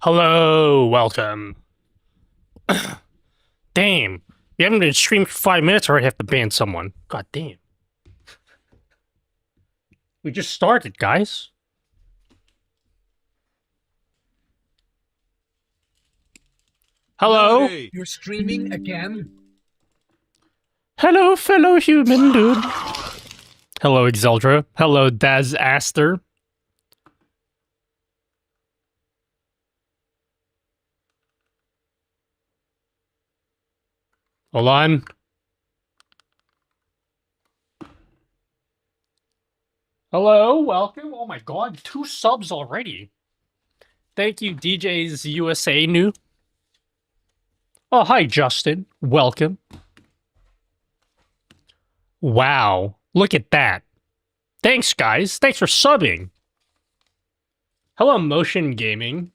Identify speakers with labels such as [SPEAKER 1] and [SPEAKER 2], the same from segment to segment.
[SPEAKER 1] Hello, welcome. Damn, you haven't been streaming for 5 minutes or I have to ban someone. God damn. We just started, guys. Hello?
[SPEAKER 2] Hey. You're streaming again?
[SPEAKER 1] Hello, fellow human dude. Hello, Exeldra. Hello, Daz Aster. Hold on. Hello, welcome. Oh my god, 2 subs already. Thank you, DJ's USA new. Oh, hi, Justin. Welcome. Wow, look at that. Thanks, guys. Thanks for subbing. Hello, Motion Gaming.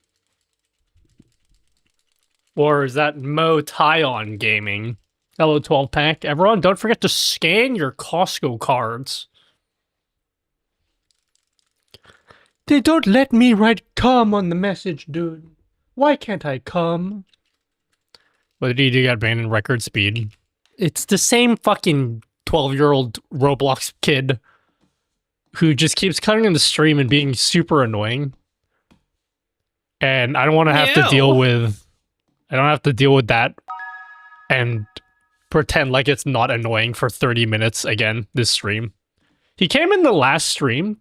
[SPEAKER 1] Or is that Mo Tyon Gaming? Hello, 12-pack. Everyone, don't forget to scan your Costco cards. They don't let me write "come" on the message, dude. Why can't I come? What did he do? Got banned in record speed. It's the same fucking 12-year-old Roblox kid who just keeps cutting in the stream and being super annoying. And I don't want to have to deal with... I don't have to deal with that and pretend like it's not annoying for 30 minutes again, this stream. He came in the last stream.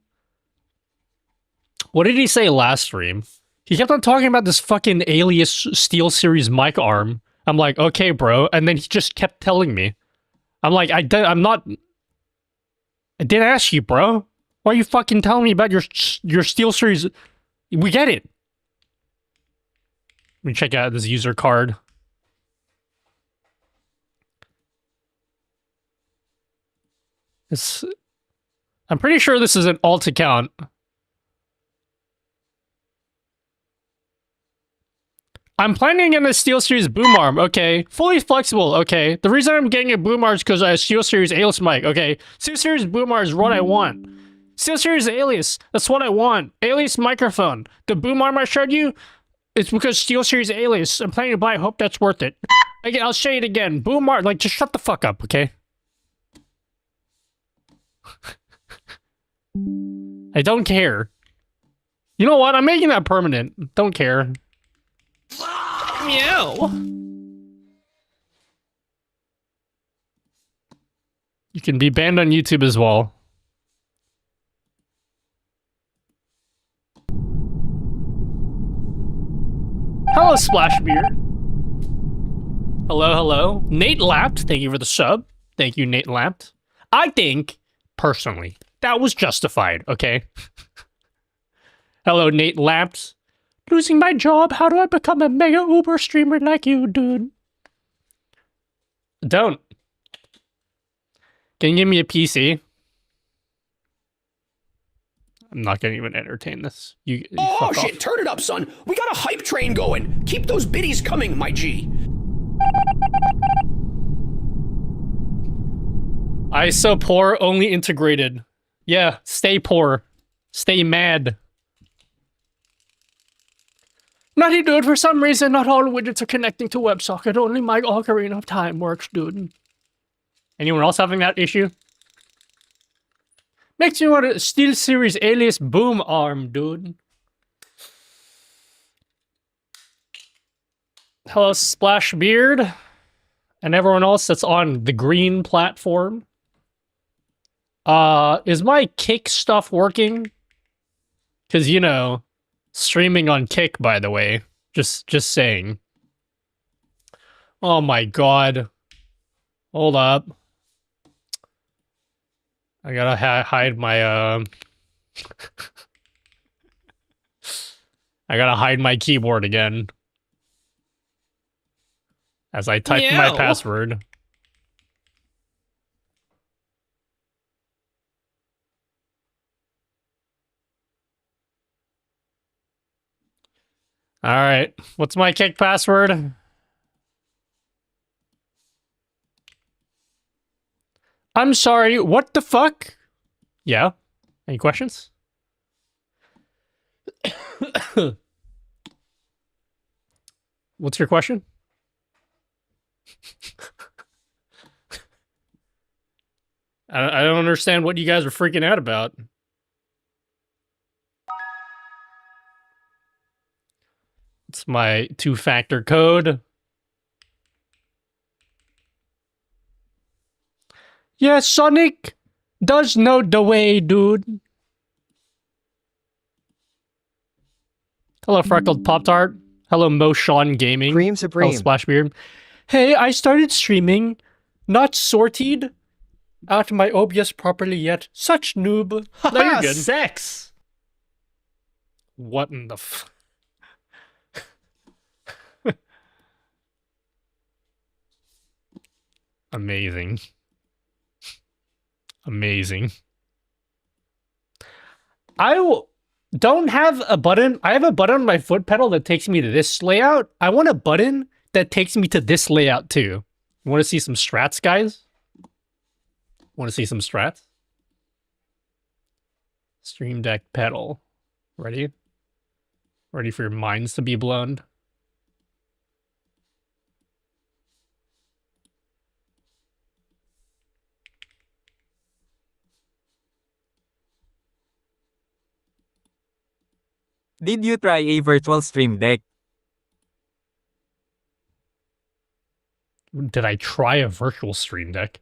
[SPEAKER 1] What did he say last stream? He kept on talking about this fucking Alias SteelSeries mic arm. I'm like, okay, bro. And then he just kept telling me. I'm like, I'm not... I didn't ask you, bro. Why are you fucking telling me about your SteelSeries? We get it. Let me check out this user card. I'm pretty sure this is an alt account. I'm planning on a SteelSeries boom arm, okay. Fully flexible, okay. The reason I'm getting a boom arm is because I have SteelSeries Alias mic, okay. SteelSeries boom arm is what I want. SteelSeries Alias, that's what I want. Alias microphone. The boom arm I showed you, it's because SteelSeries Alias. I'm planning to buy. I hope that's worth it. Again, I'll show you it again. Boom arm, like, just shut the fuck up, okay? I don't care. You know what? I'm making that permanent. Don't care. Meow. You can be banned on YouTube as well. Hello, Splashbeard. Hello, hello. Nate Lapped, thank you for the sub. Thank you, Nate Lapped. I think, personally, that was justified, okay? Hello, Nate Lapped. Losing my job, how do I become a mega Uber streamer like you, dude? Don't. Can you give me a PC? I'm not gonna even entertain this. You
[SPEAKER 3] oh shit, turn it up, son. We got a hype train going. Keep those biddies coming, my G.
[SPEAKER 1] I so poor, only integrated. Yeah, stay poor. Stay mad. Nutty dude, for some reason, not all widgets are connecting to WebSocket. Only my Ocarina of Time works, dude. Anyone else having that issue? Makes you want a SteelSeries Alias boom arm, dude. Hello, Splashbeard. And everyone else that's on the green platform. Is my Kick stuff working? Because, you know... Streaming on Kick, by the way. Just saying. Oh my god. Hold up. I gotta hide my, I gotta hide my keyboard again. As I type my password. Alright, what's my Kick password? I'm sorry, what the fuck? Yeah? Any questions? What's your question? I don't understand what you guys are freaking out about. It's my 2-factor code. Yeah, Sonic does know the way, dude. Hello, Freckled Pop-Tart. Hello, Mo Sean Gaming.
[SPEAKER 4] Cream Supreme.
[SPEAKER 1] Hello, Splashbeard. Hey, I started streaming. Not sorted out my OBS properly yet. Such noob. No, you're good.
[SPEAKER 4] Sex.
[SPEAKER 1] What in the f... Amazing. Amazing. Don't have a button. I have a button on my foot pedal that takes me to this layout. I want a button that takes me to this layout too. You want to see some strats, guys? Want to see some strats? Stream Deck pedal. Ready? Ready for your minds to be blown?
[SPEAKER 5] Did you try a virtual stream deck?
[SPEAKER 1] Did I try a virtual Stream Deck?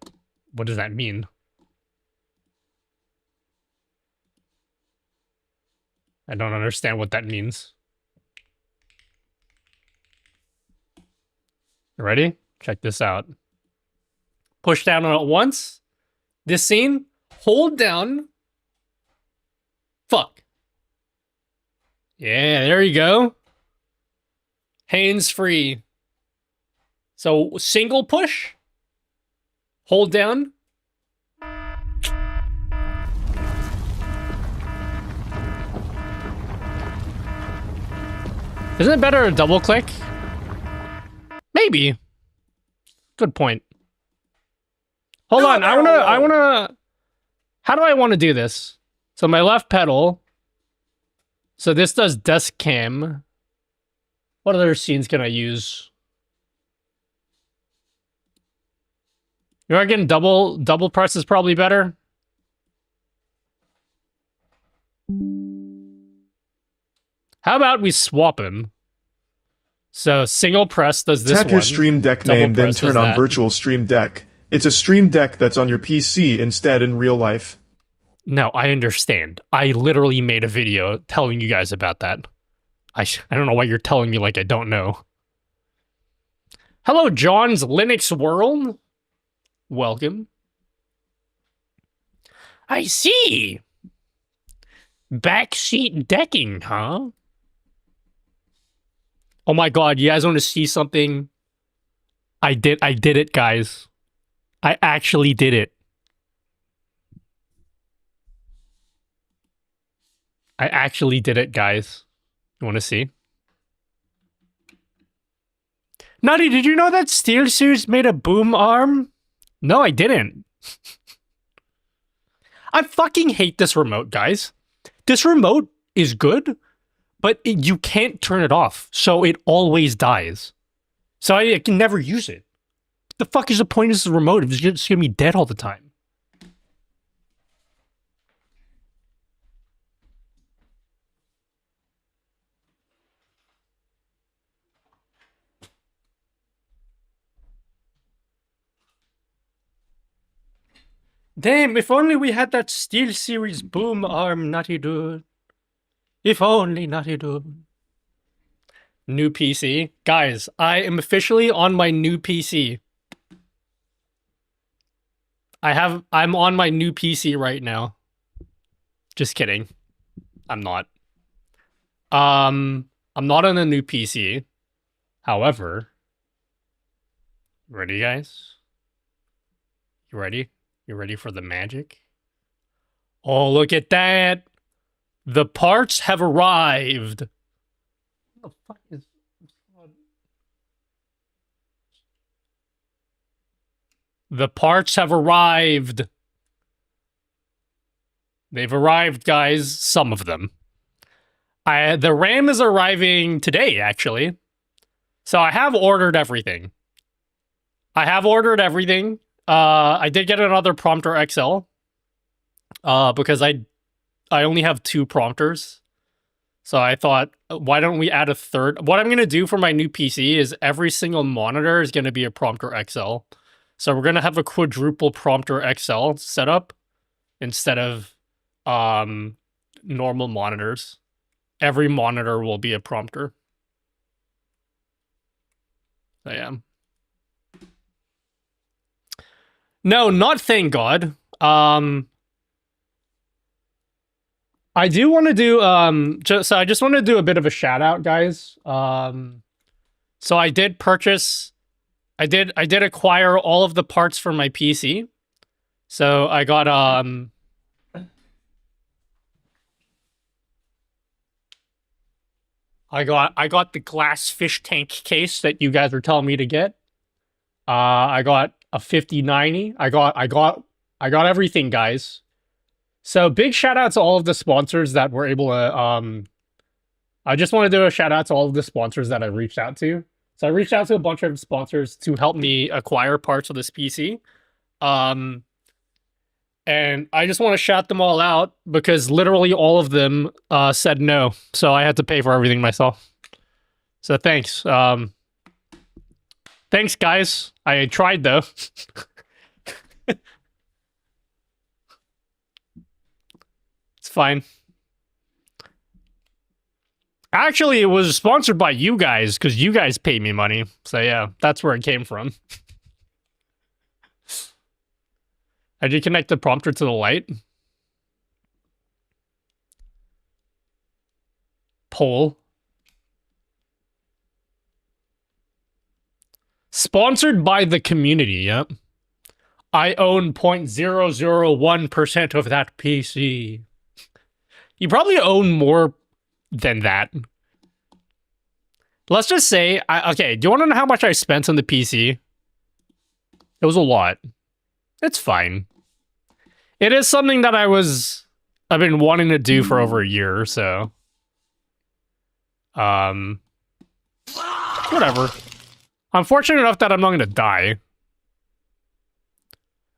[SPEAKER 1] What does that mean? I don't understand what that means. You ready? Check this out. Push down on it once. This scene. Hold down. Fuck. Yeah, there you go. Hands free. So single push. Hold down. Isn't it better to double click? Maybe. Good point. Hold on, I wanna how do I want to do this? So my left pedal. So this does desk cam. What other scenes can I use? You reckon double press is probably better? How about we swap him? So single press does this
[SPEAKER 6] Tap
[SPEAKER 1] one.
[SPEAKER 6] your Stream Deck
[SPEAKER 1] Double
[SPEAKER 6] name, then
[SPEAKER 1] press
[SPEAKER 6] turn
[SPEAKER 1] does
[SPEAKER 6] on
[SPEAKER 1] that.
[SPEAKER 6] Virtual Stream Deck. It's a Stream Deck that's on your PC instead in real life.
[SPEAKER 1] No, I understand. I literally made a video telling you guys about that. I don't know why you're telling me like I don't know. Hello, John's Linux World. Welcome. I see. Backseat decking, huh? Oh my god, you guys want to see something? I did it, guys. I actually did it. I actually did it, guys. You want to see? Nutty, did you know that SteelSeries made a boom arm? No, I didn't. I fucking hate this remote, guys. This remote is good, but you can't turn it off, so it always dies. So I can never use it. What the fuck is the point of this remote if it's just gonna be dead all the time? Damn, if only we had that SteelSeries boom arm, Nutty dude. If only, Nutty dude. New PC. Guys, I am officially on my new PC. I'm on my new PC right now. Just kidding. I'm not. I'm not on a new PC. However, ready, guys? You ready? You ready for the magic? Oh, look at that! The parts have arrived. What the fuck is... The parts have arrived. They've arrived, guys. Some of them. The RAM is arriving today, actually. So I have ordered everything. I did get another prompter XL. Because I only have 2 prompters. So I thought, why don't we add a third? What I'm going to do for my new PC is every single monitor is going to be a prompter XL. So we're going to have a quadruple prompter XL setup instead of normal monitors. Every monitor will be a prompter. So yeah. No, not thank God. I do want to do so I just want to do a bit of a shout out, guys. So I did acquire all of the parts for my PC. So I got I got the glass fish tank case that you guys were telling me to get. I got a 5090. I got everything, guys. So big shout out to all of the sponsors that were able to I just want to do a shout out to all of the sponsors that I reached out to. So I reached out to a bunch of sponsors to help me acquire parts of this PC. And I just want to shout them all out because literally all of them said no. So I had to pay for everything myself. So thanks. Thanks, guys. I tried, though. It's fine. Actually, it was sponsored by you guys because you guys pay me money. So yeah, that's where it came from. I did connect the prompter to the light. Poll. Sponsored by the community, yep. I own 0.001% of that PC. You probably own more than that. Let's just say, okay, do you want to know how much I spent on the PC? It was a lot. It's fine. It is something that I've been wanting to do for over a year, so. Whatever. I'm fortunate enough that I'm not going to die.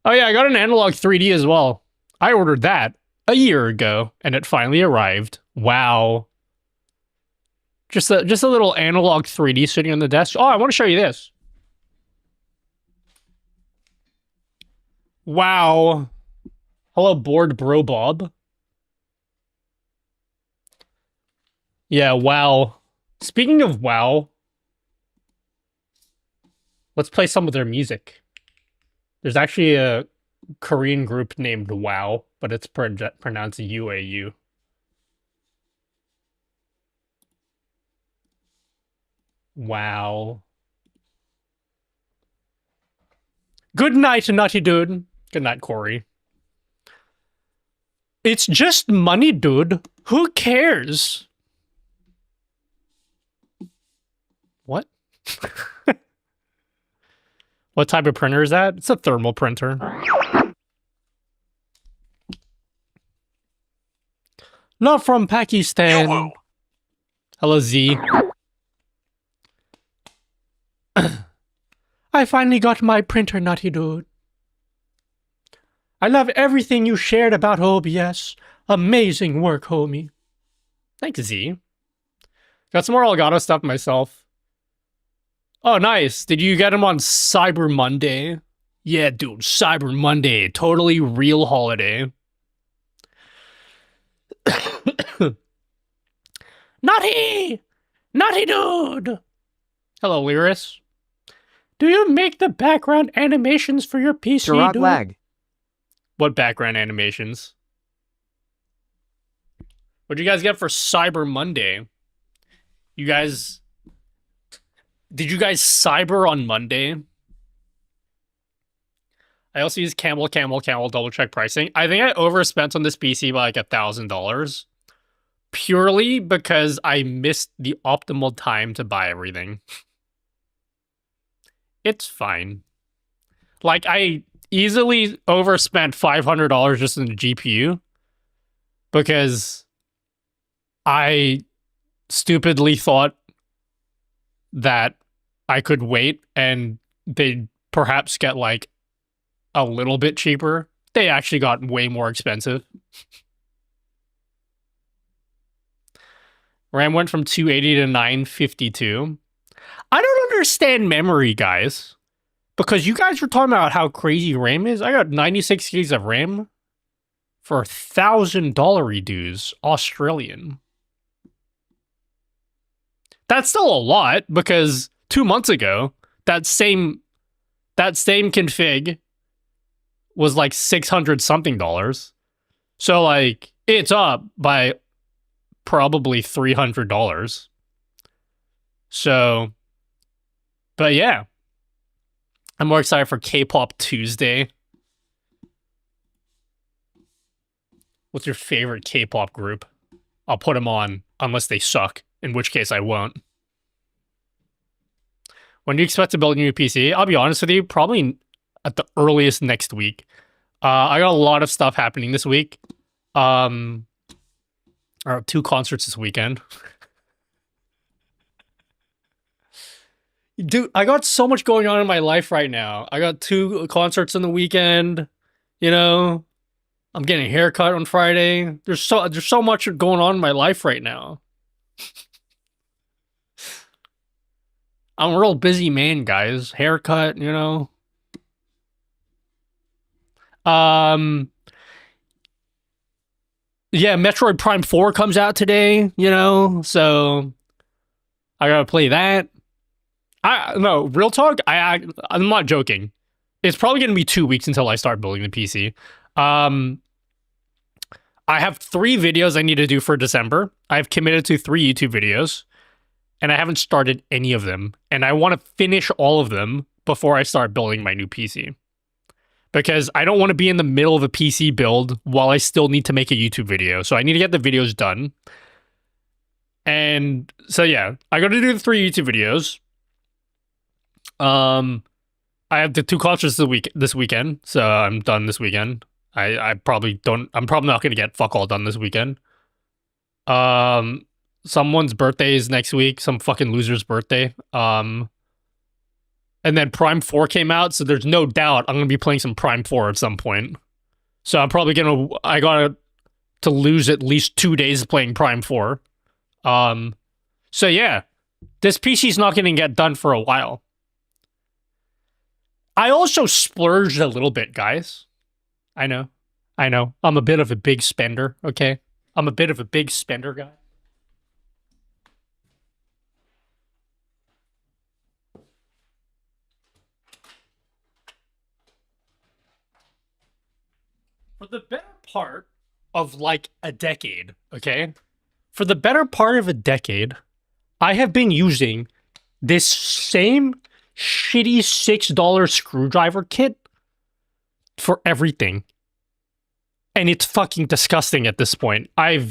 [SPEAKER 1] Oh yeah, I got an analog 3D as well. I ordered that a year ago, and it finally arrived. Wow. Just a little analog 3D sitting on the desk. Oh, I want to show you this. Wow. Hello, bored bro Bob. Yeah, wow. Speaking of wow, let's play some of their music. There's actually a Korean group named WoW, but it's pronounced UAU. Wow. Good night, Nutty Dude. Good night, Corey. It's just money, dude. Who cares? What? What type of printer is that? It's a thermal printer. Not from Pakistan. Yo-ho. Hello, Z. I finally got my printer, Nutty Dude. I love everything you shared about OBS. Amazing work, homie. Thanks, Z. Got some more Elgato stuff myself. Oh, nice. Did you get them on Cyber Monday? Yeah, dude, Cyber Monday. Totally real holiday. Nutty! Nutty Dude! Hello, Lyris. Do you make the background animations for your PC,
[SPEAKER 5] Gerard
[SPEAKER 1] dude?
[SPEAKER 5] lag.
[SPEAKER 1] What background animations? What'd you guys get for Cyber Monday? You guys... Did you guys cyber on Monday? I also use camel, double check pricing. I think I overspent on this PC by like $1,000. Purely because I missed the optimal time to buy everything. It's fine. Like, I easily overspent $500 just in the GPU. Because I stupidly thought that I could wait and they'd perhaps get like a little bit cheaper. They actually got way more expensive. RAM went from 280 to 952. I don't understand memory, guys. Because you guys were talking about how crazy RAM is. I got 96 gigs of RAM for $1,000 dues Australian. That's still a lot because 2 months ago, that same config was like $600 something. So like it's up by probably $300. So, but yeah. I'm more excited for K-pop Tuesday. What's your favorite K-pop group? I'll put them on unless they suck, in which case I won't. When do you expect to build a new PC? I'll be honest with you, probably at the earliest next week. I got a lot of stuff happening this week. I have 2 concerts this weekend. Dude, I got so much going on in my life right now. I got 2 concerts on the weekend. You know, I'm getting a haircut on Friday. There's so much going on in my life right now. I'm a real busy man, guys. Haircut, you know. Yeah, Metroid Prime 4 comes out today, you know, so I gotta play that. No, real talk, I'm not joking. It's probably gonna be 2 weeks until I start building the PC. I have 3 videos I need to do for December. I've committed to 3 YouTube videos, and I haven't started any of them. And I want to finish all of them before I start building my new PC. Because I don't want to be in the middle of a PC build while I still need to make a YouTube video. So I need to get the videos done. And so yeah, I got to do the 3 YouTube videos. I have the 2 concerts this weekend, so I'm done this weekend. I'm probably not going to get fuck all done this weekend. Someone's birthday is next week, some fucking loser's birthday. And then Prime 4 came out, so there's no doubt I'm going to be playing some Prime 4 at some point. So I'm probably I got to lose at least 2 days playing Prime 4. So yeah, this PC's not going to get done for a while. I also splurged a little bit, guys. I know. I'm a bit of a big spender, okay? I'm a bit of a big spender guy. For the better part of like a decade, okay? For the better part of a decade, I have been using this same shitty $6 screwdriver kit for everything. And it's fucking disgusting at this point. I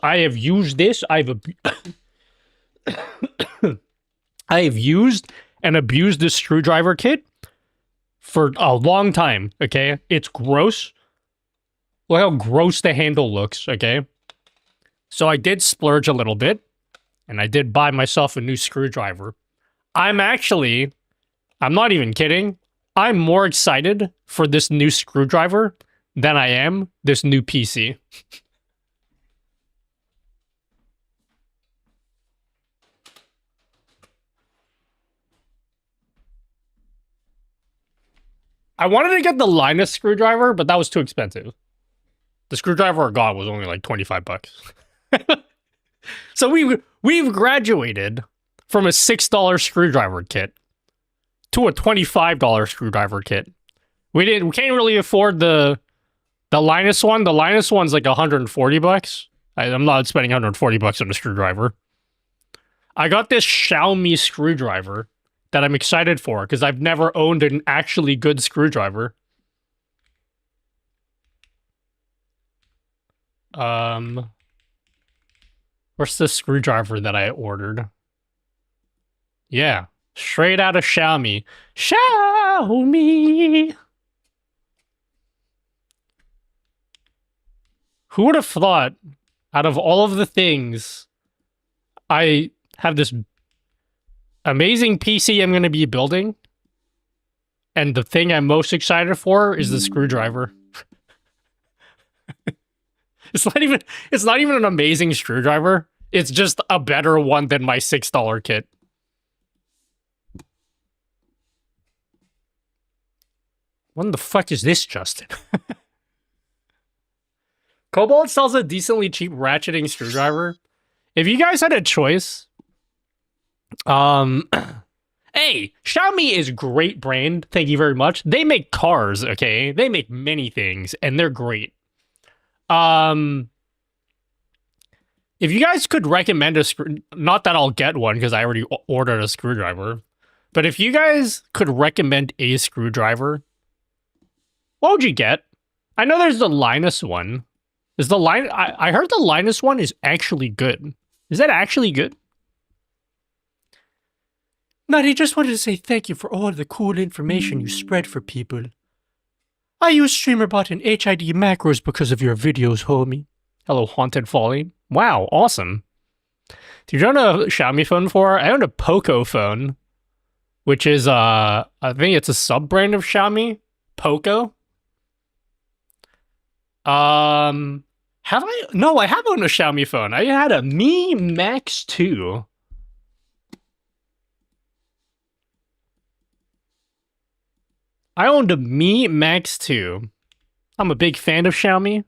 [SPEAKER 1] have used this. I have used and abused this screwdriver kit for a long time, okay? It's gross. Look how gross the handle looks, okay? So I did splurge a little bit, and I did buy myself a new screwdriver. I'm not even kidding, I'm more excited for this new screwdriver than I am this new PC. I wanted to get the Linus screwdriver, but that was too expensive. The screwdriver I got was only like $25. So we've graduated from a $6 screwdriver kit to a $25 screwdriver kit. We can't really afford the Linus one. The Linus one's like $140. I'm not spending $140 on a screwdriver. I got this Xiaomi screwdriver that I'm excited for because I've never owned an actually good screwdriver. Where's the screwdriver that I ordered? Yeah, straight out of Xiaomi. Xiaomi! Who would have thought, out of all of the things, I have this amazing PC I'm going to be building. And the thing I'm most excited for is the screwdriver. It's not even an amazing screwdriver. It's just a better one than my $6 kit. What the fuck is this, Justin? Cobalt sells a decently cheap ratcheting screwdriver. If you guys had a choice, hey, Xiaomi is a great brand. Thank you very much. They make cars, okay? They make many things, and they're great. If you guys could recommend a not that I'll get one because I already ordered a screwdriver, but if you guys could recommend a screwdriver, what would you get? I know there's the Linus one. Is the I heard the Linus one is actually good. Is that actually good? Nutty, just wanted to say thank you for all the cool information you spread for people. I use StreamerBot and HID macros because of your videos, homie. Hello, Haunted Folly. Wow, awesome. Do you own a Xiaomi phone before? I owned a Poco phone, which is, I think it's a sub-brand of Xiaomi. Poco. Have I? No, I have owned a Xiaomi phone. I had a Mi Max 2. I owned a Mi Max 2. I'm a big fan of Xiaomi.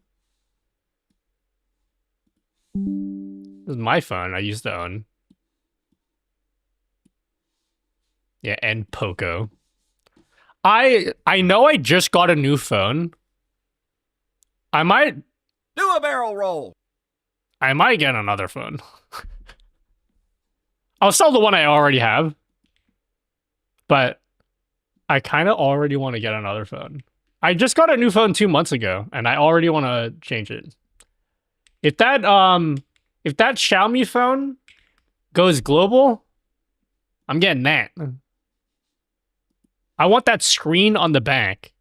[SPEAKER 1] This is my phone I used to own. Yeah, and Poco. I know I just got a new phone. I might
[SPEAKER 3] Do a barrel roll.
[SPEAKER 1] I might get another phone. I'll sell the one I already have. But I kind of already want to get another phone. I just got a new phone 2 months ago, and I already want to change it. If that Xiaomi phone goes global, I'm getting that. I want that screen on the back.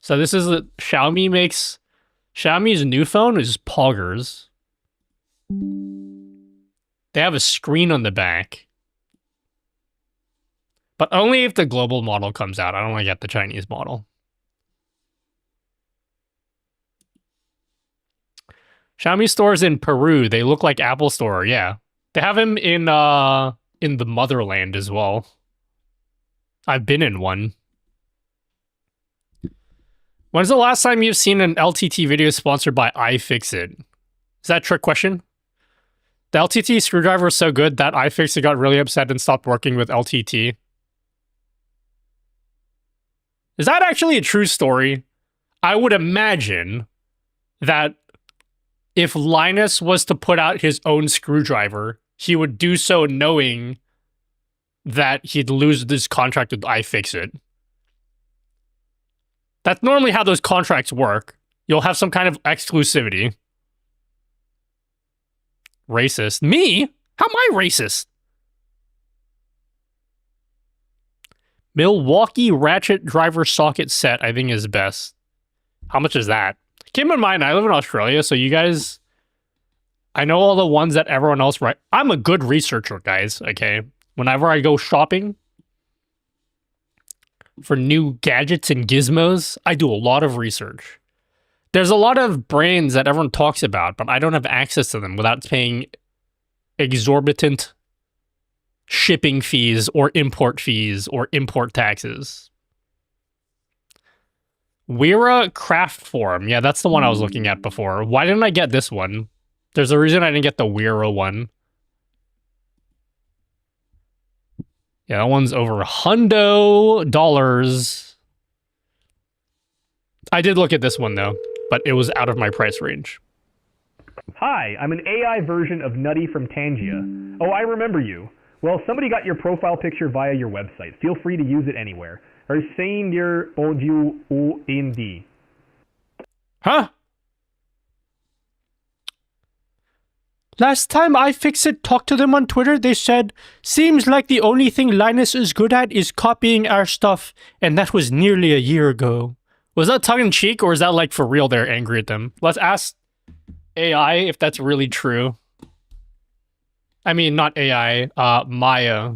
[SPEAKER 1] So this is what Xiaomi makes. Xiaomi's new phone is poggers. They have a screen on the back. But only if the global model comes out. I don't want to get the Chinese model. Xiaomi stores in Peru. They look like Apple Store. Yeah. They have them in the motherland as well. I've been in one. When's the last time you've seen an LTT video sponsored by iFixit? Is that a trick question? The LTT screwdriver is so good that iFixit got really upset and stopped working with LTT. Is that actually a true story? I would imagine that if Linus was to put out his own screwdriver, he would do so knowing that he'd lose this contract with iFixit. That's normally how those contracts work. You'll have some kind of exclusivity. Racist. Me? How am I racist? Milwaukee ratchet driver socket set, I think, is best. How much is that? Keep in mind, I live in Australia, so you guys... I know all the ones that everyone else writes. I'm a good researcher, guys, okay? Whenever I go shopping for new gadgets and gizmos, I do a lot of research. There's a lot of brands that everyone talks about, but I don't have access to them without paying exorbitant shipping fees or import taxes. Wera Craft Forum. Yeah, that's the one I was looking at before. Why didn't I get this one? There's a reason I didn't get the Wera one. Yeah, that one's over $100. I did look at this one, though, but it was out of my price range.
[SPEAKER 4] Hi, I'm an AI version of Nutty from Tangia. Oh, I remember you. Well, somebody got your profile picture via your website. Feel free to use it anywhere. Are saying your audio OND.
[SPEAKER 1] Huh? Last time iFixit talked to them on Twitter, they said, seems like the only thing Linus is good at is copying our stuff, and that was nearly a year ago. Was that tongue-in-cheek, or is that like for real they're angry at them? Let's ask AI if that's really true. I mean, not AI, Maya.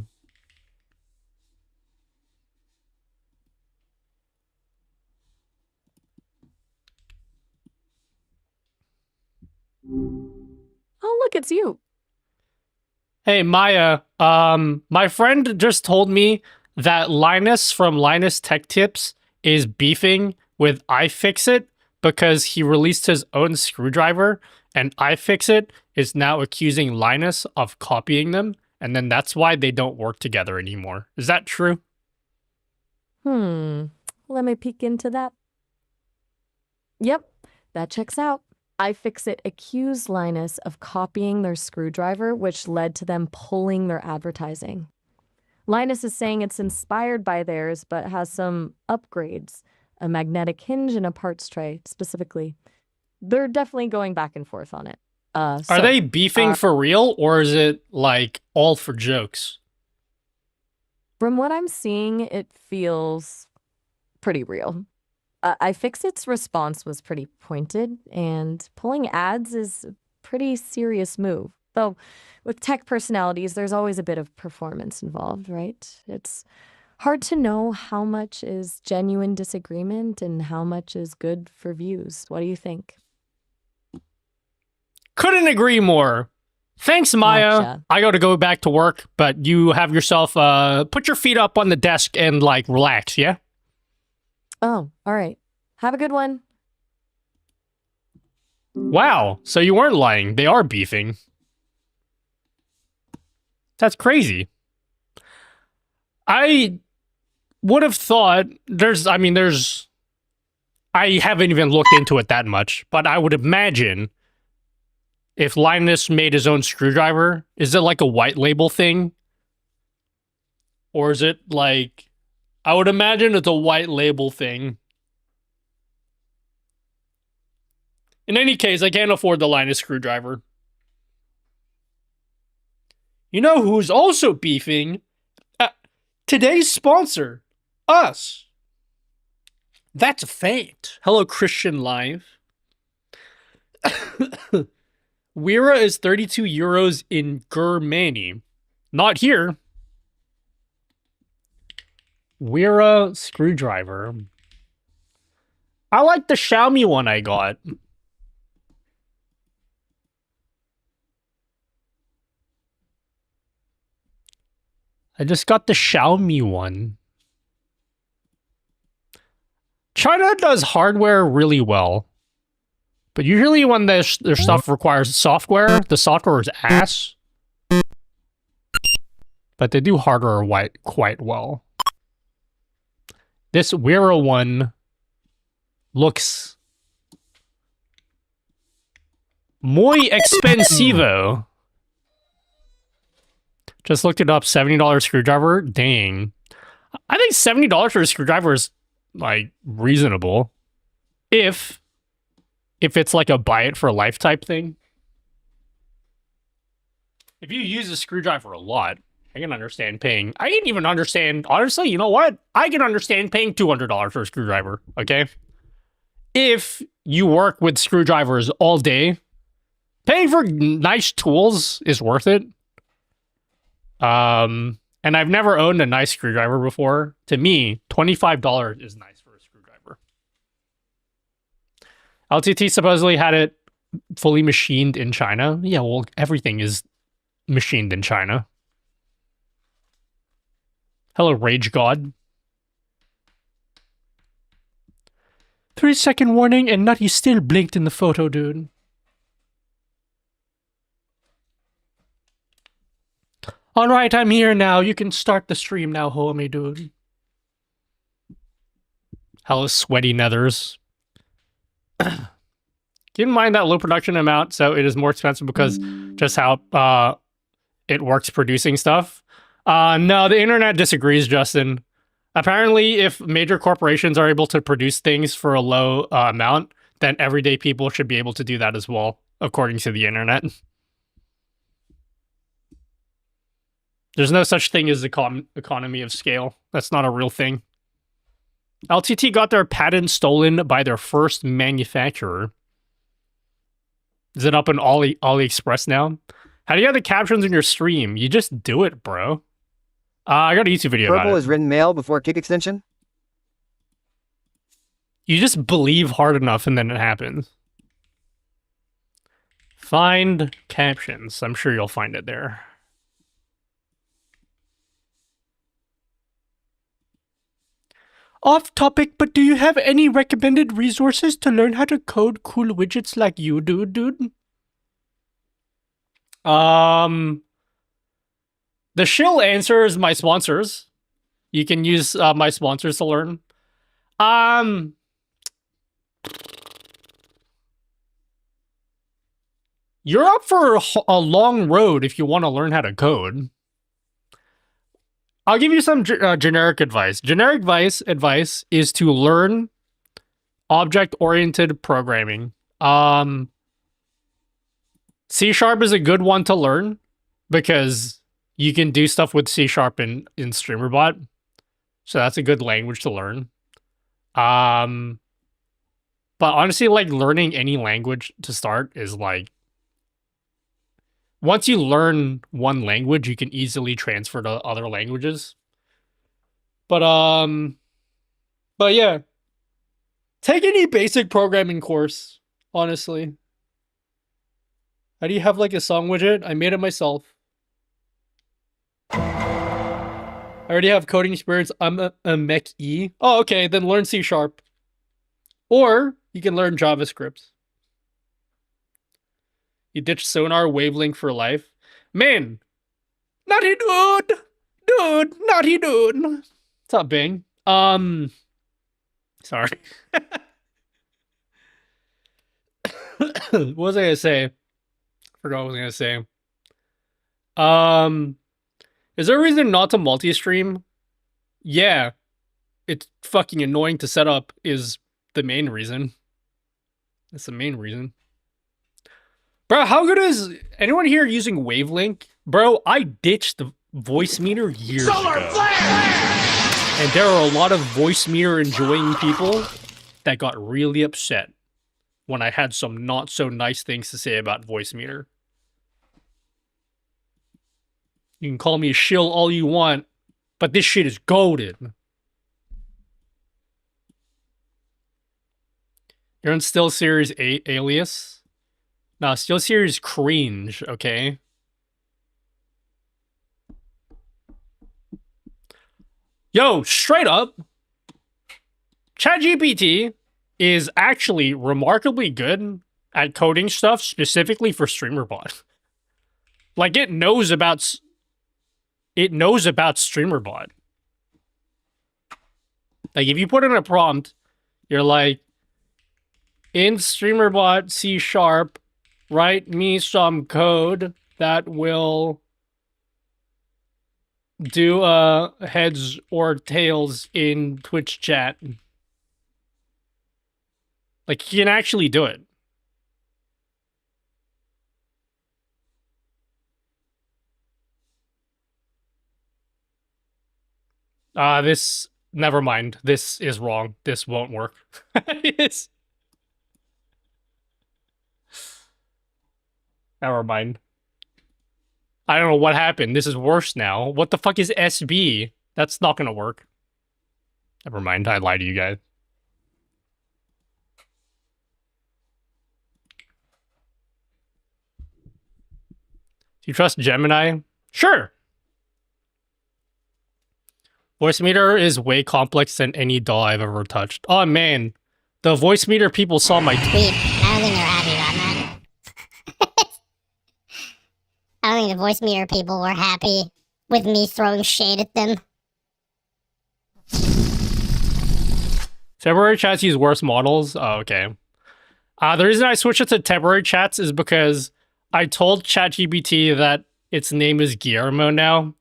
[SPEAKER 7] Oh, look, it's you.
[SPEAKER 1] Hey, Maya, my friend just told me that Linus from Linus Tech Tips is beefing with iFixit because he released his own screwdriver, and iFixit is now accusing Linus of copying them, and then that's why they don't work together anymore. Is that true?
[SPEAKER 7] Let me peek into that. Yep, that checks out. iFixit accused Linus of copying their screwdriver, which led to them pulling their advertising. Linus is saying it's inspired by theirs, but has some upgrades, a magnetic hinge and a parts tray, specifically. They're definitely going back and forth on it.
[SPEAKER 1] Are they beefing for real, or is it, like, all for jokes?
[SPEAKER 7] From what I'm seeing, it feels pretty real. iFixit's response was pretty pointed, and pulling ads is a pretty serious move. Though, with tech personalities, there's always a bit of performance involved, right? It's hard to know how much is genuine disagreement and how much is good for views. What do you think?
[SPEAKER 1] Couldn't agree more. Thanks, Maya.
[SPEAKER 7] Gotcha.
[SPEAKER 1] I gotta go back to work, but you have yourself, put your feet up on the desk and, like, relax, yeah?
[SPEAKER 7] Oh, all right. Have a good one.
[SPEAKER 1] Wow, so you weren't lying. They are beefing. That's crazy. I would have thought I haven't even looked into it that much, but I would imagine if Linus made his own screwdriver, is it like a white label thing? Or is it like, I would imagine it's a white label thing. In any case, I can't afford the Linus screwdriver. You know who's also beefing? Today's sponsor, us. That's a fact. Hello, Christian Live. Wira is 32 euros in Germany. Not here. Wira screwdriver. I like the Xiaomi one I got. I just got the Xiaomi one. China does hardware really well. But usually when their stuff requires software, the software is ass. But they do hardware quite well. This Wira one looks muy expensivo. Just looked it up, $70 screwdriver. Dang. I think $70 for a screwdriver is, like, reasonable. If it's like a buy it for life type thing. If you use a screwdriver a lot, I can understand paying. I can even understand, honestly, you know what? I can understand paying $200 for a screwdriver, okay? If you work with screwdrivers all day, paying for nice tools is worth it. And I've never owned a nice screwdriver before. To me, $25 is nice for a screwdriver. LTT supposedly had it fully machined in China. Yeah, well, everything is machined in China. Hello, Rage God. 3-second warning, and Nutty still blinked in the photo, dude. Alright, I'm here now. You can start the stream now, homie, dude. Hello, sweaty nethers. Keep in mind that low production amount, so it is more expensive because just how it works producing stuff. No, the internet disagrees, Justin. Apparently, if major corporations are able to produce things for a low amount, then everyday people should be able to do that as well, according to the internet. There's no such thing as economy of scale. That's not a real thing. LTT got their patent stolen by their first manufacturer. Is it up on AliExpress now? How do you have the captions in your stream? You just do it, bro. I got a YouTube video about it.
[SPEAKER 8] Purple is written male before kick extension?
[SPEAKER 1] You just believe hard enough and then it happens. Find captions. I'm sure you'll find it there. Off topic, but do you have any recommended resources to learn how to code cool widgets like you do, dude? The shill answer is my sponsors. You can use my sponsors to learn. You're up for a long road if you want to learn how to code. I'll give you some generic advice. Generic advice is to learn object-oriented programming. C# is a good one to learn because you can do stuff with C# in StreamerBot. So that's a good language to learn. But honestly, like, learning any language to start is like, once you learn one language, you can easily transfer to other languages. But yeah. Take any basic programming course, honestly. How do you have like a song widget? I made it myself. I already have coding experience. I'm a mech E. Oh, okay, then learn C#. Or you can learn JavaScript. You ditch Sonar Wavelength for life. Man! Nutty dude! Dude! Nutty dude! What's up, Bing? Sorry. What was I gonna say? Forgot what I was gonna say. Is there a reason not to multi-stream? Yeah. It's fucking annoying to set up is the main reason. That's the main reason. Bro, how good is anyone here using Wavelength? Bro, I ditched the voice meter years ago. And there are a lot of voice meter enjoying people that got really upset when I had some not so nice things to say about voice meter. You can call me a shill all you want, but this shit is golden. You're in Still Series 8 Alias? Nah, Still Series cringe, okay? Yo, straight up, ChatGPT is actually remarkably good at coding stuff specifically for StreamerBot. Like, it knows about StreamerBot. Like, if you put in a prompt, you're like, in StreamerBot C#, write me some code that will do heads or tails in Twitch chat. Like, you can actually do it. Never mind. This is wrong. This won't work. Never mind. I don't know what happened. This is worse now. What the fuck is SB? That's not gonna work. Never mind. I lied to you guys. Do you trust Gemini? Sure. Voice meter is way complex than any doll I've ever touched. Oh man, the voice meter people saw my
[SPEAKER 9] tweet. I don't think they're happy about that. I don't think the voice meter people were happy with me throwing shade at them.
[SPEAKER 1] Temporary chats use worse models? Oh, okay. The reason I switched it to temporary chats is because I told ChatGPT that its name is Guillermo now.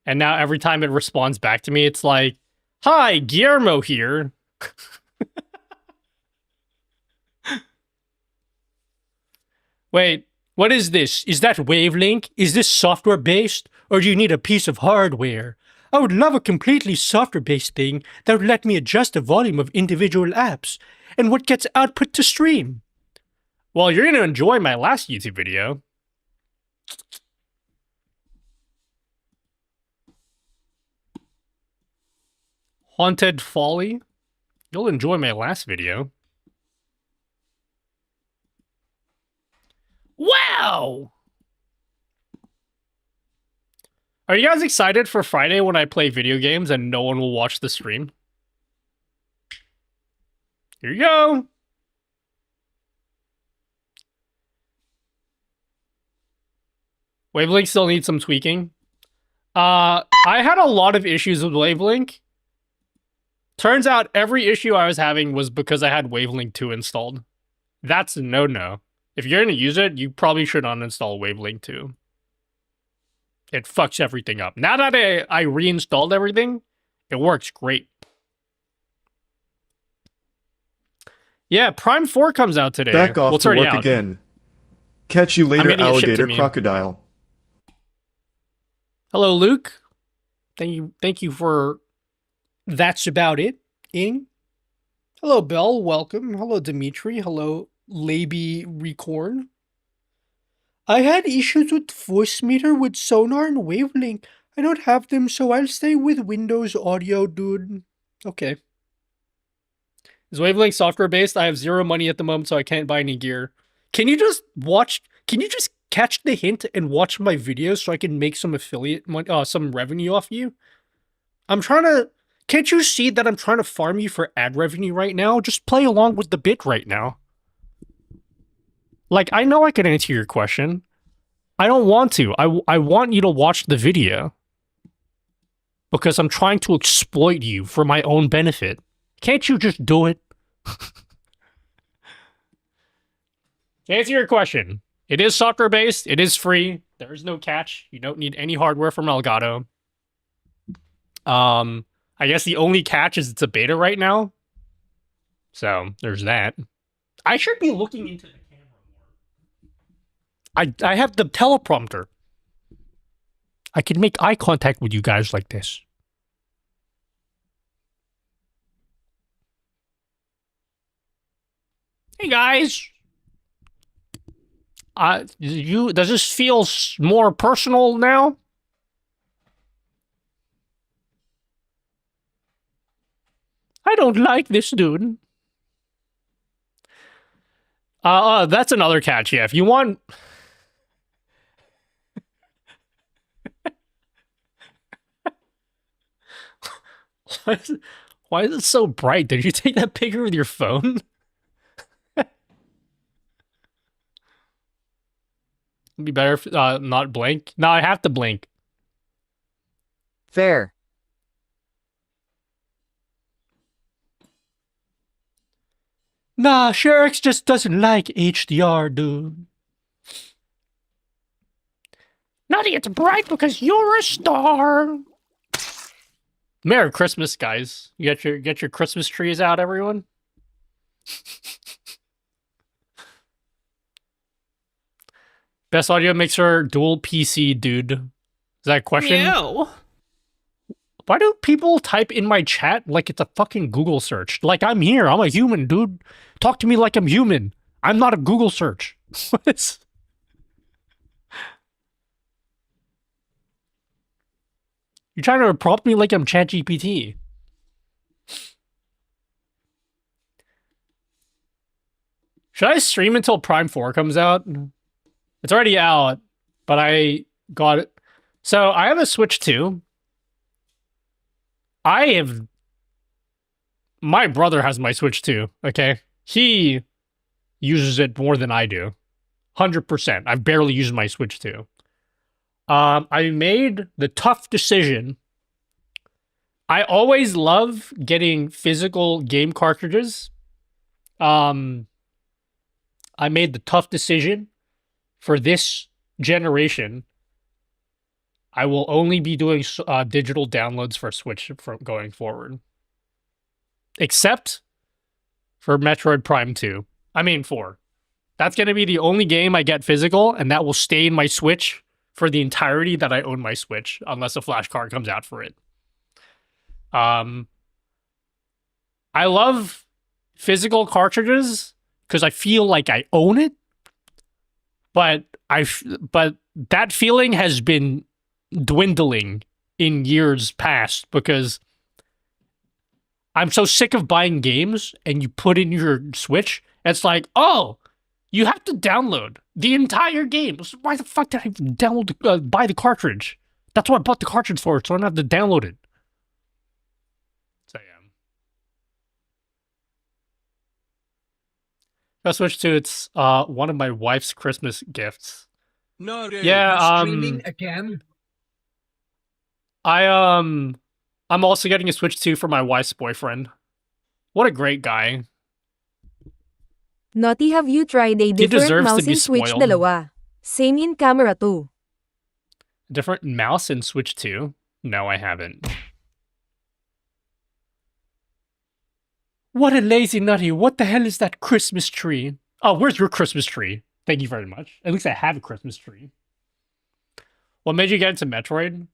[SPEAKER 1] And now every time it responds back to me, it's like, hi, Guillermo here. Wait, what is this? Is that Wavelength? Is this software-based? Or do you need a piece of hardware? I would love a completely software-based thing that would let me adjust the volume of individual apps and what gets output to stream. Well, you're going to enjoy my last YouTube video. Haunted Folly. You'll enjoy my last video. Wow! Mao. Are you guys excited for Friday when I play video games and no one will watch the stream? Here you go. Wavelink still needs some tweaking. I had a lot of issues with Wavelink. Turns out every issue I was having was because I had Wavelink 2 installed. That's a no-no. If you're going to use it, you probably should uninstall Wavelink 2. It fucks everything up. Now that I reinstalled everything, it works great. Yeah, Prime 4 comes out today.
[SPEAKER 6] Back off
[SPEAKER 1] Well, it's
[SPEAKER 6] to
[SPEAKER 1] already
[SPEAKER 6] work
[SPEAKER 1] out.
[SPEAKER 6] again. Catch you later,
[SPEAKER 1] I'm getting it shipped to
[SPEAKER 6] alligator
[SPEAKER 1] me.
[SPEAKER 6] crocodile.
[SPEAKER 1] Hello, Luke. Thank you for That's About It, Ing. Hello, Bell. Welcome. Hello, Dimitri. Hello, Laby Recorn. I had issues with voice meter with Sonar and Wavelink. I don't have them, so I'll stay with Windows Audio, dude. Okay. Is Wavelink software based? I have zero money at the moment, so I can't buy any gear. Can you just catch the hint and watch my videos so I can make some affiliate money, some revenue off you? Can't you see that I'm trying to farm you for ad revenue right now? Just play along with the bit right now. Like, I know I can answer your question. I don't want to. I want you to watch the video. Because I'm trying to exploit you for my own benefit. Can't you just do it? To answer your question, it is software-based. It is free. There is no catch. You don't need any hardware from Elgato. I guess the only catch is it's a beta right now. So, there's that. I should be looking into the camera more. I have the teleprompter. I can make eye contact with you guys like this. Hey guys. Does this feel more personal now? I don't like this dude. That's another catch, yeah. If you want... Why is it so bright? Did you take that picture with your phone? It'd be better if not blink. No, I have to blink.
[SPEAKER 8] Fair.
[SPEAKER 1] Nah, Sherix just doesn't like HDR, dude. Nutty, it's bright because you're a star. Merry Christmas, guys. You get your Christmas trees out, everyone. Best audio mixer, dual PC, dude. Is that a question?
[SPEAKER 10] No.
[SPEAKER 1] Why do people type in my chat like it's a fucking Google search? Like, I'm here. I'm a human, dude. Talk to me like I'm human. I'm not a Google search. What? You're trying to prompt me like I'm ChatGPT. Should I stream until Prime 4 comes out? It's already out, but I got it. So, I have a Switch 2. My brother has my Switch 2, okay? He uses it more than I do. 100%. I've barely used my Switch 2. I made the tough decision. I always love getting physical game cartridges. I made the tough decision for this generation. I will only be doing digital downloads for Switch from going forward. Except for Metroid Prime 2. I mean 4. That's going to be the only game I get physical, and that will stay in my Switch for the entirety that I own my Switch, unless a flash card comes out for it. I love physical cartridges because I feel like I own it, but that feeling has been dwindling in years past because I'm so sick of buying games and you put in your Switch. It's like, oh, You have to download the entire game. So why the fuck did I download buy the cartridge? That's what I bought the cartridge for, so I don't have to download it. So yeah. I switched to it's one of my wife's Christmas gifts.
[SPEAKER 2] No, really.
[SPEAKER 1] Yeah,
[SPEAKER 2] Streaming again.
[SPEAKER 1] I'm also getting a Switch 2 for my wife's boyfriend. What a great guy.
[SPEAKER 10] Nutty, have you tried a different
[SPEAKER 1] deserves to
[SPEAKER 10] mouse
[SPEAKER 1] be
[SPEAKER 10] in Switch
[SPEAKER 1] spoiled.
[SPEAKER 10] dalawa? Same in camera too.
[SPEAKER 1] Different mouse in Switch 2? No, I haven't. What a lazy Nutty. What the hell is that Christmas tree? Oh, where's your Christmas tree? Thank you very much. At least I have a Christmas tree. What made you get into Metroid?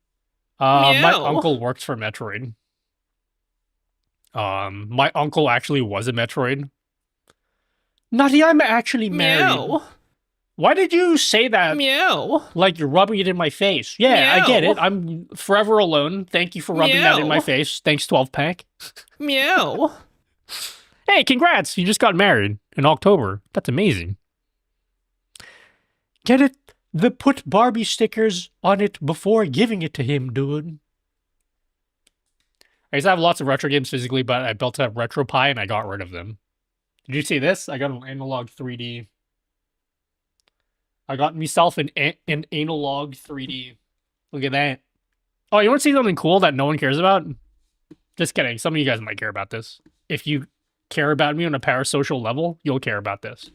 [SPEAKER 1] My uncle works for Metroid. My uncle actually was a Metroid. Nutty, I'm actually married.
[SPEAKER 3] Meow.
[SPEAKER 1] Why did you say that?
[SPEAKER 3] Meow.
[SPEAKER 1] Like you're rubbing it in my face. Yeah, I get it. I'm forever alone. Thank you for rubbing that in my face. Thanks, 12-pack.
[SPEAKER 3] Meow.
[SPEAKER 1] Hey, congrats. You just got married in October. That's amazing. Get it? The put Barbie stickers on it before giving it to him, dude. I used to have lots of retro games physically, but I built a RetroPie and I got rid of them. Did you see this? I got an analog 3D. I got myself an analog 3D. Look at that. Oh, you want to see something cool that no one cares about? Just kidding. Some of you guys might care about this. If you care about me on a parasocial level, you'll care about this.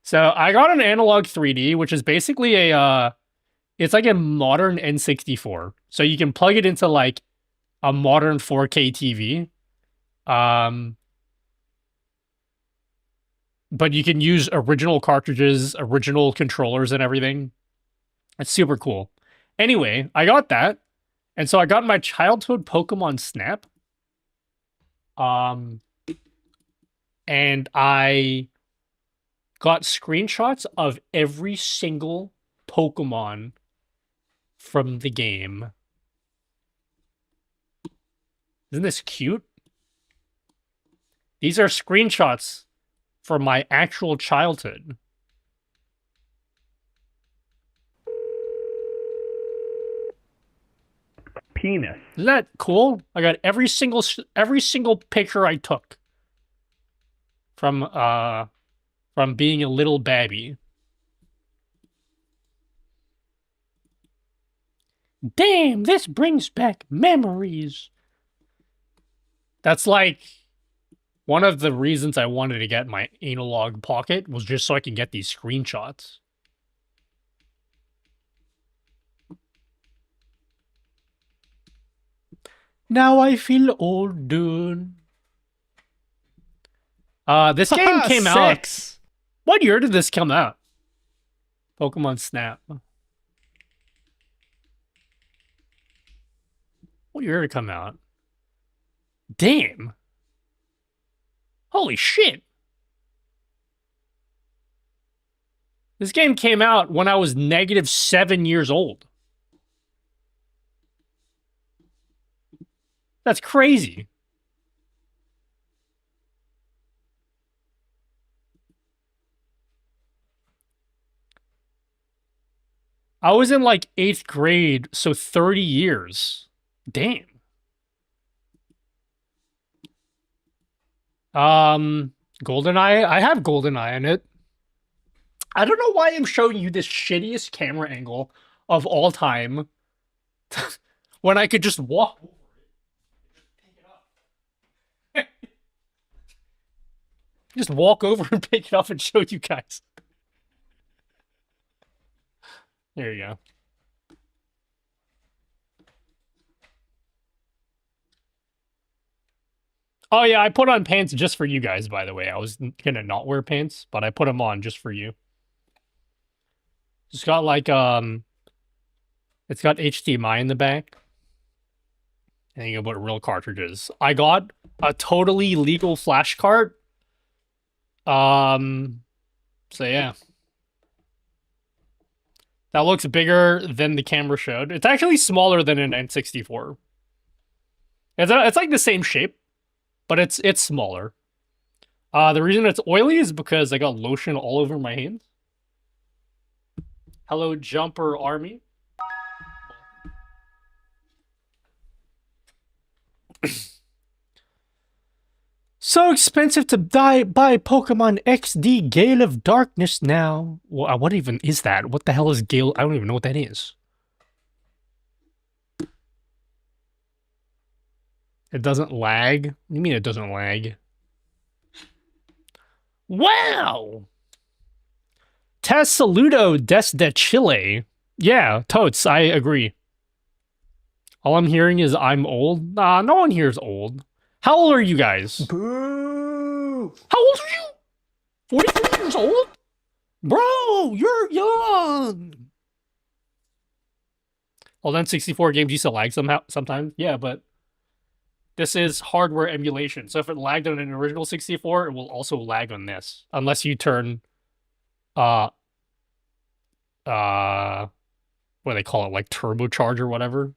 [SPEAKER 1] So I got an analog 3D, which is basically a, it's like a modern N64. So you can plug it into like a modern 4K TV. But you can use original cartridges, original controllers and everything. It's super cool. Anyway, I got that. And so I got my childhood Pokemon Snap. And I got screenshots of every single Pokemon from the game. Isn't this cute? These are screenshots from my actual childhood.
[SPEAKER 4] Penis.
[SPEAKER 1] Isn't that cool? I got every single picture I took from being a little babby. Damn, this brings back memories. That's like one of the reasons I wanted to get my analog pocket was just so I can get these screenshots. Now I feel old, dude. This game came out. What year did this come out? Pokemon Snap. What year did it come out? Damn. Holy shit. This game came out when I was -7 years old. That's crazy. I was in like 8th grade, so 30 years. Damn. GoldenEye. I have GoldenEye in it. I don't know why I'm showing you this shittiest camera angle of all time when I could just walk over it. Just walk over and pick it up and show you guys. There you go. Oh yeah, I put on pants just for you guys, by the way. I was gonna not wear pants, but I put them on just for you. It's got like, it's got HDMI in the back. And you can put real cartridges. I got a totally legal flash cart. So yeah. That looks bigger than the camera showed. It's actually smaller than an N64. It's like the same shape, but it's smaller. The reason it's oily is because I got lotion all over my hands. Hello, Jumper Army. So expensive to buy Pokemon XD Gale of Darkness now. What even is that? What the hell is Gale? I don't even know what that is. It doesn't lag? What do you mean it doesn't lag? Wow! Tess saludo des de Chile. Yeah, totes, I agree. All I'm hearing is I'm old. Nah, no one here is old. How old are you guys?
[SPEAKER 6] Boo!
[SPEAKER 1] How old are you? 43 years old? Bro, you're young. Well, then 64 games used to lag sometimes. Yeah, but this is hardware emulation. So if it lagged on an original 64, it will also lag on this. Unless you turn what do they call it? Like turbocharge or whatever.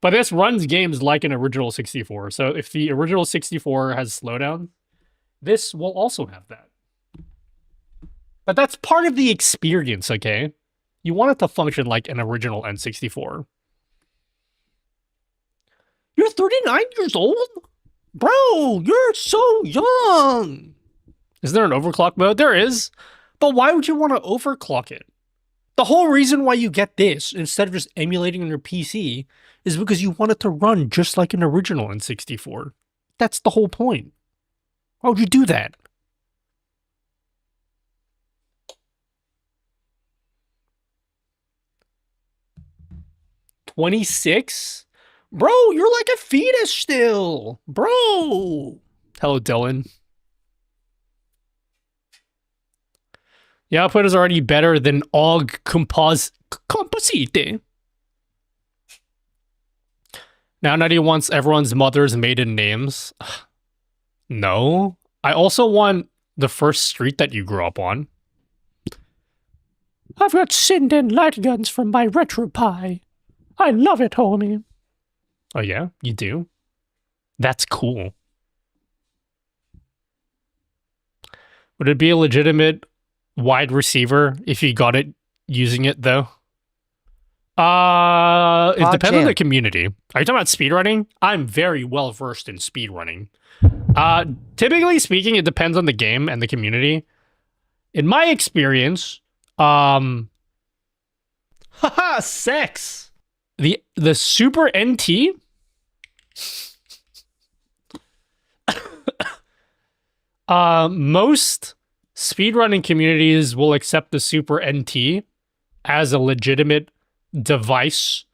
[SPEAKER 1] But this runs games like an original 64. So if the original 64 has slowdown, this will also have that. But that's part of the experience, okay? You want it to function like an original N64. You're 39 years old? Bro, you're so young. Is there an overclock mode? There is. But why would you want to overclock it? The whole reason why you get this, instead of just emulating on your PC, is because you want it to run just like an original N64. That's the whole point. Why would you do that? "26? Bro, you're like a fetus still. Bro." Hello, Dylan. The output is already better than OG Composite. Now Nutty wants everyone's mother's maiden names. No. I also want the first street that you grew up on. I've got Sinden light guns from my RetroPie. I love it, homie. Oh yeah? You do? That's cool. Would it be a legitimate wide receiver if you got it using it, though? It depends on the community. Are you talking about speedrunning? I'm very well versed in speedrunning. Typically speaking, it depends on the game and the community. In my experience, haha, sex. The Super NT most speedrunning communities will accept the Super NT as a legitimate device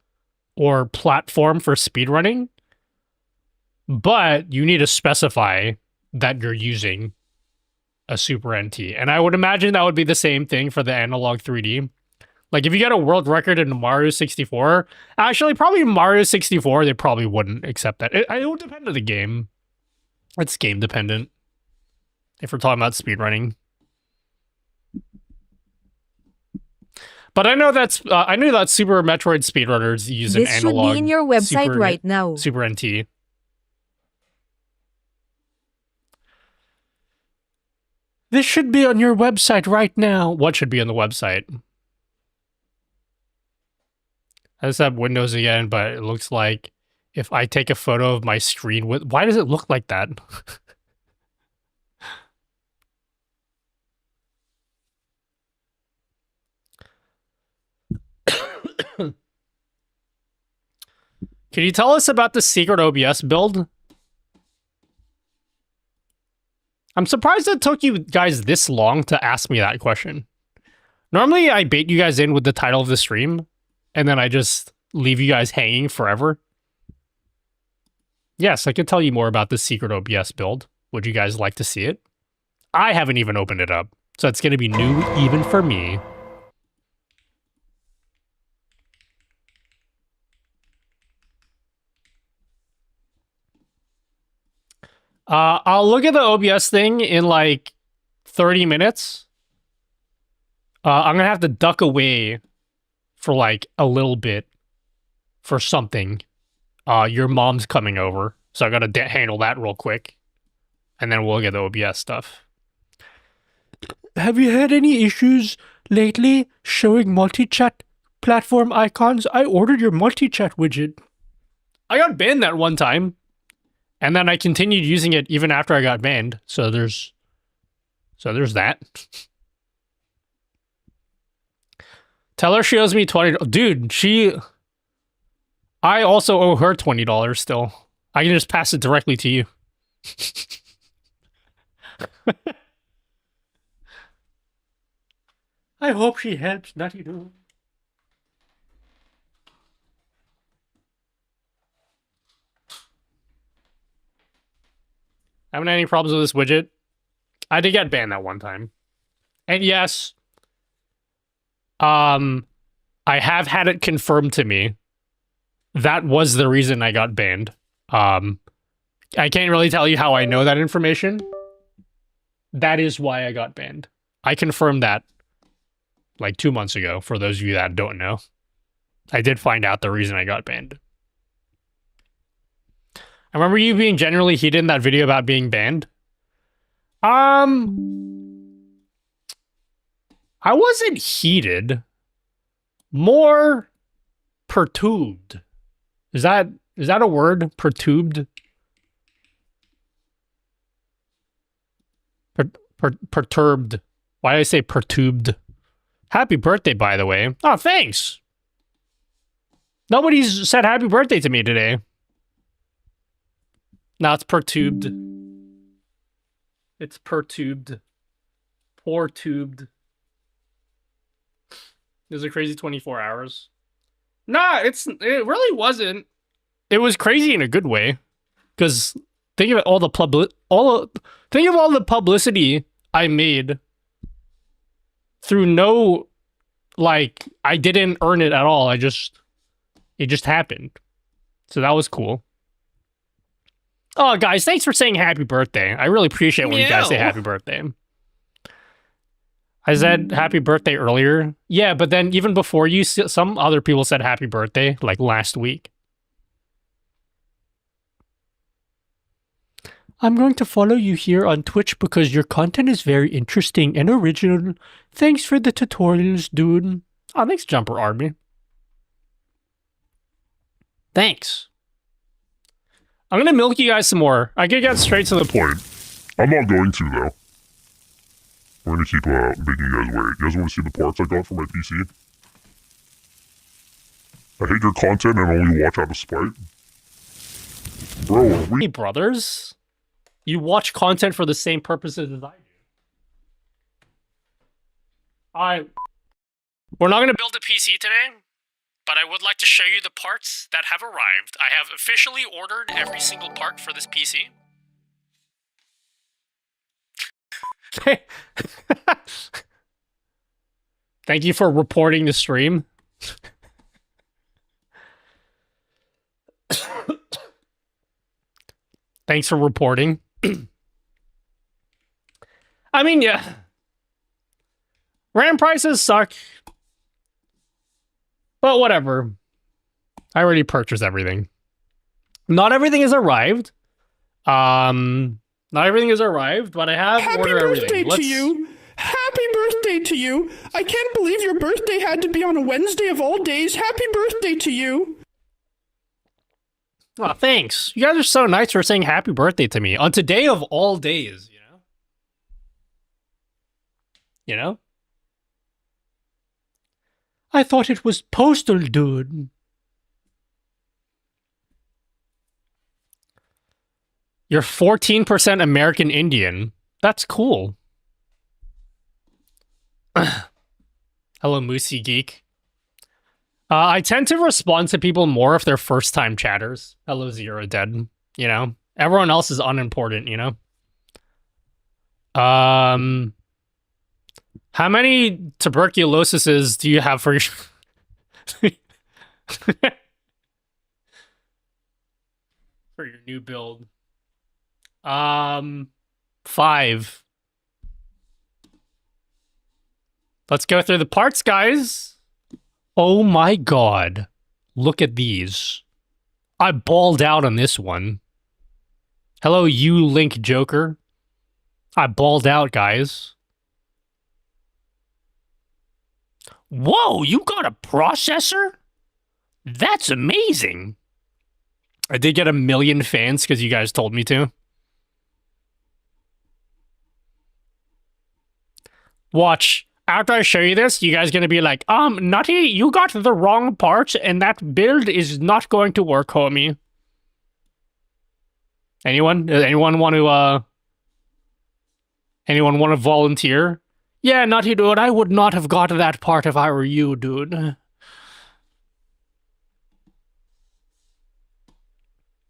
[SPEAKER 1] or platform for speedrunning, but you need to specify that you're using a Super NT. And I would imagine that would be the same thing for the Analog 3D. Like, if you get a world record in Mario 64, actually, probably Mario 64, they probably wouldn't accept that. It would depend on the game. It's game dependent, if we're talking about speedrunning. But I know that's I knew that Super Metroid speedrunners use an
[SPEAKER 10] This should
[SPEAKER 1] analog
[SPEAKER 10] be in your website
[SPEAKER 1] Super,
[SPEAKER 10] right now.
[SPEAKER 1] Super NT. This should be on your website right now. What should be on the website? I just have Windows again, but it looks like if I take a photo of my screen with... Why does it look like that? Can you tell us about the secret OBS build? I'm surprised it took you guys this long to ask me that question. Normally, I bait you guys in with the title of the stream, and then I just leave you guys hanging forever. Yes, I could tell you more about the secret OBS build. Would you guys like to see it? I haven't even opened it up, so it's going to be new even for me. I'll look at the OBS thing in like 30 minutes. I'm going to have to duck away for like a little bit for something. Your mom's coming over, so I got to handle that real quick. and then we'll get the OBS stuff. Have you had any issues lately showing multi-chat platform icons? I ordered your multi-chat widget. I got banned that one time, and then I continued using it even after I got banned. So there's that. Tell her she owes me $20. Dude, I also owe her $20 still. I can just pass it directly to you. I hope she helps Nutty do. Haven't had any problems with this widget. I did get banned that one time. And yes, I have had it confirmed to me. That was the reason I got banned. I can't really tell you how I know that information. That is why I got banned. I confirmed that like 2 months ago, for those of you that don't know. I did find out the reason I got banned. I remember you being generally heated in that video about being banned. I wasn't heated. More perturbed. Is that a word? Perturbed? Perturbed. Why did I say perturbed? Happy birthday, by the way. Oh, thanks. Nobody's said happy birthday to me today. No, it's perturbed. It's perturbed. Poor tubed. It was a crazy 24 hours. Nah, it really wasn't. It was crazy in a good way. Because think of all the publicity I made through no, like, I didn't earn it at all. It just happened. So that was cool. Oh, guys, thanks for saying happy birthday. I really appreciate when you guys say happy birthday. I said happy birthday earlier. Yeah, but then even before you, some other people said happy birthday, like last week. I'm going to follow you here on Twitch because your content is very interesting and original. Thanks for the tutorials, dude. Oh, thanks, Jumper Army. Thanks. I'm going to milk you guys some more. I can get straight to the point.
[SPEAKER 11] I'm not going to, though. We're going to keep making you guys wait. You guys want to see the parts I got for my PC? I hate your content and only watch out of spite. Bro,
[SPEAKER 1] Hey, brothers. You watch content for the same purposes as I do. We're not going to build a PC today, but I would like to show you the parts that have arrived. I have officially ordered every single part for this PC. Thank you for reporting the stream. Thanks for reporting. I mean, yeah. RAM prices suck. But whatever. I already purchased everything. Not everything has arrived. Not everything has arrived, but I have ordered everything.
[SPEAKER 3] Happy birthday to you! Happy birthday to you! I can't believe your birthday had to be on a Wednesday of all days. Happy birthday to you!
[SPEAKER 1] Oh, thanks. You guys are so nice for saying happy birthday to me on today of all days, you know? You know? I thought it was postal, dude. You're 14% American Indian. That's cool. Hello, Moosey Geek. I tend to respond to people more if they're first-time chatters. Hello, Zero Dead. You know? Everyone else is unimportant, you know? How many tuberculosises do you have for your... for your new build? 5. Let's go through the parts, guys. Oh my god. Look at these. I balled out on this one. Hello, you Link Joker. I balled out, guys. Whoa, you got a processor? That's amazing. I did get 1 million fans because you guys told me to. Watch. After I show you this, you guys gonna be like, Nutty, you got the wrong part, and that build is not going to work, homie. Anyone? Anyone want to volunteer? Yeah, Nutty dude, I would not have got that part if I were you, dude.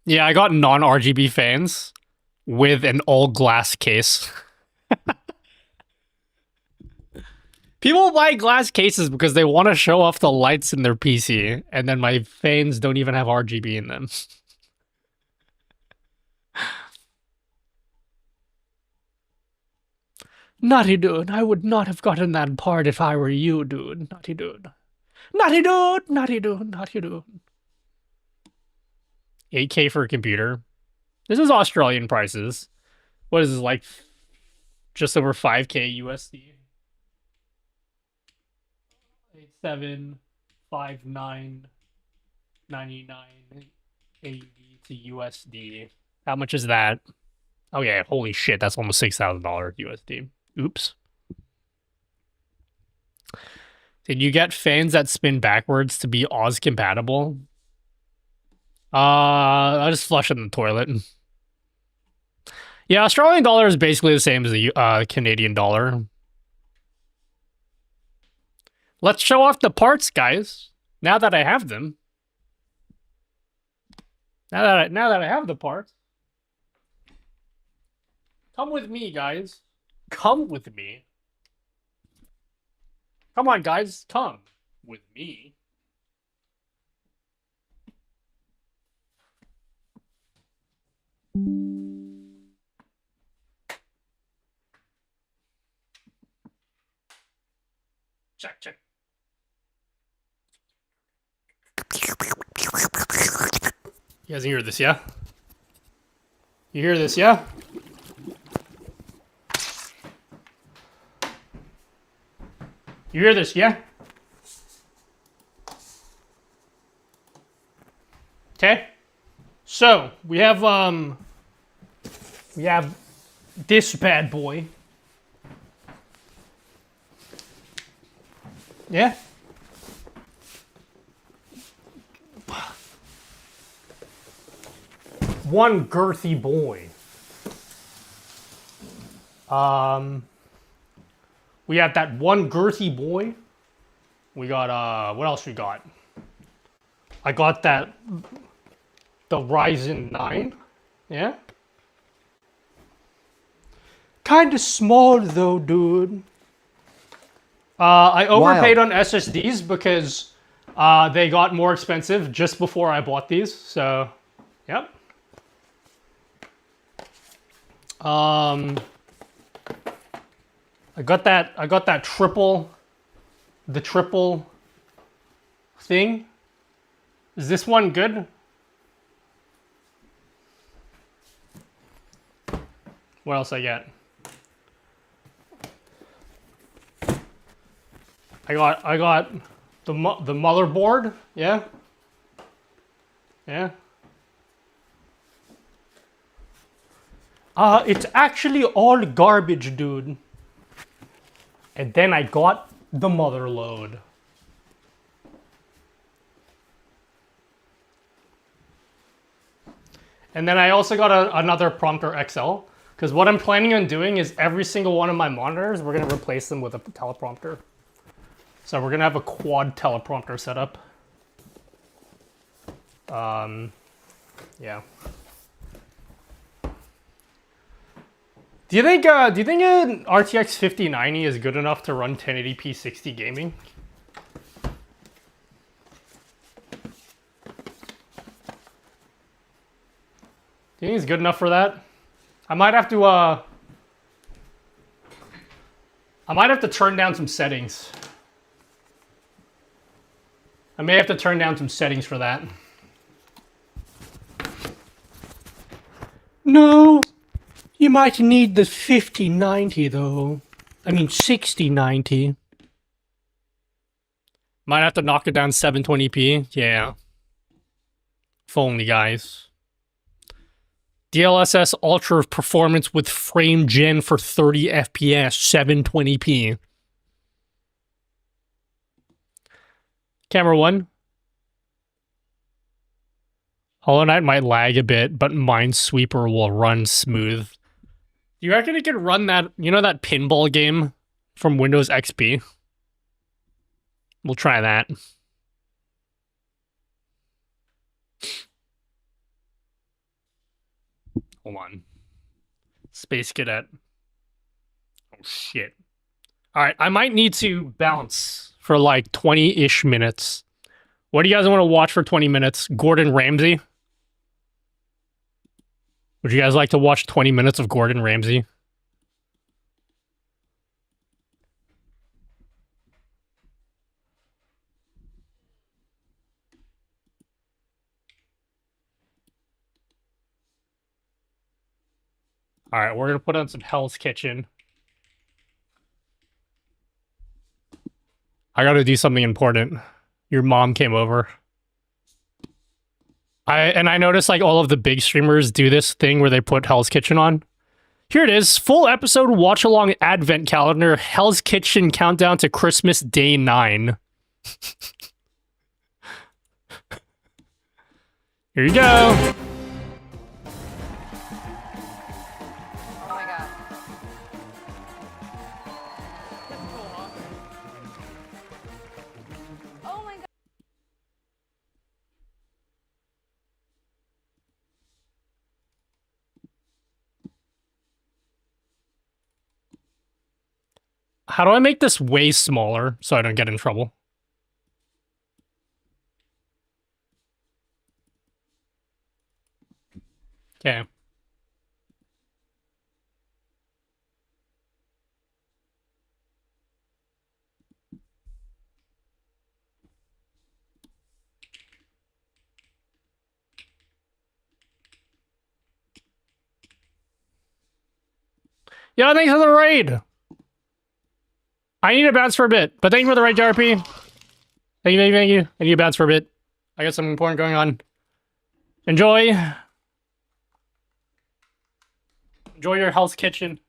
[SPEAKER 1] Yeah, I got non-RGB fans with an all-glass case. People buy glass cases because they want to show off the lights in their PC, and then my fans don't even have RGB in them. Nutty dude, I would not have gotten that part if I were you, dude. Nutty dude. Nutty dude, nutty dude, nutty dude. 8K for a computer. This is Australian prices. What is this, like just over 5K USD? 8759.99 AUD to USD. How much is that? Oh yeah, holy shit, that's almost $6,000 USD. Oops. Did you get fans that spin backwards to be Oz compatible? I'll just flush it in the toilet. Yeah, Australian dollar is basically the same as the Canadian dollar. Let's show off the parts, guys. Now that I have them. Now that I have the parts. Come with me, guys. Come with me. Come on, guys. Come with me. Check, check. You guys hear this, yeah? You hear this, yeah? You hear this, yeah? Okay. So, we have this bad boy. Yeah? One girthy boy. We have that one girthy boy. We got, what else we got? I got the Ryzen 9. Yeah? Kinda small though, dude. I overpaid on SSDs because they got more expensive just before I bought these, so, yep. I got that triple thing. Is this one good? What else I get? I got the motherboard, yeah? Yeah. It's actually all garbage, dude. And then I got the mother load. And then I also got another prompter XL, because what I'm planning on doing is every single one of my monitors, we're going to replace them with a teleprompter. So we're going to have a quad teleprompter setup. Yeah. Do you think an RTX 5090 is good enough to run 1080p 60 gaming? Do you think it's good enough for that? I might have to turn down some settings. I may have to turn down some settings for that. No! You might need the 5090 though. I mean 6090. Might have to knock it down 720p. Yeah. If only, guys. DLSS Ultra performance with frame gen for 30 FPS, 720p. Camera 1. Hollow Knight might lag a bit, but Minesweeper will run smooth. Do you reckon it could run that, you know, that pinball game from Windows XP? We'll try that. Hold on. Space Cadet. Oh, shit. Alright, I might need to bounce for like 20-ish minutes. What do you guys want to watch for 20 minutes? Gordon Ramsay? Would you guys like to watch 20 minutes of Gordon Ramsay? Alright, we're gonna put on some Hell's Kitchen. I gotta do something important. Your mom came over. I noticed like all of the big streamers do this thing where they put Hell's Kitchen on. Here it is, full episode watch along advent calendar, Hell's Kitchen countdown to Christmas Day 9. Here you go.
[SPEAKER 7] Oh my god. Oh my god.
[SPEAKER 1] How do I make this way smaller so I don't get in trouble? Okay. Yeah, thanks for the raid. I need to bounce for a bit, but thank you for the raid, JRP. Thank you, thank you. I need to bounce for a bit. I got something important going on. Enjoy. Enjoy your Hell's Kitchen.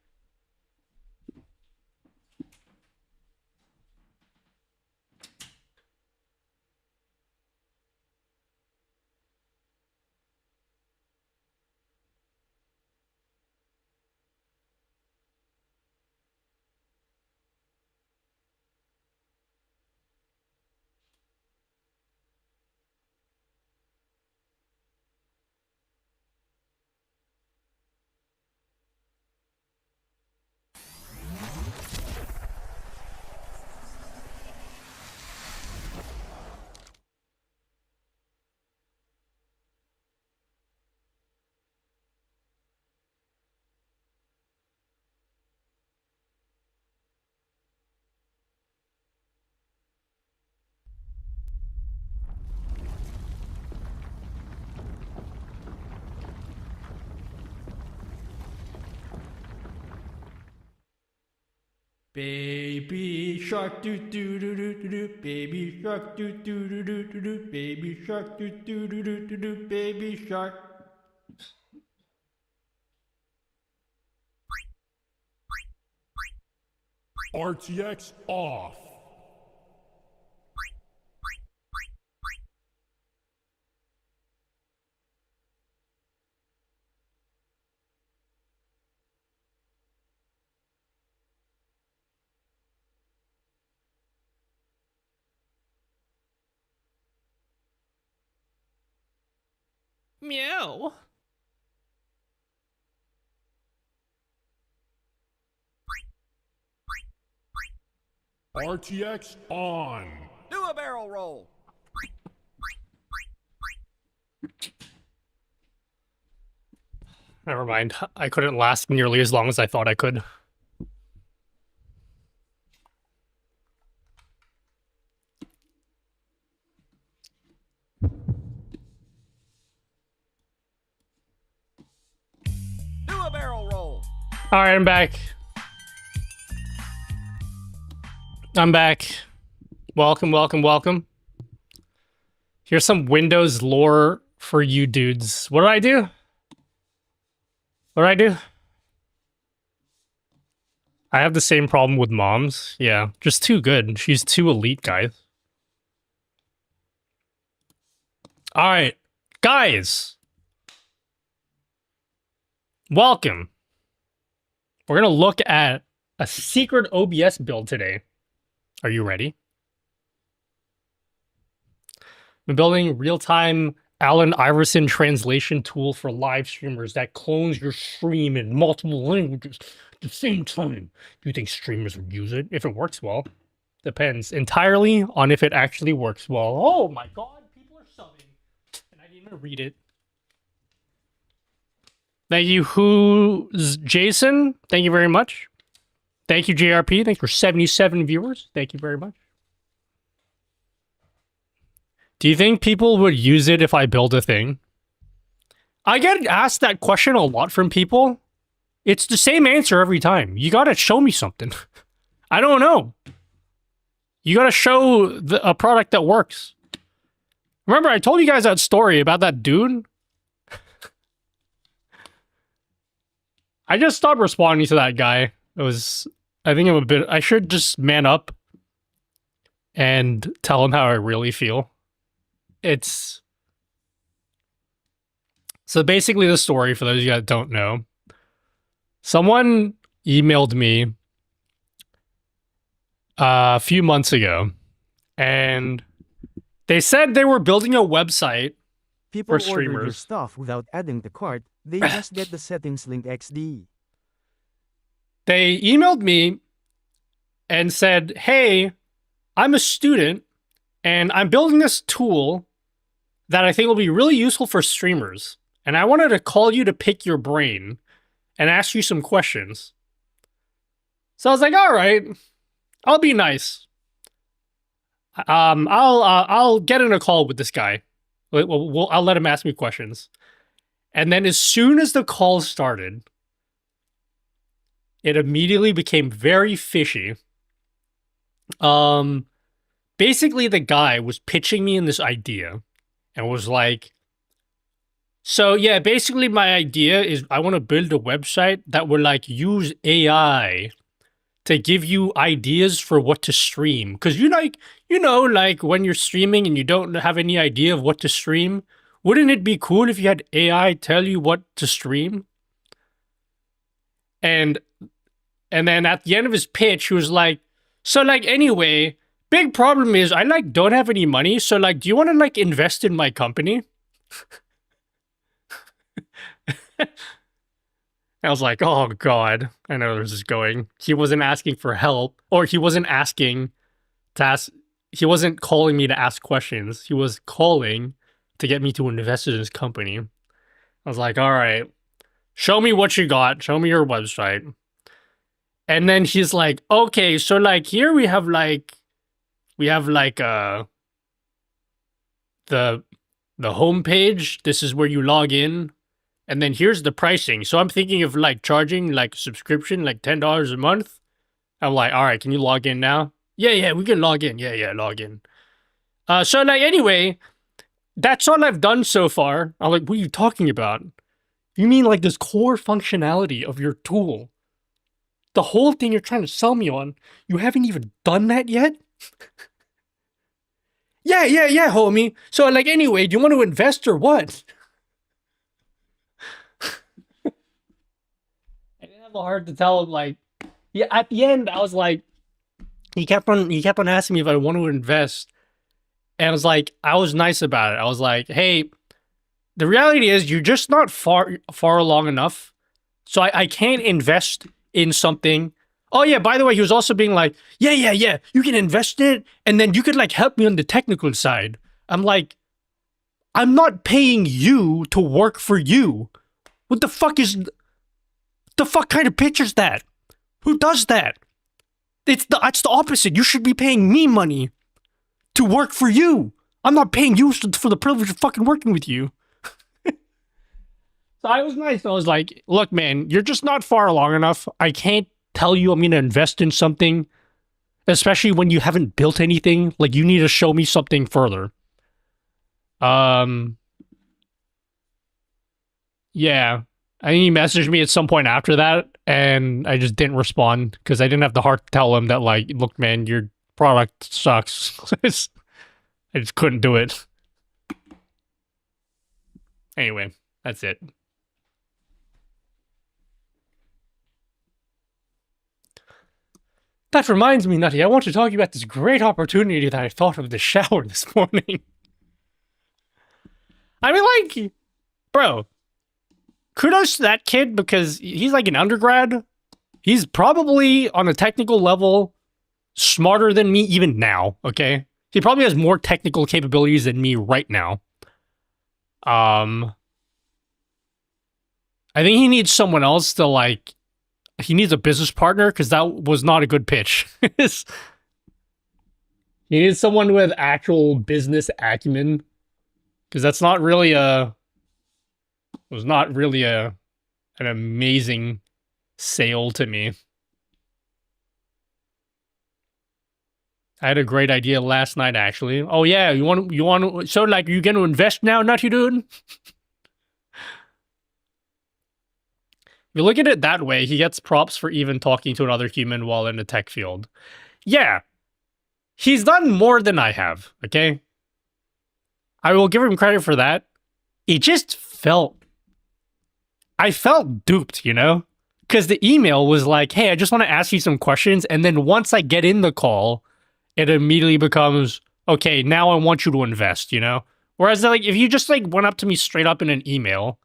[SPEAKER 2] Baby shark doo doo doo doo doo doo. Baby shark doo doo doo doo doo doo. Baby shark doo doo doo doo doo doo. Baby shark.
[SPEAKER 11] RTX off.
[SPEAKER 1] Meow.
[SPEAKER 11] RTX on.
[SPEAKER 2] Do a barrel roll.
[SPEAKER 1] Never mind. I couldn't last nearly as long as I thought I could.
[SPEAKER 2] Do a barrel roll.
[SPEAKER 1] All right, I'm back. I'm back. Welcome, welcome, welcome. Here's some Windows lore for you dudes. What did I do? What did I do? I have the same problem with moms. Yeah, just too good. She's too elite, guys. All right, guys. Welcome. We're going to look at a secret OBS build today. Are you ready? I'm building real-time Allen Iverson translation tool for live streamers that clones your stream in multiple languages at the same time. Do you think streamers would use it? If it works well. Depends entirely on if it actually works well. Oh my god, people are subbing. And I didn't even read it. Thank you, who's Jason? Thank you very much. Thank you, JRP. Thanks for 77 viewers. Thank you very much. Do you think people would use it if I build a thing? I get asked that question a lot from people. It's the same answer every time. You gotta show me something. I don't know. You gotta show a product that works. Remember, I told you guys that story about that dude? I just stopped responding to that guy. It was, I think I should just man up and tell him how I really feel. So basically the story, for those of you that don't know, someone emailed me a few months ago, and they said they were building a website
[SPEAKER 12] People
[SPEAKER 1] for
[SPEAKER 12] order your
[SPEAKER 1] streamers.
[SPEAKER 12] stuff without adding the cart. They just get the settings link XD.
[SPEAKER 1] They emailed me and said, hey, I'm a student and I'm building this tool that I think will be really useful for streamers. And I wanted to call you to pick your brain and ask you some questions. So I was like, all right, I'll be nice. I'll get in a call with this guy. I'll let him ask me questions. And then as soon as the call started, it immediately became very fishy. Basically, the guy was pitching me in this idea and was like, so yeah, basically my idea is I want to build a website that will like use AI to give you ideas for what to stream. Because like when you're streaming and you don't have any idea of what to stream, wouldn't it be cool if you had AI tell you what to stream? And then at the end of his pitch, he was like, so like anyway, big problem is I like don't have any money. So like, do you want to like invest in my company? I was like, oh God, I know where this is going. He wasn't asking for help, or he wasn't asking to ask. He wasn't calling me to ask questions. He was calling to get me to invest in his company. I was like, all right, show me what you got. Show me your website. And then he's like, okay, so like here we have the homepage. This is where you log in. And then here's the pricing. So I'm thinking of like charging like a subscription, like $10 a month. I'm like, all right, can you log in now? Yeah, we can log in. Yeah, log in. So like anyway, that's all I've done so far. I'm like, what are you talking about? You mean like this core functionality of your tool? The whole thing you're trying to sell me on, you haven't even done that yet? Yeah, homie. So like anyway, do you want to invest or what? I didn't have the heart to tell him like, yeah, at the end I was like, he kept on asking me if I want to invest. And I was like, I was nice about it. I was like, hey, the reality is you're just not far along enough. So I can't invest in something. Oh yeah, by the way, he was also being like, yeah, you can invest in it, and then you could like help me on the technical side. I'm like, I'm not paying you to work for you. What the fuck kind of pitch is that? Who does that? It's the opposite. You should be paying me money to work for you. I'm not paying you for the privilege of fucking working with you. So I was nice. I was like, look, man, you're just not far along enough. I can't tell you I'm going to invest in something, especially when you haven't built anything. Like, you need to show me something further. Yeah. I think he messaged me at some point after that, and I just didn't respond because I didn't have the heart to tell him that, like, look, man, your product sucks. I just couldn't do it. Anyway, that's it. That reminds me, Nutty, I want to talk to you about this great opportunity that I thought of the shower this morning. I mean, like, bro, kudos to that kid because he's like an undergrad. He's probably on a technical level smarter than me even now, okay? He probably has more technical capabilities than me right now. I think he needs someone else to, like, he needs a business partner because that was not a good pitch. He needs someone with actual business acumen because that's not really an amazing sale to me. I had a great idea last night, actually. Oh yeah, you want so like you going to invest now, Nutty dude? If you look at it that way, he gets props for even talking to another human while in the tech field. Yeah. He's done more than I have, okay? I will give him credit for that. It just I felt duped, you know? Because the email was like, hey, I just want to ask you some questions. And then once I get in the call, it immediately becomes, okay, now I want you to invest, you know? Whereas, like, if you just, like, went up to me straight up in an email,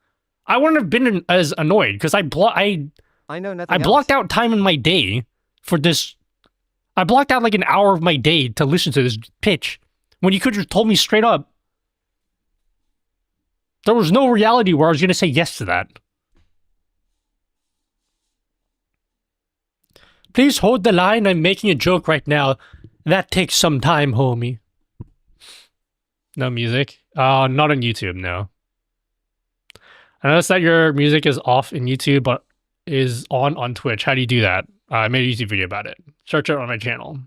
[SPEAKER 1] I wouldn't have been as annoyed because I blocked out time in my day for this. I blocked out like an hour of my day to listen to this pitch when you could have told me straight up. There was no reality where I was going to say yes to that. Please hold the line. I'm making a joke right now. That takes some time, homie. No music? Not on YouTube, no. I noticed that your music is off in YouTube, but is on Twitch. How do you do that? I made a YouTube video about it. Search it on my channel.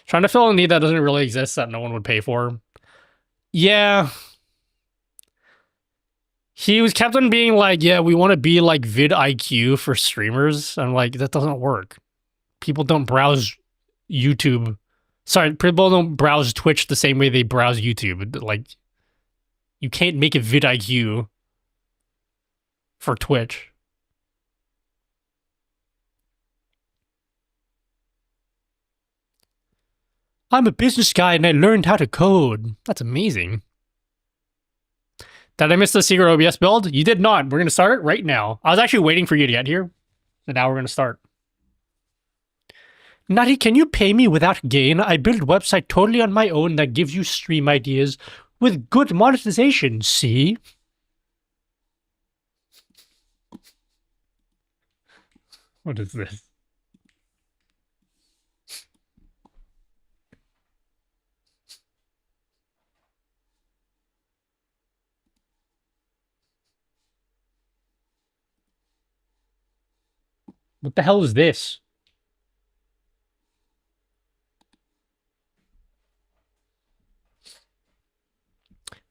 [SPEAKER 1] Trying to fill a need that doesn't really exist that no one would pay for. Yeah. He was kept on being like, yeah, we want to be like vidIQ for streamers. I'm like, that doesn't work. People don't browse YouTube. Sorry, people don't browse Twitch the same way they browse YouTube. Like, you can't make a vidIQ for Twitch. I'm a business guy and I learned how to code. That's amazing. Did I miss the secret OBS build? You did not. We're going to start it right now. I was actually waiting for you to get here. And now we're going to start. Nutty, can you pay me without gain? I build a website totally on my own that gives you stream ideas with good monetization, see? What is this? What the hell is this?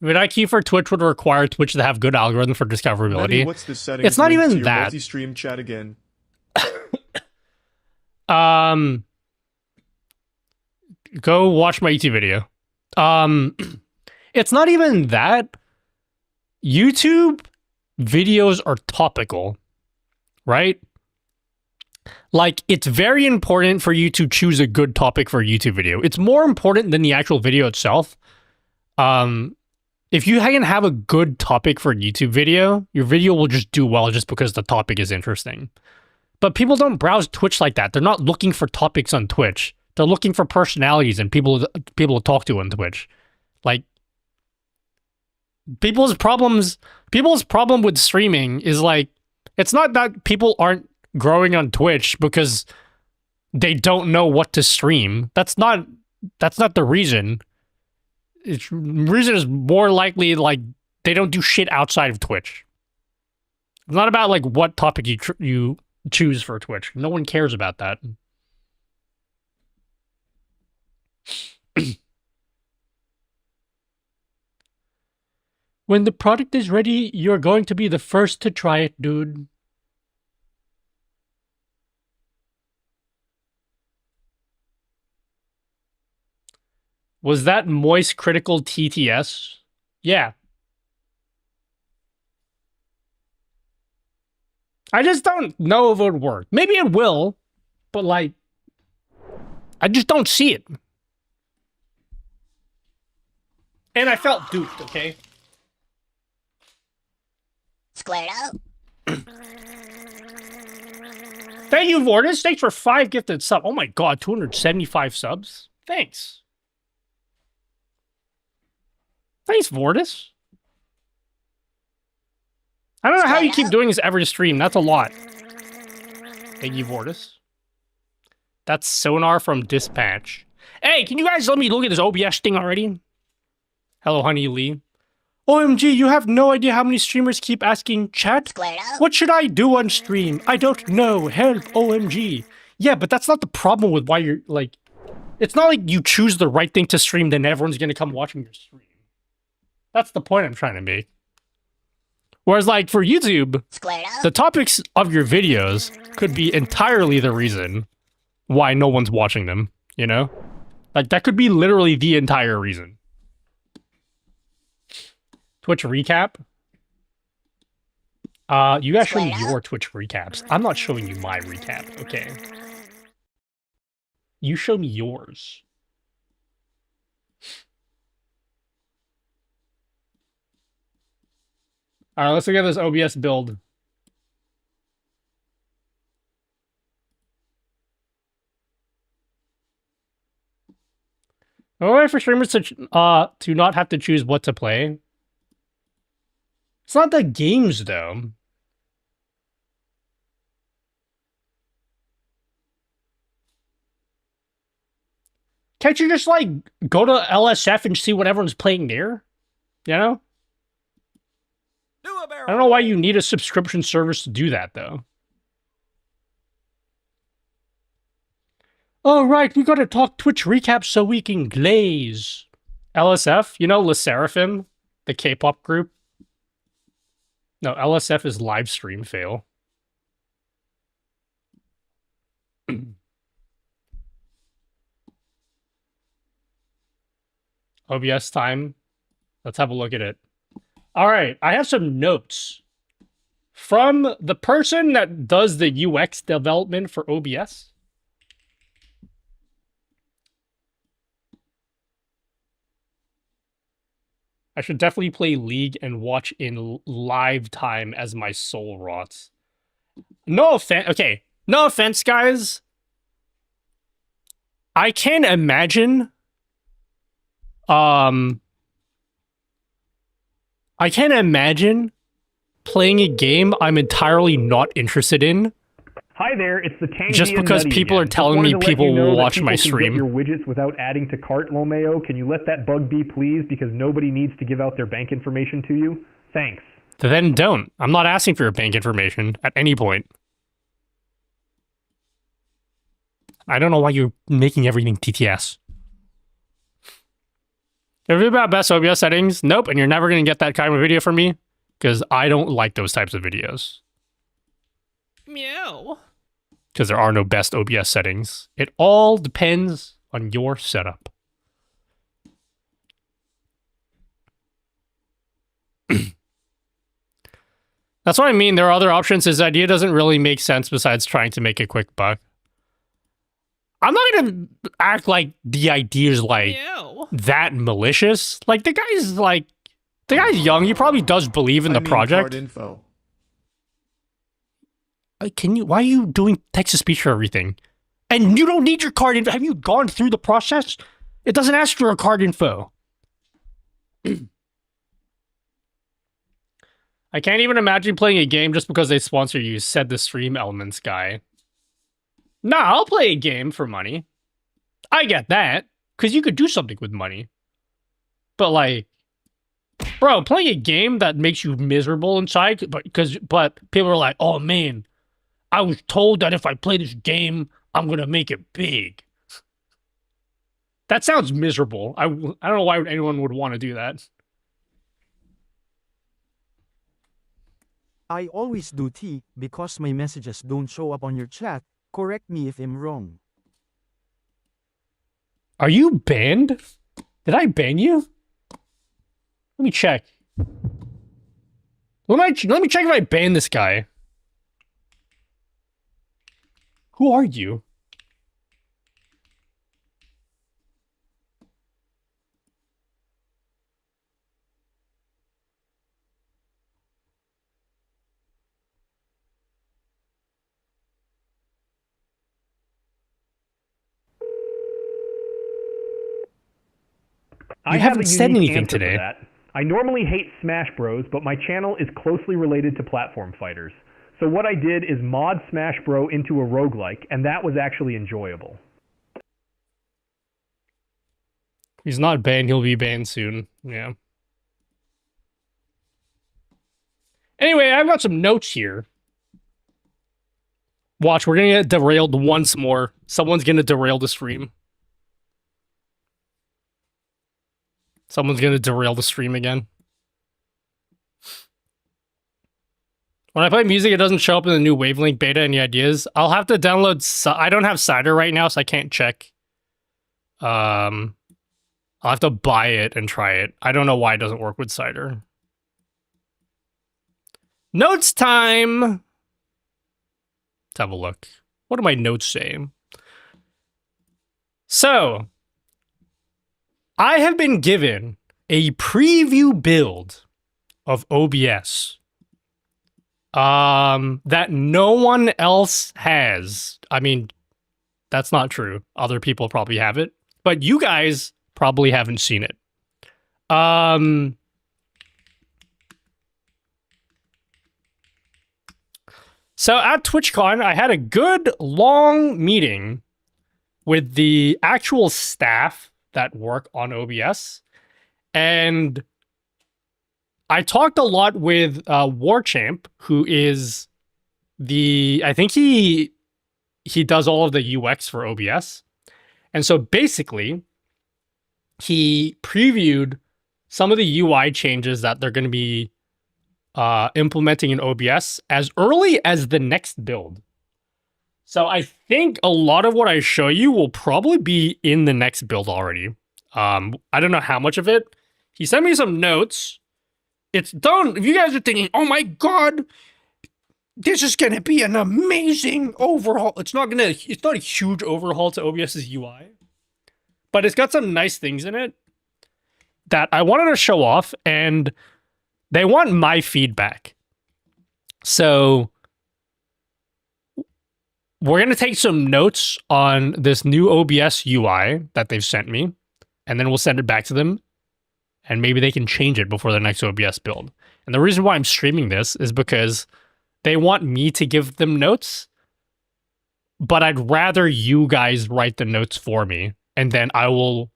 [SPEAKER 1] vidIQ for Twitch would require Twitch to have good algorithm for discoverability.
[SPEAKER 6] Nutty, what's the settings
[SPEAKER 1] it's not
[SPEAKER 6] link
[SPEAKER 1] even
[SPEAKER 6] to your
[SPEAKER 1] that.
[SPEAKER 6] multi-stream chat again?
[SPEAKER 1] Go watch my YouTube video. It's not even that. YouTube videos are topical, right? Like, it's very important for you to choose a good topic for a YouTube video. It's more important than the actual video itself. If you can have a good topic for a YouTube video, your video will just do well just because the topic is interesting. But people don't browse Twitch like that. They're not looking for topics on Twitch. They're looking for personalities and people to talk to on Twitch. Like, people's problem with streaming is like, it's not that people aren't growing on Twitch because they don't know what to stream. That's not the reason. The reason is more likely like they don't do shit outside of Twitch. It's not about like what topic you choose for Twitch. No one cares about that. When the product is ready, you're going to be the first to try it, dude. Was that moist critical TTS? Yeah. I just don't know if it would work. Maybe it will, but like, I just don't see it. And I felt duped, okay?
[SPEAKER 9] Squared up.
[SPEAKER 1] Thank you, Vortis. Thanks for 5 gifted subs. Oh my god, 275 subs. Thanks. Thanks, Vortis. I don't know how you keep doing this every stream. That's a lot. Thank you, Vortis. That's Sonar from Dispatch. Hey, can you guys let me look at this OBS thing already? Hello, Honey Lee. OMG, you have no idea how many streamers keep asking, chat, what should I do on stream? I don't know. Help, OMG. Yeah, but that's not the problem with why you're, like... It's not like you choose the right thing to stream, then everyone's gonna come watching your stream. That's the point I'm trying to make. Whereas, like, for YouTube, the topics of your videos could be entirely the reason why no one's watching them, you know? Like, that could be literally the entire reason. Twitch recap? You guys show me your Twitch recaps. I'm not showing you my recap, okay? You show me yours. Alright, let's look at this OBS build. No way for streamers to not have to choose what to play. It's not the games, though. Can't you just, like, go to LSF and see what everyone's playing there? You know? I don't know why you need a subscription service to do that, though. All right, we gotta talk Twitch recap so we can glaze. LSF, you know Le Seraphim, the K-pop group? No, LSF is live stream fail. OBS time. Let's have a look at it. All right, I have some notes from the person that does the UX development for OBS. I should definitely play League and watch in live time as my soul rots. No offense. Okay, no offense, guys. I can't imagine. I can't imagine playing a game I'm entirely not interested in.
[SPEAKER 4] Hi there, it's the Tangy
[SPEAKER 1] just because
[SPEAKER 4] Nutty
[SPEAKER 1] people
[SPEAKER 4] again.
[SPEAKER 1] are telling me people will watch my
[SPEAKER 4] Can
[SPEAKER 1] stream.
[SPEAKER 4] get your widgets without adding to cart, Lomeo. Can you let that bug be, please? Because nobody needs to give out their bank information to you. Thanks.
[SPEAKER 1] Then don't. I'm not asking for your bank information at any point. I don't know why you're making everything TTS. If it's about best OBS settings, nope, and you're never going to get that kind of video from me, because I don't like those types of videos. Meow. Because there are no best OBS settings. It all depends on your setup. That's what I mean. There are other options. His idea doesn't really make sense besides trying to make a quick buck. I'm not going to act like the idea is like that malicious. Like the guy's young. He probably does believe in the project.
[SPEAKER 6] Card info.
[SPEAKER 1] Why are you doing text-to-speech for everything? And you don't need your card info. Have you gone through the process? It doesn't ask for a card info. I can't even imagine playing a game just because they sponsor you, said the Stream Elements guy. Nah, I'll play a game for money. I get that, because you could do something with money. But like, bro, playing a game that makes you miserable inside, but people are like, oh man, I was told that if I play this game, I'm gonna make it big. That sounds miserable. I don't know why anyone would want to do that.
[SPEAKER 12] I always do T because my messages don't show up on your chat. Correct me if I'm wrong.
[SPEAKER 1] Are you banned? Did I ban you? Let me check. Let me check if I banned this guy. Who are you?
[SPEAKER 4] I
[SPEAKER 1] haven't
[SPEAKER 4] have a
[SPEAKER 1] said
[SPEAKER 4] unique
[SPEAKER 1] anything
[SPEAKER 4] answer
[SPEAKER 1] today.
[SPEAKER 4] For that. I normally hate Smash Bros, but my channel is closely related to platform fighters. So what I did is mod Smash Bro into a roguelike, and that was actually enjoyable.
[SPEAKER 1] He's not banned, he'll be banned soon. Yeah. Anyway, I've got some notes here. Watch, we're gonna get derailed once more. Someone's gonna derail the stream. Someone's gonna derail the stream again. When I play music, it doesn't show up in the new Wavelength beta. Any ideas? I'll have to download... I don't have Cider right now, so I can't check. I'll have to buy it and try it. I don't know why it doesn't work with Cider. Notes time! Let's have a look. What do my notes say? So, I have been given a preview build of OBS that no one else has. I mean, that's not true. Other people probably have it, but you guys probably haven't seen it. So at TwitchCon, I had a good long meeting with the actual staff that work on OBS, and I talked a lot with Warchamp, who is I think he does all of the UX for OBS. And so basically, he previewed some of the UI changes that they're going to be implementing in OBS as early as the next build. So I think a lot of what I show you will probably be in the next build already. I don't know how much of it. He sent me some notes. It's done. If you guys are thinking, oh my god, this is going to be an amazing overhaul. It's not a huge overhaul to OBS's UI, but it's got some nice things in it that I wanted to show off, and they want my feedback. So we're going to take some notes on this new OBS UI that they've sent me, and then we'll send it back to them, and maybe they can change it before the next OBS build. And the reason why I'm streaming this is because they want me to give them notes, but I'd rather you guys write the notes for me, and then I will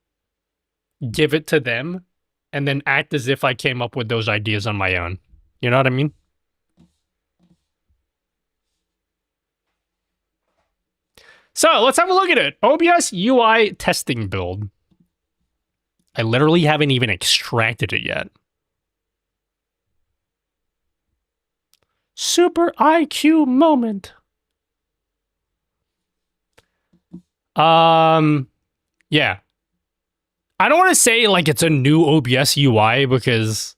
[SPEAKER 1] give it to them, and then act as if I came up with those ideas on my own. You know what I mean? So let's have a look at it. OBS UI testing build. I literally haven't even extracted it yet. Super IQ moment. Yeah. I don't want to say like it's a new OBS UI because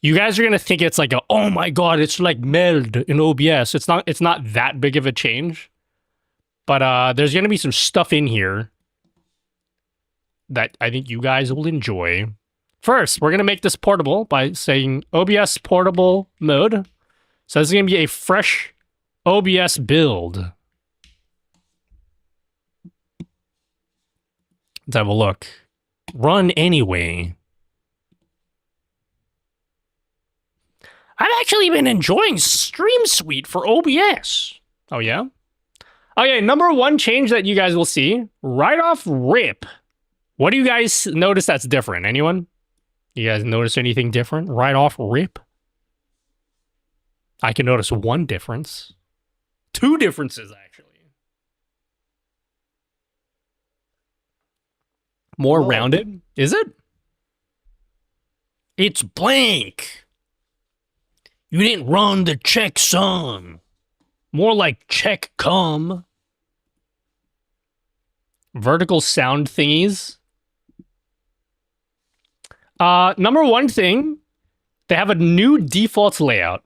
[SPEAKER 1] you guys are going to think it's like oh my god, it's like meld in OBS. It's not that big of a change. But there's going to be some stuff in here that I think you guys will enjoy. First, we're going to make this portable by saying OBS portable mode. So this is going to be a fresh OBS build. Let's have a look. Run anyway. I've actually been enjoying Stream Suite for OBS. Oh, yeah? Okay, number one change that you guys will see right off rip. What do you guys notice that's different? Anyone? You guys notice anything different right off rip? I can notice one difference. Two differences, actually. More rounded? Is it? It's blank. You didn't run the checksum. More like check cum. Vertical sound thingies. Number one thing, they have a new default layout.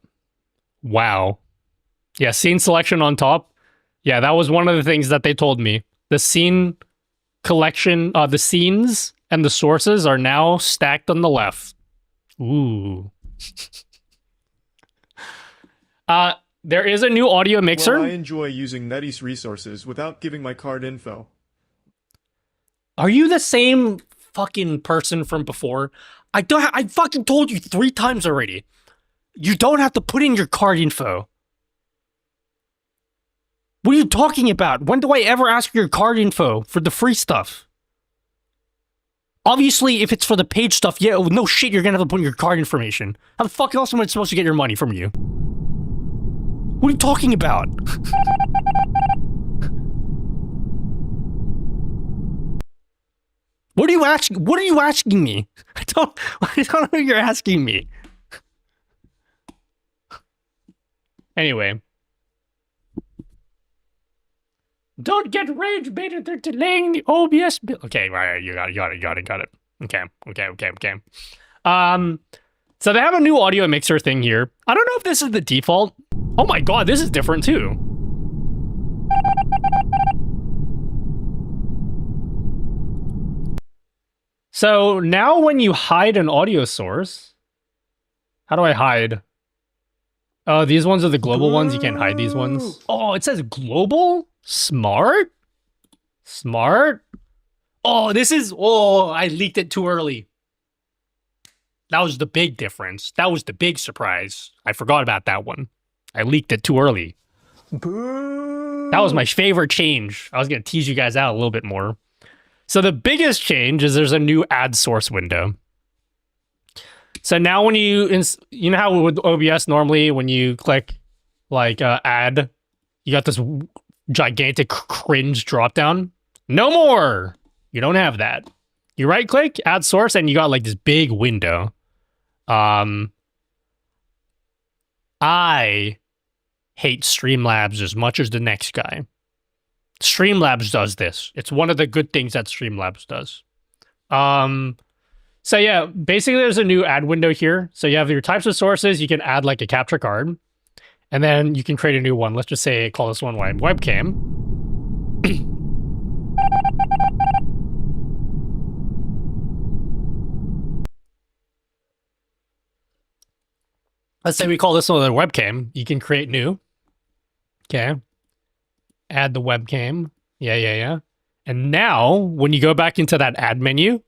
[SPEAKER 1] Wow. Yeah, scene selection on top. Yeah, that was one of the things that they told me. The scene collection, the scenes and the sources are now stacked on the left. Ooh. There is a new audio mixer.
[SPEAKER 6] Well, I enjoy using Nutty's resources without giving my card info.
[SPEAKER 1] Are you the same fucking person from before? I fucking told you 3 times already. You don't have to put in your card info. What are you talking about? When do I ever ask your card info for the free stuff? Obviously, if it's for the paid stuff, yeah, no shit, you're gonna have to put in your card information. How the fuck else am I supposed to get your money from you? What are you talking about? What are you asking? What are you asking me? I don't know what you're asking me. Anyway. Don't get rage baited. They're delaying the OBS build. Okay, right, you got it. Okay. So they have a new audio mixer thing here. I don't know if this is the default. Oh my god, this is different too. So now when you hide an audio source, how do I hide? Oh, these ones are the global ones. You can't hide these ones. Oh, it says global? Smart? Oh, this is... Oh, I leaked it too early. That was the big difference. That was the big surprise. I forgot about that one. I leaked it too early. Boo. That was my favorite change. I was going to tease you guys out a little bit more. So the biggest change is there's a new ad source window. So now when you know how with OBS normally when you click like add, you got this gigantic cringe dropdown? No more! You don't have that. You right click, add source, and you got like this big window. I hate Streamlabs as much as the next guy. Streamlabs does this. It's one of the good things that Streamlabs does. So yeah, basically there's a new ad window here. So you have your types of sources. You can add like a capture card. And then you can create a new one. Let's just say, call this one webcam. Let's say we call this one a webcam. You can create new. Okay. Add the webcam. Yeah. And now, when you go back into that ad menu,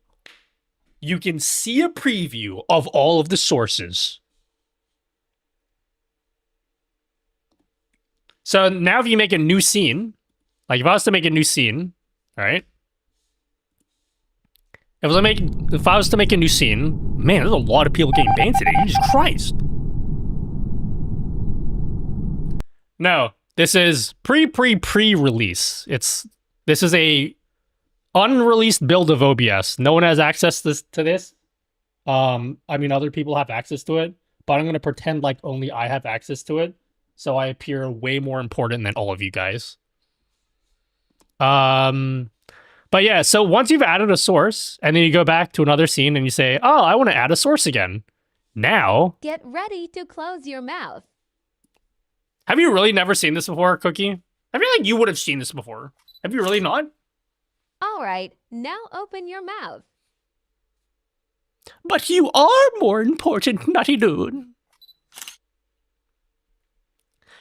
[SPEAKER 1] you can see a preview of all of the sources. So now if you make a new scene, like if I was to make a new scene, all right? If I was to make a new scene, man, there's a lot of people getting banned today. Jesus Christ. No, this is pre-release. This is a unreleased build of OBS. No one has access to this. I mean, other people have access to it, but I'm going to pretend like only I have access to it. So I appear way more important than all of you guys. But yeah, so once you've added a source, and then you go back to another scene and you say, oh, I want to add a source again. Now...
[SPEAKER 10] Get ready to close your mouth.
[SPEAKER 1] Have you really never seen this before, Cookie? I feel like you would have seen this before. Have you really not?
[SPEAKER 10] All right, now open your mouth.
[SPEAKER 1] But you are more important, Nutty Dude.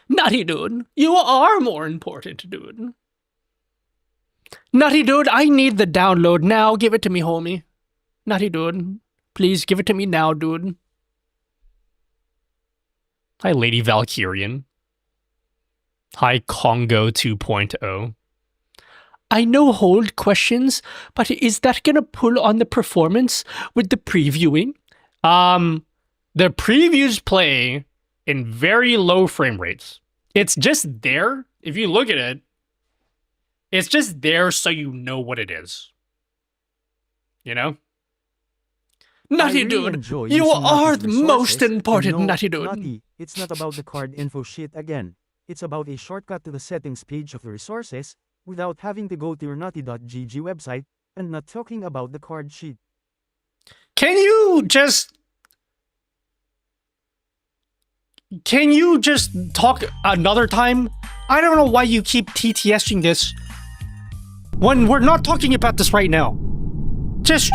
[SPEAKER 1] Nutty Dude, you are more important, dude. Nutty Dude, I need the download now. Give it to me, homie. Nutty Dude, please give it to me now, dude. Hi, Lady Valkyrian. Hi, Congo 2.0. I know hold questions, but is that gonna pull on the performance with the previewing? The previews play in very low frame rates. It's just there. If you look at it, it's just there so you know what it is. You know? Nutty Dude, you are the most important, Nutty Dude.
[SPEAKER 12] Nutty, it's not about the card info sheet again. It's about a shortcut to the settings page of the resources without having to go to your nutty.gg website and not talking about the card sheet.
[SPEAKER 1] Can you just talk another time? I don't know why you keep TTSing this when we're not talking about this right now. Just,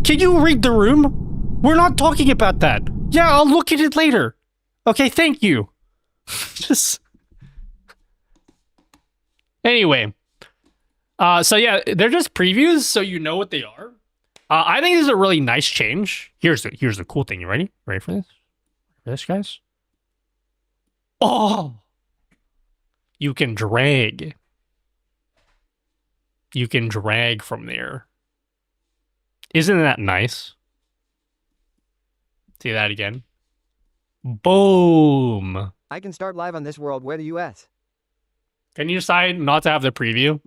[SPEAKER 1] can you read the room? We're not talking about that. Yeah, I'll look at it later. Okay, thank you. Just... Anyway. So yeah, they're just previews, so you know what they are. I think this is a really nice change. Here's the cool thing. You ready? Ready for this? For this, guys? Oh! You can drag. You can drag from there. Isn't that nice? See that again? Boom!
[SPEAKER 8] I can start live on this world. Where the US?
[SPEAKER 1] Can you decide not to have the preview?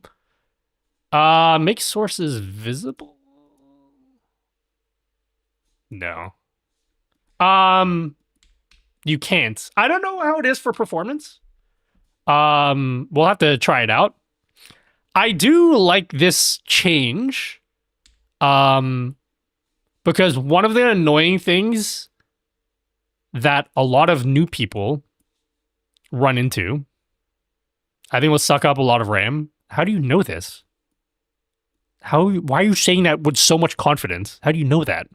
[SPEAKER 1] Make sources visible? No. You can't. I don't know how it is for performance. We'll have to try it out. I do like this change. Because one of the annoying things that a lot of new people run into, I think will suck up a lot of RAM. How do you know this? Why are you saying that with so much confidence? How do you know that?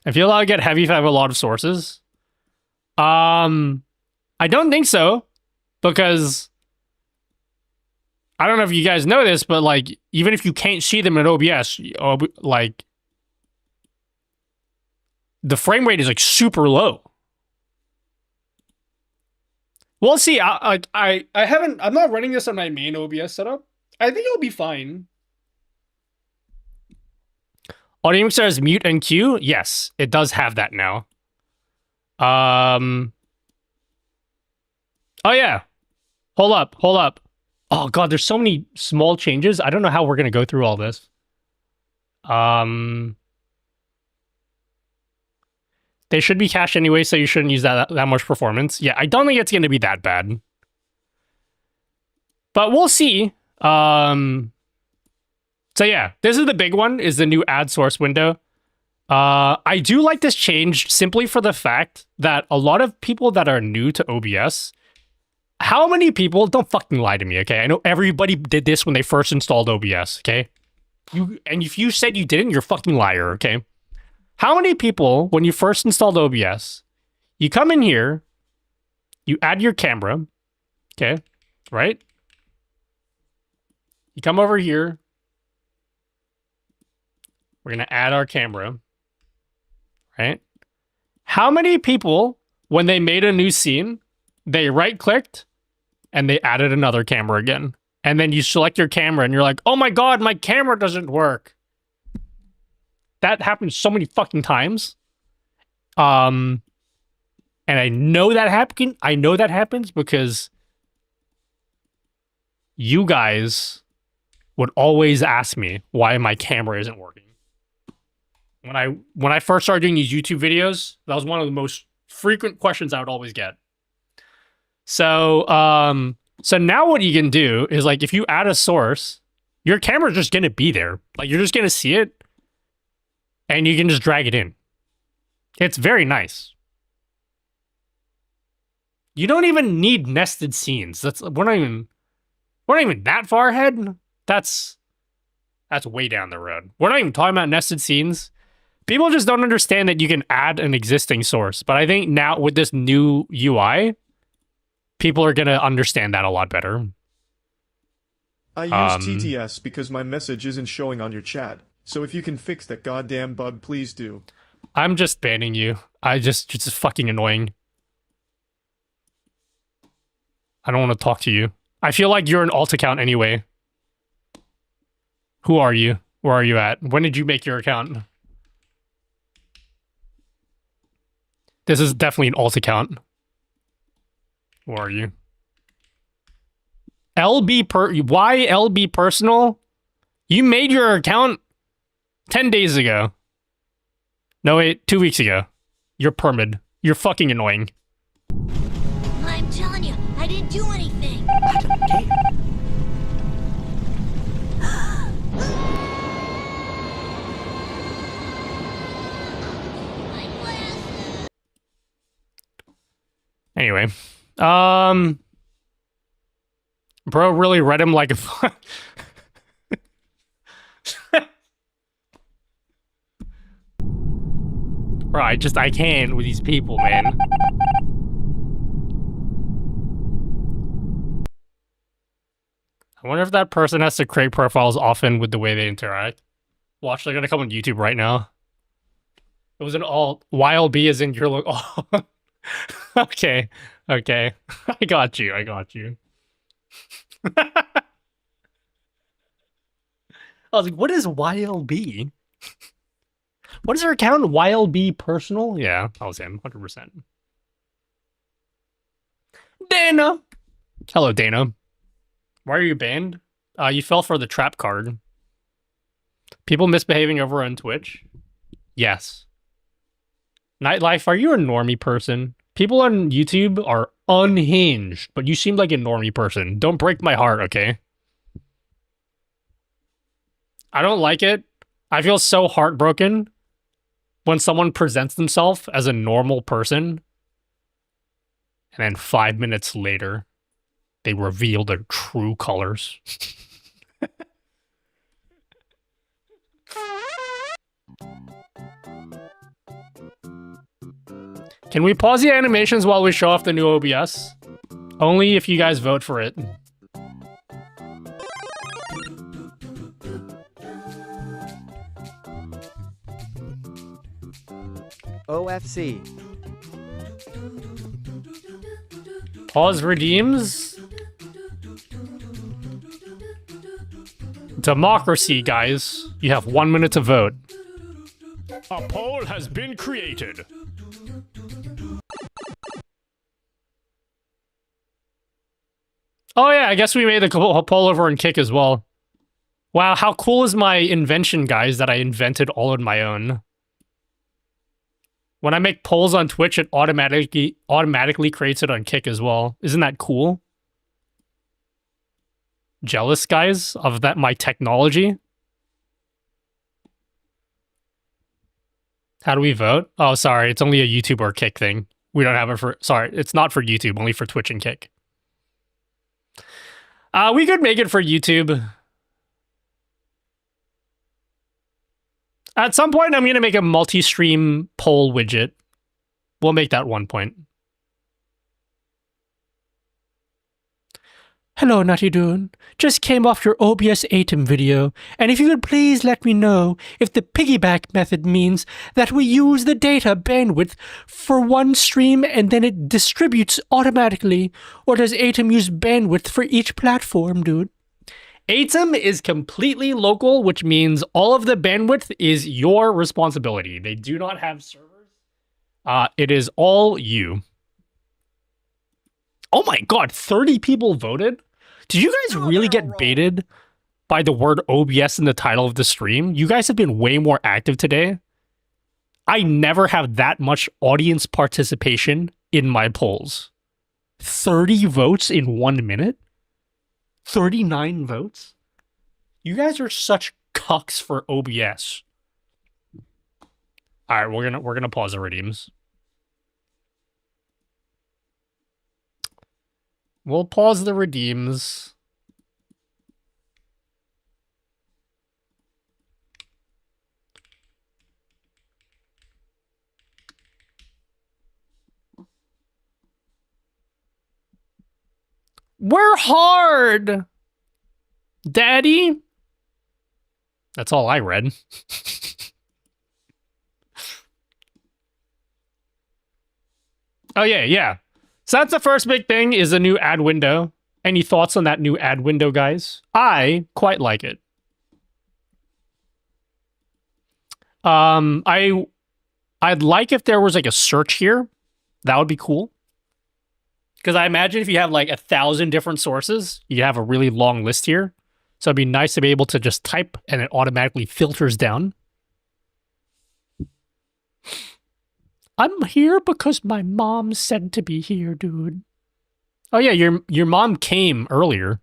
[SPEAKER 1] I feel I'll get heavy if I have a lot of sources. I don't think so, because I don't know if you guys know this, but like, even if you can't see them in OBS, like, the frame rate is like super low. We'll see. I'm not running this on my main OBS setup. I think it'll be fine. Audio mixer has mute and cue. Yes, it does have that now. Oh yeah. Hold up. Oh god, there's so many small changes. I don't know how we're gonna go through all this. They should be cached anyway, so you shouldn't use that much performance. Yeah, I don't think it's gonna be that bad. But we'll see. So yeah, this is the big one, is the new ad source window. I do like this change simply for the fact that a lot of people that are new to OBS, how many people, don't fucking lie to me, okay? I know everybody did this when they first installed OBS, okay? And if you said you didn't, you're a fucking liar, okay? How many people, when you first installed OBS, you come in here, you add your camera, okay, right? You come over here, we're going to add our camera, right? How many people, when they made a new scene, they right-clicked and they added another camera again? And then you select your camera and you're like, oh my god, my camera doesn't work. That happens so many fucking times. And I know that happens because you guys would always ask me why my camera isn't working. When I first started doing these YouTube videos, that was one of the most frequent questions I would always get. So now what you can do is, like, if you add a source, your camera's just gonna be there. Like, you're just gonna see it, and you can just drag it in. It's very nice. You don't even need nested scenes. We're not even that far ahead. That's way down the road. We're not even talking about nested scenes. People just don't understand that you can add an existing source. But I think now with this new UI, people are going to understand that a lot better.
[SPEAKER 6] I use TTS because my message isn't showing on your chat. So if you can fix that goddamn bug, please do.
[SPEAKER 1] I'm just banning you. It's just fucking annoying. I don't want to talk to you. I feel like you're an alt account anyway. Who are you? Where are you at? When did you make your account? This is definitely an alt account. Where are you? Why LB personal? You made your account 10 days ago. No, wait, 2 weeks ago. You're permid. You're fucking annoying.
[SPEAKER 13] I'm telling you, I didn't do anything.
[SPEAKER 3] I don't care.
[SPEAKER 1] Anyway, bro really read him like a bro, I can't with these people, man. I wonder if that person has to create profiles often with the way they interact. Watch, they're gonna come on YouTube right now. It was an alt. YLB is in your look. Oh. Okay. I got you. I was like, what is YLB? What is her account? YLB personal? Yeah, that was him, 100%. Dana! Hello, Dana. Why are you banned? You fell for the trap card. People misbehaving over on Twitch? Yes. Nightlife, are you a normie person? People on YouTube are unhinged, but you seem like a normie person. Don't break my heart, okay? I don't like it. I feel so heartbroken when someone presents themselves as a normal person, and then 5 minutes later, they reveal their true colors. Can we pause the animations while we show off the new OBS? Only if you guys vote for it.
[SPEAKER 8] OFC.
[SPEAKER 1] Pause redeems. Democracy, guys. You have 1 minute to vote. A poll has been created. Oh yeah, I guess we made a poll over in Kick as well. Wow, how cool is my invention, guys, that I invented all on my own. When I make polls on Twitch, it automatically creates it on Kick as well. Isn't that cool? Jealous, guys, of that my technology? How do we vote? Oh, sorry, it's only a YouTube or Kick thing. We don't have it for... Sorry, it's not for YouTube, only for Twitch and Kick. We could make it for YouTube. At some point, I'm going to make a multi-stream poll widget. We'll make that 1 point. Hello, Nutty Dune. Just came off your OBS ATEM video, and if you could please let me know if the piggyback method means that we use the data bandwidth for one stream and then it distributes automatically, or does ATEM use bandwidth for each platform, dude? ATEM is completely local, which means all of the bandwidth is your responsibility. They do not have servers. It is all you. Oh my god, 30 people voted? Did you guys really get baited by the word OBS in the title of the stream? You guys have been way more active today. I never have that much audience participation in my polls. 30 votes in 1 minute? 39 votes? You guys are such cucks for OBS. Alright, we're gonna pause the redeems. We'll pause the redeems. We're hard, Daddy. That's all I read. Oh, yeah. So that's the first big thing, is a new ad window. Any thoughts on that new ad window, guys? I quite like it. I'd like if there was like a search here. That would be cool. Because I imagine if you have like 1,000 different sources, you have a really long list here. So it'd be nice to be able to just type and it automatically filters down. I'm here because my mom said to be here, dude. Oh yeah, your mom came earlier.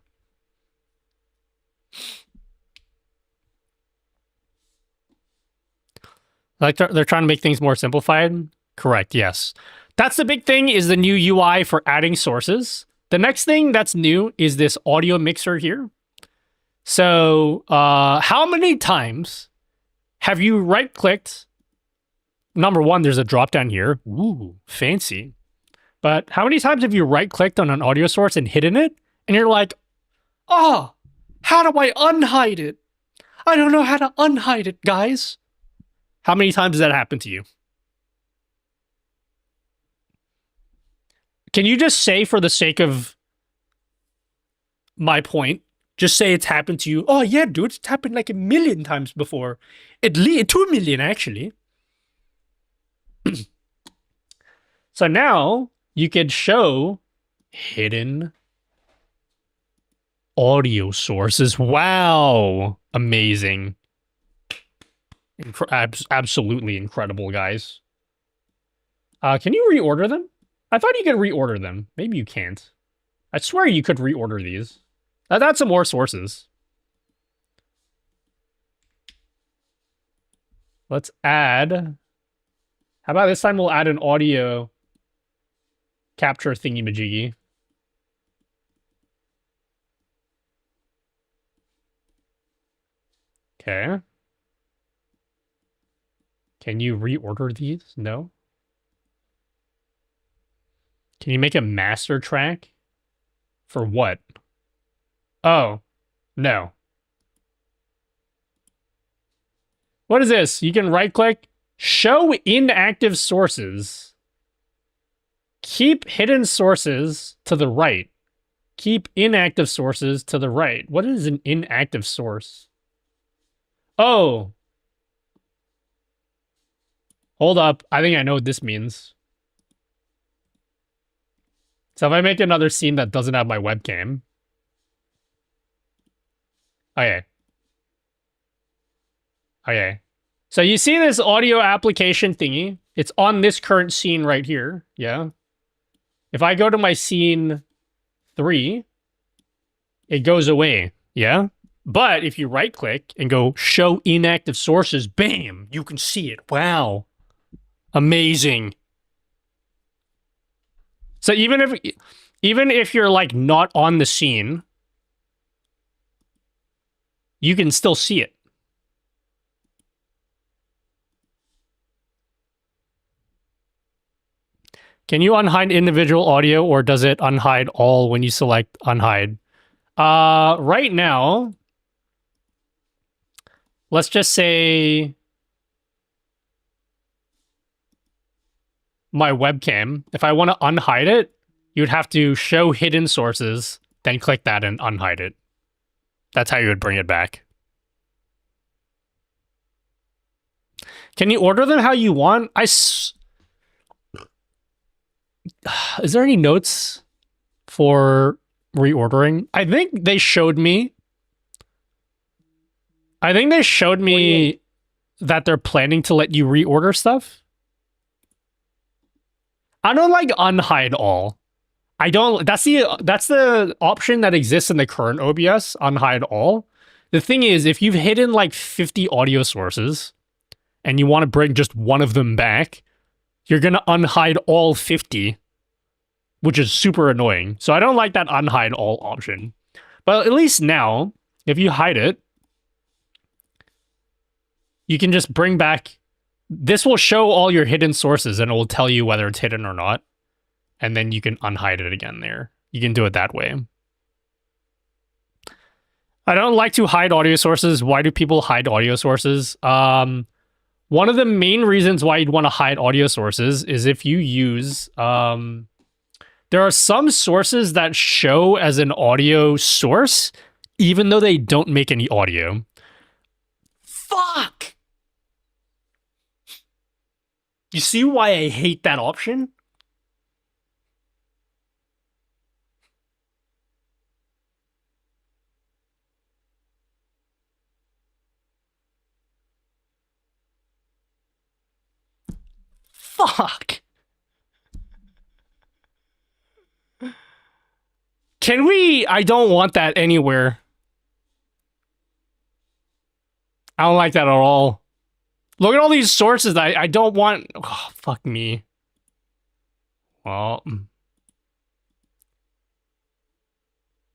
[SPEAKER 1] Like they're trying to make things more simplified? Correct, yes. That's the big thing, is the new UI for adding sources. The next thing that's new is this audio mixer here. So how many times have you right-clicked? Number one, there's a drop-down here. Ooh, fancy. But how many times have you right-clicked on an audio source and hidden it? And you're like, oh, how do I unhide it? I don't know how to unhide it, guys. How many times has that happened to you? Can you just say, for the sake of my point, just say it's happened to you? Oh, yeah, dude, it's happened like 1 million times before. At least 2 million, actually. So now you could show hidden audio sources. Wow. Amazing. Absolutely incredible, guys. Can you reorder them? I thought you could reorder them. Maybe you can't. I swear you could reorder these. That's some more sources. Let's add... How about this time we'll add an audio capture thingy-majiggy. Okay. Can you reorder these? No. Can you make a master track? For what? Oh, no. What is this? You can right-click, show inactive sources. Keep hidden sources to the right. Keep inactive sources to the right. What is an inactive source? Oh. Hold up. I think I know what this means. So if I make another scene that doesn't have my webcam. Okay. Okay. So you see this audio application thingy? It's on this current scene right here. Yeah. If I go to my scene 3, it goes away. Yeah. But if you right click and go show inactive sources, bam, you can see it. Wow. Amazing. So even if you're like not on the scene, you can still see it. Can you unhide individual audio, or does it unhide all when you select unhide? Right now, let's just say my webcam. If I want to unhide it, you'd have to show hidden sources, then click that and unhide it. That's how you would bring it back. Can you order them how you want? Is there any notes for reordering? I think they showed me that they're planning to let you reorder stuff. I don't like unhide all. I don't. That's the option that exists in the current OBS, unhide all. The thing is, if you've hidden like 50 audio sources and you want to bring just one of them back, you're going to unhide all 50, which is super annoying. So I don't like that unhide all option. But at least now, if you hide it, you can just bring back... This will show all your hidden sources and it will tell you whether it's hidden or not. And then you can unhide it again there. You can do it that way. I don't like to hide audio sources. Why do people hide audio sources? One of the main reasons why you'd want to hide audio sources is if you use... there are some sources that show as an audio source, even though they don't make any audio. Fuck! You see why I hate that option? Fuck. Can we? I don't want that anywhere. I don't like that at all. Look at all these sources. I don't want. Oh, fuck me. Well.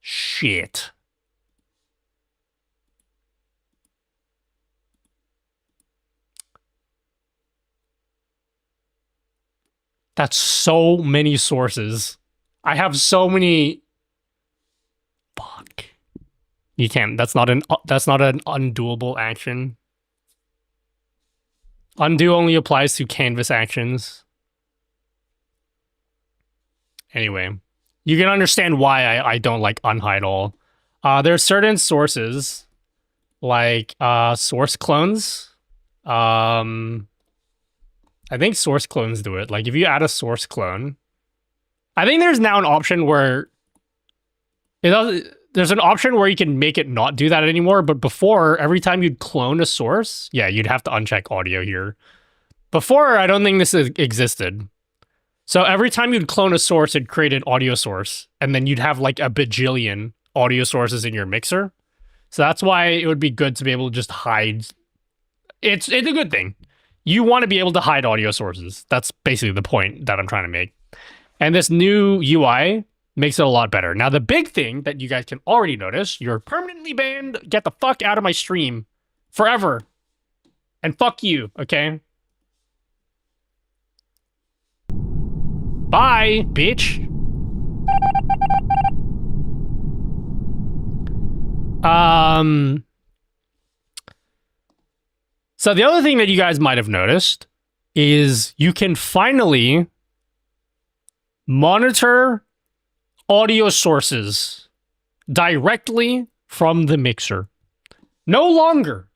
[SPEAKER 1] Shit. That's so many sources. I have so many. Fuck. You can't. That's not an undoable action. Undo only applies to canvas actions. Anyway, you can understand why I don't like unhide all. There's certain sources like source clones. I think source clones do it. Like if you add a source clone, I think there's now an option where it does. There's an option where you can make it not do that anymore. But before, every time you'd clone a source, yeah, you'd have to uncheck audio here. Before, I don't think this existed. So every time you'd clone a source, it created audio source, and then you'd have like a bajillion audio sources in your mixer. So that's why it would be good to be able to just hide. It's a good thing. You want to be able to hide audio sources. That's basically the point that I'm trying to make. And this new UI makes it a lot better. Now, the big thing that you guys can already notice, you're permanently banned. Get the fuck out of my stream forever. And fuck you, okay? Bye, bitch. So the other thing that you guys might have noticed is you can finally monitor audio sources directly from the mixer. No longer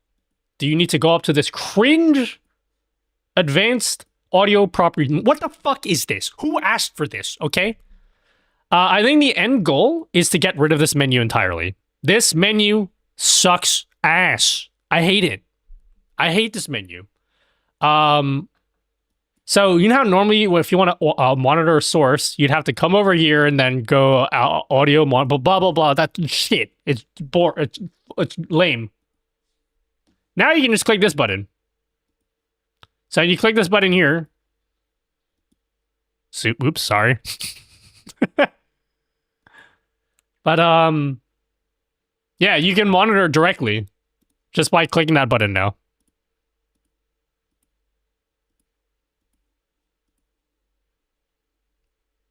[SPEAKER 1] do you need to go up to this cringe advanced audio property. What the fuck is this? Who asked for this? Okay. I think the end goal is to get rid of this menu entirely. This menu sucks ass. I hate it. I hate this menu. So you know how normally if you want to monitor a source, you'd have to come over here and then go audio blah blah blah. That's shit. It's it's lame. Now you can just click this button. So you click this button here. Oops, sorry. But yeah, you can monitor directly just by clicking that button now.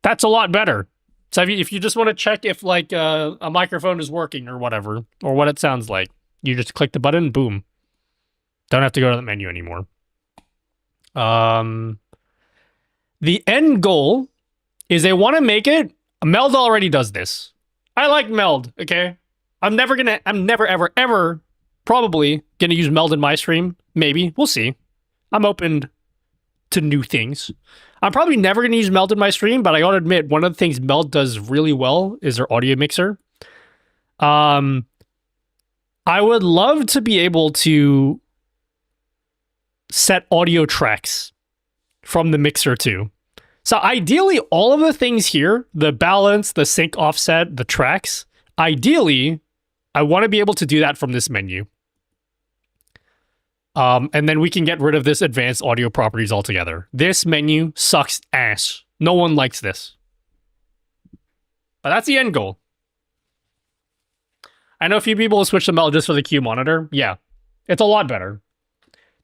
[SPEAKER 1] That's a lot better. So if you just want to check if like a microphone is working or whatever, or what it sounds like, you just click the button, boom. Don't have to go to the menu anymore. The end goal is they want to make it. Meld already does this. I like Meld, okay? I'm never ever probably gonna use Meld in my stream. Maybe. We'll see. I'm open to new things. I'm probably never going to use Meld in my stream, but I gotta admit, one of the things Meld does really well is their audio mixer. I would love to be able to set audio tracks from the mixer too. So ideally, all of the things here, the balance, the sync offset, the tracks, ideally, I want to be able to do that from this menu. And then we can get rid of this advanced audio properties altogether. This menu sucks ass. No one likes this. But that's the end goal. I know a few people will switch to Meld just for the Q monitor. Yeah, it's a lot better.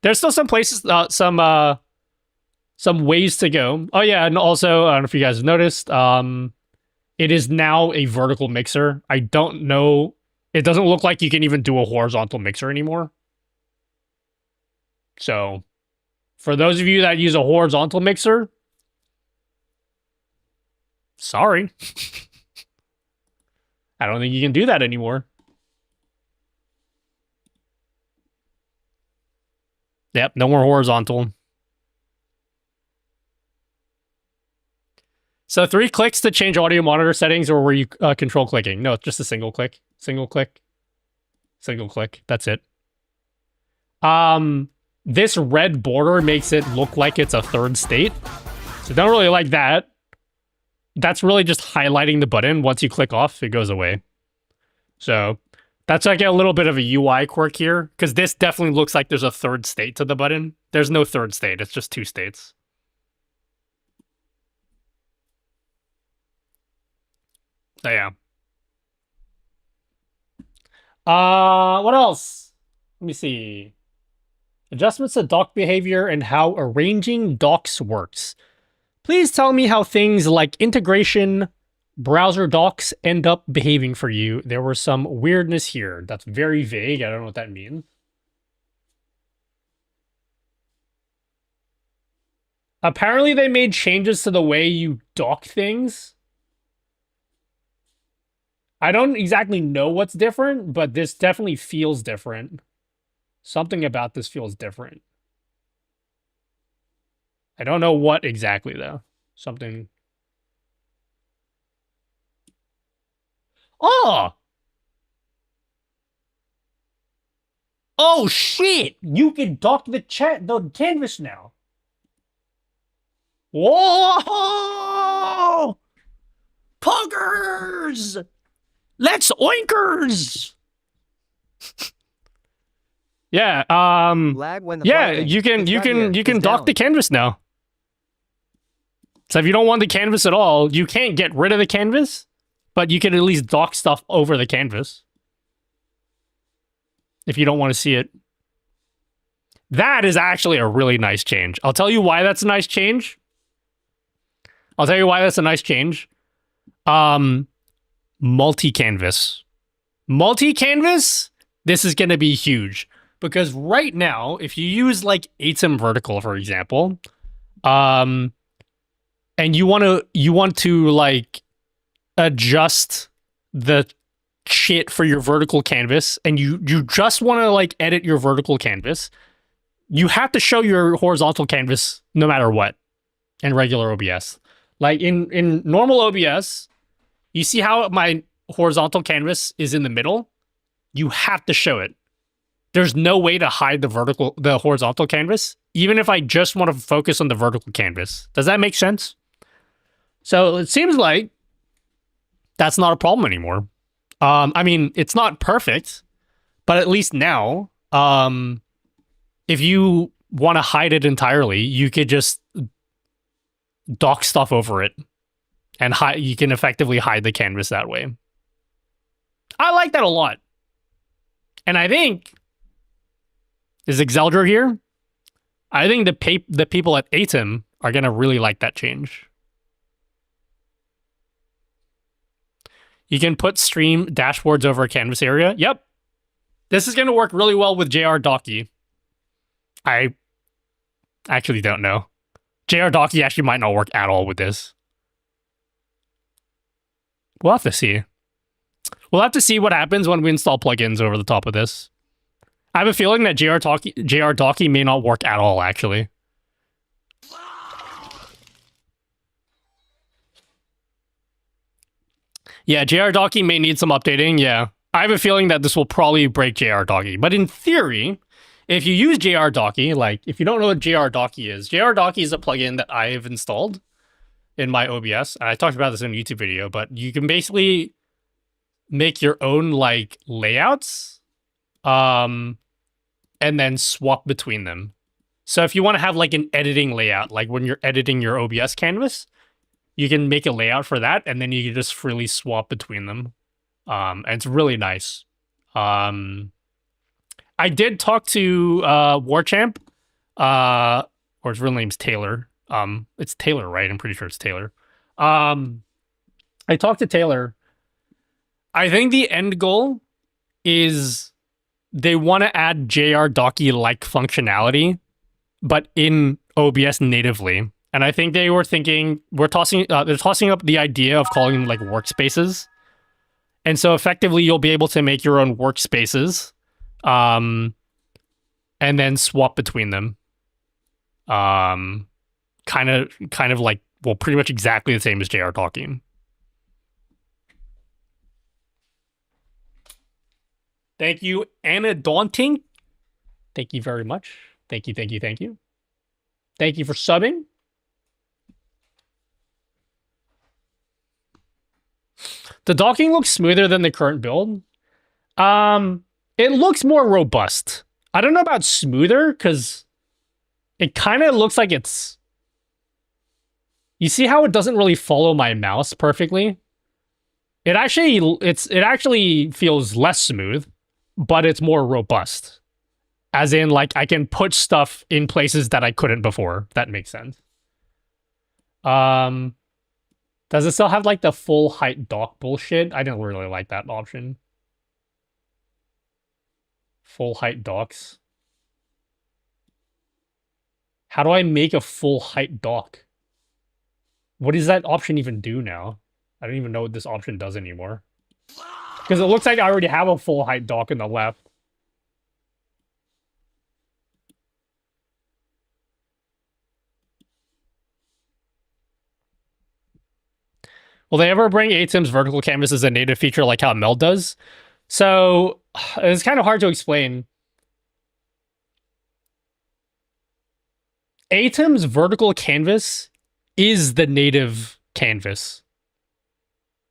[SPEAKER 1] There's still some places, some ways to go. Oh yeah, and also, I don't know if you guys have noticed, it is now a vertical mixer. I don't know. It doesn't look like you can even do a horizontal mixer anymore. So, for those of you that use a horizontal mixer, sorry. I don't think you can do that anymore. Yep, no more horizontal. So 3 clicks to change audio monitor settings, or were you control clicking? No, it's just a single click. Single click. Single click. That's it. This red border makes it look like it's a third state. So don't really like that. That's really just highlighting the button. Once you click off, it goes away. So that's like a little bit of a UI quirk here, because this definitely looks like there's a third state to the button. There's no third state. It's just 2 states. So yeah. What else? Let me see. Adjustments to dock behavior and how arranging docks works. Please tell me how things like integration, browser docks end up behaving for you. There was some weirdness here. That's very vague. I don't know what that means. Apparently they made changes to the way you dock things. I don't exactly know what's different, but this definitely feels different. Something about this feels different. I don't know what exactly, though. Something. Oh! Oh, shit! You can dock the canvas now. Whoa! Puggers! Let's oinkers! Yeah, yeah, you can dock the canvas now. So if you don't want the canvas at all, you can't get rid of the canvas, but you can at least dock stuff over the canvas. If you don't want to see it. That is actually a really nice change. I'll tell you why that's a nice change. Multi-canvas. Multi-canvas, this is going to be huge. Because right now, if you use like ATEM vertical, for example, and you want to like adjust the shit for your vertical canvas, and you just want to like edit your vertical canvas, you have to show your horizontal canvas no matter what in regular OBS. Like in normal OBS, you see how my horizontal canvas is in the middle? You have to show it. There's no way to hide the horizontal canvas, even if I just want to focus on the vertical canvas. Does that make sense? So it seems like that's not a problem anymore. I mean, it's not perfect, but at least now, if you want to hide it entirely, you could just dock stuff over it, and you can effectively hide the canvas that way. I like that a lot. And I think, is Exeldra here? I think the people at ATEM are going to really like that change. You can put stream dashboards over a canvas area. Yep. This is going to work really well with JR Docky. I actually don't know. JR Docky actually might not work at all with this. We'll have to see. We'll have to see what happens when we install plugins over the top of this. I have a feeling that JR Docky may not work at all, actually. Yeah, JR Docky may need some updating, yeah. I have a feeling that this will probably break JR Docky. But in theory, if you use JR Docky, like, if you don't know what JR Docky is a plugin that I've installed in my OBS. I talked about this in a YouTube video, but you can basically make your own, like, layouts, and then swap between them. So if you want to have, like, an editing layout, like when you're editing your OBS canvas, you can make a layout for that, and then you can just freely swap between them. And it's really nice. I did talk to Warchamp, or his real name's Taylor. It's Taylor, right? I'm pretty sure it's Taylor. I talked to Taylor. I think the end goal is they want to add JR Docky-like functionality, but in OBS natively. And I think they were thinking, they're tossing up the idea of calling them like workspaces. And so effectively you'll be able to make your own workspaces, and then swap between them. Kind of like well, pretty much exactly the same as JR talking. Thank you, Anna Daunting. Thank you very much. Thank you, thank you, thank you. Thank you for subbing. The docking looks smoother than the current build. It looks more robust. I don't know about smoother, because it kind of looks like it's... You see how it doesn't really follow my mouse perfectly? It actually feels less smooth, but it's more robust. As in, like, I can put stuff in places that I couldn't before. If that makes sense. Does it still have, like, the full height dock bullshit? I didn't really like that option. Full height docks. How do I make a full height dock? What does that option even do now? I don't even know what this option does anymore. Because it looks like I already have a full height dock in the left. Will they ever bring ATEM's vertical canvas as a native feature like how Meld does? So, it's kind of hard to explain. ATEM's vertical canvas is the native canvas.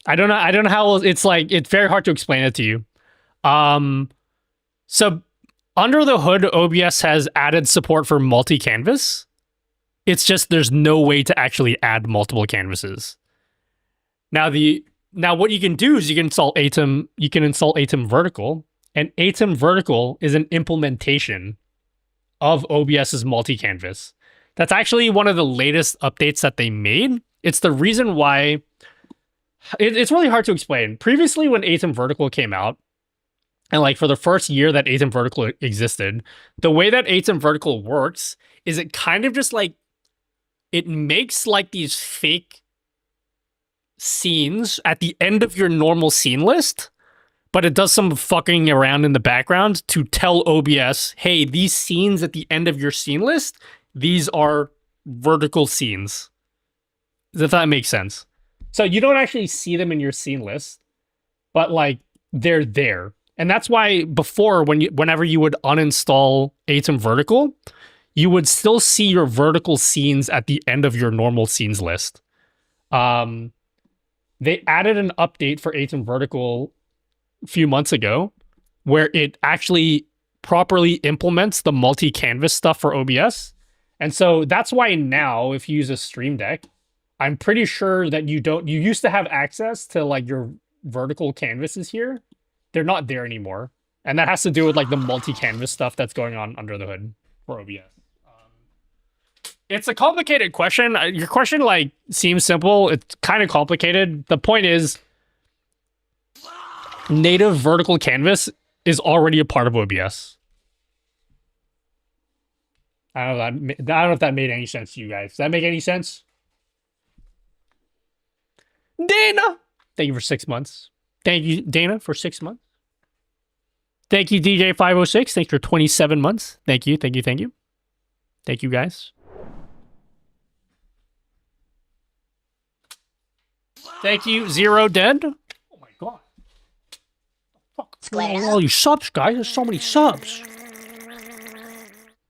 [SPEAKER 1] I don't know how it's like, it's very hard to explain it to you. So under the hood, OBS has added support for multi-canvas. It's just there's no way to actually add multiple canvases. Now what you can do is you can install ATEM vertical, and ATEM vertical is an implementation of OBS's multi-canvas. That's actually one of the latest updates that they made. It's the reason why it's really hard to explain. Previously, when ATEM vertical came out, and like for the first year that ATEM vertical existed, the way that ATEM vertical works is it kind of just like, it makes like these fake scenes at the end of your normal scene list, but it does some fucking around in the background to tell OBS, hey, these scenes at the end of your scene list, these are vertical scenes. If that makes sense. So you don't actually see them in your scene list, but like they're there. And that's why before, whenever you would uninstall ATEM vertical, you would still see your vertical scenes at the end of your normal scenes list. They added an update for ATEM vertical a few months ago where it actually properly implements the multi-canvas stuff for OBS. And so that's why now, if you use a Stream Deck, I'm pretty sure that you used to have access to like your vertical canvases here. They're not there anymore. And that has to do with like the multi-canvas stuff that's going on under the hood for OBS. It's a complicated question. Your question like seems simple. It's kind of complicated. The point is, native vertical canvas is already a part of OBS. I don't know if that made any sense to you guys. Does that make any sense? Dana! Thank you for 6 months. Thank you, Dana, for 6 months. Thank you, DJ506. Thanks for 27 months. Thank you, thank you, thank you. Thank you, guys. Thank you, Zero Dead. Oh my god. Fuck. All you subs, guys. There's so many subs.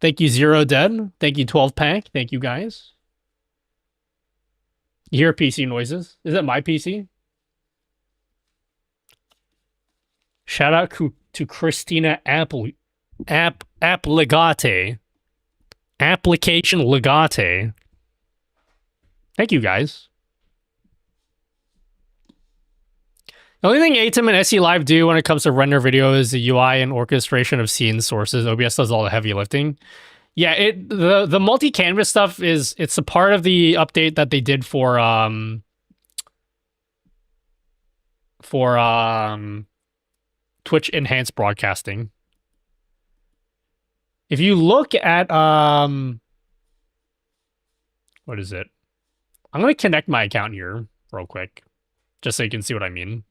[SPEAKER 1] Thank you, Zero Dead. Thank you, 12 Pack. Thank you, guys. You hear PC noises? Is that my PC? Shout out to Christina Applegate. Application Legate. Thank you, guys. The only thing ATEM and SE Live do when it comes to render video is the UI and orchestration of scene sources. OBS does all the heavy lifting. Yeah, the multi-canvas stuff it's a part of the update that they did for Twitch enhanced broadcasting. If you look at what is it? I'm gonna connect my account here real quick, just so you can see what I mean.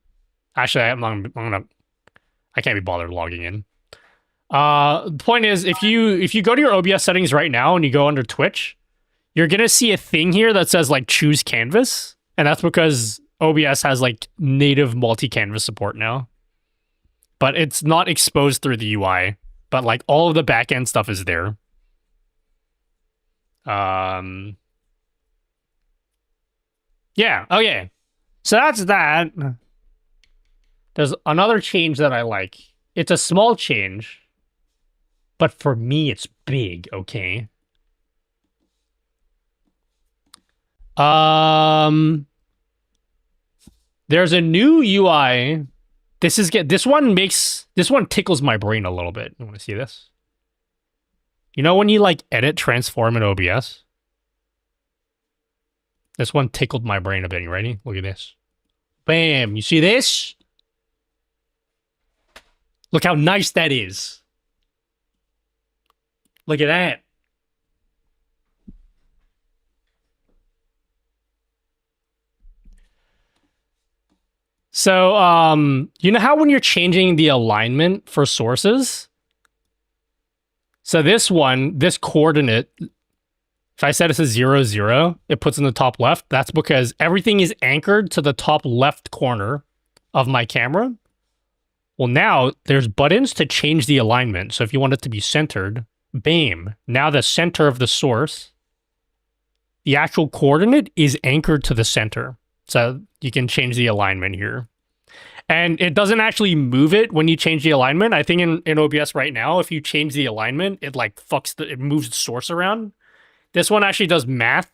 [SPEAKER 1] Actually, I can't be bothered logging in. The point is, if you go to your OBS settings right now and you go under Twitch, you're gonna see a thing here that says like choose canvas, and that's because OBS has like native multi-canvas support now. But it's not exposed through the UI. But like all of the backend stuff is there. Yeah, okay. So that's that. There's another change that I like. It's a small change, but for me it's big, okay? There's a new UI. This one tickles my brain a little bit. You want to see this? You know when you like edit transform in OBS? This one tickled my brain a bit. You ready? Look at this. Bam! You see this? Look how nice that is. Look at that. So, you know how when you're changing the alignment for sources? So this coordinate, if I set it to 0, 0, it puts in the top left. That's because everything is anchored to the top left corner of my camera. Well, now there's buttons to change the alignment. So if you want it to be centered, bam. Now the center of the source, the actual coordinate is anchored to the center. So you can change the alignment here. And it doesn't actually move it when you change the alignment. I think in OBS right now, if you change the alignment, it like it moves the source around. This one actually does math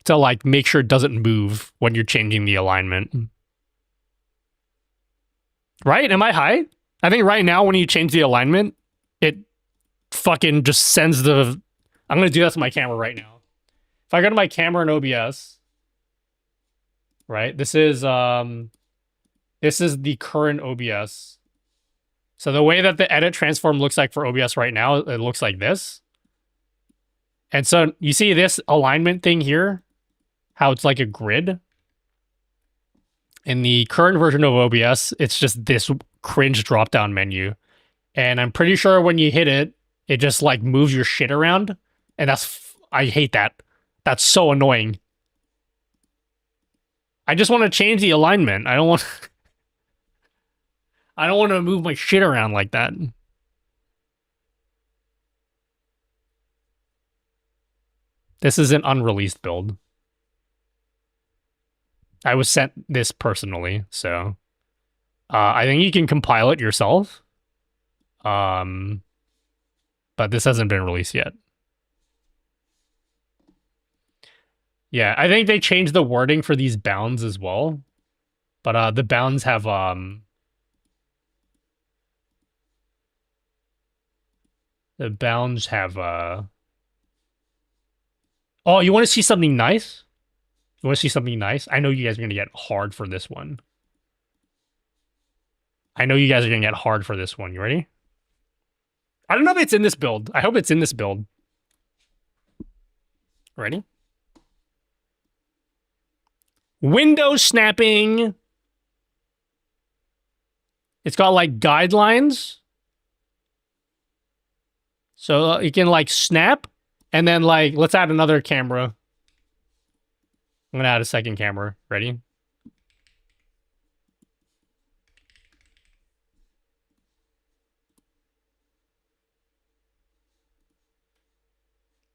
[SPEAKER 1] to like make sure it doesn't move when you're changing the alignment. Right? Am I high? I think right now when you change the alignment, it fucking just sends the... I'm going to do that to my camera right now. If I go to my camera in OBS, right? This is the current OBS. So the way that the edit transform looks like for OBS right now, it looks like this. And so you see this alignment thing here, how it's like a grid. In the current version of OBS, it's just this cringe drop-down menu. And I'm pretty sure when you hit it, it just like moves your shit around. And I hate that. That's so annoying. I just want to change the alignment. I don't want to move my shit around like that. This is an unreleased build. I was sent this personally, so I think you can compile it yourself. But this hasn't been released yet. Yeah, I think they changed the wording for these bounds as well. But the bounds have Oh, you want to see something nice? You want to see something nice? I know you guys are going to get hard for this one. You ready? I don't know if it's in this build. I hope it's in this build. Ready? Window snapping. It's got like guidelines. So you can like snap and then like, let's add another camera. I'm going to add a second camera. Ready?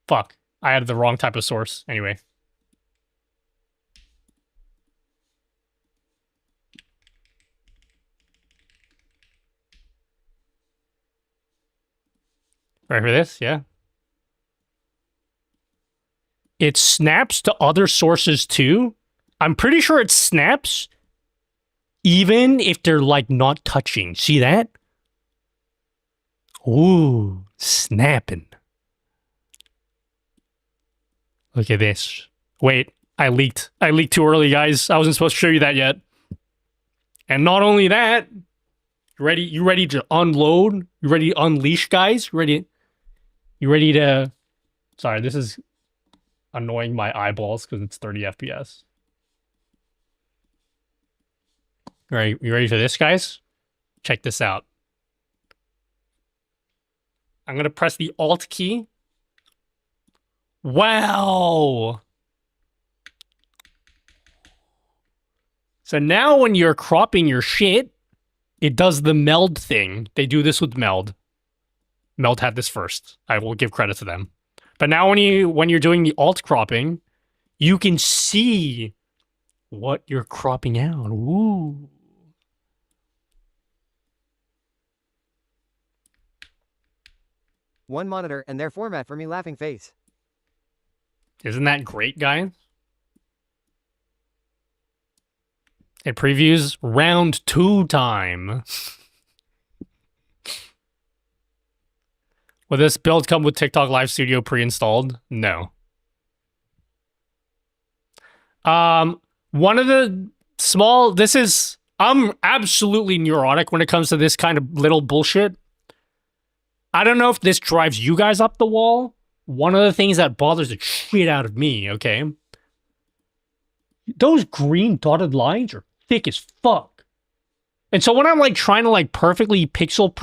[SPEAKER 1] Fuck. I added the wrong type of source. Anyway. Right for this? Yeah. It snaps to other sources too. I'm pretty sure it snaps even if they're like not touching. See that? Ooh, snapping. Look at this. Wait, I leaked. I leaked too early, guys. I wasn't supposed to show you that yet. And not only that, you ready to unload? You ready to unleash, guys? You ready to... Sorry, this is annoying my eyeballs because it's 30 FPS. All right, you ready for this, guys? Check this out. I'm going to press the Alt key Wow. So now when you're cropping your shit, it does the meld thing. They do this with meld. Meld had this first. I will give credit to them. But now when you're doing the alt cropping, you can see what you're cropping out. Ooh.
[SPEAKER 8] One monitor and their format for me laughing face.
[SPEAKER 1] Isn't that great, guys? It previews round 2 time. Will this build come with TikTok Live Studio pre-installed? No. One of the small... I'm absolutely neurotic when it comes to this kind of little bullshit. I don't know if this drives you guys up the wall. One of the things that bothers the shit out of me, okay? Those green dotted lines are thick as fuck. And so when I'm like trying to like perfectly pixel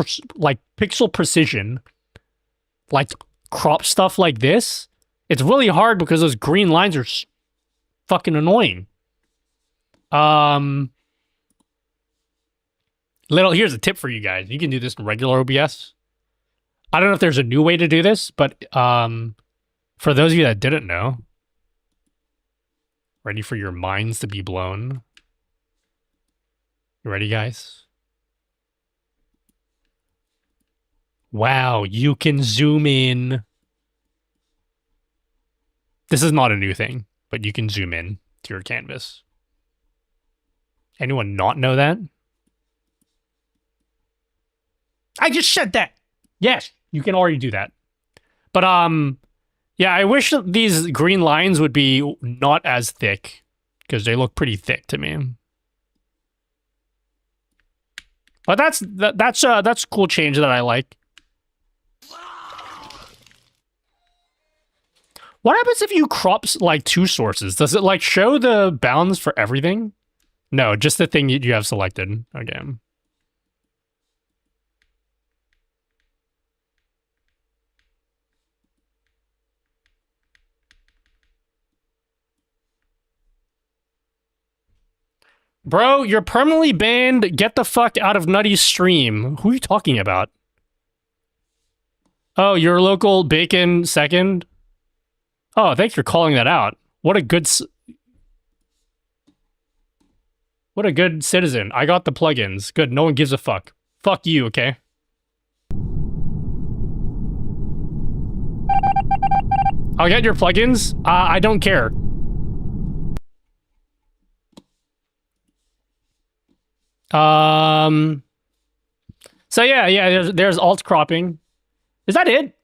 [SPEAKER 1] precision, like crop stuff like this, it's really hard because those green lines are fucking annoying. Here's a tip for you guys. You can do this in regular OBS. I don't know if there's a new way to do this, but for those of you that didn't know, ready for your minds to be blown? You ready, guys? Wow, you can zoom in. This is not a new thing, but you can zoom in to your canvas. Anyone not know that? I just said that. Yes, you can already do that. But yeah, I wish these green lines would be not as thick because they look pretty thick to me. But that's a cool change that I like. What happens if you crop like 2 sources? Does it like show the bounds for everything? No, just the thing you have selected. Okay. Bro, you're permanently banned. Get the fuck out of Nutty's stream. Who are you talking about? Oh, your local bacon second? Oh, thanks for calling that out. What a good citizen. I got the plugins. Good, no one gives a fuck. Fuck you, okay? I'll get your plugins. I don't care. So yeah, there's alt cropping. Is that it?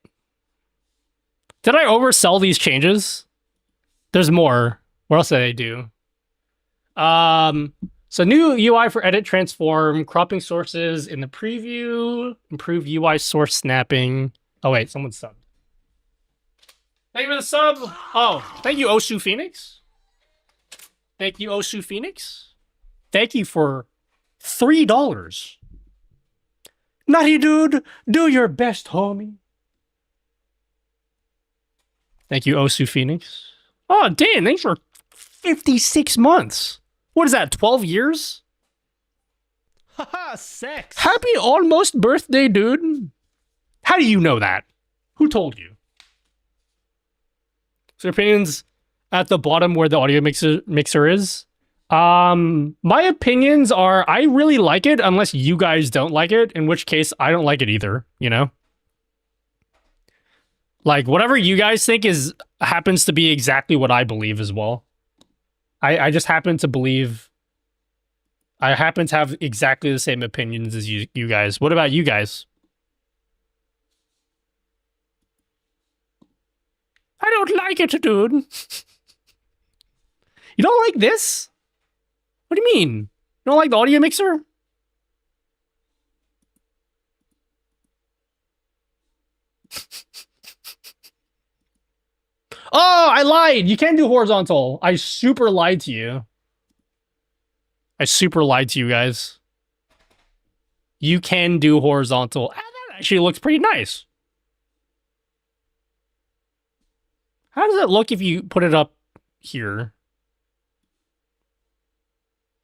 [SPEAKER 1] Did I oversell these changes? There's more. What else did I do? So new UI for edit, transform, cropping sources in the preview, improved UI source snapping. Oh wait, someone subbed. Thank you for the sub. Oh, thank you, Osu Phoenix. Thank you, Osu Phoenix. Thank you for $3. Nutty dude, do your best, homie. Thank you, Osu Phoenix. Oh, damn, thanks for 56 months. What is that, 12 years?
[SPEAKER 2] Haha, sex.
[SPEAKER 1] Happy almost birthday, dude. How do you know that? Who told you? So opinions at the bottom where the audio mixer is. My opinions are I really like it unless you guys don't like it, in which case I don't like it either, you know? Like whatever you guys think happens to be exactly what I believe as well. I just happen to have exactly the same opinions as you guys. What about you guys? I don't like it, dude. You don't like this? What do you mean? You don't like the audio mixer? Oh, I lied. You can't do horizontal. I super lied to you. I super lied to you guys. You can do horizontal. Ah, that actually looks pretty nice. How does it look if you put it up here?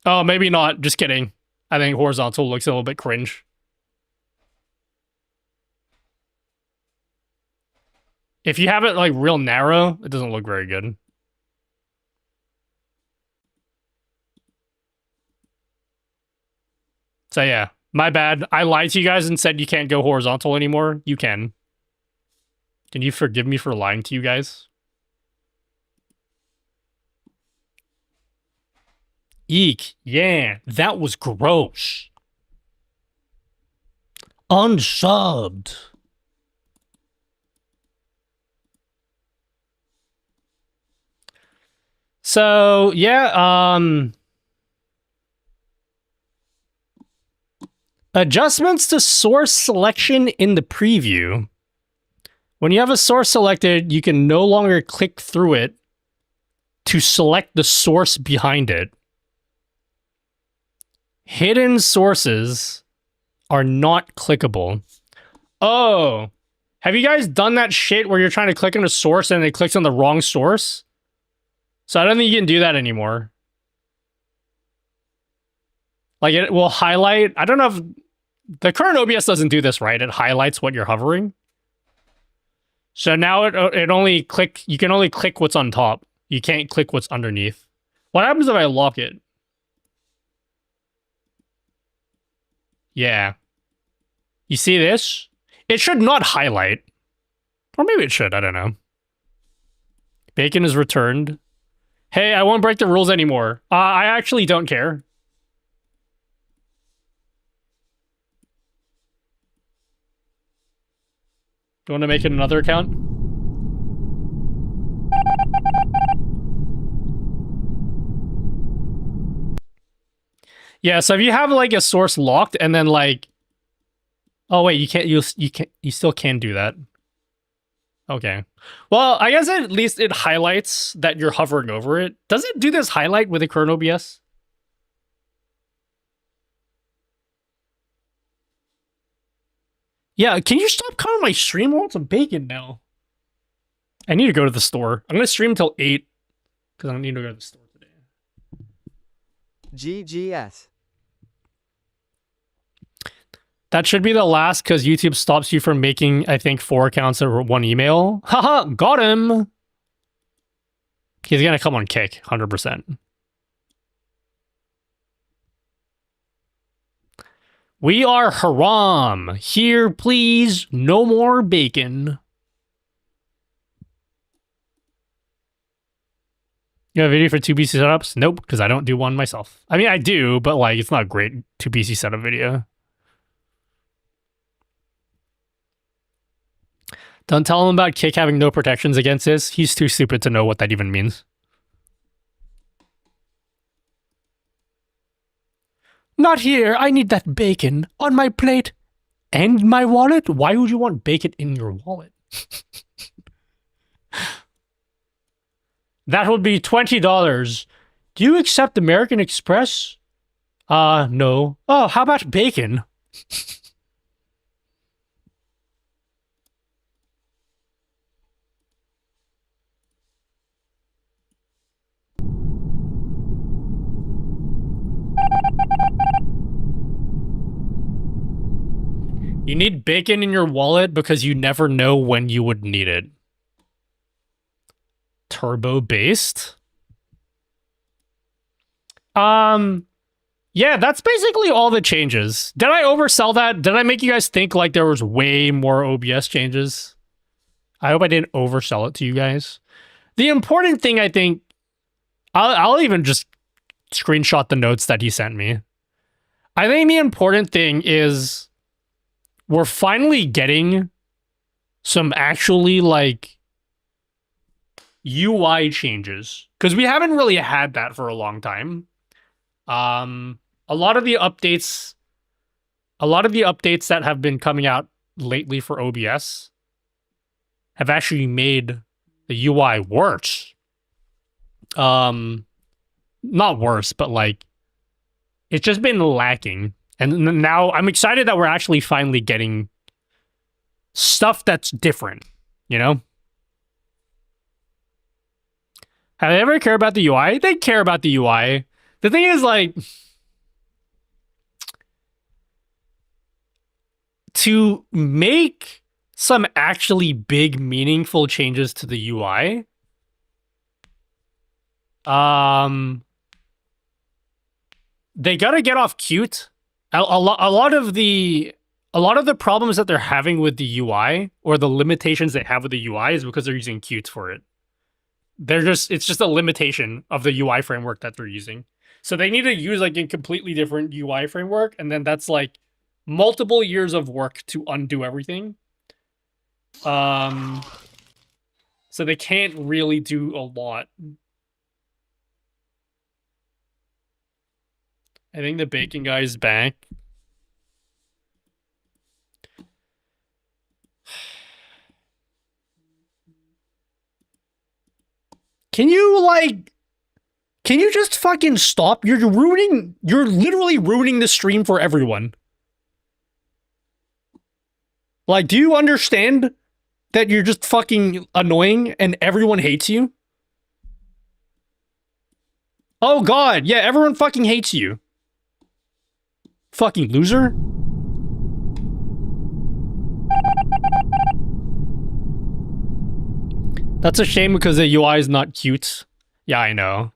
[SPEAKER 1] Oh, maybe not. Just kidding. I think horizontal looks a little bit cringe. If you have it like real narrow, it doesn't look very good. So yeah, my bad. I lied to you guys and said you can't go horizontal anymore. You can. Can you forgive me for lying to you guys? Eek. Yeah, that was gross. Unsubbed. So, yeah, adjustments to source selection in the preview. When you have a source selected, you can no longer click through it to select the source behind it. Hidden sources are not clickable. Oh, have you guys done that shit where you're trying to click on a source and it clicks on the wrong source? So I don't think you can do that anymore. Like it will highlight. I don't know if the current OBS doesn't do this, right? It highlights what you're hovering. So now it only you can only click what's on top. You can't click what's underneath. What happens if I lock it? Yeah. You see this? It should not highlight. Or maybe it should, I don't know. Bacon is returned. Hey, I won't break the rules anymore. I actually don't care. Do you want to make it another account? Yeah, so if you have like a source locked and then like, oh wait, you still can do that. Okay. Well, I guess at least it highlights that you're hovering over it. Does it do this highlight with the current OBS? Yeah, can you stop coming my stream? I want some bacon now. I need to go to the store. I'm going to stream until 8 because I need to go to the store today.
[SPEAKER 8] GGS.
[SPEAKER 1] That should be the last because YouTube stops you from making, I think, 4 accounts or 1 email. Haha, got him. He's going to come on kick, 100%. We are haram. Here, please. No more bacon. You have a video for 2PC setups? Nope, because I don't do one myself. I mean, I do, but like, it's not a great 2PC setup video. Don't tell him about Kick having no protections against this. He's too stupid to know what that even means. Not here. I need that bacon on my plate and my wallet. Why would you want bacon in your wallet? That would be $20. Do you accept American Express? No. Oh, how about bacon? You need bacon in your wallet because you never know when you would need it. Turbo-based? Yeah, that's basically all the changes. Did I oversell that? Did I make you guys think like there was way more OBS changes? I hope I didn't oversell it to you guys. The important thing, I think, I'll even just screenshot the notes that he sent me. I think the important thing is we're finally getting some actually like UI changes because we haven't really had that for a long time. A lot of the updates that have been coming out lately for OBS have actually made the UI worse. Not worse, but like it's just been lacking. And now I'm excited that we're actually finally getting stuff that's different, you know? Have they ever cared about the UI? They care about the UI. The thing is, like, to make some actually big, meaningful changes to the UI, they gotta get off Qt. A lot of the problems that they're having with the UI, or the limitations they have with the UI, is because they're using Qt for it. It's just a limitation of the UI framework that they're using. So they need to use like a completely different UI framework, and then that's like multiple years of work to undo everything. So they can't really do a lot. I think the bacon guy is back. Can you just fucking stop? You're literally ruining the stream for everyone. Like, do you understand that you're just fucking annoying and everyone hates you? Oh god, yeah, everyone fucking hates you. Fucking loser. That's a shame because the UI is not cute. Yeah, I know.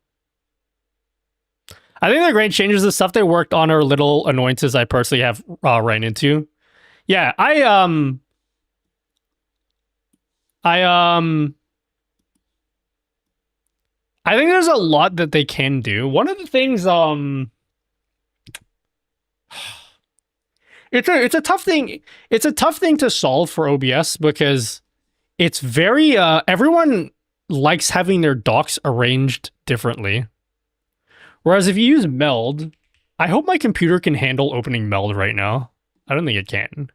[SPEAKER 1] I think the great changes, the stuff they worked on, are little annoyances I personally have ran into. Yeah, I think there's a lot that they can do. One of the things, it's a tough thing. It's a tough thing to solve for OBS because it's very, everyone likes having their docs arranged differently. Whereas if you use meld, I hope my computer can handle opening meld right now. I don't think it can.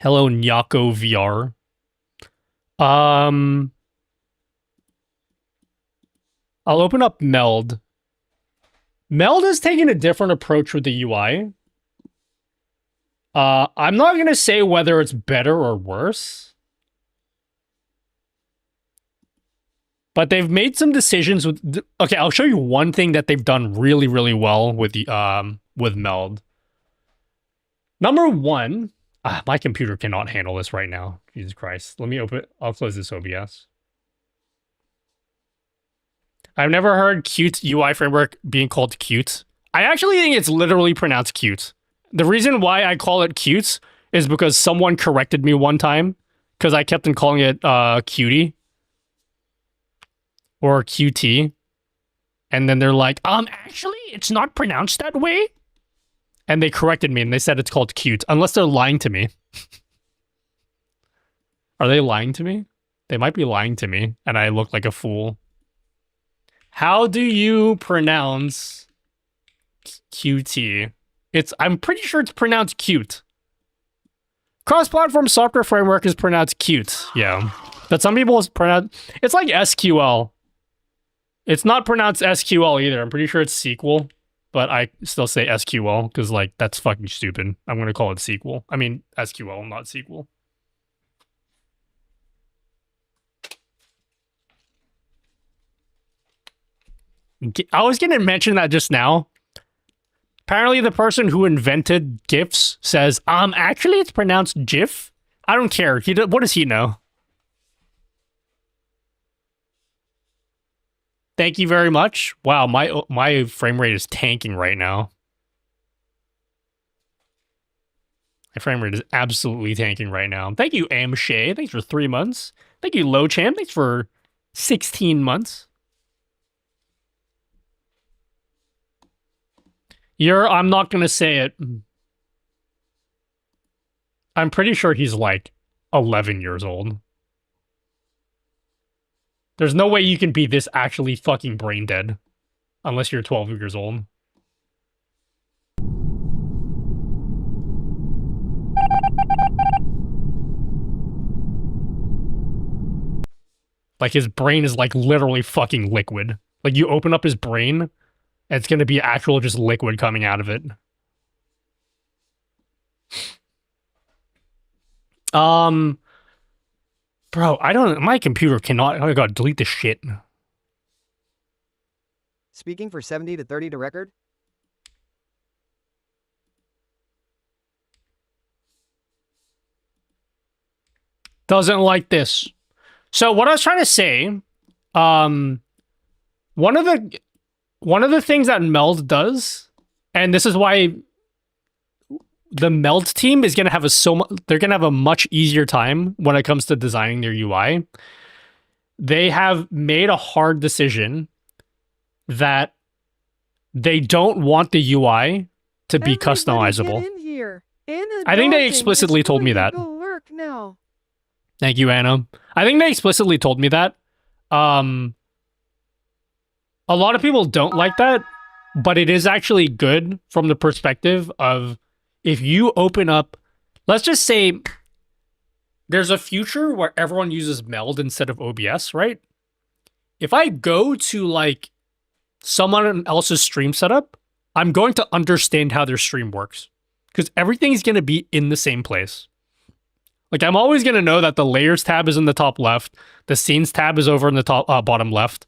[SPEAKER 1] Hello, Nyako VR. I'll open up meld. Meld is taking a different approach with the UI. I'm not going to say whether it's better or worse. But they've made some decisions with... Okay, I'll show you one thing that they've done really, really well with the with meld. Number one... my computer cannot handle this right now. Jesus Christ. Let me open it. I'll close this OBS. I've never heard Qt UI framework being called Qt. I actually think it's literally pronounced Qt. The reason why I call it Qt is because someone corrected me one time because I kept on calling it Qt or QT. And then they're like, actually, it's not pronounced that way. And they corrected me and they said it's called Qt, unless they're lying to me. Are they lying to me? They might be lying to me and I look like a fool. How do you pronounce QT? I'm pretty sure it's pronounced cute. Cross-platform software framework is pronounced cute. Yeah. But some people pronounce... It's like SQL. It's not pronounced SQL either. I'm pretty sure it's SQL. But I still say SQL because, like, that's fucking stupid. I'm going to call it SQL. I mean, SQL, not SQL. I was going to mention that just now. Apparently, the person who invented GIFs says, actually, it's pronounced GIF. I don't care. What does he know? Thank you very much. Wow, my frame rate is tanking right now. My frame rate is absolutely tanking right now. Thank you, Amshay. Thanks for 3 months. Thank you, Lowchamp. Thanks for 16 months. I'm not going to say it. I'm pretty sure he's like 11 years old. There's no way you can be this actually fucking brain dead. Unless you're 12 years old. Like, his brain is like literally fucking liquid. Like, you open up his brain, and it's gonna be actual just liquid coming out of it. Bro, my computer cannot, I gotta delete this shit.
[SPEAKER 8] Speaking for 70 to 30 to record?
[SPEAKER 1] Doesn't like this. So what I was trying to say, one of the things that Meld does, and this is why the Meld team is gonna have they're gonna have a much easier time when it comes to designing their UI. They have made a hard decision that they don't want the UI to be customizable. I think they explicitly told me that. Thank you, Anna. I think they explicitly told me that. A lot of people don't like that, but it is actually good from the perspective of if you open up, let's just say there's a future where everyone uses Meld instead of OBS, right? If I go to like someone else's stream setup, I'm going to understand how their stream works because everything's going to be in the same place. Like I'm always going to know that the layers tab is in the top left. The scenes tab is over in the top bottom left.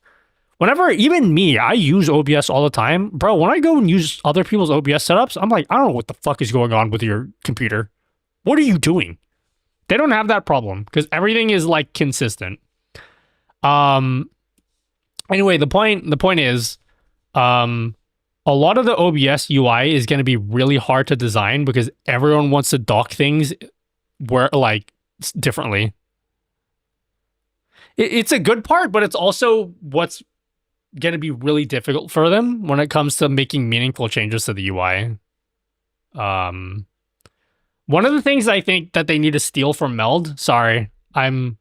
[SPEAKER 1] Whenever, even me, I use OBS all the time. Bro, when I go and use other people's OBS setups, I'm like, I don't know what the fuck is going on with your computer. What are you doing? They don't have that problem because everything is like consistent. Anyway, the point is, a lot of the OBS UI is going to be really hard to design because everyone wants to dock things where like differently. It's a good part, but it's also what's going to be really difficult for them when it comes to making meaningful changes to the UI. One of the things I think that they need to steal from Meld, sorry, I'm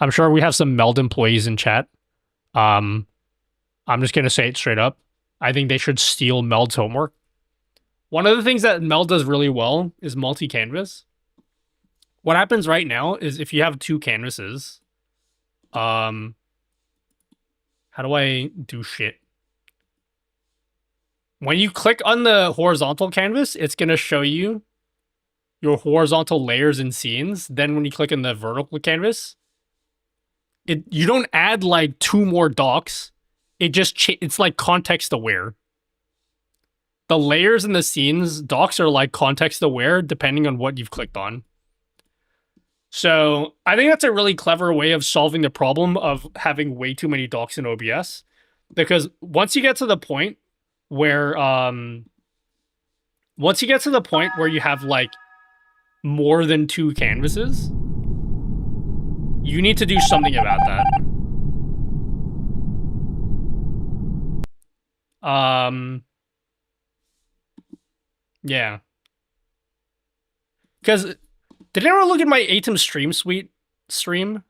[SPEAKER 1] sure we have some Meld employees in chat. I'm just going to say it straight up. I think they should steal Meld's homework. One of the things that Meld does really well is multi-canvas. What happens right now is if you have two canvases, how do I do shit? When you click on the horizontal canvas, it's going to show you your horizontal layers and scenes. Then when you click on the vertical canvas, you don't add like two more docks. It just it's like context aware. The layers and the scenes docks are like context aware depending on what you've clicked on. So I think that's a really clever way of solving the problem of having way too many docks in OBS, because once you get to the point where you have like more than two canvases, you need to do something about that. Yeah. Because did anyone look at my Atom Stream Suite stream?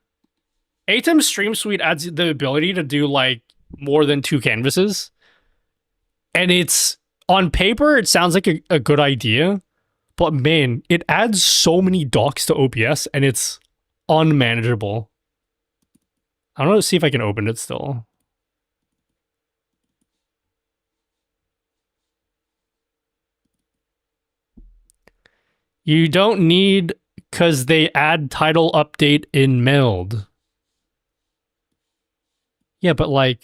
[SPEAKER 1] Atom Stream Suite adds the ability to do like more than two canvases. And it's on paper, it sounds like a good idea, but man, it adds so many docks to OBS and it's unmanageable. I don't know, see if I can open it still. You don't need, because they add title update in Meld. Yeah, but like,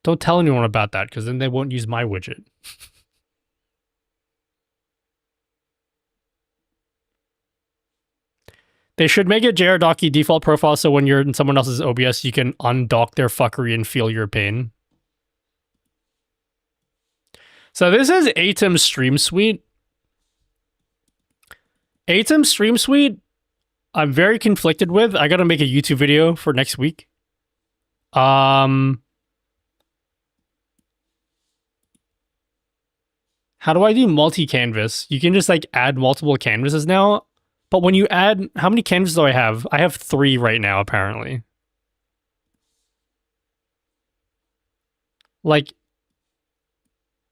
[SPEAKER 1] don't tell anyone about that because then they won't use my widget. They should make it JRDocky default profile so when you're in someone else's OBS, you can undock their fuckery and feel your pain. So this is Atom Stream Suite. Atom Stream Suite, I'm very conflicted with. I gotta make a YouTube video for next week. How do I do multi-canvas? You can just like add multiple canvases now. But when you add, how many canvases do I have? I have 3 right now, apparently. Like,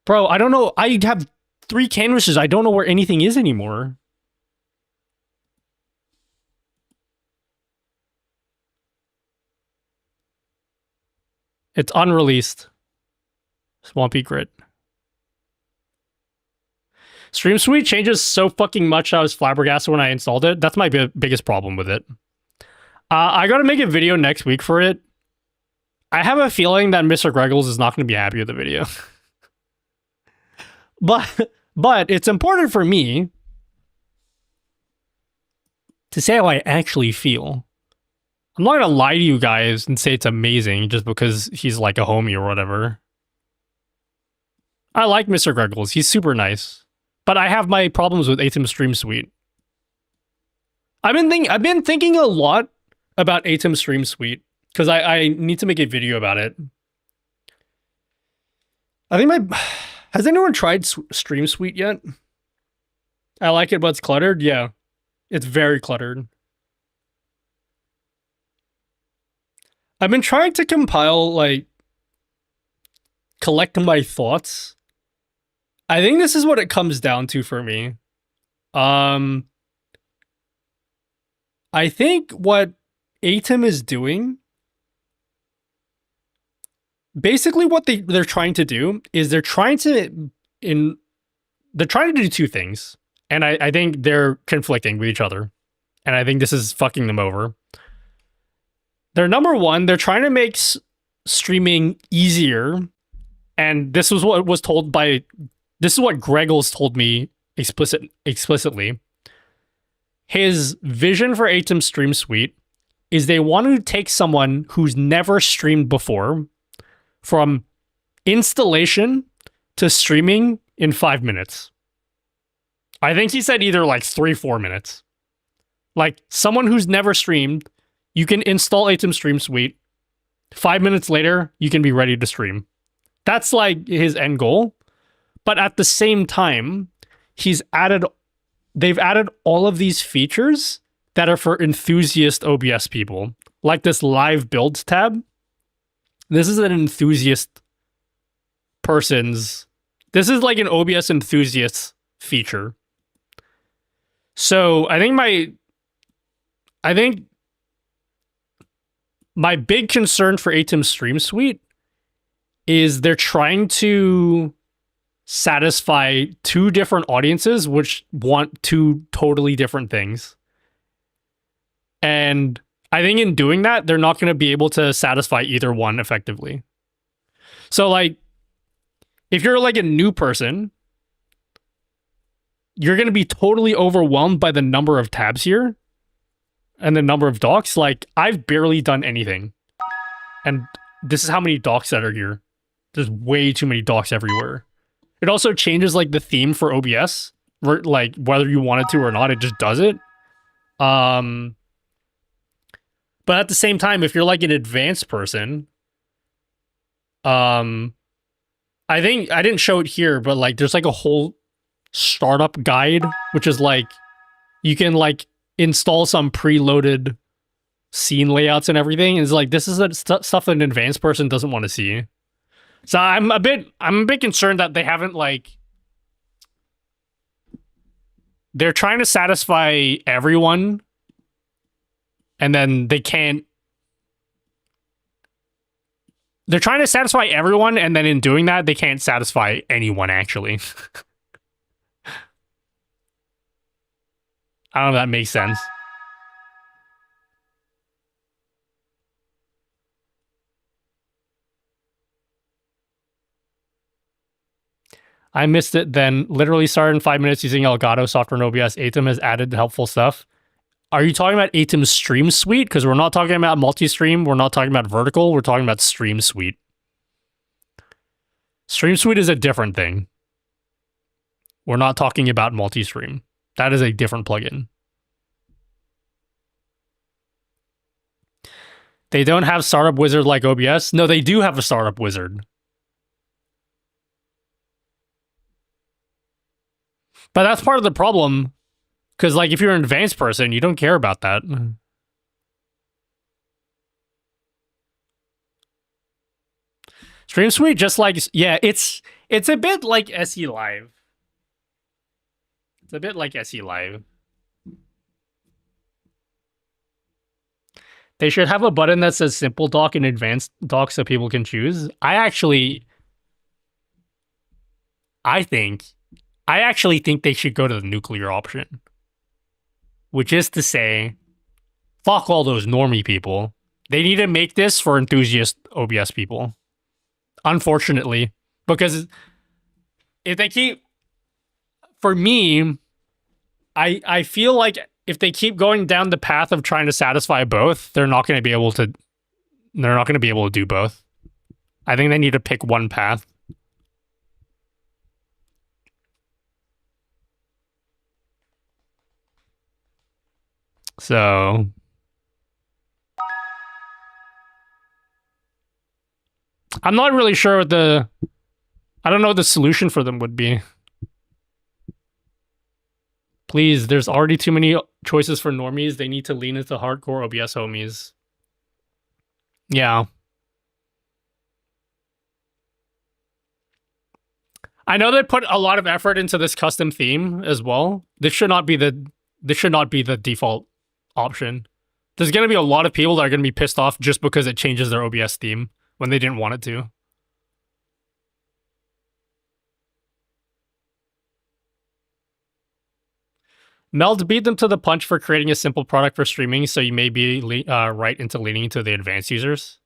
[SPEAKER 1] bro, I don't know. I have 3 canvases. I don't know where anything is anymore. It's unreleased. Swampy Grit. Stream Suite changes so fucking much I was flabbergasted when I installed it. That's my biggest problem with it. I gotta make a video next week for it. I have a feeling that Mr. Greggles is not going to be happy with the video. but it's important for me to say how I actually feel. I'm not going to lie to you guys and say it's amazing just because he's like a homie or whatever. I like Mr. Greggles. He's super nice. But I have my problems with Atom Stream Suite. I've been thinking a lot about Atom Stream Suite because I need to make a video about it. I think has anyone tried Stream Suite yet? I like it, but it's cluttered. Yeah, it's very cluttered. I've been trying to compile, like, collect my thoughts. I think this is what it comes down to for me. I think what Atom is doing, basically what they're trying to do is they're trying to do two things. And I think they're conflicting with each other. And I think this is fucking them over. They're number one, they're trying to make streaming easier. And this was what was told by, this is what Greggles told me explicitly. His vision for Atom Stream Suite is they want to take someone who's never streamed before from installation to streaming in 5 minutes. I think he said either like 3-4 minutes. Like someone who's never streamed, you can install Atom Stream Suite. 5 minutes later, you can be ready to stream. That's like his end goal. But at the same time, they've added all of these features that are for enthusiast OBS people. Like this live builds tab. This is an enthusiast person's, this is like an OBS enthusiast feature. So I think my big concern for Atom Stream Suite is they're trying to satisfy two different audiences which want two totally different things. And I think in doing that, they're not going to be able to satisfy either one effectively. So like, if you're like a new person, you're going to be totally overwhelmed by the number of tabs here and the number of docs. Like, I've barely done anything. And this is how many docs that are here. There's way too many docs everywhere. It also changes like the theme for OBS, like whether you want it to or not, it just does it. But at the same time, if you're like an advanced person, I think I didn't show it here, but like there's like a whole startup guide, which is like you can like install some preloaded scene layouts and everything. It's like this is stuff that an advanced person doesn't want to see. So I'm a bit concerned that they haven't like, they're trying to satisfy everyone and then they can't, they're trying to satisfy everyone and then in doing that they can't satisfy anyone actually. I don't know if that makes sense. I missed it then. Literally started in 5 minutes using Elgato software and OBS. Atom has added helpful stuff. Are you talking about Atom Stream Suite? Because we're not talking about multi-stream. We're not talking about vertical. We're talking about Stream Suite. Stream Suite is a different thing. We're not talking about multi-stream. That is a different plugin. They don't have Startup Wizard like OBS. No, they do have a Startup Wizard. But that's part of the problem, because like if you're an advanced person, you don't care about that. Stream Suite, just like, yeah, it's a bit like SE Live. It's a bit like SE Live. They should have a button that says simple doc and advanced doc so people can choose. I actually think they should go to the nuclear option. Which is to say, Fuck all those normie people. They need to make this for enthusiast OBS people. Unfortunately, because if they keep, for me, I feel like if they keep going down the path of trying to satisfy both, they're not going to be able to. They're not going to be able to do both. I think they need to pick one path. So I'm not really sure what the. I don't know what the solution for them would be. Please, there's already too many choices for normies. They need to lean into hardcore OBS homies. Yeah. I know they put a lot of effort into this custom theme as well. This should not be the default option. There's going to be a lot of people that are going to be pissed off just because it changes their OBS theme when they didn't want it to. Meld beat them to the punch for creating a simple product for streaming, so you may be right into leaning into the advanced users.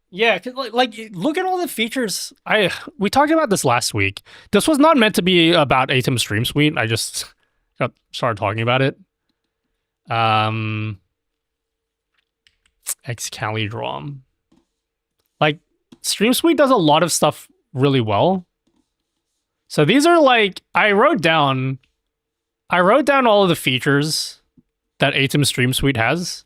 [SPEAKER 1] Yeah, like look at all the features. We talked about this last week. This was not meant to be about Atom Stream Suite. I just started talking about it. Excalidrom. Like, Stream Suite does a lot of stuff really well. So these are like, I wrote down all of the features that Atom Stream Suite has.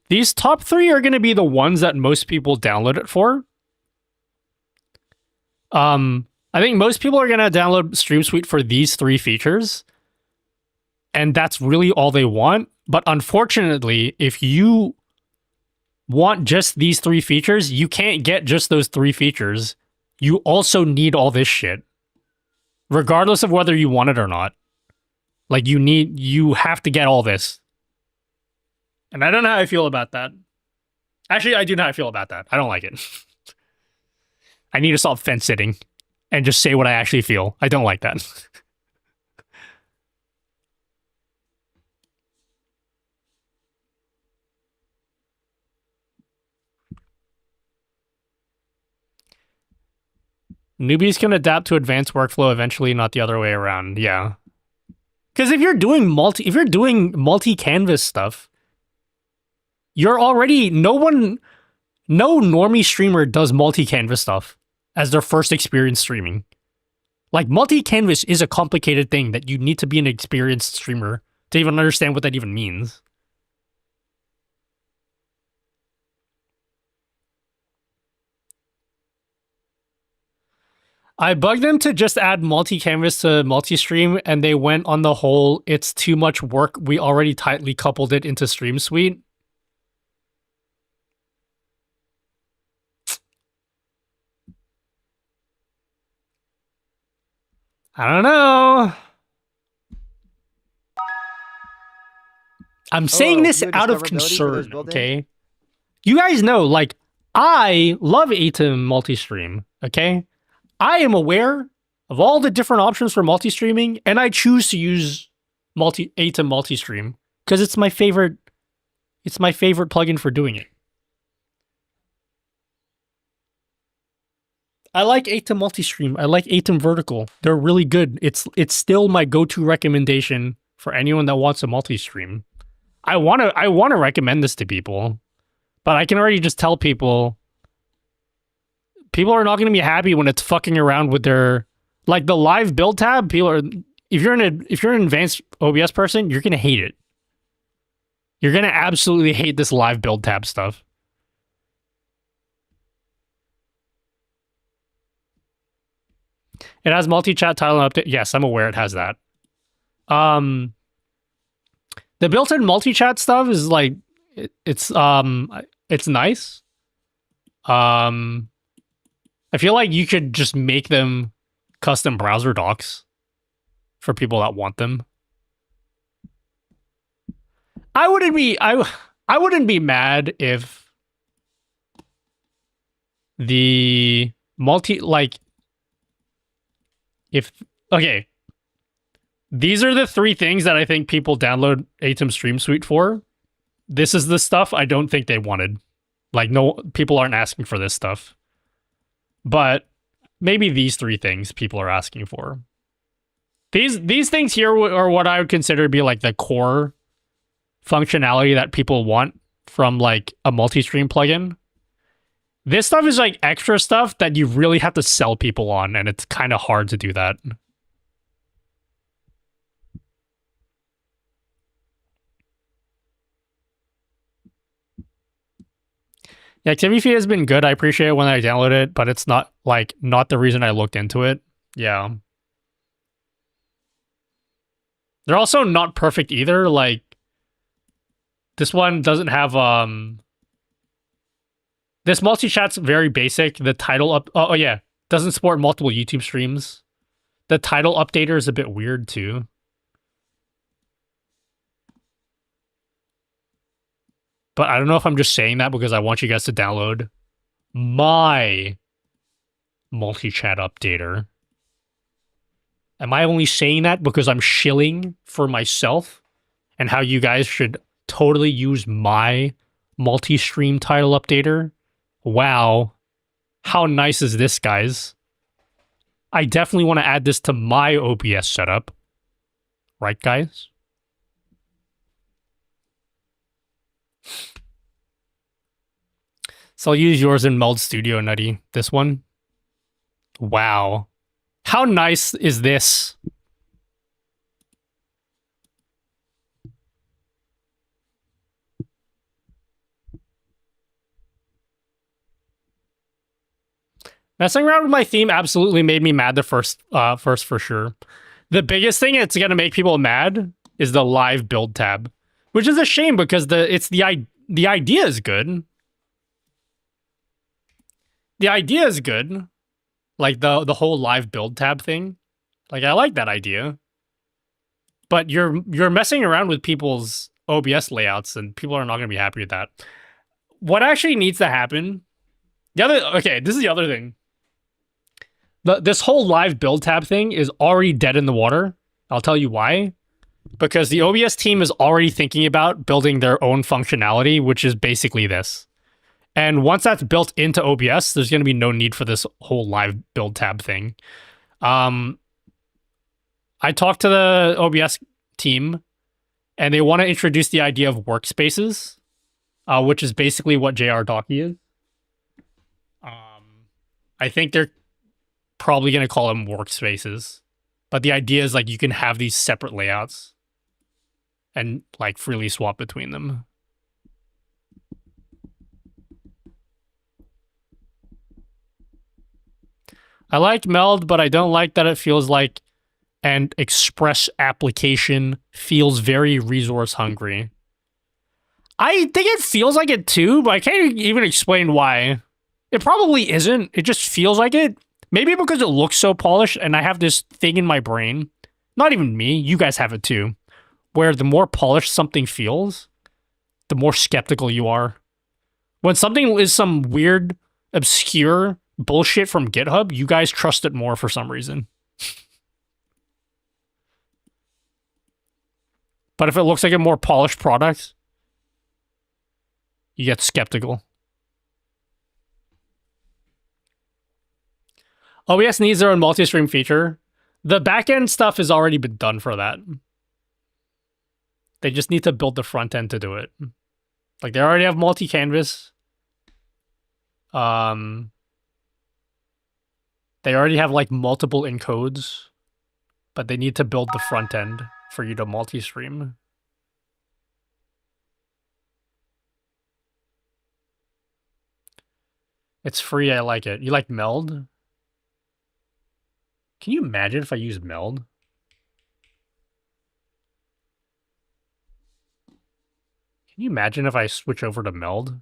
[SPEAKER 1] These top 3 are going to be the ones that most people download it for. I think most people are going to download Stream Suite for these 3 features. And that's really all they want. But unfortunately, if you want just these 3 features, you can't get just those 3 features. You also need all this shit. Regardless of whether you want it or not. Like, you have to get all this. And I don't know how I feel about that. Actually, I do know how I feel about that. I don't like it. I need to stop fence sitting and just say what I actually feel. I don't like that. Newbies can adapt to advanced workflow eventually, not the other way around. Yeah. Because if you're doing multi-canvas stuff, you're already no normie streamer does multi-canvas stuff as their first experience streaming. Like, multi-canvas is a complicated thing that you need to be an experienced streamer to even understand what that even means. I bugged them to just add multi-canvas to multi-stream, and they went on the whole, it's too much work, we already tightly coupled it into Stream Suite. I don't know. I'm saying this out of concern, okay? You guys know, like, I love Atom multi-stream, okay? I am aware of all the different options for multi-streaming, and I choose to use Atom multi-stream because it's my favorite plugin for doing it. I like Atom multi-stream. I like Atom vertical. They're really good. It's still my go-to recommendation for anyone that wants a multi-stream. I want to recommend this to people, but I can already just tell people are not going to be happy when it's fucking around with their, like, the live build tab. If you're an advanced OBS person, you're going to hate it. You're going to absolutely hate this live build tab stuff. It has multi-chat title and update. Yes, I'm aware it has that. The built-in multi-chat stuff is like, it's nice. I feel like you could just make them custom browser docs for people that want them. I wouldn't be mad if the okay. These are the three things that I think people download Atom Stream Suite for. This is the stuff I don't think they wanted. Like, no, people aren't asking for this stuff. But maybe these three things people are asking for. These things here are what I would consider to be like the core functionality that people want from like a multi-stream plugin. This stuff is like extra stuff that you really have to sell people on, and it's kind of hard to do that. Yeah, activity feed has been good. I appreciate it when I download it, but it's not the reason I looked into it. Yeah. They're also not perfect either. Like, this one doesn't have this multi-chat's very basic. The title oh yeah, doesn't support multiple YouTube streams. The title updater is a bit weird too. But I don't know if I'm just saying that because I want you guys to download my multi-chat updater. Am I only saying that because I'm shilling for myself and how you guys should totally use my multi-stream title updater? Wow. How nice is this, guys? I definitely want to add this to my OBS setup. Right, guys? So I'll use yours in Meld Studio, Nutty. This one. Wow. How nice is this? Messing around with my theme absolutely made me mad the first for sure. The biggest thing it's gonna make people mad is the live build tab, which is a shame because the idea is good. The idea is good. Like the whole live build tab thing. Like, I like that idea. But you're messing around with people's OBS layouts and people are not going to be happy with that. What actually needs to happen... this is the other thing. This whole live build tab thing is already dead in the water. I'll tell you why. Because the OBS team is already thinking about building their own functionality, which is basically this. And once that's built into OBS, there's going to be no need for this whole live build tab thing. I talked to the OBS team, and they want to introduce the idea of workspaces, which is basically what JR Docky is. I think they're probably going to call them workspaces. But the idea is like you can have these separate layouts and like freely swap between them. I like Meld, but I don't like that it feels like an Express application feels very resource hungry. I think it feels like it too, but I can't even explain why. It probably isn't. It just feels like it. Maybe because it looks so polished and I have this thing in my brain. Not even me, you guys have it too. Where the more polished something feels, the more skeptical you are. When something is some weird, obscure bullshit from GitHub, you guys trust it more for some reason. But if it looks like a more polished product, you get skeptical. OBS needs their own multi-stream feature. The backend stuff has already been done for that. They just need to build the front end to do it. Like, they already have multi-canvas. They already have like multiple encodes, but they need to build the front end for you to multi-stream. It's free, I like it. You like Meld? Can you imagine if I use Meld? Can you imagine if I switch over to Meld?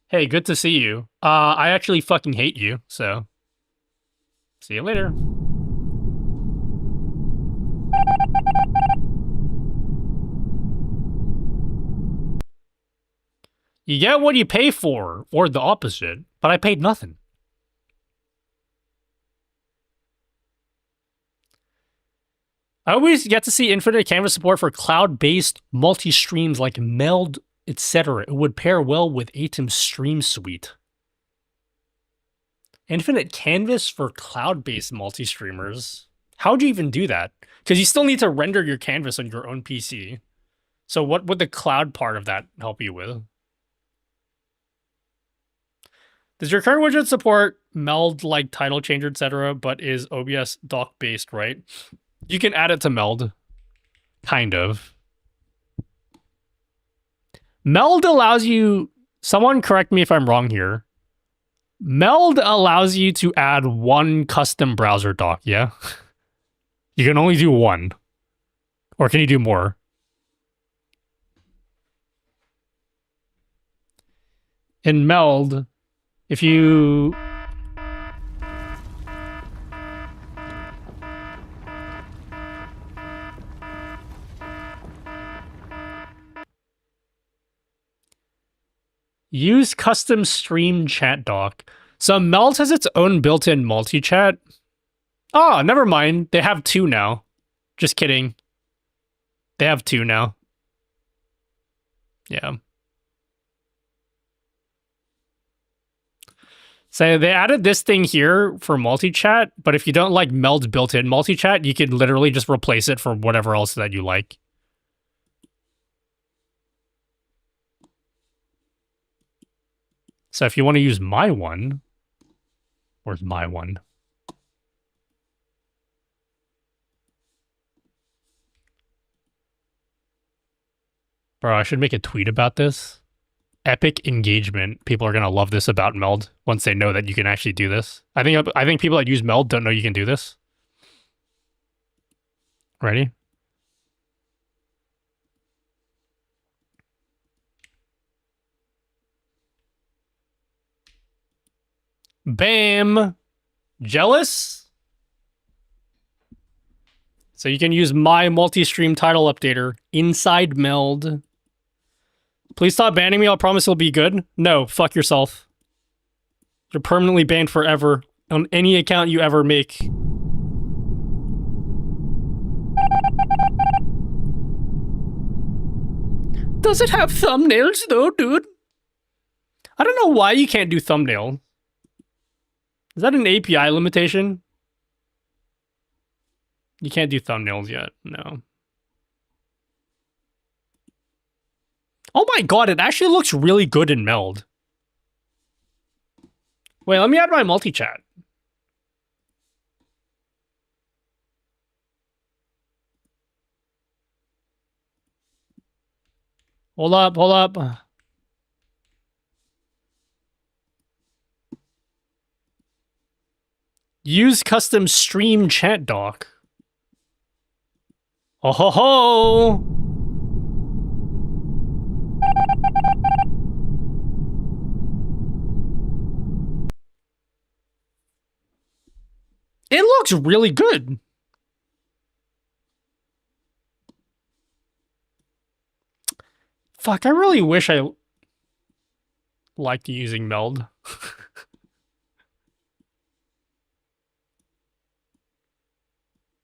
[SPEAKER 1] Hey, good to see you. I actually fucking hate you, so... See you later. You get what you pay for, or the opposite, but I paid nothing. I always get to see infinite canvas support for cloud-based multi-streams like Meld, etc. It would pair well with Atom's Stream Suite. Infinite canvas for cloud-based multi-streamers. How would you even do that? Because you still need to render your canvas on your own PC. So what would the cloud part of that help you with? Does your current widget support Meld like title changer, etc., but is OBS dock based, right? You can add it to Meld. Kind of. Meld allows you... Someone correct me if I'm wrong here. Meld allows you to add one custom browser dock, yeah? You can only do one. Or can you do more? In Meld, if you... Use custom stream chat dock. So Meld has its own built-in multi-chat. Oh, never mind. They have two now. Just kidding. They have two now. Yeah. So they added this thing here for multi-chat, but if you don't like Meld's built-in multi-chat, you can literally just replace it for whatever else that you like. So if you want to use my one, where's my one? Bro, I should make a tweet about this. Epic engagement. People are gonna love this about Meld once they know that you can actually do this. I think people that use Meld don't know you can do this. Ready? Bam! Jealous? So you can use my multi-stream title updater inside Meld. Please stop banning me. I'll promise it'll be good. No, fuck yourself. You're permanently banned forever on any account you ever make. Does it have thumbnails though, dude? I don't know why you can't do thumbnail. Is that an API limitation? You can't do thumbnails yet. No. Oh my god, it actually looks really good in Meld. Wait, let me add my multi-chat. Hold up, hold up. Use custom stream chat dock. Oh ho ho! It looks really good. Fuck, I really wish I liked using Meld.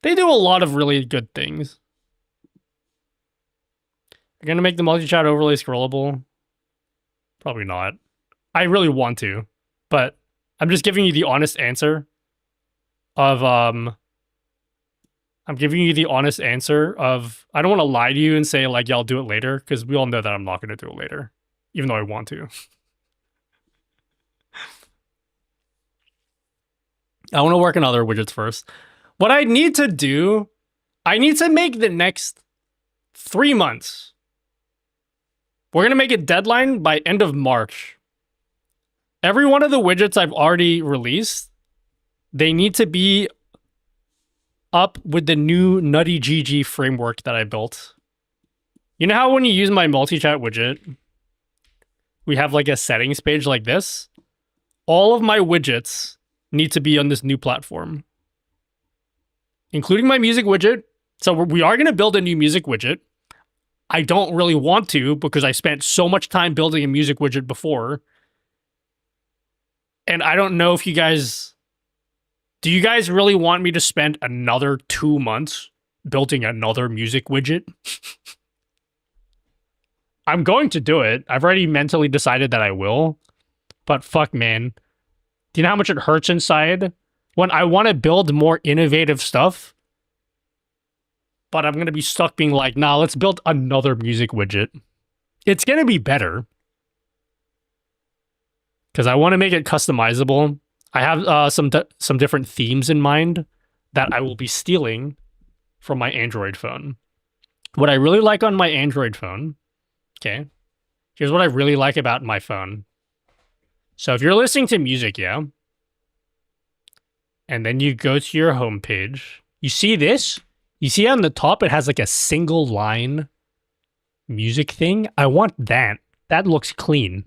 [SPEAKER 1] They do a lot of really good things. You're gonna make the multi-chat overlay scrollable? Probably not. I really want to, but I'm just giving you the honest answer of, I'm giving you the honest answer of, I don't want to lie to you and say, like, yeah, I'll do it later, because we all know that I'm not going to do it later, even though I want to. I want to work on other widgets first. What I need to do, I need to make the next 3 months. We're going to make a deadline by end of March. Every one of the widgets I've already released, they need to be up with the new Nutty GG framework that I built. You know how when you use my multi-chat widget, we have like a settings page like this? All of my widgets need to be on this new platform, including my music widget. So we are going to build a new music widget. I don't really want to because I spent so much time building a music widget before. And I don't know if you guys... Do you guys really want me to spend another 2 months building another music widget. I'm going to do it. I've already mentally decided that I will. But fuck, man. Do you know how much it hurts inside? When I want to build more innovative stuff, but I'm going to be stuck being like, nah, let's build another music widget. It's going to be better. Because I want to make it customizable. I have some different themes in mind that I will be stealing from my Android phone. What I really like on my Android phone, okay, here's what I really like about my phone. So if you're listening to music, yeah, and then you go to your homepage, you see this? You see on the top, it has like a single line music thing. I want that. That looks clean.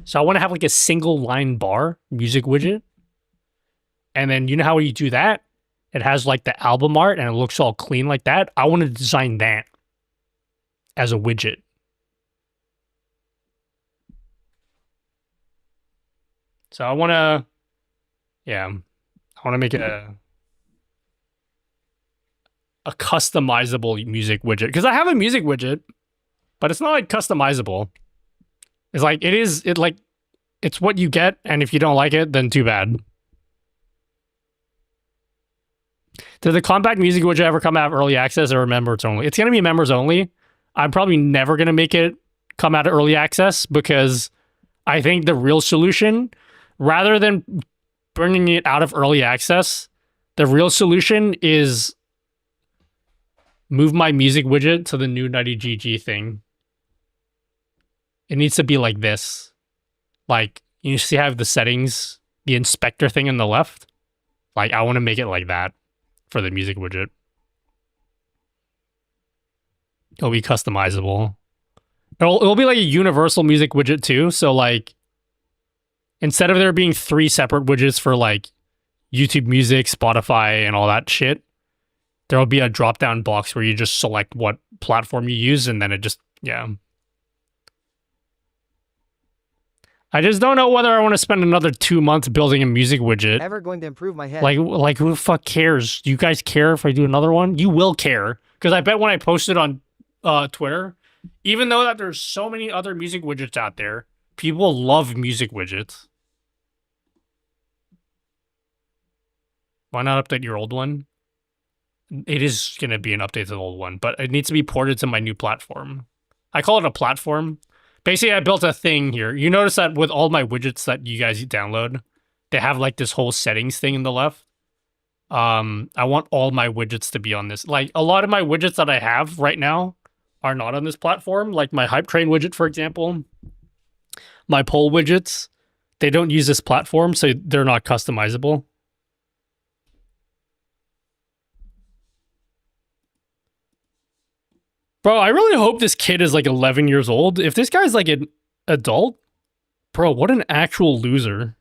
[SPEAKER 1] So I want to have like a single line bar music widget. And then you know how you do that? It has like the album art and it looks all clean like that. I want to design that as a widget. So I want to, yeah, I want to make it a customizable music widget. Because I have a music widget, but it's not like customizable. It's like, it's what you get. And if you don't like it, then too bad. Did the compact music widget ever come out of early access or members only? It's going to be members only. I'm probably never going to make it come out of early access because I think the real solution, rather than bringing it out of early access, the real solution is move my music widget to the new Nutty GG thing. It needs to be like this. Like, you see how the settings, the inspector thing on the left? Like, I want to make it like that for the music widget. It'll be customizable. It'll be like a universal music widget too. So like, instead of there being 3 separate widgets for like YouTube Music, Spotify, and all that shit, there'll be a drop-down box where you just select what platform you use, and then it just, yeah. I just don't know whether I want to spend another 2 months building a music widget.
[SPEAKER 8] Ever going to improve my head?
[SPEAKER 1] Like who the fuck cares? Do you guys care if I do another one? You will care. Because I bet when I post it on Twitter, even though that there's so many other music widgets out there, people love music widgets. Why not update your old one? It is going to be an update to the old one, but it needs to be ported to my new platform. I call it a platform. Basically, I built a thing here. You notice that with all my widgets that you guys download, they have like this whole settings thing in the left. I want all my widgets to be on this. Like a lot of my widgets that I have right now are not on this platform. Like my Hype Train widget, for example. My poll widgets, they don't use this platform, so they're not customizable. Bro, I really hope this kid is like 11 years old. If this guy's like an adult, bro, what an actual loser.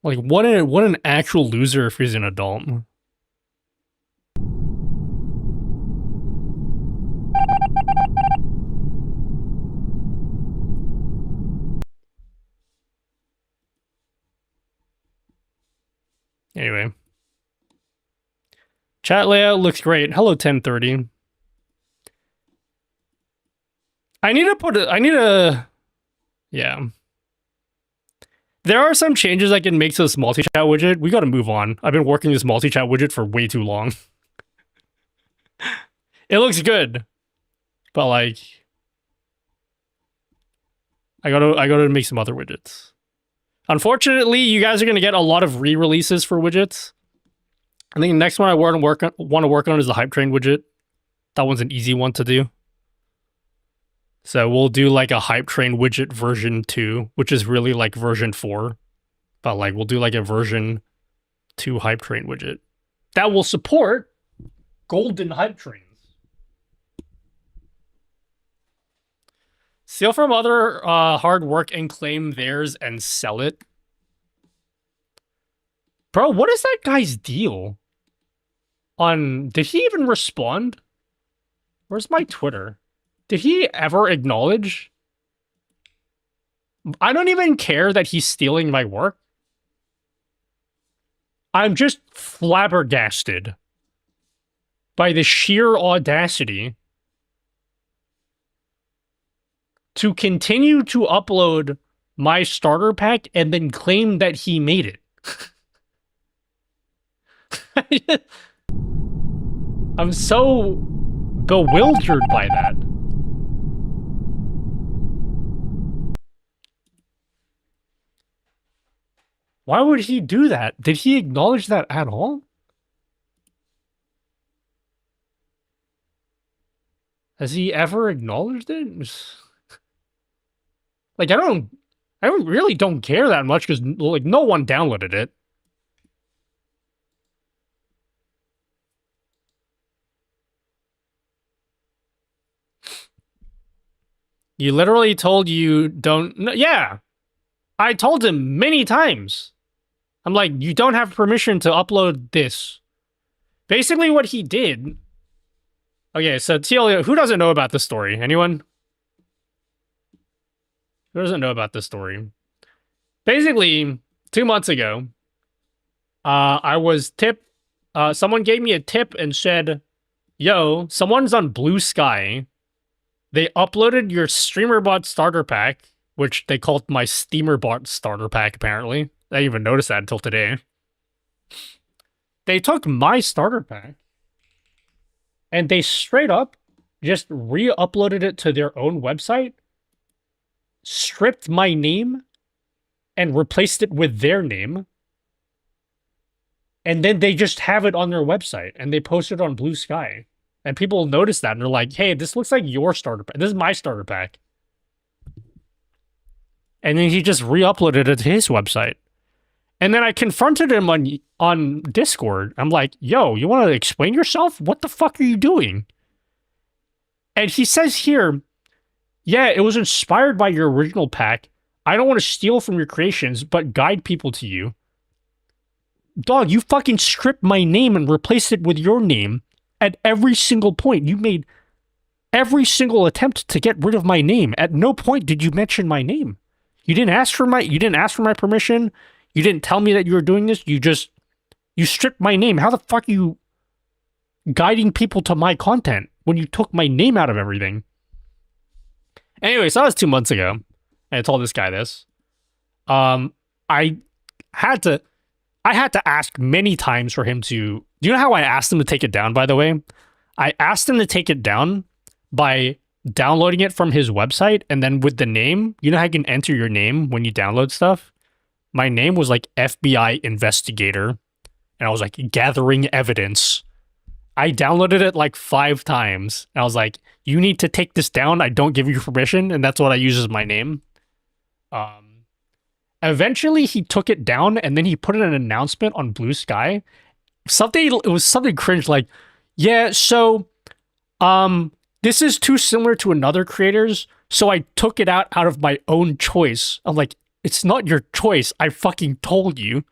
[SPEAKER 1] Like, what an actual loser if he's an adult. Anyway. Chat layout looks great. Hello, 1030. Yeah. There are some changes I can make to this multi-chat widget. We gotta move on. I've been working this multi-chat widget for way too long. It looks good. But like, I gotta make some other widgets. Unfortunately, you guys are going to get a lot of re-releases for widgets. I think the next one I want to work on is the Hype Train widget. That one's an easy one to do. So we'll do like a Hype Train widget version 2, which is really like version 4. But like we'll do like a version 2 Hype Train widget that will support golden hype trains. Steal from other hard work and claim theirs and sell it. Bro, what is that guy's deal? Did he even respond? Where's my Twitter? Did he ever acknowledge? I don't even care that he's stealing my work. I'm just flabbergasted by the sheer audacity to continue to upload my starter pack and then claim that he made it. I'm so bewildered by that. Why would he do that? Did he acknowledge that at all? Has he ever acknowledged it? Like, I really don't care that much because, like, no one downloaded it. You literally told you don't... No, yeah! I told him many times. I'm like, you don't have permission to upload this. Basically what he did... Okay, so Teal, who doesn't know about this story? Anyone? Who doesn't know about this story? Basically, 2 months ago, I was someone gave me a tip and said, yo, someone's on Blue Sky. They uploaded your StreamerBot starter pack, which they called my SteamerBot starter pack, apparently. I didn't even notice that until today. They took my starter pack, and they straight up just re-uploaded it to their own website, stripped my name, and replaced it with their name. And then they just have it on their website, and they post it on Blue Sky. And people notice that, and they're like, hey, this looks like your starter pack. This is my starter pack. And then he just re-uploaded it to his website. And then I confronted him on Discord. I'm like, yo, you want to explain yourself? What the fuck are you doing? And he says here, yeah, it was inspired by your original pack. I don't want to steal from your creations, but guide people to you. Dog, you fucking stripped my name and replaced it with your name at every single point. You made every single attempt to get rid of my name. At no point did you mention my name. You didn't ask for my permission. You didn't tell me that you were doing this. You stripped my name. How the fuck are you guiding people to my content when you took my name out of everything? Anyway, so that was 2 months ago. And I told this guy this. I had to ask many times for him to... Do you know how I asked him to take it down, by the way? I asked him to take it down by downloading it from his website, and then with the name, you know how you can enter your name when you download stuff? My name was like FBI investigator, and I was like gathering evidence. I downloaded it like 5 times, and I was like, you need to take this down, I don't give you permission, and that's what I use as my name. Eventually he took it down, and then he put in an announcement on Blue Sky. It was something cringe, like, yeah, so, this is too similar to another creator's, so I took it out of my own choice. I'm like, it's not your choice. I fucking told you.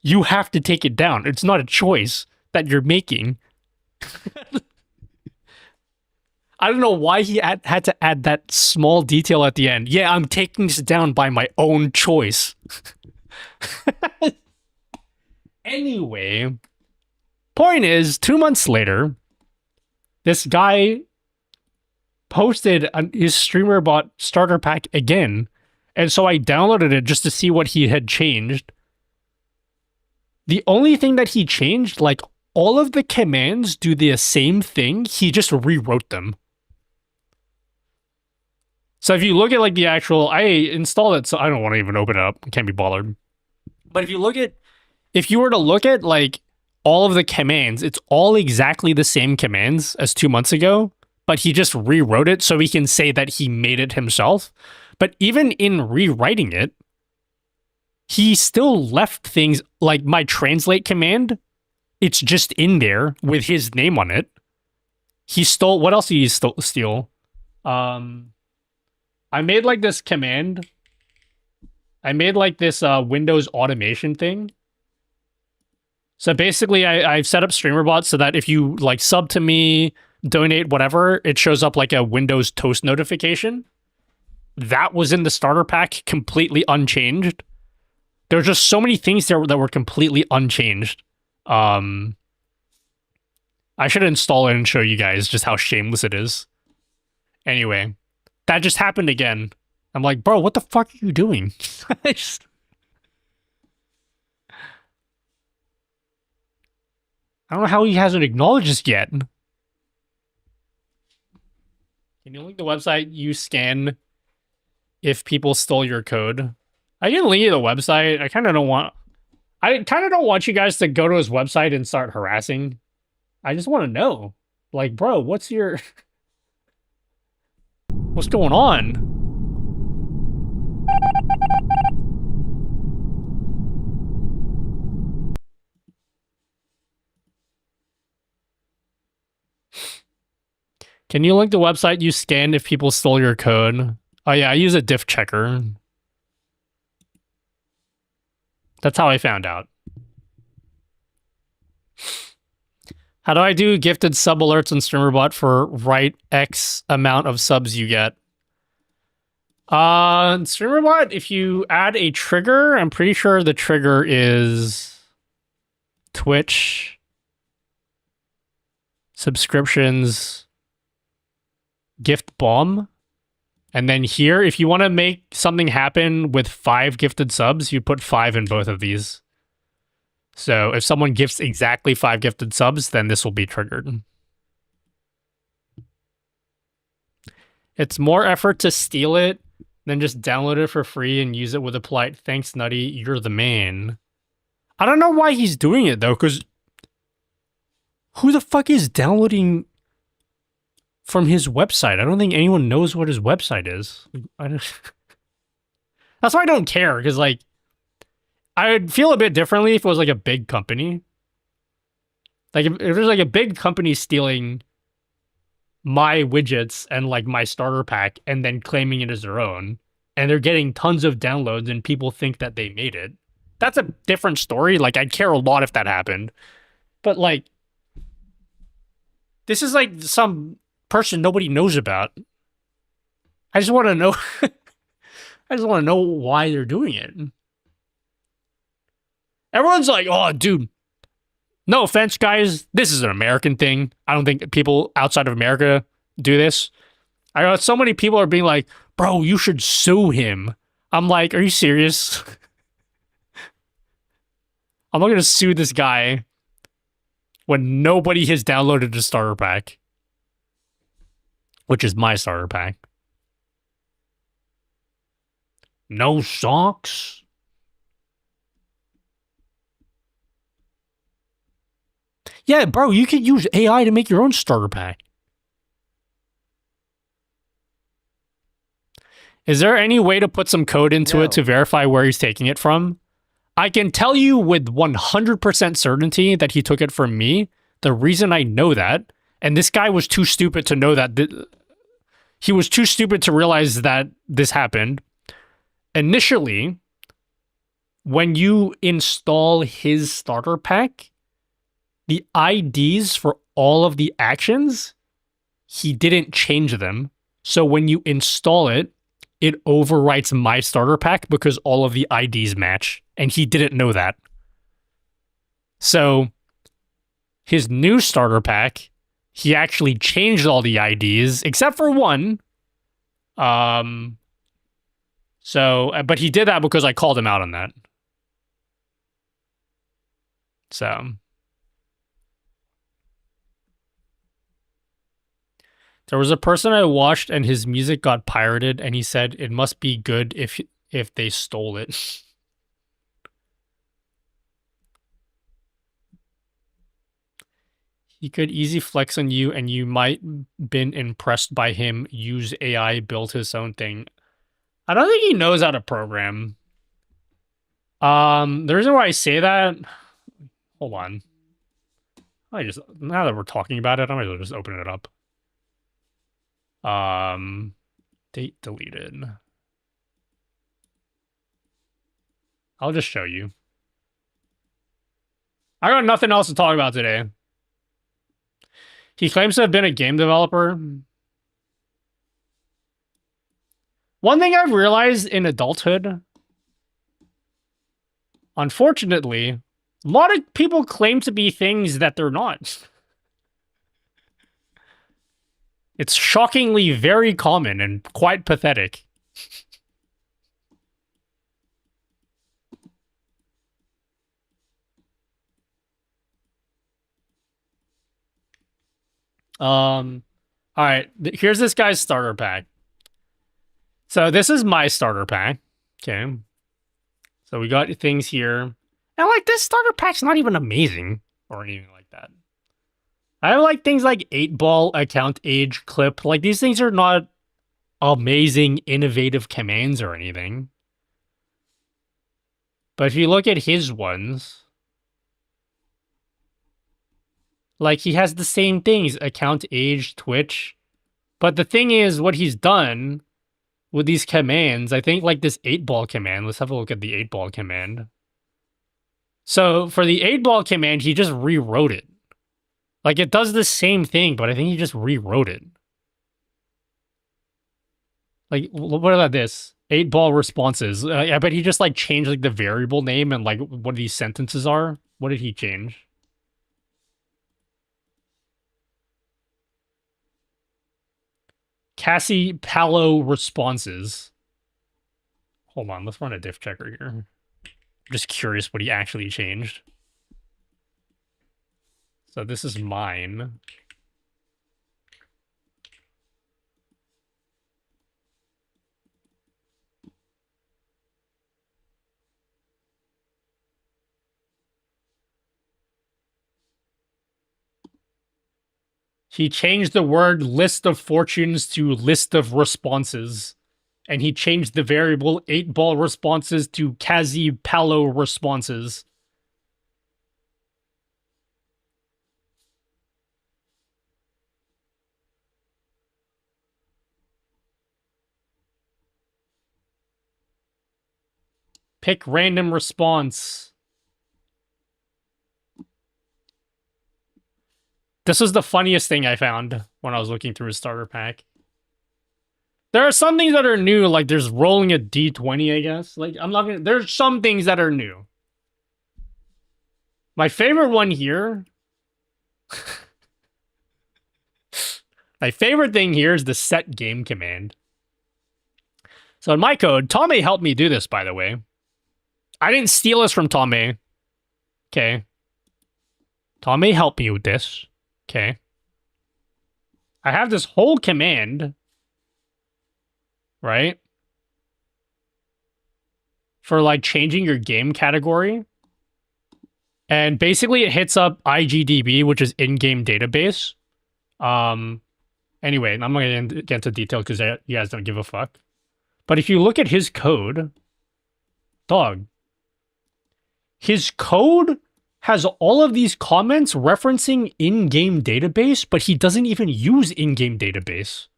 [SPEAKER 1] You have to take it down. It's not a choice that you're making. I don't know why he had to add that small detail at the end. Yeah, I'm taking this down by my own choice. Anyway, point is, 2 months later, this guy posted his StreamerBot starter pack again, and so I downloaded it just to see what he had changed. The only thing that he changed, like, all of the commands do the same thing, he just rewrote them. So if you look at, like, the actual... I installed it, so I don't want to even open it up. I can't be bothered. But if you were to look at, like, all of the commands, it's all exactly the same commands as 2 months ago, but he just rewrote it so he can say that he made it himself. But even in rewriting it, he still left things like my translate command. It's just in there with his name on it. He stole... What else did he steal? I made like this command. I made like this Windows automation thing. So basically, I've set up StreamerBot so that if you like sub to me, donate, whatever, it shows up like a Windows Toast notification. That was in the starter pack, completely unchanged. There's just so many things there that were completely unchanged. I should install it and show you guys just how shameless it is. Anyway, that just happened again. I'm like, bro, what the fuck are you doing? I don't know how he hasn't acknowledged this yet. Can you link the website you scan if people stole your code? I can link you the website. I kind of don't want you guys to go to his website and start harassing. I just want to know. Like, bro, what's going on? Can you link the website you scanned if people stole your code? Oh yeah, I use a diff checker. That's how I found out. How do I do gifted sub alerts on StreamerBot for right X amount of subs you get? StreamerBot, if you add a trigger, I'm pretty sure the trigger is Twitch subscriptions gift bomb. And then here, if you want to make something happen with 5 gifted subs, you put 5 in both of these. So if someone gifts exactly 5 gifted subs, then this will be triggered. It's more effort to steal it than just download it for free and use it with a polite thanks, Nutty, you're the man. I don't know why he's doing it though, because who the fuck is downloading from his website? I don't think anyone knows what his website is. That's why I don't care, because like I would feel a bit differently if it was like a big company. Like if there's like a big company stealing my widgets and like my starter pack and then claiming it as their own, and they're getting tons of downloads and people think that they made it. That's a different story. Like I'd care a lot if that happened. But like this is like some person nobody knows about. I just want to know I just want to know why they're doing it. Everyone's like, oh, dude, no offense, guys. This is an American thing. I don't think people outside of America do this. I got so many people are being like, bro, you should sue him. I'm like, are you serious? I'm not going to sue this guy when nobody has downloaded the starter pack, which is my starter pack. No socks. Yeah, bro, you can use AI to make your own starter pack. Is there any way to put some code into it to verify where he's taking it from? I can tell you with 100% certainty that he took it from me. The reason I know that, and this guy was too stupid to know that, he was too stupid to realize that this happened. Initially, when you install his starter pack, the IDs for all of the actions, he didn't change them. So when you install it, it overwrites my starter pack because all of the IDs match. And he didn't know that. So his new starter pack, he actually changed all the IDs except for one. But he did that because I called him out on that. So there was a person I watched and his music got pirated and he said it must be good if they stole it. He could easy flex on you and you might been impressed by him, use AI, build his own thing. I don't think he knows how to program. The reason why I say that, hold on. Now that we're talking about it, I might as well just open it up. Date deleted. I'll just show you. I got nothing else to talk about today. He claims to have been a game developer. One thing I've realized in adulthood unfortunately, a lot of people claim to be things that they're not. It's shockingly very common and quite pathetic. All right, here's this guy's starter pack. So this is my starter pack. Okay. So we got things here. And like this starter pack's not even amazing or anything like that. I have like things like 8-ball, account age, clip. Like these things are not amazing, innovative commands or anything. But if you look at his ones, like he has the same things, account age, Twitch. But the thing is, what he's done with these commands, I think like this 8-ball command, let's have a look at the 8-ball command. So for the 8-ball command, he just rewrote it. Like it does the same thing, but I think he just rewrote it. Like, what about this? 8-ball responses. I bet he just like changed like the variable name and like what these sentences are. What did he change? Cassie Palo responses. Hold on, let's run a diff checker here. I'm just curious what he actually changed. So this is mine. He changed the word list of fortunes to list of responses. And he changed the variable 8-ball responses to Kazi Palo responses. Pick random response. This was the funniest thing I found when I was looking through his starter pack. There are some things that are new, like there's rolling a d20, I guess. Like, I'm not gonna... There's some things that are new. My favorite one here... My favorite thing here is the set game command. So in my code, Tommy helped me do this, by the way. I didn't steal this from Tommy. Okay. Tommy helped me with this. Okay. I have this whole command, right? For like changing your game category. And basically it hits up IGDB, which is in-game database. Anyway, I'm not going to get into detail because you guys don't give a fuck. But if you look at his code, dog, his code has all of these comments referencing in-game database, but he doesn't even use in-game database.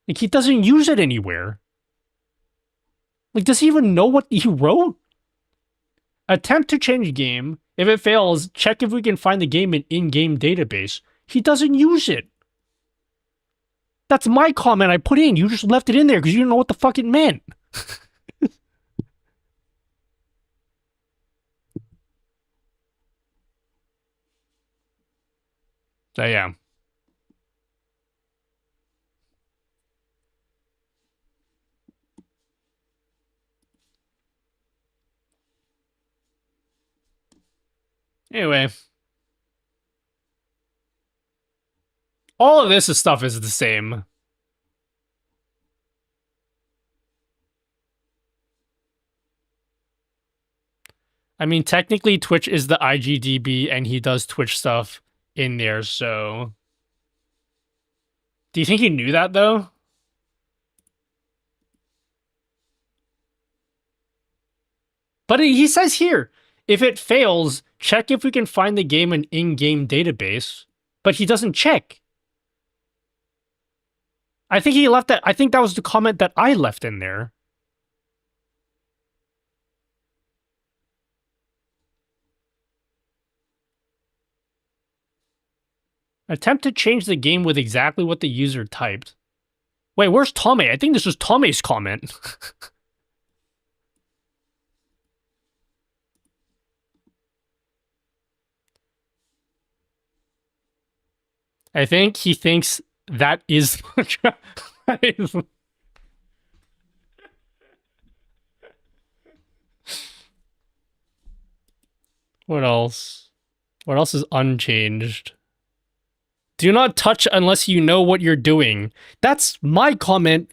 [SPEAKER 1] Like, he doesn't use it anywhere. Like, does he even know what he wrote? Attempt to change game. If it fails, check if we can find the game in-game database. He doesn't use it. That's my comment I put in. You just left it in there because you didn't know what the fuck it meant. So, yeah. Anyway. All of this stuff is the same. I mean, technically Twitch is the IGDB and he does Twitch stuff in there, so... Do you think he knew that, though? But he says here, if it fails, check if we can find the game in-game database. But he doesn't check. I think he left that. I think that was the comment that I left in there. Attempt to change the game with exactly what the user typed. Wait, where's Tommy? I think this was Tommy's comment. I think he thinks that is... What else? What else is unchanged? Do not touch unless you know what you're doing. That's my comment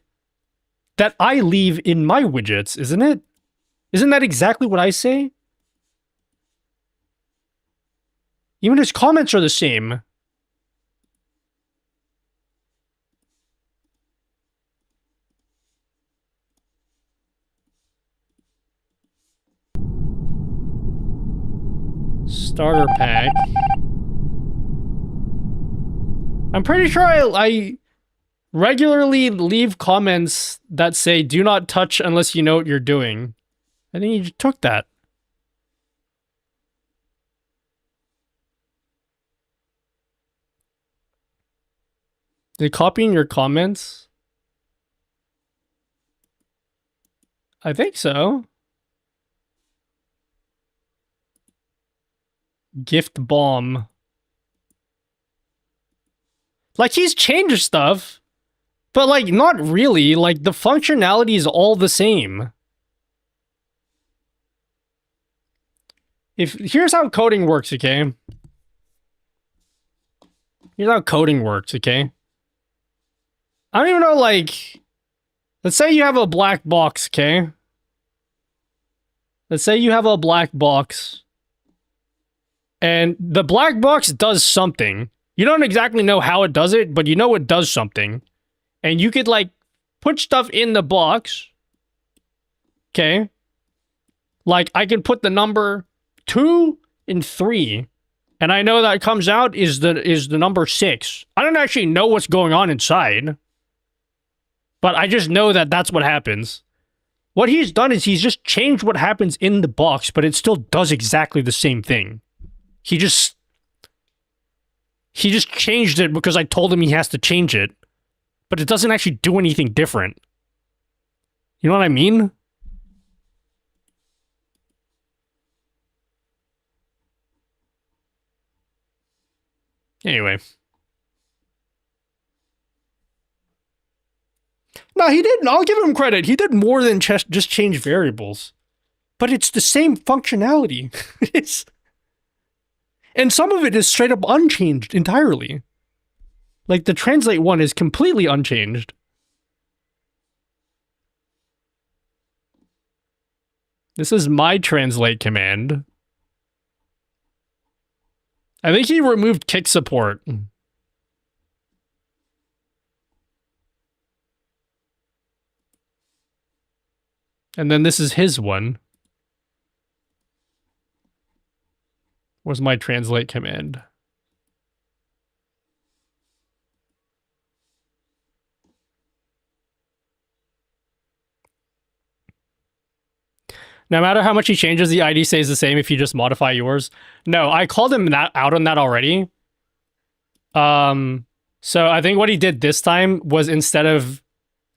[SPEAKER 1] that I leave in my widgets, isn't it? Isn't that exactly what I say? Even his comments are the same. Starter pack. I'm pretty sure I regularly leave comments that say, do not touch unless you know what you're doing. I think you just took that. Did copying your comments? I think so. Gift bomb. Like, he's changed stuff, but, like, not really. Like, the functionality is all the same. Here's how coding works, okay? Here's how coding works, okay? I don't even know, like... Let's say you have a black box, okay? Let's say you have a black box. And the black box does something. You don't exactly know how it does it, but you know it does something. And you could, like, put stuff in the box. Okay? Like, I can put the number 2 and 3. And I know that comes out is the number 6. I don't actually know what's going on inside. But I just know that that's what happens. What he's done is he's just changed what happens in the box, but it still does exactly the same thing. He just changed it because I told him he has to change it. But it doesn't actually do anything different. You know what I mean? Anyway. No, he didn't. I'll give him credit. He did more than just change variables. But it's the same functionality. And some of it is straight up unchanged entirely. Like, the translate one is completely unchanged. This is my translate command. I think he removed kick support. And then this is his one. Where's my translate command? No matter how much he changes, the ID stays the same if you just modify yours. No, I called him out on that already. So I think what he did this time was instead of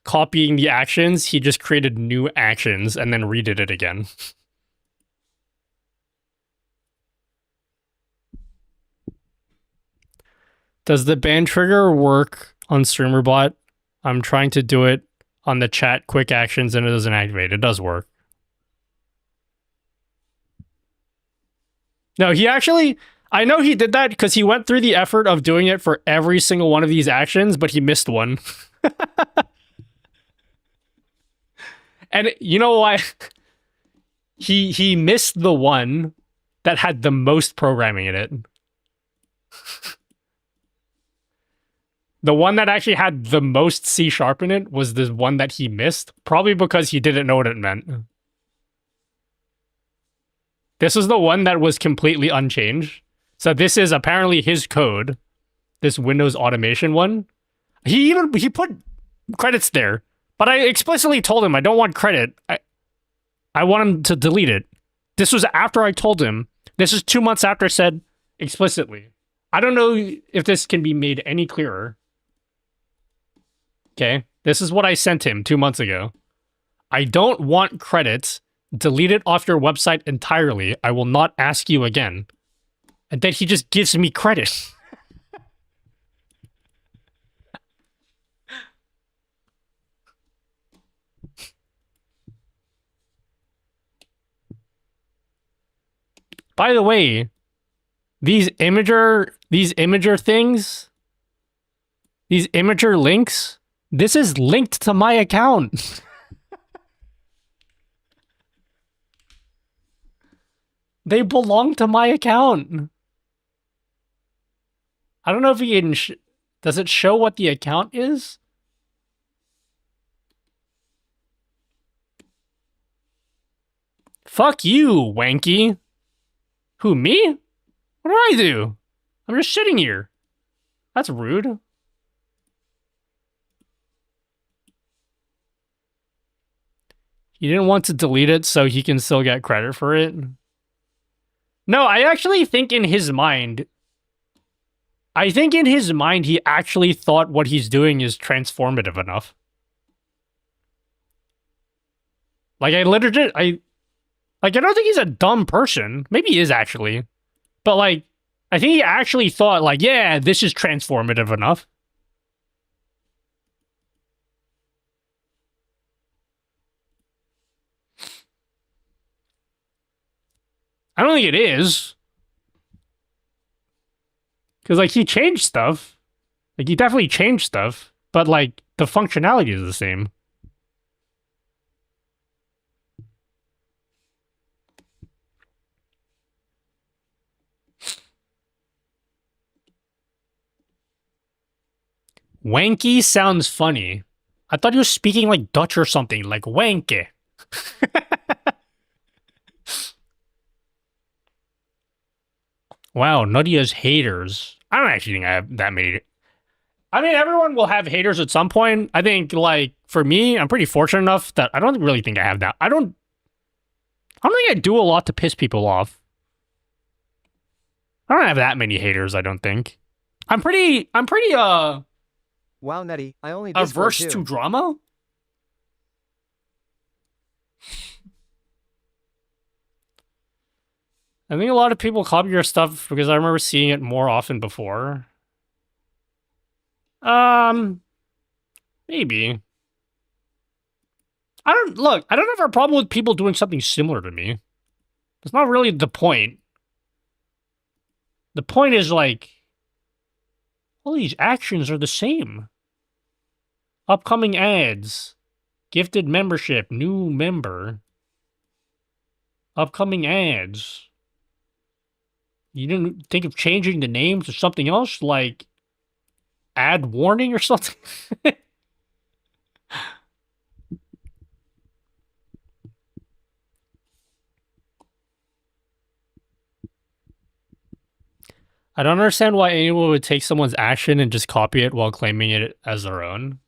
[SPEAKER 1] copying the actions, he just created new actions and then redid it again. Does the ban trigger work on StreamerBot? I'm trying to do it on the chat quick actions and it doesn't activate. It does work. No, he actually... I know he did that because he went through the effort of doing it for every single one of these actions, but he missed one. And you know why? He missed the one that had the most programming in it. The one that actually had the most C# in it was the one that he missed, probably because he didn't know what it meant. This is the one that was completely unchanged. So this is apparently his code. This Windows automation one. He put credits there. But I explicitly told him I don't want credit. I want him to delete it. This was after I told him. This is 2 months after I said explicitly. I don't know if this can be made any clearer. Okay, this is what I sent him 2 months ago. I don't want credits. Delete it off your website entirely. I will not ask you again. And then he just gives me credit. By the way, these imager things, these imager links, this is linked to my account. They belong to my account. I don't know if you can... does it show what the account is? Fuck you, wanky. Who, me? What do I do? I'm just sitting here. That's rude. He didn't want to delete it so he can still get credit for it. No, I actually think in his mind... he actually thought what he's doing is transformative enough. Like, I don't think he's a dumb person. Maybe he is, actually. But, like, I think he actually thought, like, yeah, this is transformative enough. I don't think it is. Because, like, he changed stuff. Like, he definitely changed stuff. But, like, the functionality is the same. Wanky sounds funny. I thought he was speaking, like, Dutch or something. Like, wanky. Wow, Nutty has haters. I don't actually think I have that many. I mean, everyone will have haters at some point. I think, like, for me, I'm pretty fortunate enough that I don't really think I have that. I don't think I do a lot to piss people off. I don't have that many haters, I don't think. I'm pretty,
[SPEAKER 8] Wow, Nutty, I only
[SPEAKER 1] averse to drama. I think a lot of people copy your stuff because I remember seeing it more often before. Maybe. I don't have a problem with people doing something similar to me. That's not really the point. The point is, like, all these actions are the same. Upcoming ads. Gifted membership. New member. Upcoming ads. You didn't think of changing the name to something else? Like, ad warning or something? I don't understand why anyone would take someone's action and just copy it while claiming it as their own.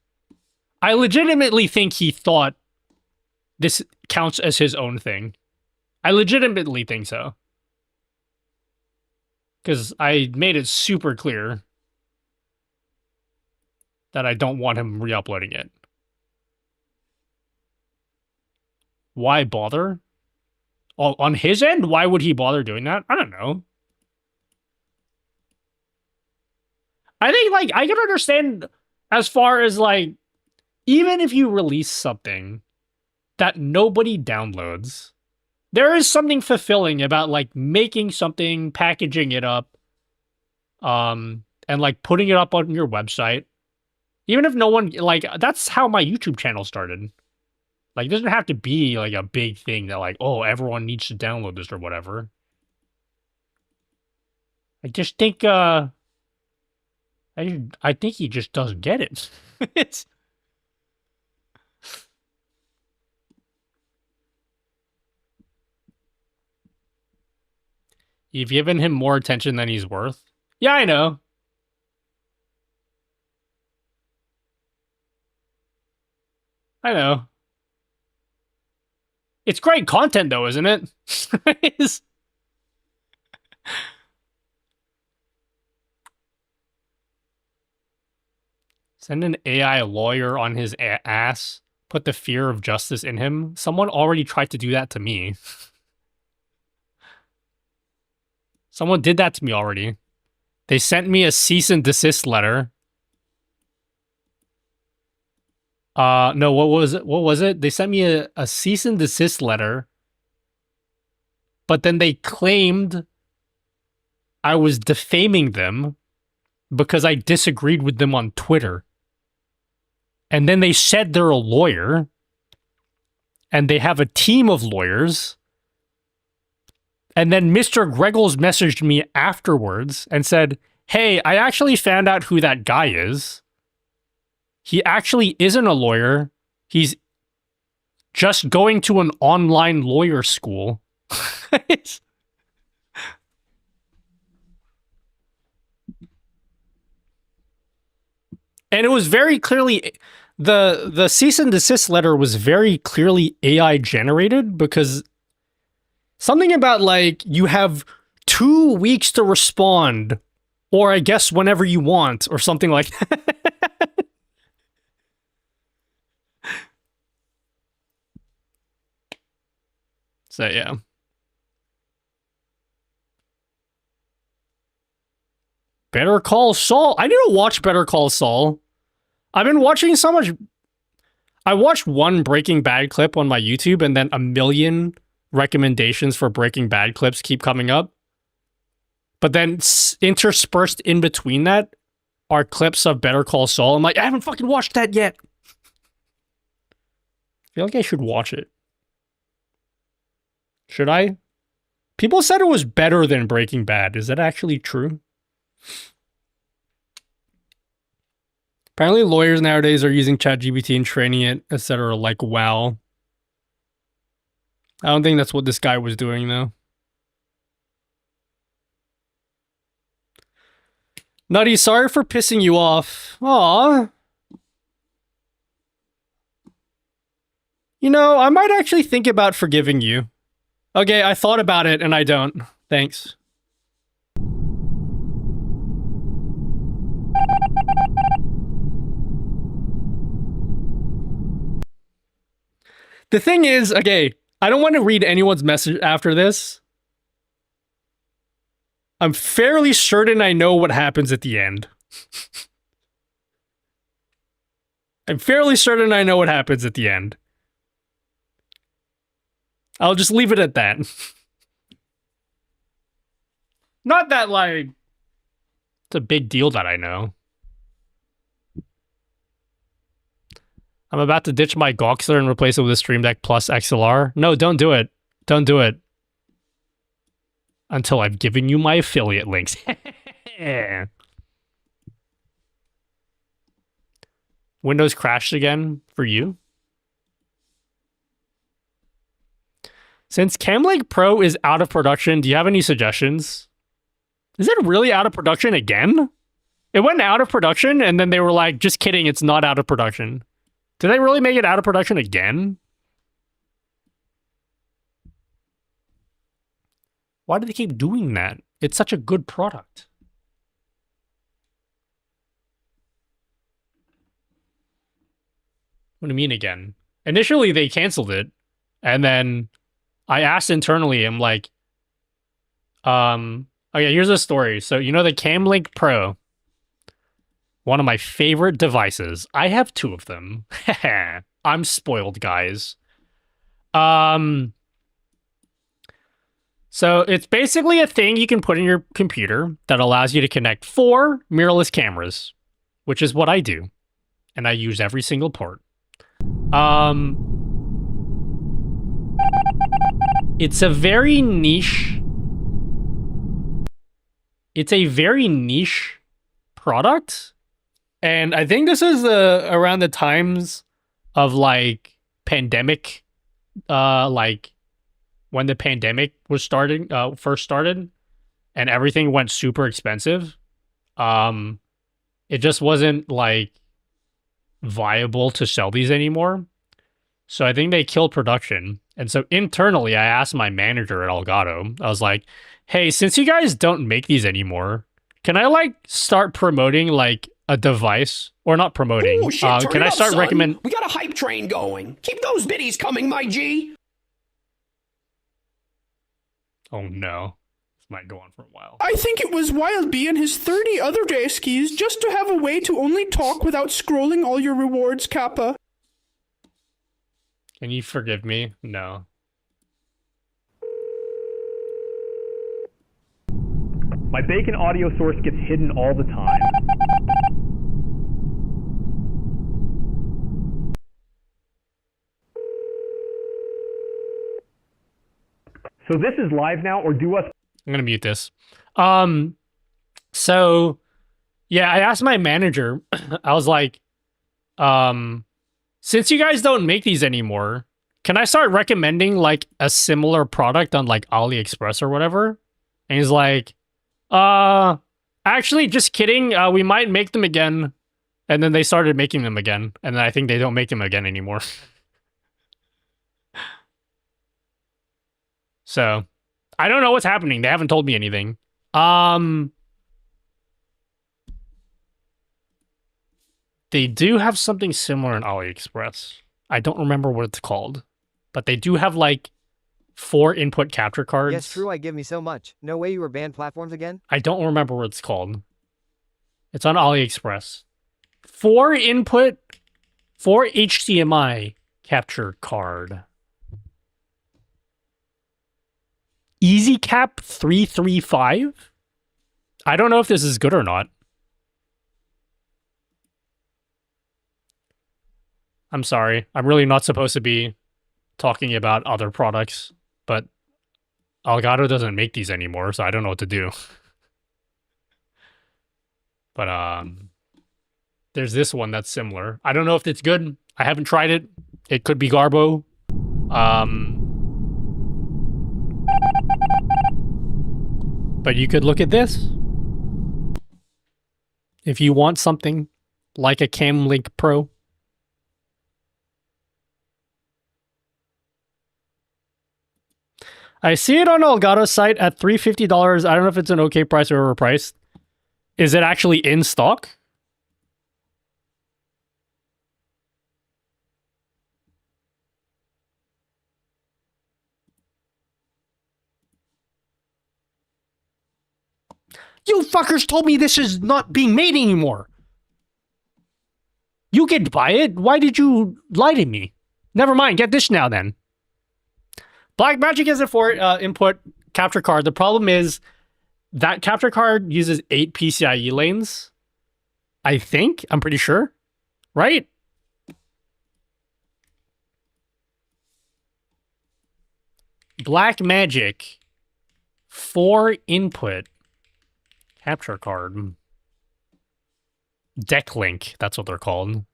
[SPEAKER 1] I legitimately think he thought this counts as his own thing. I legitimately think so. Because I made it super clear that I don't want him re-uploading it. Why bother? On his end, why would he bother doing that? I don't know. I think, like, I can understand as far as, like, even if you release something that nobody downloads, there is something fulfilling about, like, making something, packaging it up, and, like, putting it up on your website. Even if no one, like, that's how my YouTube channel started. Like, it doesn't have to be, like, a big thing that, like, oh, everyone needs to download this or whatever. I just think, I think he just doesn't get it. It's... You've given him more attention than he's worth. Yeah, I know. I know. It's great content, though, isn't it? Send an AI lawyer on his ass. Put the fear of justice in him. Someone already tried to do that to me. Someone did that to me already. They sent me a cease and desist letter. No, what was it? They sent me a cease and desist letter but then they claimed I was defaming them because I disagreed with them on Twitter. And then they said they're a lawyer, and they have a team of lawyers. And then Mr. Greggles messaged me afterwards and said, hey, I actually found out who that guy is. He actually isn't a lawyer. He's just going to an online lawyer school. And it was very clearly, the cease and desist letter was very clearly AI generated, because something about like, you have 2 weeks to respond, or I guess whenever you want, or something like that. So yeah. Better Call Saul. I need to watch Better Call Saul. I've been watching so much. I watched one Breaking Bad clip on my YouTube, and then a million recommendations for Breaking Bad clips keep coming up. But then interspersed in between that are clips of Better Call Saul. I'm like, I haven't fucking watched that yet. I feel like I should watch it. Should I? People said it was better than Breaking Bad. Is that actually true? Apparently lawyers nowadays are using ChatGPT and training it, etc. Like, wow. I don't think that's what this guy was doing, though. Nutty, sorry for pissing you off. Aww. You know, I might actually think about forgiving you. Okay, I thought about it and I don't. Thanks. The thing is, okay, I don't want to read anyone's message after this. I'm fairly certain I know what happens at the end. I'm fairly certain I know what happens at the end. I'll just leave it at that. Not that, like, it's a big deal that I know. I'm about to ditch my Goxler and replace it with a Stream Deck Plus XLR. No, don't do it. Don't do it. Until I've given you my affiliate links. Windows crashed again for you? Since Camlink Pro is out of production, do you have any suggestions? Is it really out of production again? It went out of production and then they were like, just kidding, it's not out of production. Did they really make it out of production again? Why do they keep doing that? It's such a good product. What do you mean again? Initially, they canceled it. And then I asked internally, I'm like, okay, here's the story. So, you know the Camlink Pro? One of my favorite devices. I have 2 of them. I'm spoiled, guys. So it's basically a thing you can put in your computer that allows you to connect 4 mirrorless cameras, which is what I do. And I use every single port. It's a very niche... It's a very niche product. And I think this is around the times of, like, pandemic, like, when the pandemic was starting, first started, and everything went super expensive. It just wasn't, like, viable to sell these anymore. So I think they killed production. And so internally, I asked my manager at Elgato, I was like, hey, since you guys don't make these anymore, can I, like, start promoting, like, a device? Or not promoting.
[SPEAKER 3] Ooh, shit,
[SPEAKER 1] can I start recommend?
[SPEAKER 3] We got a hype train going. Keep those biddies coming, my G.
[SPEAKER 1] Oh no. This might go on for a while.
[SPEAKER 3] I think it was Wild Bee and his 30 other day skis just to have a way to only talk without scrolling all your rewards, Kappa.
[SPEAKER 1] Can you forgive me? No.
[SPEAKER 4] My bacon audio source gets hidden all the time. So this is live now, or do us...
[SPEAKER 1] I'm gonna mute this. So, yeah, I asked my manager, I was like, since you guys don't make these anymore, can I start recommending like a similar product on like AliExpress or whatever? And he's like, actually, just kidding. We might make them again. And then they started making them again. And then I think they don't make them again anymore. So, I don't know what's happening. They haven't told me anything. They do have something similar on AliExpress. I don't remember what it's called. But they do have like 4 input capture cards.
[SPEAKER 8] Yes, true, I give me so much. No way you were banned platforms again?
[SPEAKER 1] I don't remember what it's called. It's on AliExpress. 4 input, 4 HDMI capture card. EasyCap 335? I don't know if this is good or not. I'm sorry. I'm really not supposed to be talking about other products, but Elgato doesn't make these anymore, so I don't know what to do. But there's this one that's similar. I don't know if it's good. I haven't tried it. It could be Garbo. But you could look at this. If you want something like a CamLink Pro. I see it on Elgato's site at $350. I don't know if it's an okay price or overpriced. Is it actually in stock? You fuckers told me this is not being made anymore. You could buy it. Why did you lie to me? Never mind. Get this now then. Blackmagic is a 4 input capture card. The problem is that capture card uses 8 PCIe lanes. I think. I'm pretty sure. Right? Blackmagic 4 input capture card. Deck link. That's what they're called.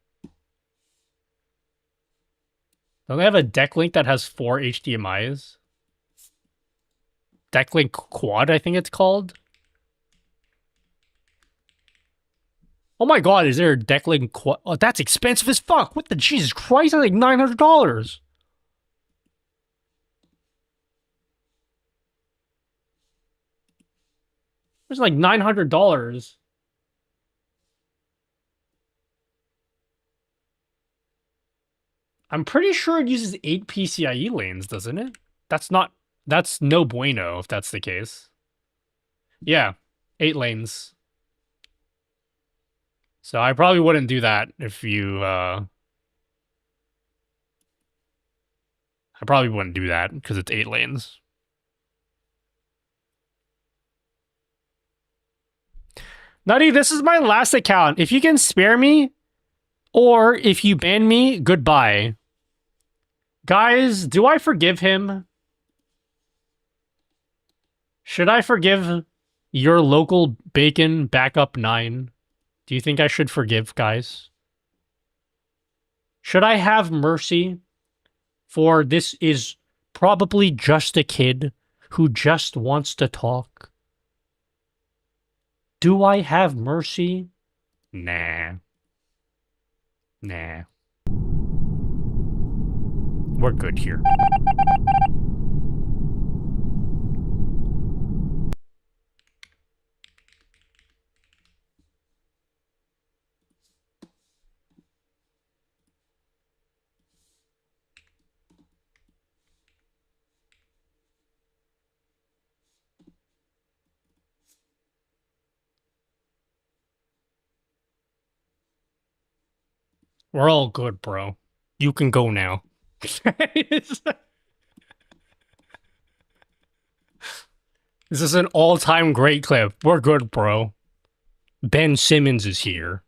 [SPEAKER 1] Don't they have a deck link that has 4 HDMIs? Deck link quad, I think it's called. Oh my god, is there a deck link quad? Oh, that's expensive as fuck. What the Jesus Christ? That's like $900. It's like $900. I'm pretty sure it uses 8 PCIe lanes, doesn't it? That's no bueno if that's the case. Yeah, 8 lanes. So I probably wouldn't do that if you, I probably wouldn't do that because it's 8 lanes. Nutty, this is my last account. If you can spare me, or if you ban me, goodbye. Guys, do I forgive him? Should I forgive your local bacon backup 9? Do you think I should forgive, guys? Should I have mercy? For this is probably just a kid who just wants to talk. Do I have mercy? Nah. Nah. We're good here. We're all good, bro. You can go now. This is an all-time great clip. We're good, bro. Ben Simmons is here.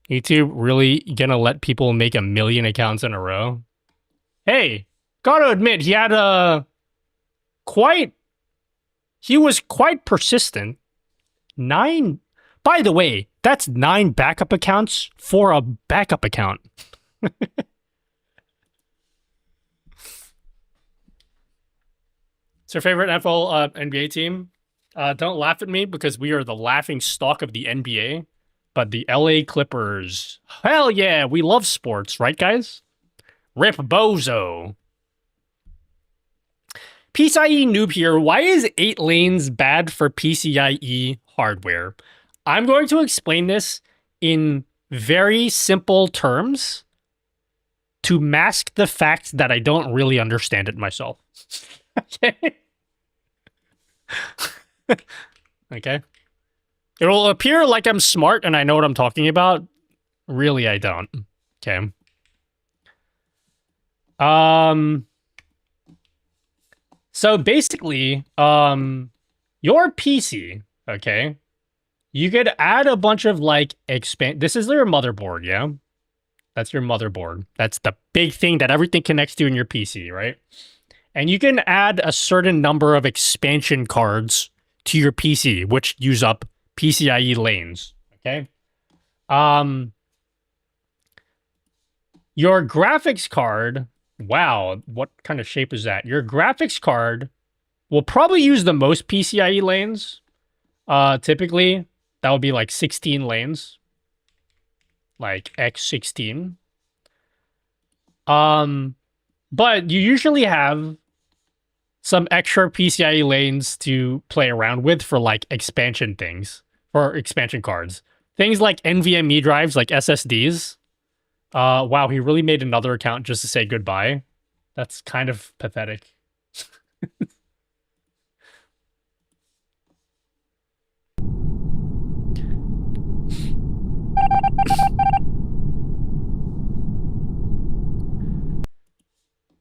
[SPEAKER 1] YouTube really gonna let people make 1 million accounts in a row? Hey, gotta admit, he was quite persistent. 9, by the way, that's 9 backup accounts for a backup account. It's your favorite NFL NBA team? Don't laugh at me because we are the laughing stock of the NBA. But the LA Clippers, hell yeah, we love sports, right, guys? Rip Bozo. PCIe noob here. Why is 8 lanes bad for PCIe hardware? I'm going to explain this in very simple terms to mask the fact that I don't really understand it myself. Okay. Okay. It will appear like I'm smart and I know what I'm talking about. Really, I don't. Okay. So basically, your PC, okay, you could add a bunch of like this is your motherboard, yeah? That's your motherboard. That's the big thing that everything connects to in your PC, right? And you can add a certain number of expansion cards to your PC, which use up PCIe lanes, okay? Your graphics card, wow, what kind of shape is that? Your graphics card will probably use the most PCIe lanes. Typically, that would be like 16 lanes. Like X16. But you usually have some extra PCIe lanes to play around with for like expansion things, for expansion cards. Things like NVMe drives, like SSDs. Wow, he really made another account just to say goodbye. That's kind of pathetic.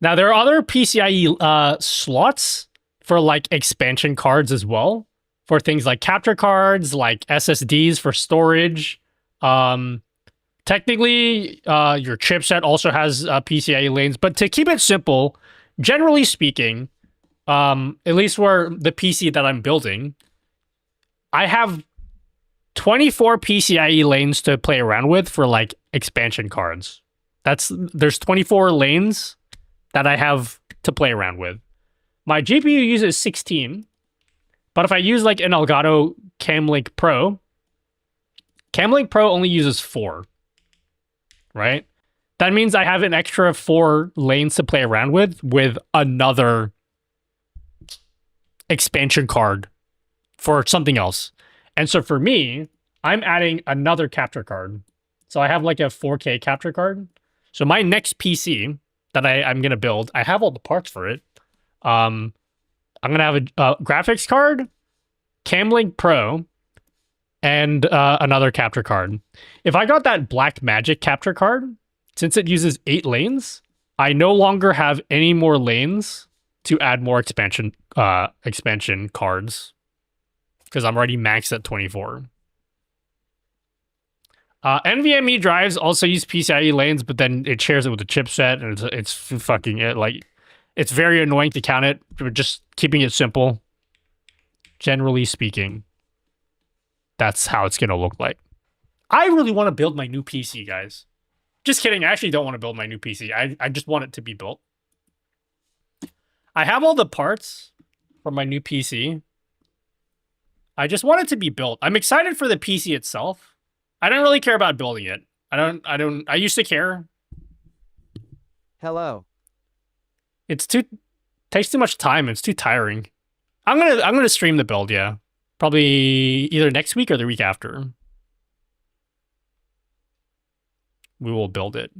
[SPEAKER 1] Now, there are other PCIe slots for like expansion cards as well, for things like capture cards, like SSDs for storage. Technically, your chipset also has PCIe lanes, but to keep it simple, generally speaking, at least for the PC that I'm building, I have 24 PCIe lanes to play around with for like expansion cards. There's 24 lanes that I have to play around with. My GPU uses 16, but if I use like an Elgato Camlink Pro only uses 4, right? That means I have an extra 4 lanes to play around with another expansion card for something else. And so for me, I'm adding another capture card. So I have like a 4K capture card. So my next PC that I'm going to build, I have all the parts for it. I'm going to have a graphics card, Camlink Pro, and another capture card. If I got that Black Magic capture card, since it uses 8 lanes, I no longer have any more lanes to add more expansion cards because I'm already maxed at 24. NVMe drives also use PCIe lanes, but then it shares it with the chipset, and it's fucking it. Like, it's very annoying to count it, but just keeping it simple. Generally speaking, that's how it's gonna look like. I really want to build my new PC, guys. Just kidding. I actually don't want to build my new PC. I just want it to be built. I have all the parts for my new PC. I just want it to be built. I'm excited for the PC itself. I don't really care about building it. I used to care.
[SPEAKER 8] Hello.
[SPEAKER 1] Takes too much time. It's too tiring. I'm gonna stream the build, yeah. Probably either next week or the week after. We will build it.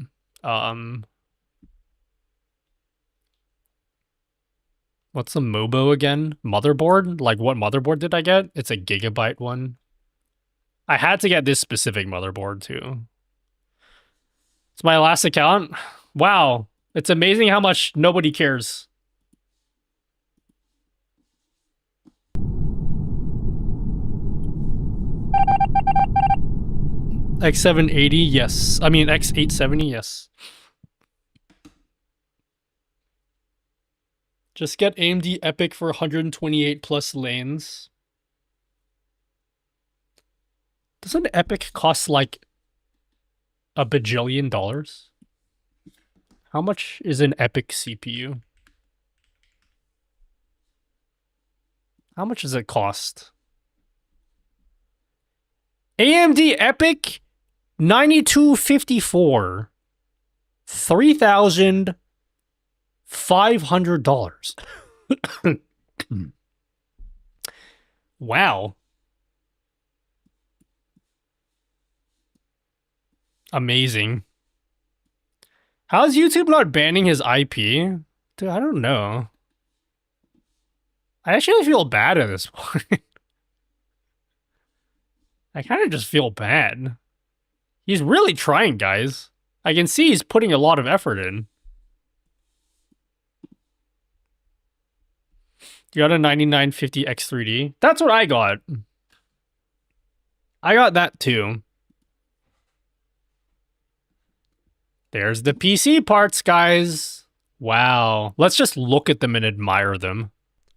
[SPEAKER 1] What's the MOBO again? Motherboard? Like, what motherboard did I get? It's a gigabyte one. I had to get this specific motherboard too. It's my last account. Wow. It's amazing how much nobody cares. X780, yes. I mean, X870, yes. Just get AMD EPYC for 128 plus lanes. Doesn't EPYC cost like a bajillion dollars? How much is an EPYC CPU? How much does it cost? AMD EPYC 9254. $3,500. Wow. Amazing. How's YouTube not banning his IP? Dude, I don't know. I actually feel bad at this point. I kind of just feel bad. He's really trying, guys. I can see he's putting a lot of effort in. You got a 9950 X3D? That's what I got. I got that too. There's the PC parts, guys. Wow. Let's just look at them and admire them.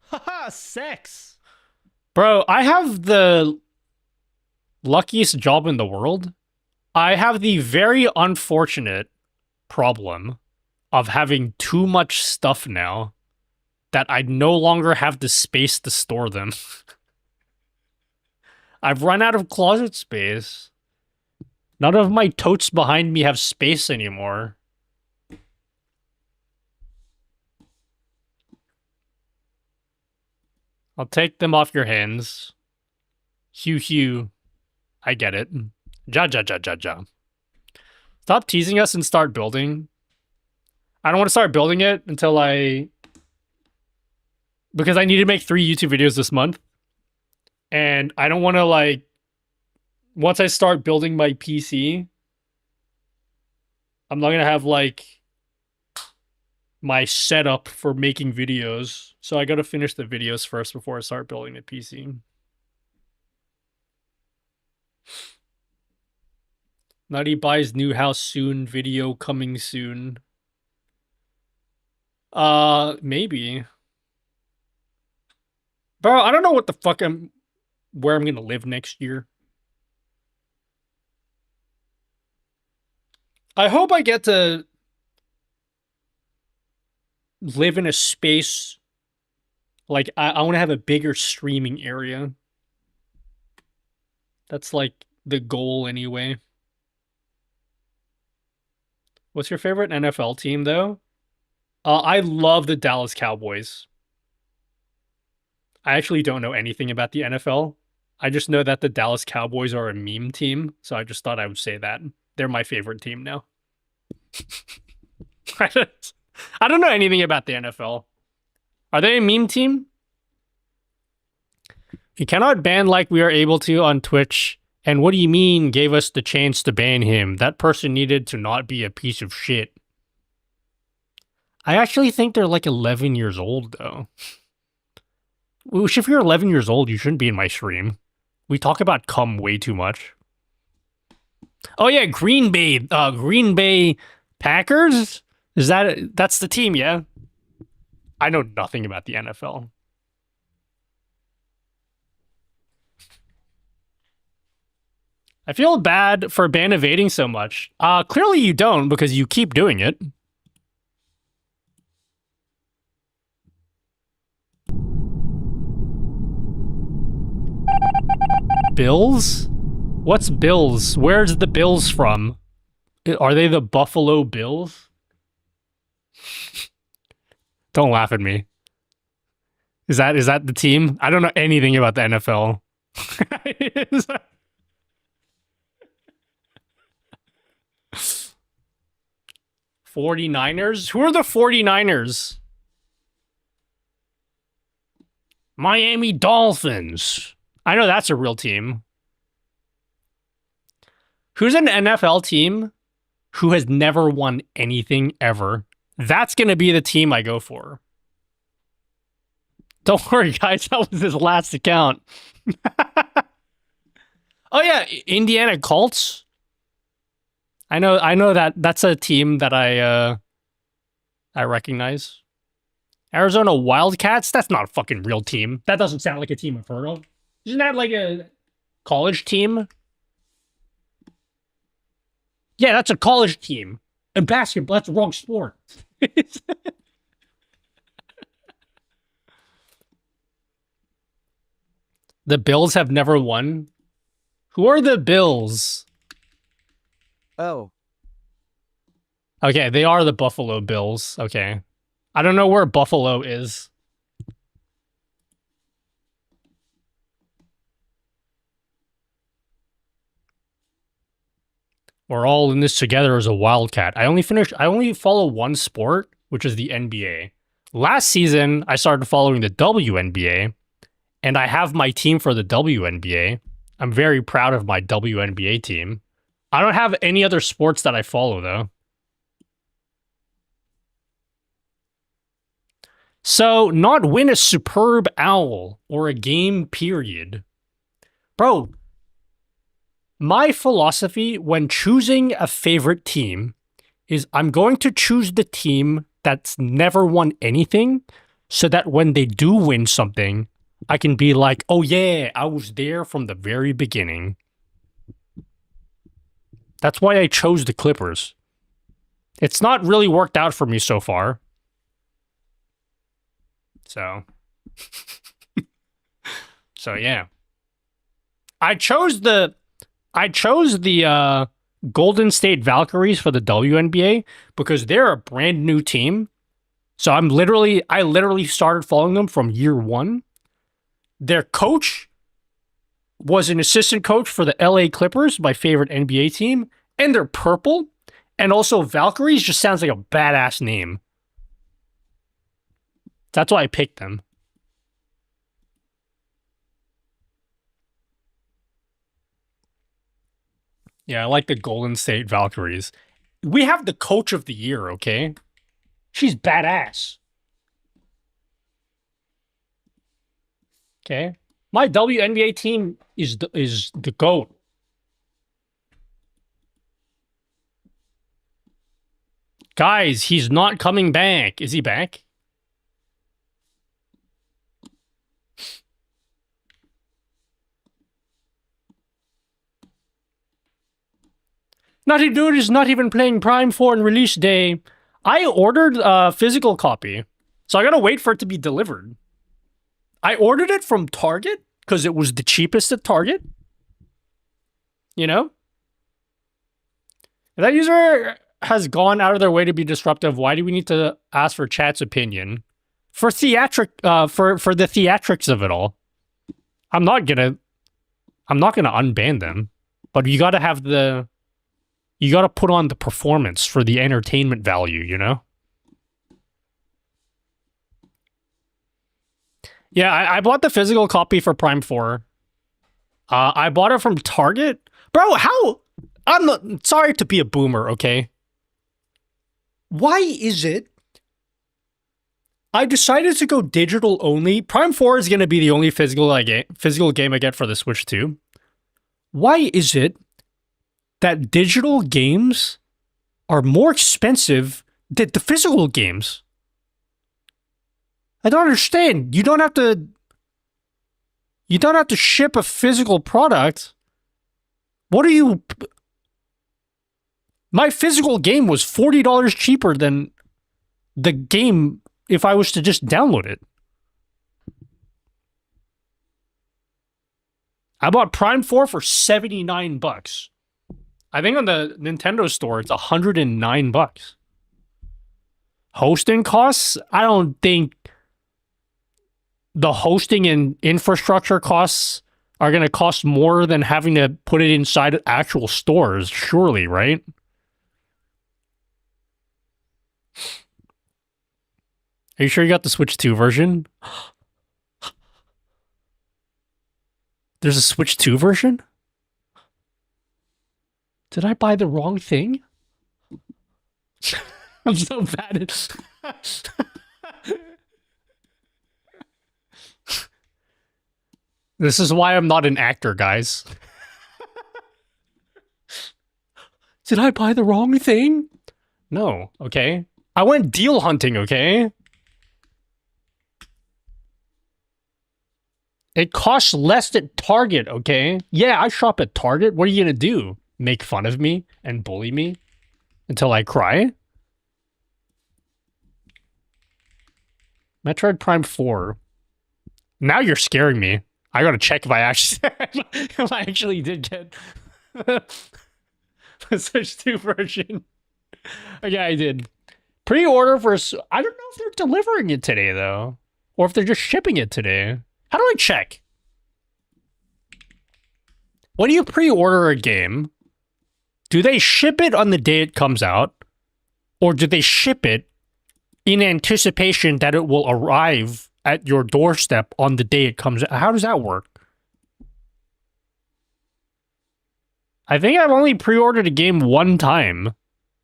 [SPEAKER 2] Haha, sex.
[SPEAKER 1] Bro, I have the luckiest job in the world. I have the very unfortunate problem of having too much stuff now that I no longer have the space to store them. I've run out of closet space. None of my totes behind me have space anymore. I'll take them off your hands. Hugh. I get it. Ja. Stop teasing us and start building. I don't want to start building it until because I need to make 3 YouTube videos this month. And I don't want to like, once I start building my PC, I'm not going to have like my setup for making videos. So I got to finish the videos first before I start building the PC. Nutty buys new house soon, video coming soon. Maybe. Bro, I don't know what the fuck where I'm gonna live next year. I hope I get to live in a space like I want to have a bigger streaming area. That's like the goal anyway. What's your favorite NFL team though? I love the Dallas Cowboys. I actually don't know anything about the NFL. I just know that the Dallas Cowboys are a meme team, so I just thought I would say that. They're my favorite team now. I don't know anything about the NFL. Are they a meme team? You cannot ban like we are able to on Twitch. And what do you mean gave us the chance to ban him? That person needed to not be a piece of shit. I actually think they're like 11 years old, though. Which, if you're 11 years old, you shouldn't be in my stream. We talk about cum way too much. Oh yeah, Green Bay Packers? That's the team, yeah? I know nothing about the NFL. I feel bad for ban evading so much. Clearly you don't, because you keep doing it. Bills? What's Bills? Where's the Bills from? Are they the Buffalo Bills? Don't laugh at me. Is that the team? I don't know anything about the NFL. 49ers? Who are the 49ers? Miami Dolphins. I know that's a real team. Who's an NFL team who has never won anything ever That's going to be the team I go for. Don't worry, guys. That was his last account. Oh, yeah. Indiana Colts. I know that's a team that I recognize. Arizona Wildcats? That's not a fucking real team. That doesn't sound like a team I've heard of. Isn't that like a college team? Yeah, that's a college team. And basketball, that's the wrong sport. The Bills have never won. Who are the Bills?
[SPEAKER 8] Oh.
[SPEAKER 1] Okay, they are the Buffalo Bills. Okay. I don't know where Buffalo is. We're all in this together as a Wildcat. I only follow one sport, which is the NBA. Last season, I started following the WNBA, and I have my team for the WNBA. I'm very proud of my WNBA team. I don't have any other sports that I follow, though. So, not win a superb owl or a game period. Bro, my philosophy when choosing a favorite team is I'm going to choose the team that's never won anything so that when they do win something, I can be like, oh yeah, I was there from the very beginning. That's why I chose the Clippers. It's not really worked out for me so far. So yeah. I chose the Golden State Valkyries for the WNBA because they're a brand new team. So I literally started following them from year one. Their coach was an assistant coach for the LA Clippers, my favorite NBA team, and they're purple. And also Valkyries just sounds like a badass name. That's why I picked them. Yeah, I like the Golden State Valkyries. We have the coach of the year, okay? She's badass. Okay? My WNBA team is the GOAT. Guys, he's not coming back. Is he back? Nutty Dude is not even playing Prime 4 on release day. I ordered a physical copy, so I gotta wait for it to be delivered. I ordered it from Target because it was the cheapest at Target. You know? If that user has gone out of their way to be disruptive, why do we need to ask for chat's opinion? For the theatrics of it all. I'm not gonna unban them, but you gotta have you gotta put on the performance for the entertainment value, you know? Yeah, I bought the physical copy for Prime 4. I bought it from Target. Bro, I'm not sorry to be a boomer, okay? Why is it I decided to go digital only? Prime 4 is going to be the only physical game I get for the Switch 2. Why is it that digital games are more expensive than the physical games? I don't understand. You don't have to ship a physical product. What are you... My physical game was $40 cheaper than the game if I was to just download it. I bought Prime 4 for $79. I think on the Nintendo store it's $109. Hosting costs? I don't think the hosting and infrastructure costs are going to cost more than having to put it inside actual stores, surely, right? Are you sure you got the Switch 2 version? There's a Switch 2 version? Did I buy the wrong thing? I'm so bad at... This is why I'm not an actor, guys. Did I buy the wrong thing? No, okay. I went deal hunting, okay? It costs less at Target, okay? Yeah, I shop at Target. What are you gonna do? Make fun of me and bully me until I cry? Metroid Prime 4. Now you're scaring me. I gotta check if I actually did get the Switch 2 version. Yeah, I did. Pre-order for... I don't know if they're delivering it today, though. Or if they're just shipping it today. How do I check? When you pre-order a game, do they ship it on the day it comes out? Or do they ship it in anticipation that it will arrive at your doorstep on the day it comes out? How does that work? I think I've only pre-ordered a game one time.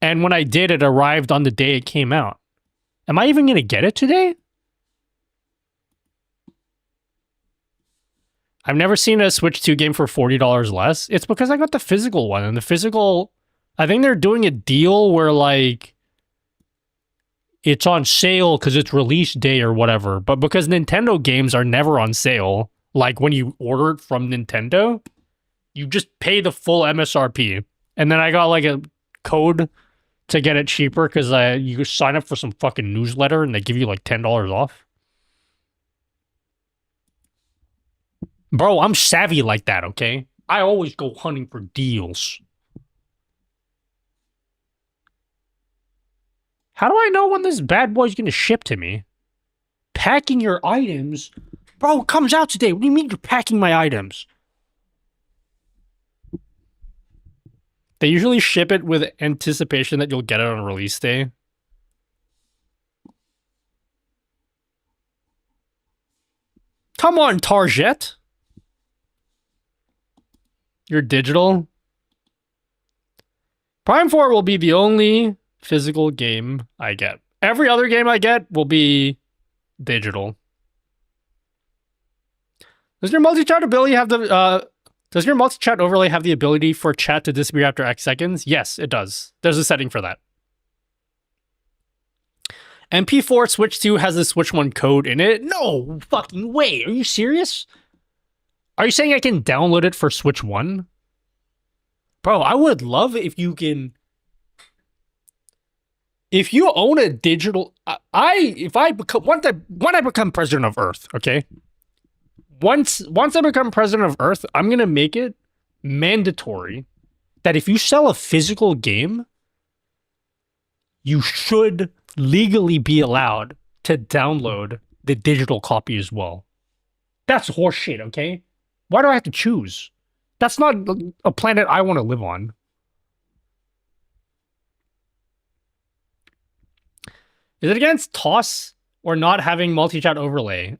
[SPEAKER 1] And when I did, it arrived on the day it came out. Am I even going to get it today? I've never seen a Switch 2 game for $40 less. It's because I got the physical one. And the physical... I think they're doing a deal where, like... it's on sale because it's release day or whatever. But because Nintendo games are never on sale, like when you order it from Nintendo, you just pay the full MSRP. And then I got like a code to get it cheaper because you sign up for some fucking newsletter and they give you like $10 off. Bro, I'm savvy like that, okay? I always go hunting for deals. How do I know when this bad boy's gonna ship to me? Packing your items? Bro, it comes out today. What do you mean you're packing my items? They usually ship it with anticipation that you'll get it on release day. Come on, Target. You're digital. Prime 4 will be the only physical game I get. Every other game I get will be digital. Does your multi-chat ability have the does your multi-chat overlay have the ability for chat to disappear after X seconds? Yes, it does. There's a setting for that. MP4 Switch 2 has a Switch 1 code in it. No fucking way. Are you serious? Are you saying I can download it for Switch 1? Bro, I would love if you can... If you own a digital... When I become president of Earth, okay? Once I become president of Earth, I'm going to make it mandatory that if you sell a physical game, you should legally be allowed to download the digital copy as well. That's horseshit, okay? Why do I have to choose? That's not a planet I want to live on. Is it against toss or not having multi-chat overlay?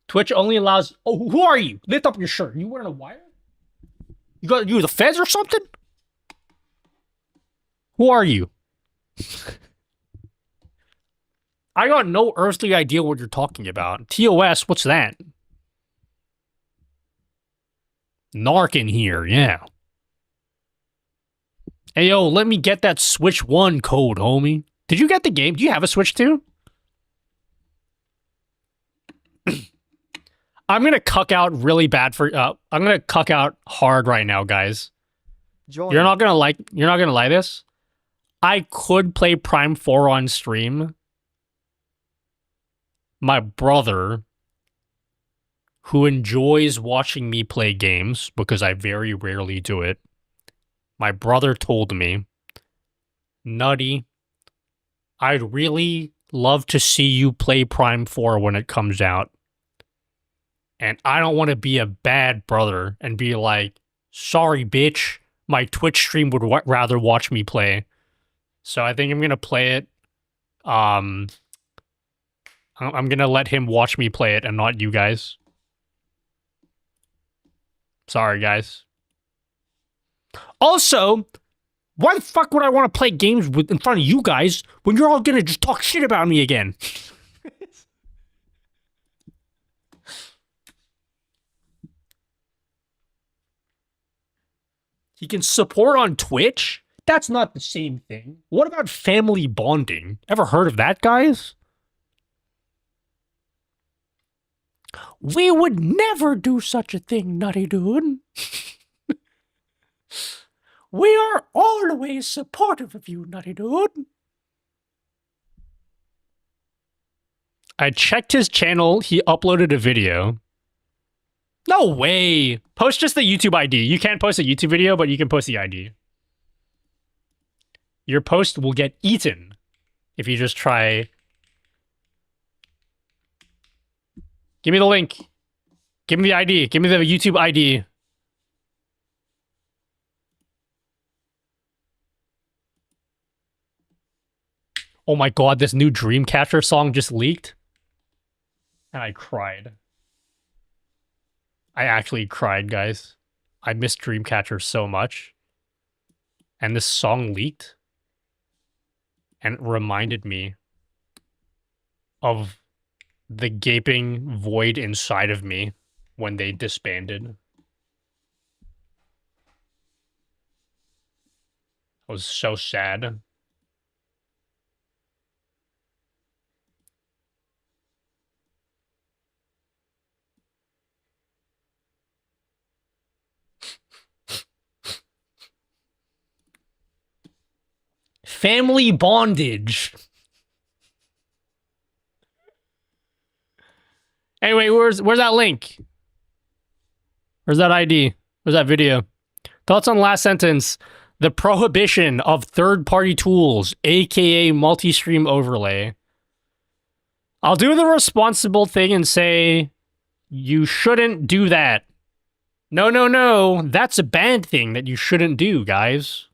[SPEAKER 1] Twitch only allows... Oh, who are you? Lift up your shirt. You wearing a wire? You the feds or something? Who are you? I got no earthly idea what you're talking about. TOS, what's that? Narc in here, yeah. Hey, yo, let me get that Switch 1 code, homie. Did you get the game? Do you have a Switch 2? I'm gonna cuck out really bad for... I'm gonna cuck out hard right now, guys.
[SPEAKER 8] Join.
[SPEAKER 1] You're not gonna like this. I could play Prime 4 on stream. My brother, who enjoys watching me play games, because I very rarely do it, my brother told me, Nutty, I'd really love to see you play Prime 4 when it comes out. And I don't want to be a bad brother and be like, sorry, bitch, my Twitch stream would rather watch me play. So I think I'm going to play it. I'm going to let him watch me play it and not you guys. Sorry, guys. Also, Why the fuck would I want to play games with in front of you guys when you're all gonna just talk shit about me again? He can support on Twitch? That's not the same thing. What about family bonding? Ever heard of that, guys? We would never do such a thing, Nutty Dude. We are always supportive of you, Nutty Dude. I checked his channel. He uploaded a video. No way. Post just the YouTube ID. You can't post a YouTube video, but you can post the ID. Your post will get eaten if you just try. Give me the link. Give me the ID. Give me the YouTube ID. Oh my god, this new Dreamcatcher song just leaked. And I cried. I actually cried, guys. I miss Dreamcatcher so much. And this song leaked. And it reminded me of the gaping void inside of me when they disbanded. I was so sad. Family bondage. Anyway, where's that link? Where's that ID? Where's that video? Thoughts on last sentence. The prohibition of third-party tools, aka multi-stream overlay. I'll do the responsible thing and say, you shouldn't do that. No, no, no. That's a bad thing that you shouldn't do, guys.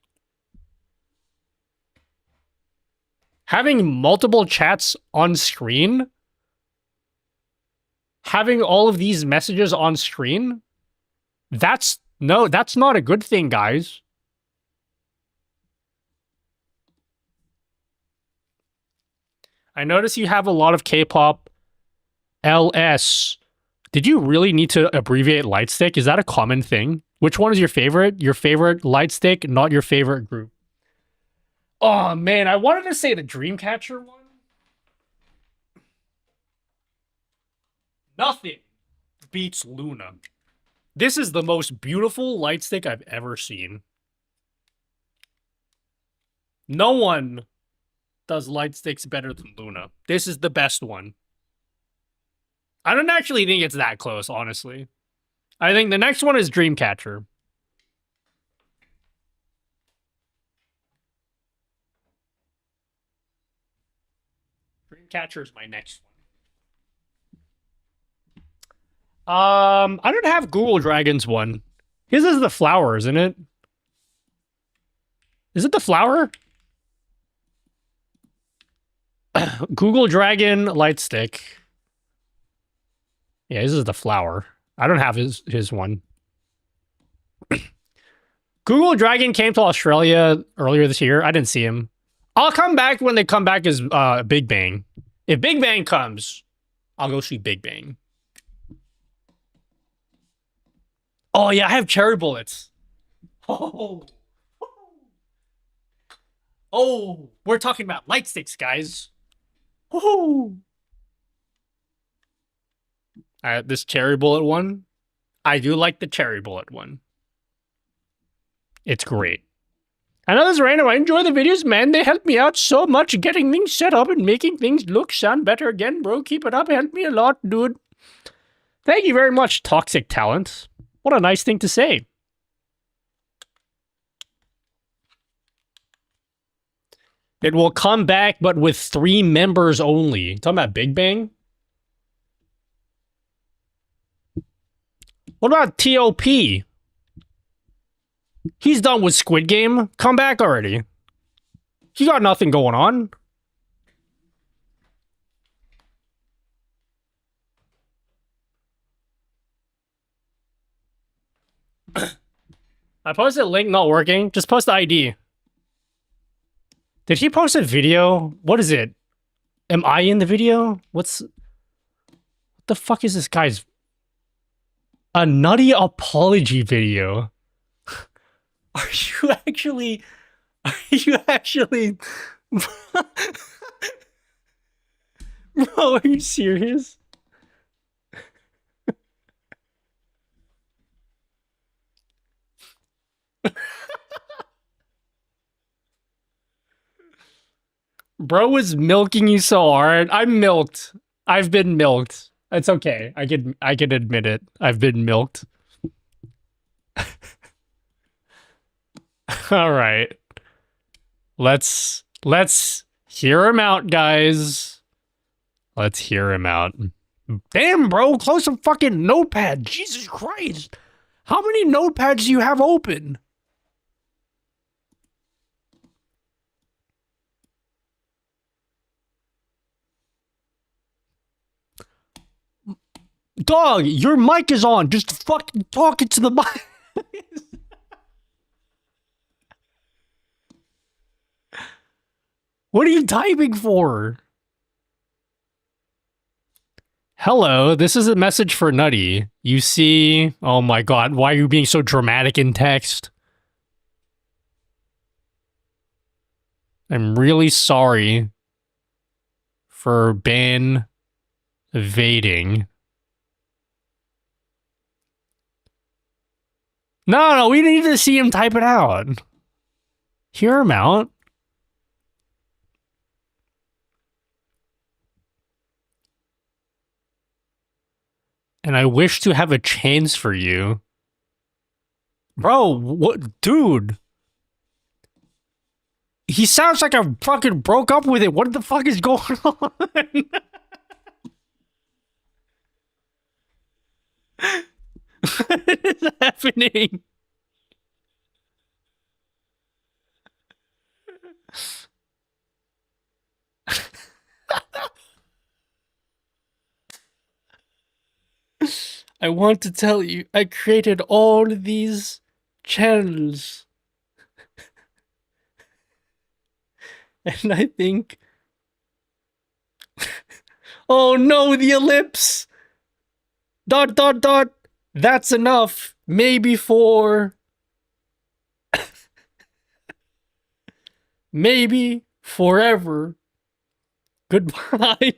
[SPEAKER 1] Having multiple chats on screen, having all of these messages on screen, that's not a good thing, guys. I notice you have a lot of K-pop. LS. Did you really need to abbreviate Lightstick? Is that a common thing? Which one is your favorite? Your favorite Lightstick, not your favorite group. Oh, man, I wanted to say the Dreamcatcher one. Nothing beats Luna. This is the most beautiful Lightstick I've ever seen. No one does Lightsticks better than Luna. This is the best one. I don't actually think it's that close, honestly. I think the next one is Dreamcatcher. Dreamcatcher is my next one. I don't have Google Dragon's one. His is the flower, isn't it? Is it the flower? Google Dragon Lightstick. Yeah, this is the flower. I don't have his one. Google Dragon came to Australia earlier this year. I didn't see him. I'll come back when they come back as Big Bang. If Big Bang comes, I'll go see Big Bang. Oh, yeah, I have cherry bullets. Oh. Oh, we're talking about light sticks, guys. Oh. This cherry bullet one, I do like the cherry bullet one. It's great. I know this is random. I enjoy the videos, man. They help me out so much getting things set up and making things look, sound better again, bro. Keep it up. It helped me a lot, dude. Thank you very much, Toxic Talent. What a nice thing to say. It will come back, but with 3 members only. Talking about Big Bang? What about TOP? He's done with Squid Game. Come back already. He got nothing going on. I posted a link, not working. Just post the ID. Did he post a video? What is it? Am I in the video? What the fuck is this guy's... A nutty apology video. Are you actually... Are you actually... Bro, are you serious? Bro is milking you so hard. I'm milked. I've been milked. It's okay. I can admit it. I've been milked. All right. Let's hear him out, guys. Let's hear him out. Damn, bro, close some fucking notepad. Jesus Christ. How many notepads do you have open? Dog, your mic is on. Just fucking talk into the mic. What are you typing for? Hello, this is a message for Nutty. You see... Oh my god, why are you being so dramatic in text? I'm really sorry for ban evading. No, we need to see him type it out. Hear him out. And I wish to have a chance for you. Bro, what? Dude. He sounds like I fucking broke up with it. What the fuck is going on? What is happening? I want to tell you, I created all these channels. And I think... Oh no, the ellipse! ... That's enough. Maybe for... Maybe forever. Goodbye.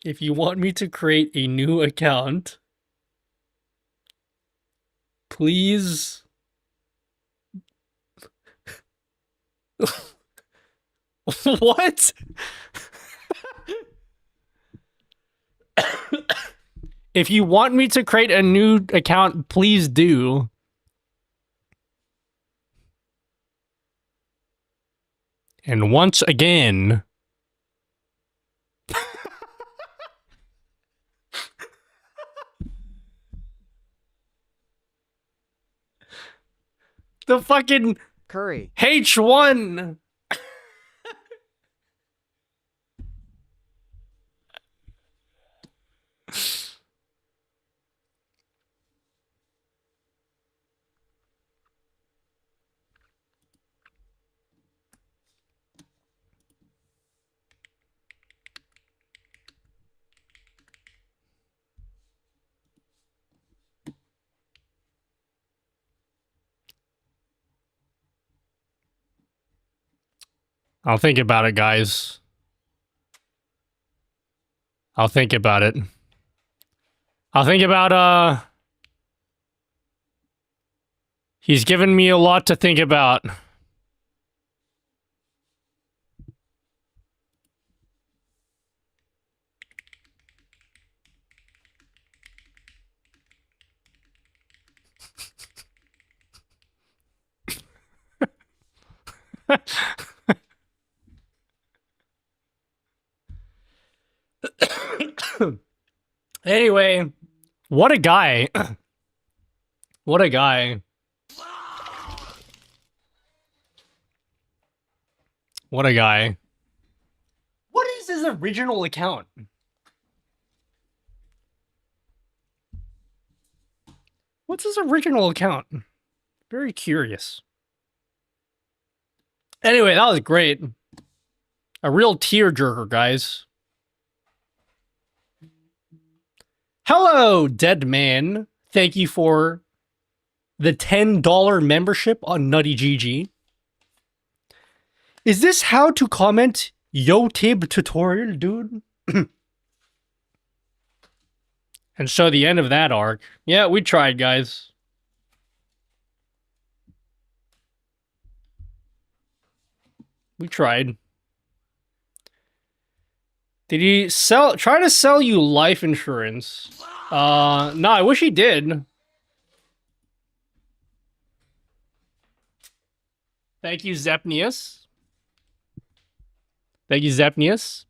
[SPEAKER 1] If you want me to create a new account, please... What? If you want me to create a new account, please do. And once again... The fucking...
[SPEAKER 8] Curry.
[SPEAKER 1] H1! I'll think about it, guys. I'll think about it. I'll think about, he's given me a lot to think about. Anyway, what a guy. What a guy. What a guy. What is his original account? What's his original account? Very curious. Anyway, that was great. A real tearjerker, guys. Hello, dead man. Thank you for the $10 membership on Nutty GG. Is this how to comment YoTib tutorial, dude? And so the end of that arc. Yeah, we tried, guys. We tried. Did he try to sell you life insurance? No, I wish he did. Thank you, Zepnius. Thank you, Zepnius.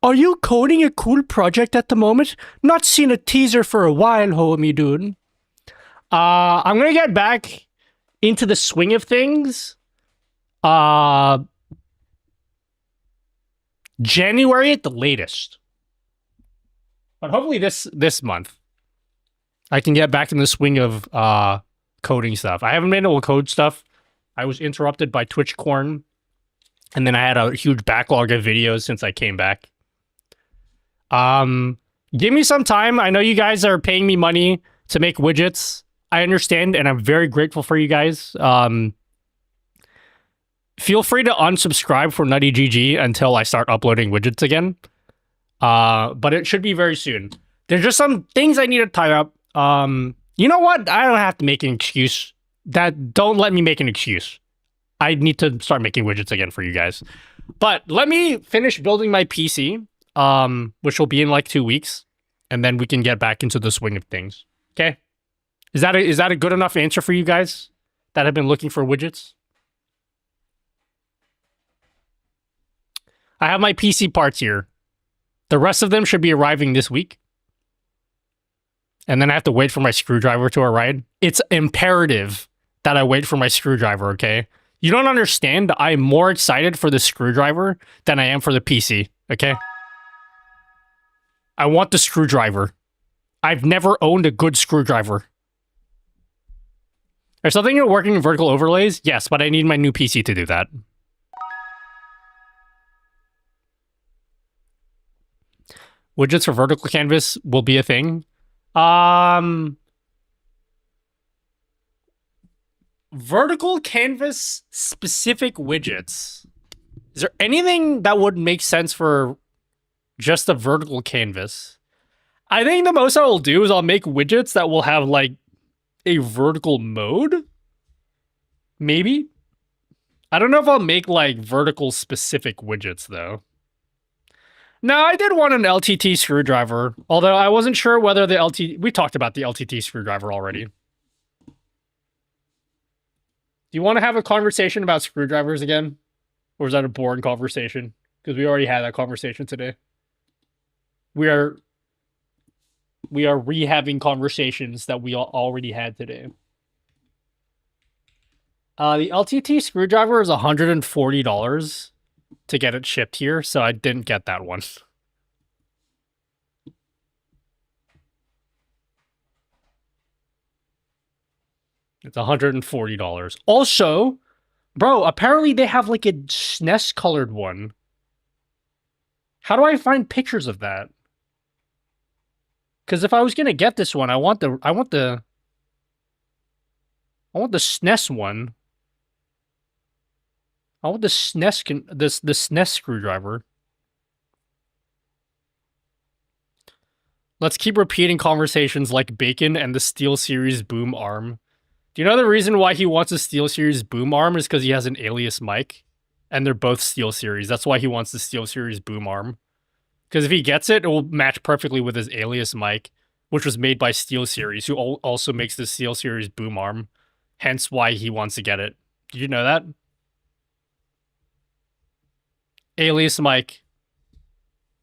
[SPEAKER 1] Are you coding a cool project at the moment? Not seen a teaser for a while, homie, dude. I'm gonna get back into the swing of things. January at the latest. But hopefully this month I can get back in the swing of coding stuff. I haven't been able to code stuff. I was interrupted by Twitch corn, and then I had a huge backlog of videos since I came back. Give me some time. I know you guys are paying me money to make widgets. I understand, and I'm very grateful for you guys. Feel free to unsubscribe for Nutty GG until I start uploading widgets again. But it should be very soon. There's just some things I need to tie up. You know what? I don't have to make an excuse. Don't let me make an excuse. I need to start making widgets again for you guys. But let me finish building my PC, which will be in like 2 weeks, and then we can get back into the swing of things. Okay? Is that a good enough answer for you guys that have been looking for widgets? I have my PC parts here. The rest of them should be arriving this week. And then I have to wait for my screwdriver to arrive. It's imperative that I wait for my screwdriver, okay? You don't understand. I'm more excited for the screwdriver than I am for the PC, okay? I want the screwdriver. I've never owned a good screwdriver. There's something you're working in vertical overlays? Yes, but I need my new PC to do that. Widgets for vertical canvas will be a thing. Vertical canvas specific widgets. Is there anything that would make sense for just a vertical canvas? I think the most I will do is I'll make widgets that will have like a vertical mode. Maybe. I don't know if I'll make like vertical specific widgets though. No, I did want an LTT screwdriver, although I wasn't sure whether the we talked about the LTT screwdriver already. Do you want to have a conversation about screwdrivers again? Or is that a boring conversation? Because we already had that conversation today. We are rehabbing conversations that we already had today. The LTT screwdriver is $140 to get it shipped here, so I didn't get that one. It's $140. Also, bro, apparently they have like a SNES colored one. How do I find pictures of that? Because if I was gonna get this one, I want the SNES one. I want the SNES the SNES screwdriver. Let's keep repeating conversations like Bacon and the SteelSeries boom arm. Do you know the reason why he wants a SteelSeries boom arm is because he has an Alias mic, and they're both SteelSeries. That's why he wants the SteelSeries boom arm. Because if he gets it, it will match perfectly with his Alias mic, which was made by SteelSeries, who also makes the SteelSeries boom arm. Hence why he wants to get it. Did you know that? Alias mic.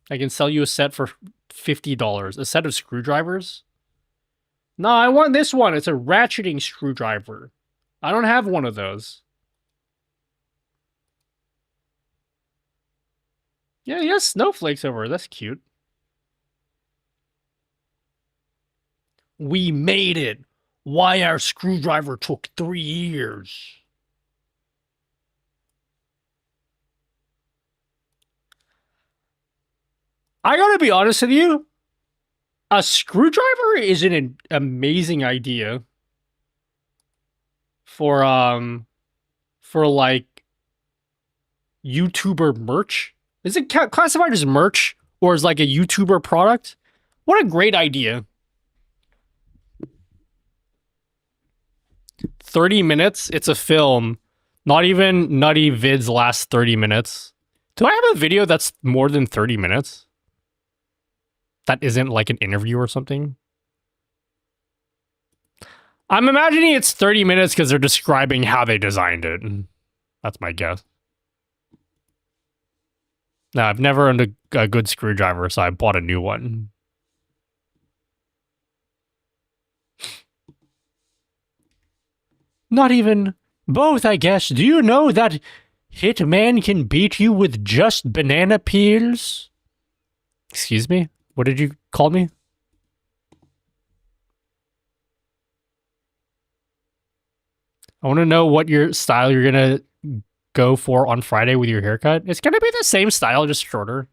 [SPEAKER 1] I can sell you a set for $50. A set of screwdrivers? No, I want this one. It's a ratcheting screwdriver. I don't have one of those. Yeah, he has snowflakes over. That's cute. We made it. why our screwdriver took 3 years. I gotta be honest with you. A screwdriver is an amazing idea for like YouTuber merch. Is it classified as merch or as like a YouTuber product? What a great idea. 30 minutes, it's a film. Not even Nutty vids last 30 minutes. Do I have a video that's more than 30 minutes? That isn't like an interview or something? I'm imagining it's 30 minutes because they're describing how they designed it. That's my guess. No, I've never owned a good screwdriver, so I bought a new one. Not even both, I guess. Do you know that Hitman can beat you with just banana peels? Excuse me? What did you call me? I want to know what your style you're going to go for on Friday with your haircut. It's going to be the same style, just shorter.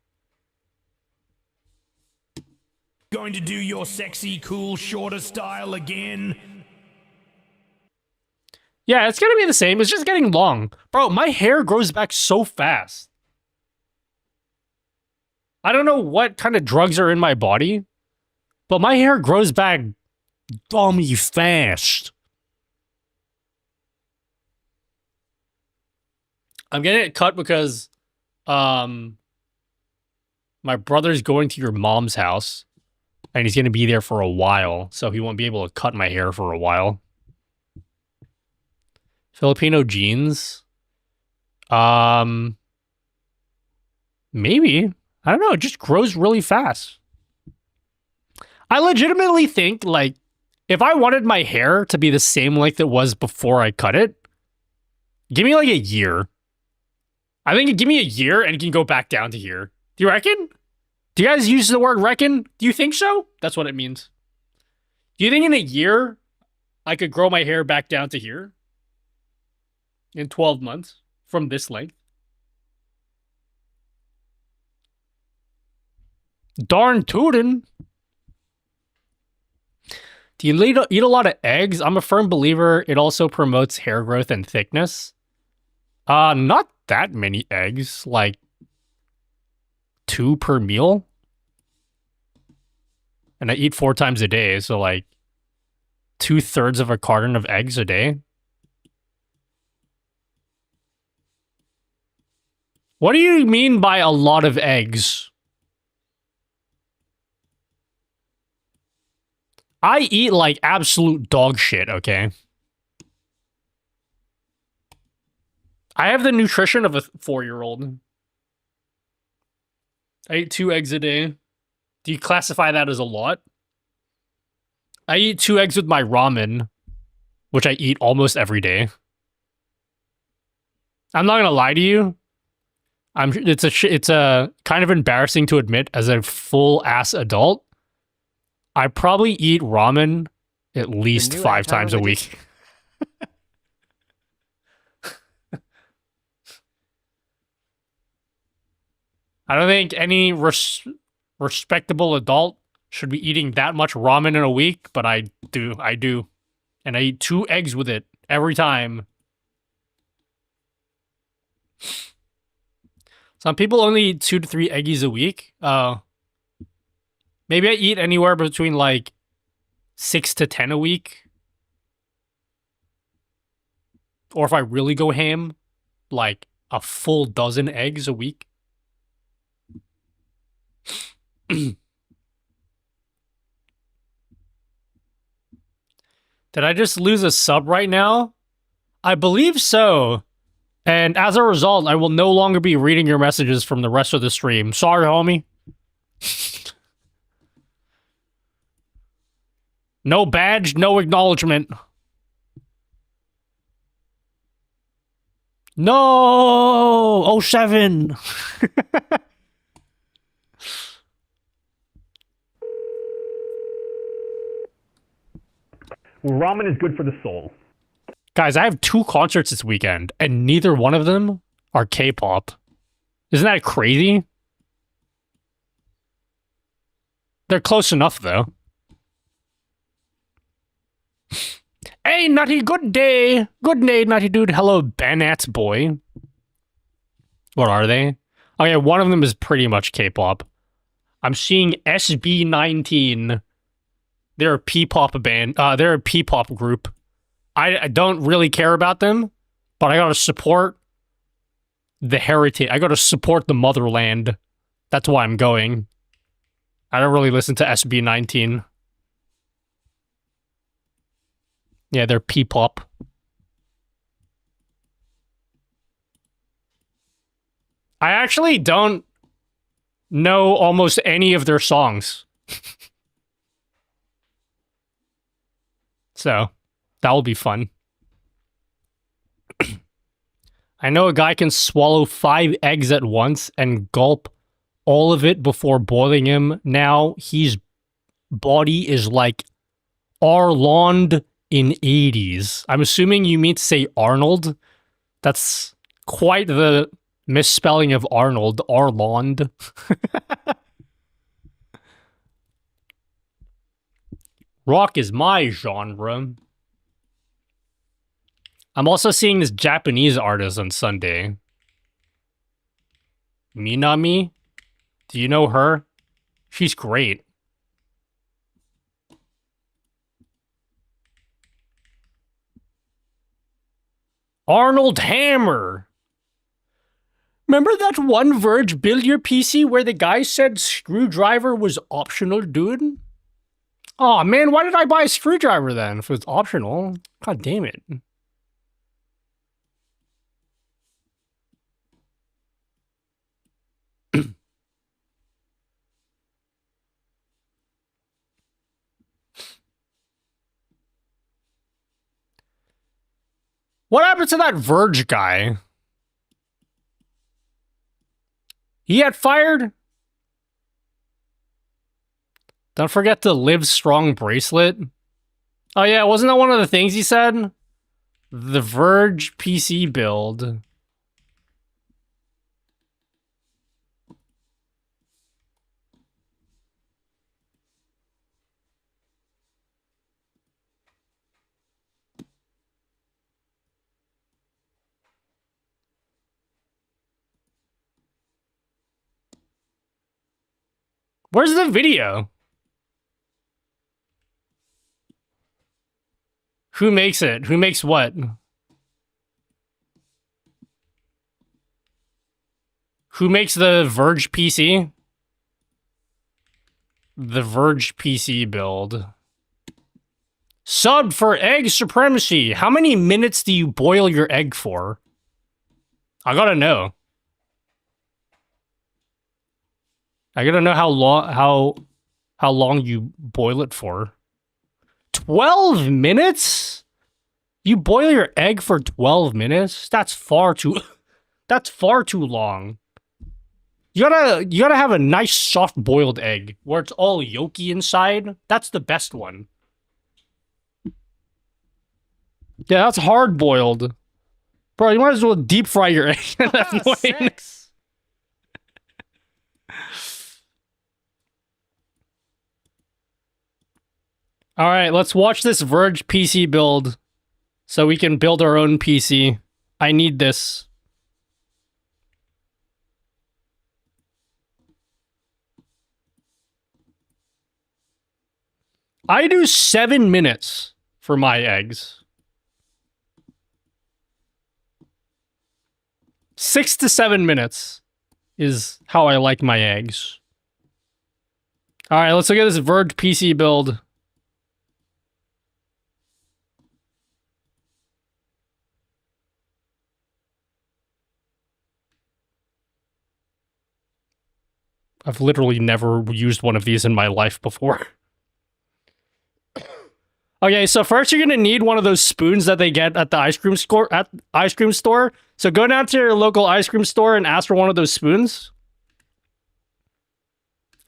[SPEAKER 2] Going to do your sexy, cool, shorter style again?
[SPEAKER 1] Yeah, it's going to be the same. It's just getting long. Bro, my hair grows back so fast. I don't know what kind of drugs are in my body, but my hair grows back dummy fast. I'm getting it cut because my brother's going to your mom's house and he's going to be there for a while, so he won't be able to cut my hair for a while. Filipino jeans? Maybe. I don't know, it just grows really fast. I legitimately think, like, if I wanted my hair to be the same length it was before I cut it, give me like a year. I think give me a year and it can go back down to here. Do you reckon? Do you guys use the word reckon? Do you think so? That's what it means. Do you think in a year I could grow my hair back down to here? In 12 months from this length? Darn tootin'. Do you eat a lot of eggs? I'm a firm believer it also promotes hair growth and thickness. Not that many eggs, like 2 per meal. And I eat 4 times a day, so like 2/3 of a carton of eggs a day. What do you mean by a lot of eggs? I eat like absolute dog shit, okay? I have the nutrition of a 4-year-old. I eat 2 eggs a day. Do you classify that as a lot? I eat 2 eggs with my ramen, which I eat almost every day. I'm not gonna lie to you. It's a kind of embarrassing to admit as a full-ass adult. I probably eat ramen at least 5 times a week. I don't think any respectable adult should be eating that much ramen in a week, but I do. And I eat 2 eggs with it every time. Some people only eat 2 to 3 eggies a week. Maybe I eat anywhere between like 6 to 10 a week. Or if I really go ham, like a full dozen eggs a week. Did I just lose a sub right now? I believe so. And as a result, I will no longer be reading your messages from the rest of the stream. Sorry, homie. No badge, no acknowledgement. No! 07!
[SPEAKER 4] Ramen is good for the soul.
[SPEAKER 1] Guys, I have 2 concerts this weekend, and neither one of them are K-pop. Isn't that crazy? They're close enough, though. Hey, Nutty, good day. Good day, Nutty dude. Hello, Banat boy. What are they? Okay, one of them is pretty much K-pop. I'm seeing SB19. They're a P-pop band. They're a P-pop group. I don't really care about them, but I gotta support the heritage. I gotta support the motherland. That's why I'm going. I don't really listen to SB19. Yeah, they're P-pop. I actually don't know almost any of their songs. So, that will be fun. I know a guy can swallow 5 eggs at once and gulp all of it before boiling him. Now, his body is like Arlond in 80s. I'm assuming you mean to say Arnold. That's quite the misspelling of Arnold. Arlond. Rock is my genre. I'm also seeing this Japanese artist on Sunday. Minami? Do you know her? She's great. Arnold Hammer! Remember that one Verge Build Your PC where the guy said screwdriver was optional, dude? Aw, man, why did I buy a screwdriver then if it's optional? God damn it. What happened to that Verge guy? He got fired? Don't forget the Live Strong bracelet. Oh yeah, wasn't that one of the things he said? The Verge PC build. Where's the video? Who makes it? Who makes what? Who makes the Verge PC? The Verge PC build. Sub for egg supremacy. How many minutes do you boil your egg for? I gotta know. I gotta know how long you boil it for. 12 minutes? You boil your egg for 12 minutes? That's far too long. You gotta have a nice soft boiled egg where it's all yolky inside. That's the best one. Yeah, that's hard boiled. Bro, you might as well deep fry your egg at that point. All right, let's watch this Verge PC build so we can build our own PC. I need this. I do 7 minutes for my eggs. 6 to 7 minutes is how I like my eggs. All right, let's look at this Verge PC build. I've literally never used one of these in my life before. Okay, so first you're gonna need one of those spoons that they get at the ice cream store. So go down to your local ice cream store and ask for one of those spoons.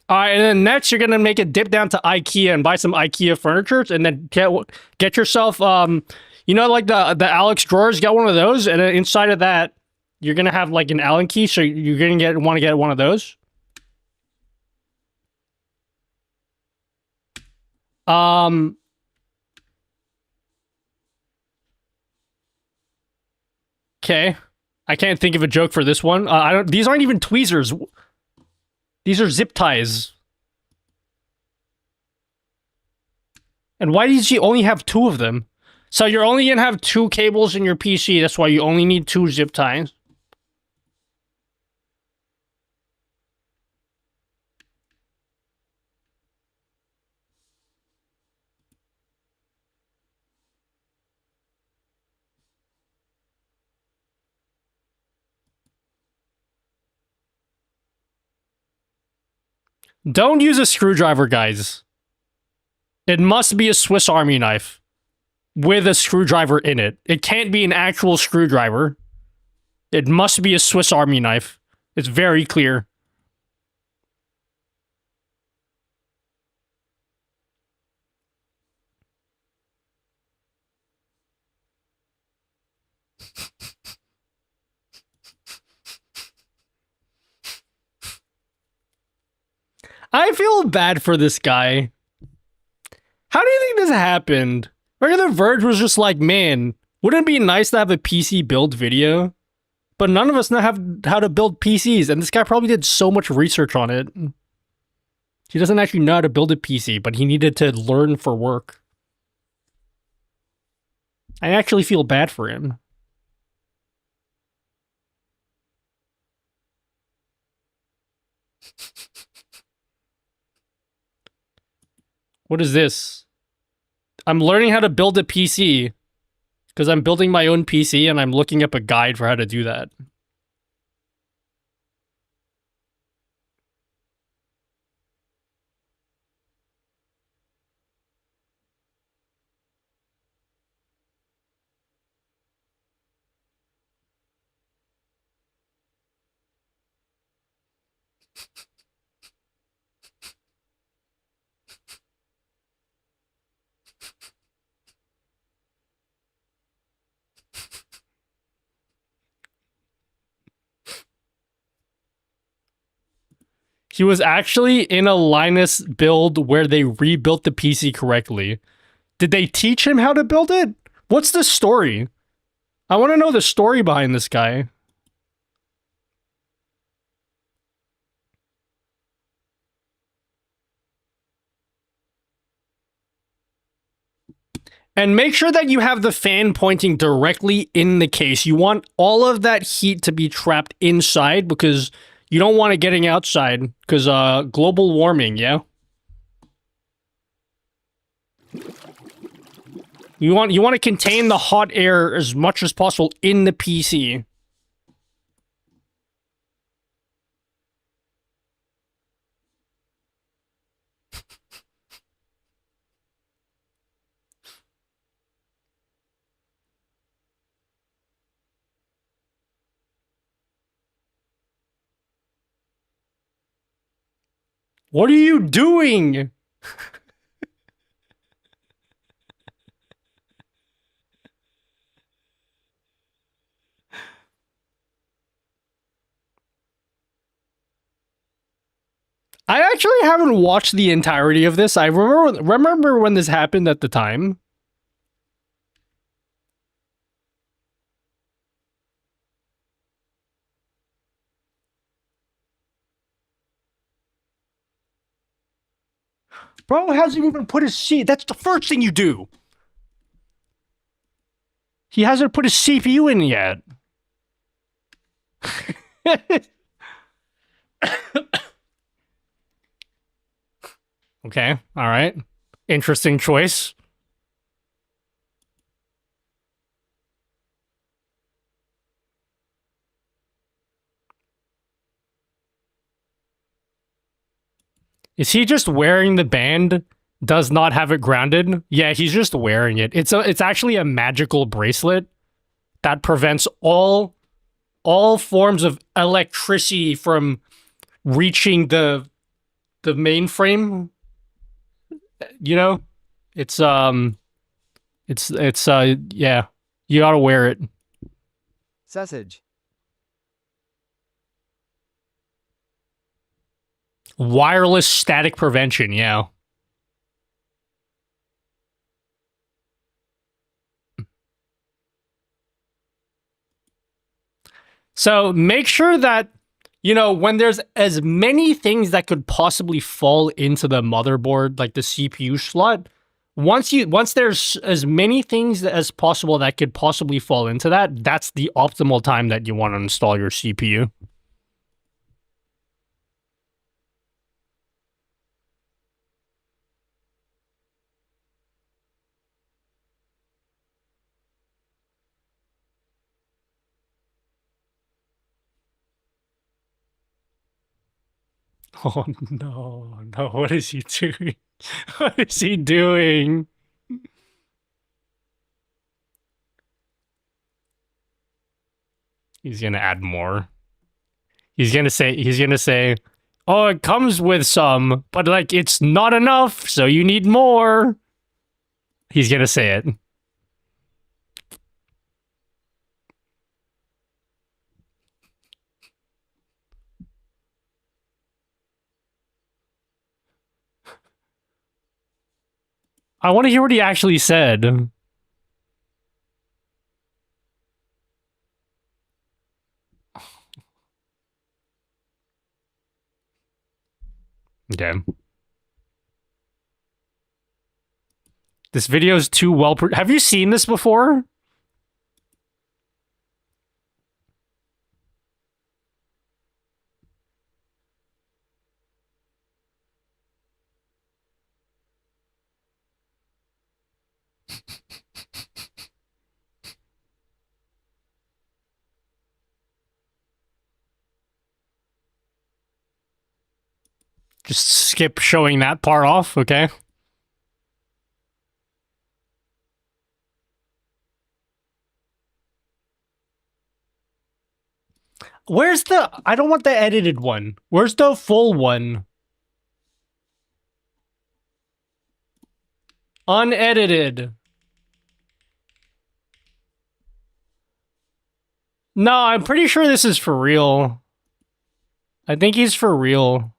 [SPEAKER 1] Alright, and then next you're gonna make a dip down to IKEA and buy some IKEA furniture, and then get yourself you know, like the Alex drawers, get one of those, and then inside of that, you're gonna have like an Allen key, so you're gonna want to get one of those. Okay, I can't think of a joke for this one. I don't. These aren't even tweezers. These are zip ties. And why did you only have 2 of them? So you're only gonna have 2 cables in your PC. That's why you only need 2 zip ties. Don't use a screwdriver, guys. It must be a Swiss Army knife with a screwdriver in it. It can't be an actual screwdriver. It must be a Swiss Army knife. It's very clear. I feel bad for this guy. How do you think this happened? Maybe The Verge was just like, man, wouldn't it be nice to have a PC build video? But none of us know how to build PCs, and this guy probably did so much research on it. He doesn't actually know how to build a PC, but he needed to learn for work. I actually feel bad for him. What is this? I'm learning how to build a PC because I'm building my own PC and I'm looking up a guide for how to do that. He was actually in a Linus build where they rebuilt the PC correctly. Did they teach him how to build it? What's the story? I want to know the story behind this guy. And make sure that you have the fan pointing directly in the case. You want all of that heat to be trapped inside because you don't want it getting outside because global warming, yeah? You want to contain the hot air as much as possible in the PC. What are you doing? I actually haven't watched the entirety of this. I remember when this happened at the time. Bro hasn't even put his C. That's the first thing you do. He hasn't put his CPU in yet. Okay, all right. Interesting choice. Is he just wearing the band? Does not have it grounded? Yeah, he's just wearing it. It's actually a magical bracelet that prevents all forms of electricity from reaching the mainframe, you know, it's yeah, you gotta wear it.
[SPEAKER 8] Sausage.
[SPEAKER 1] Wireless static prevention, yeah. So make sure that, you know, when there's as many things that could possibly fall into the motherboard, like the CPU slot, once there's as many things as possible that could possibly fall into that, that's the optimal time that you want to install your CPU. Oh no, no, what is he doing? What is he doing? He's gonna add more. He's gonna say, oh, it comes with some, but like it's not enough, so you need more. He's gonna say it. I want to hear what he actually said. Okay. This video is too well... Have you seen this before? Just skip showing that part off, okay? Where's the... I don't want the edited one. Where's the full one? Unedited. No, I'm pretty sure this is for real. I think he's for real.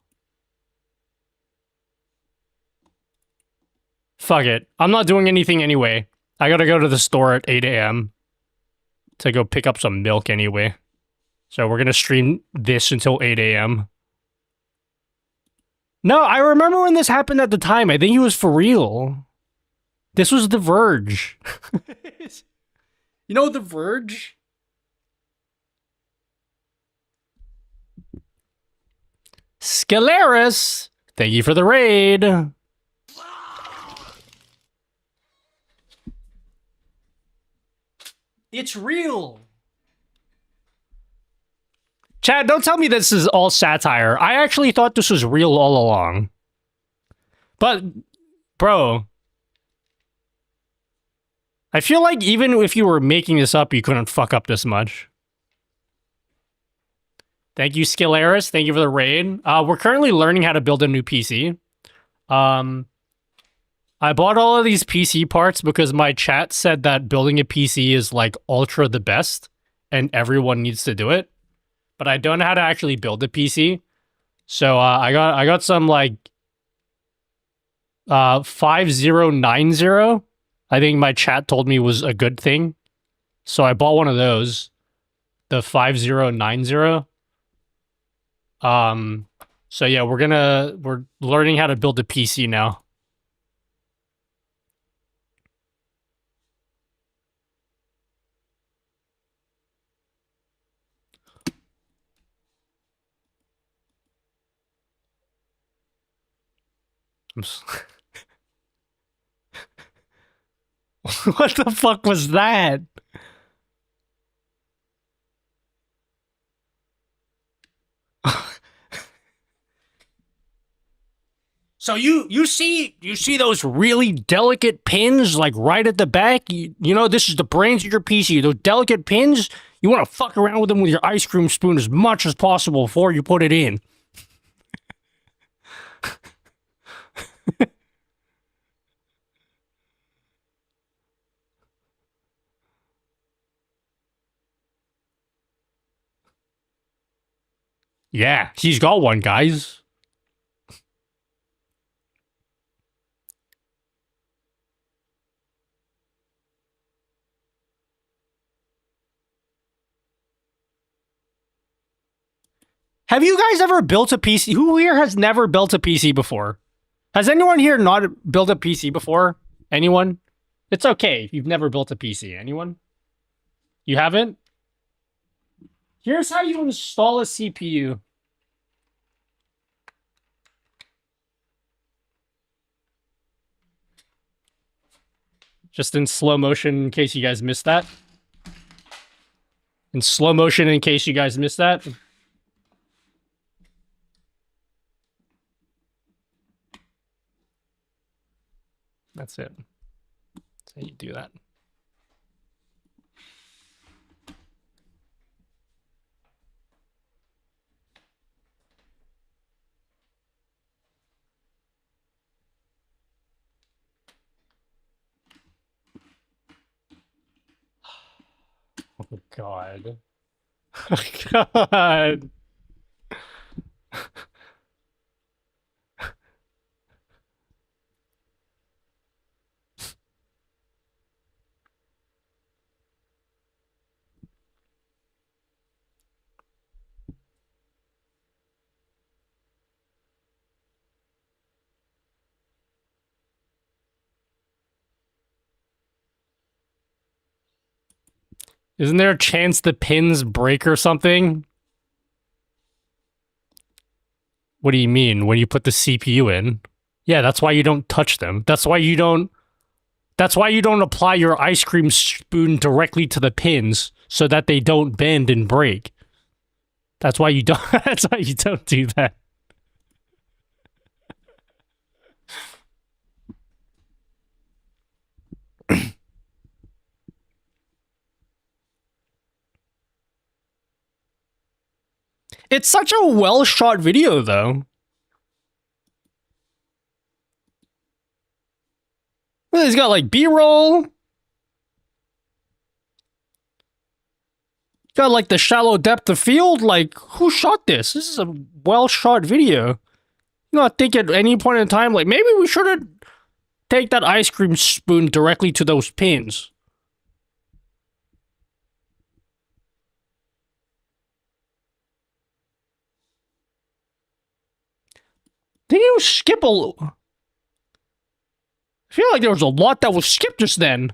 [SPEAKER 1] Fuck it. I'm not doing anything anyway. I gotta go to the store at 8 a.m. to go pick up some milk anyway. So we're gonna stream this until 8 a.m. No, I remember when this happened at the time. I think he was for real. This was The Verge. You know The Verge? Scalaris! Thank you for the raid. It's real. Chad, don't tell me this is all satire. I actually thought this was real all along. But, bro, I feel like even if you were making this up, you couldn't fuck up this much. Thank you, Skillaris. Thank you for the raid. We're currently learning how to build a new PC. I bought all of these PC parts because my chat said that building a PC is like ultra the best and everyone needs to do it. But I don't know how to actually build a PC. So I got some like 5090. I think my chat told me was a good thing. So I bought one of those. The 5090. So yeah, we're learning how to build a PC now. What the fuck was that? So you see those really delicate pins like right at the back? You know, this is the brains of your PC. Those delicate pins, you want to fuck around with them with your ice cream spoon as much as possible before you put it in. Yeah, he's got one, guys. Have you guys ever built a PC? Who here has never built a PC before? Has anyone here not built a PC before? Anyone? It's okay if you've never built a PC. Anyone? You haven't? Here's how you install a CPU. Just in slow motion in case you guys missed that. In slow motion in case you guys missed that. That's it. That's how you do that. Oh, God. Oh, God. Isn't there a chance the pins break or something? What do you mean? When you put the CPU in? Yeah, that's why you don't touch them. That's why you don't apply your ice cream spoon directly to the pins so that they don't bend and break. That's why you don't that's why you don't do that. It's such a well-shot video, though. Well, he's got, like, B-roll. Got, like, the shallow depth of field. Like, who shot this? This is a well-shot video. You know, I think at any point in time, like, maybe we should have take that ice cream spoon directly to those pins. Did you skip a... I feel like there was a lot that was skipped just then.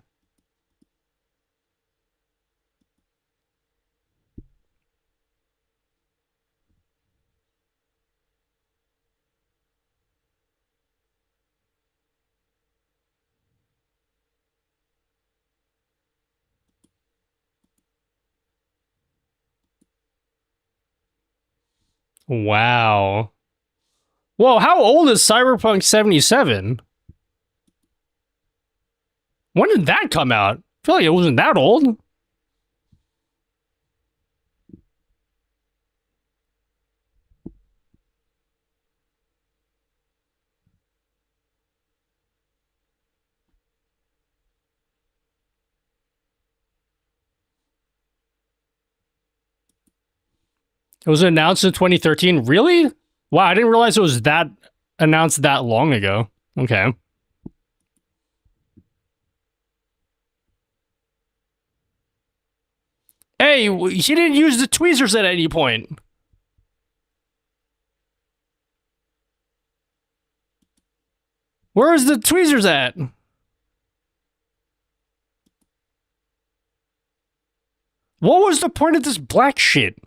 [SPEAKER 1] Wow. Whoa, how old is Cyberpunk 77? When did that come out? I feel like it wasn't that old. It was announced in 2013. Really? Wow, I didn't realize it was that announced that long ago. Okay. Hey, he didn't use the tweezers at any point. Where is the tweezers at? What was the point of this black shit?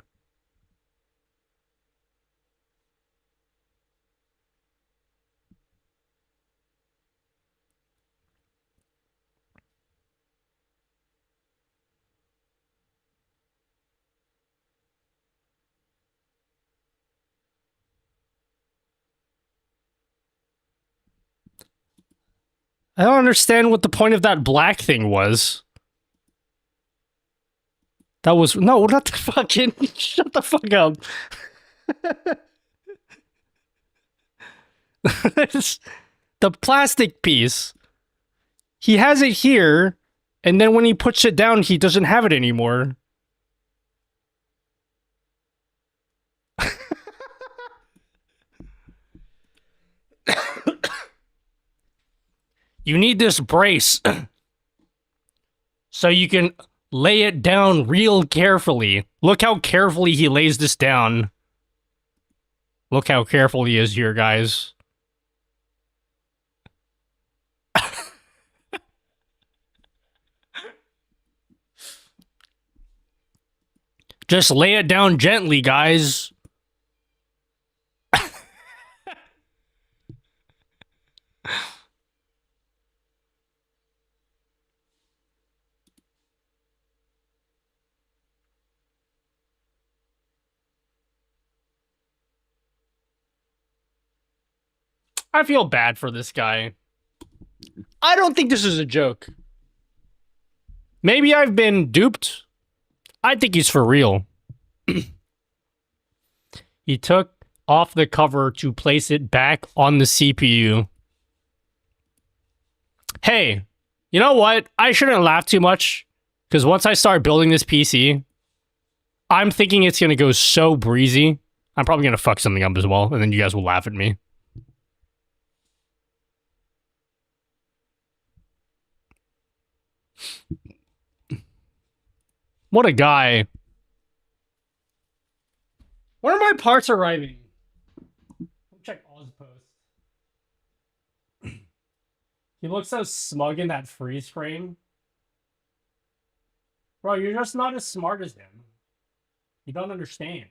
[SPEAKER 1] I don't understand what the point of that black thing was. That was... No, not the fucking... Shut the fuck up. the plastic piece. He has it here, and then when he puts it down, he doesn't have it anymore. You need this brace so you can lay it down real carefully. Look how carefully he lays this down. Look how careful he is here, guys. Just lay it down gently, guys. I feel bad for this guy. I don't think this is a joke. Maybe I've been duped. I think he's for real. He took off the cover to place it back on the CPU. Hey, you know what? I shouldn't laugh too much, because once I start building this PC, I'm thinking it's going to go so breezy. I'm probably going to fuck something up as well, and then you guys will laugh at me. What a guy. When are my parts arriving? Check Oz post. He looks so smug in that freeze frame. Bro, you're just not as smart as him. You don't understand.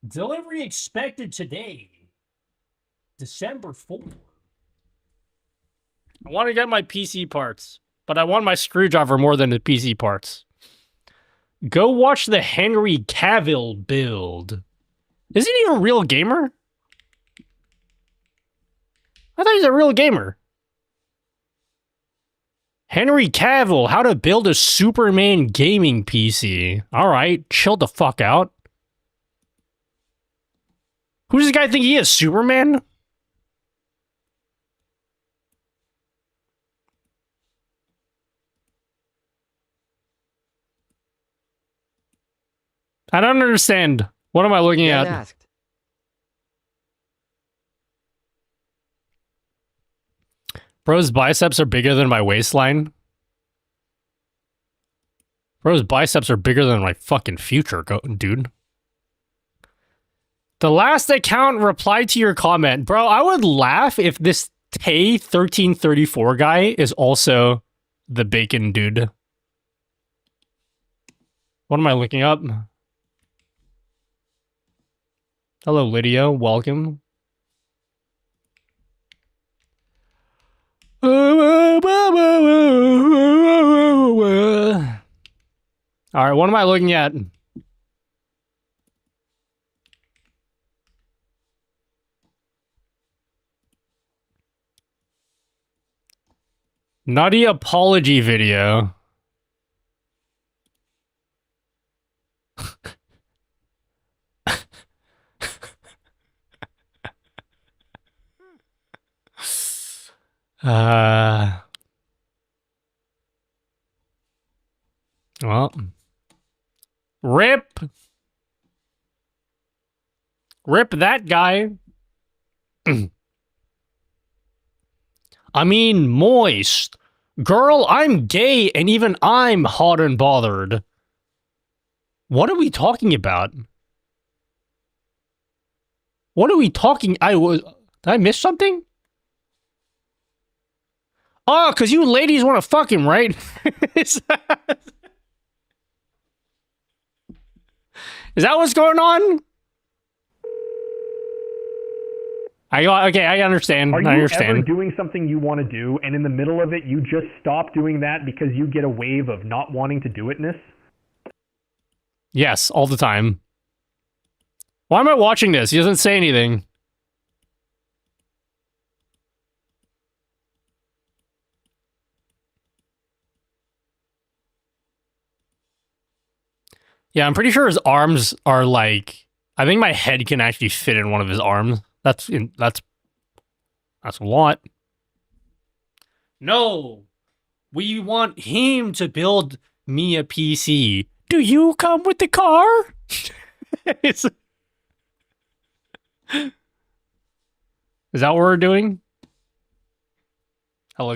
[SPEAKER 1] Delivery expected today. December 4th. I want to get my PC parts, but I want my screwdriver more than the PC parts. Go watch the Henry Cavill build. Isn't he a real gamer? I thought he's a real gamer. Henry Cavill, how to build a Superman gaming PC. Alright, chill the fuck out. Who does this guy think he is, Superman? I don't understand. What am I looking at?
[SPEAKER 8] Asked.
[SPEAKER 1] Bro's biceps are bigger than my waistline. Bro's biceps are bigger than my fucking future, dude. The last account replied to your comment. Bro, I would laugh if this Tay1334 guy is also the bacon dude. What am I looking up? Hello, Lydia. Welcome. Alright, what am I looking at? Nutty apology video. Well, rip that guy. I mean, moist. Girl, I'm gay and even I'm hot and bothered. What are we talking about? What are we talking? Did I miss something? Oh, because you ladies want to fuck him, right? Is that what's going on? Okay, I understand.
[SPEAKER 4] Are you
[SPEAKER 1] I understand.
[SPEAKER 4] ever doing something you want to do, and in the middle of it, you just stop doing that because you get a wave of not wanting to do itness?
[SPEAKER 1] Yes, all the time. Why am I watching this? He doesn't say anything. Yeah, I'm pretty sure his arms are like... I think my head can actually fit in one of his arms. That's a lot. No, we want him to build me a PC. Do you come with the car? Is that what we're doing? Hello,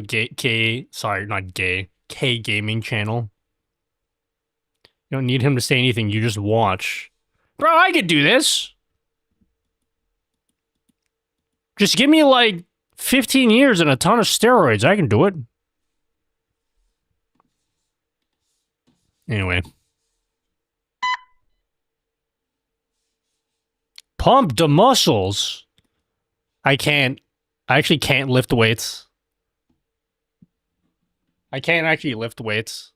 [SPEAKER 1] sorry, not gay. K gaming channel. You don't need him to say anything. You just watch. Bro, I could do this. Just give me like 15 years and a ton of steroids. I can do it. Anyway. Pump the muscles. I actually can't lift weights. I can't actually lift weights.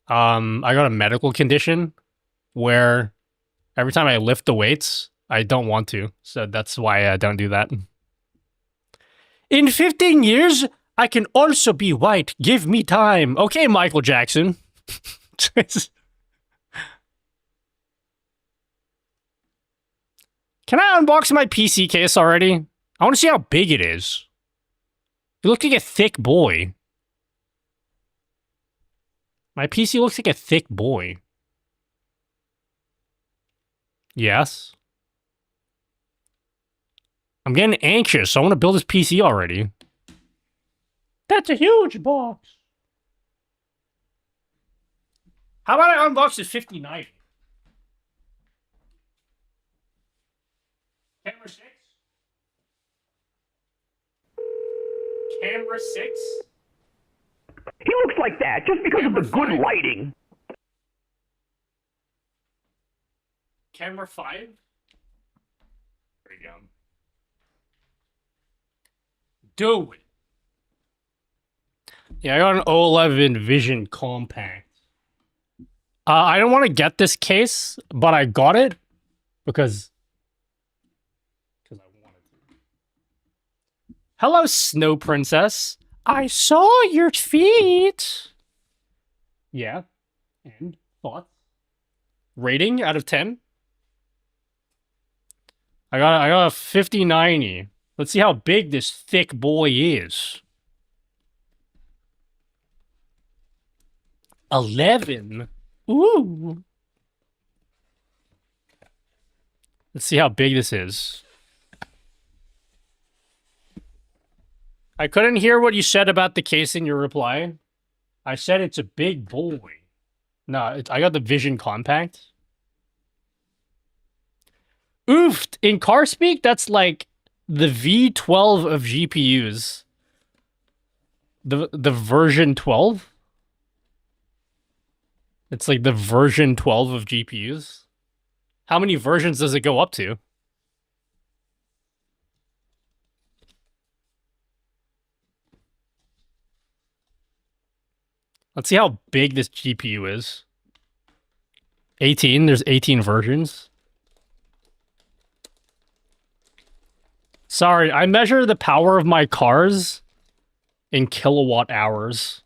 [SPEAKER 1] I got a medical condition where every time I lift the weights, I don't want to. So that's why I don't do that. In 15 years, I can also be white. Give me time. Okay, Michael Jackson. Can I unbox my PC case already? I want to see how big it is. It looks like a thick boy. My PC looks like a thick boy. Yes. I'm getting anxious. I want to build this PC already. That's a huge box. How about I unbox this 5090? Camera 6? Camera 6?
[SPEAKER 4] He looks like that just because of the good lighting.
[SPEAKER 1] Camera 5? There you go. Do it. Yeah, I got an O11 Vision Compact. I don't want to get this case, but I got it because I wanted to. Hello, Snow Princess. I saw your feet. Yeah. And thoughts? Rating out of 10? I got a 5090. Let's see how big this thick boy is. 11. Ooh. Let's see how big this is. I couldn't hear what you said about the case in your reply. I said it's a big boy. No, I got the Vision Compact. Oofed! In car speak, that's like the V12 of GPUs. The version 12? It's like the version 12 of GPUs. How many versions does it go up to? Let's see how big this GPU is. 18. There's 18 versions. Sorry, I measure the power of my cars in kilowatt hours.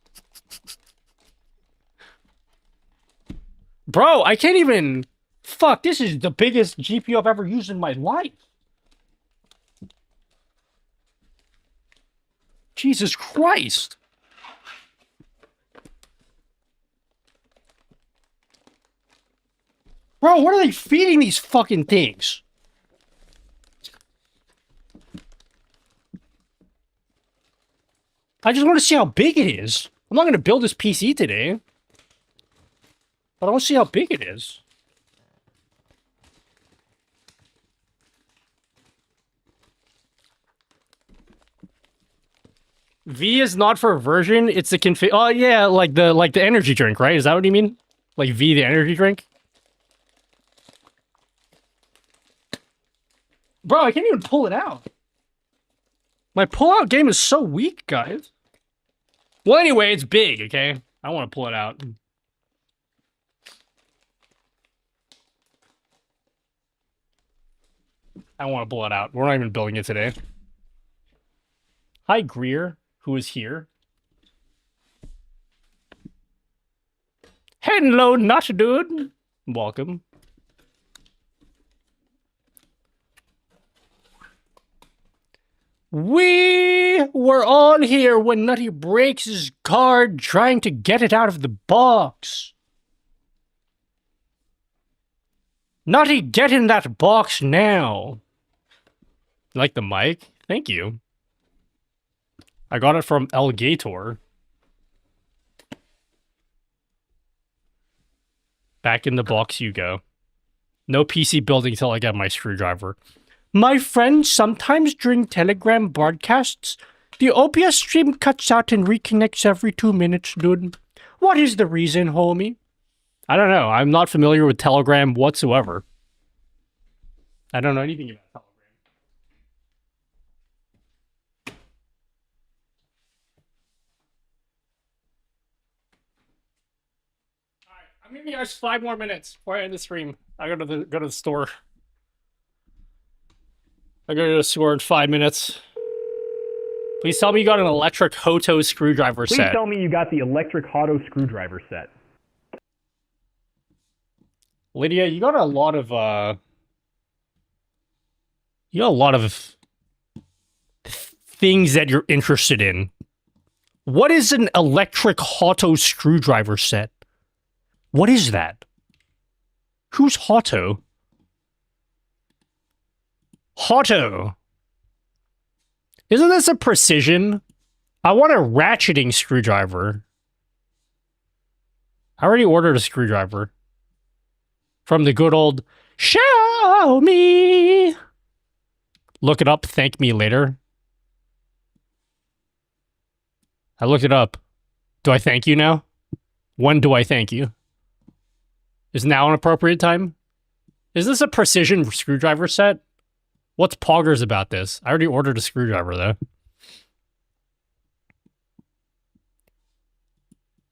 [SPEAKER 1] Bro, I can't even... Fuck, this is the biggest GPU I've ever used in my life. Jesus Christ. Bro, what are they feeding these fucking things? I just want to see how big it is. I'm not going to build this PC today. But I want to see how big it is. V is not for version, it's the config. Oh yeah, like the energy drink, right? Is that what you mean? Like V, the energy drink? Bro, I can't even pull it out. My pull-out game is so weak, guys. Well, anyway, it's big, okay? I want to pull it out. I want to pull it out. We're not even building it today. Hi, Greer, who is here. Hello, Nut Dude. Welcome. We were all here when Nutty breaks his card trying to get it out of the box. Nutty, get in that box now. Like the mic? Thank you. I got it from Elgato. Back in the box you go. No PC building till I get my screwdriver. My friend, sometimes during Telegram broadcasts, the OBS stream cuts out and reconnects every 2 minutes, dude. What is the reason, homie? I don't know. I'm not familiar with Telegram whatsoever. I don't know anything about Telegram. Alright, I'm giving you guys 5 more minutes before I end the stream. I go to the store. I go to the store in 5 minutes. Please tell me you got an electric Hoto screwdriver set.
[SPEAKER 4] Please tell me you got the electric Hoto screwdriver set.
[SPEAKER 1] Lydia, you got a lot of things that you're interested in. What is an electric Hoto screwdriver set? What is that? Who's Hoto? Hoto. Isn't this a precision? I want a ratcheting screwdriver. I already ordered a screwdriver. From the good old Xiaomi. Look it up, thank me later. I looked it up. Do I thank you now? When do I thank you? Is now an appropriate time? Is this a precision screwdriver set? What's poggers about this? I already ordered a screwdriver, though.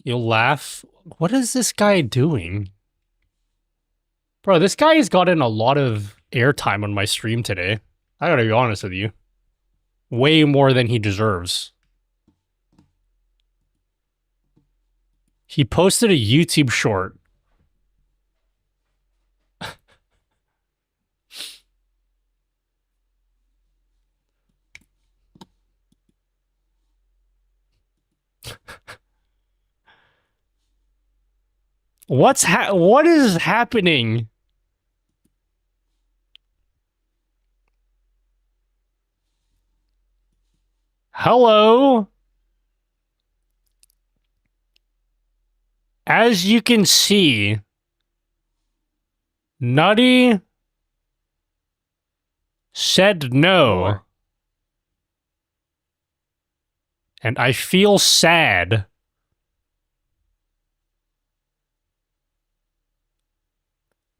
[SPEAKER 1] You'll laugh. What is this guy doing? Bro, this guy has gotten a lot of airtime on my stream today. I gotta be honest with you. Way more than he deserves. He posted a YouTube short. What is happening? Hello? As you can see, Nutty said no. And I feel sad.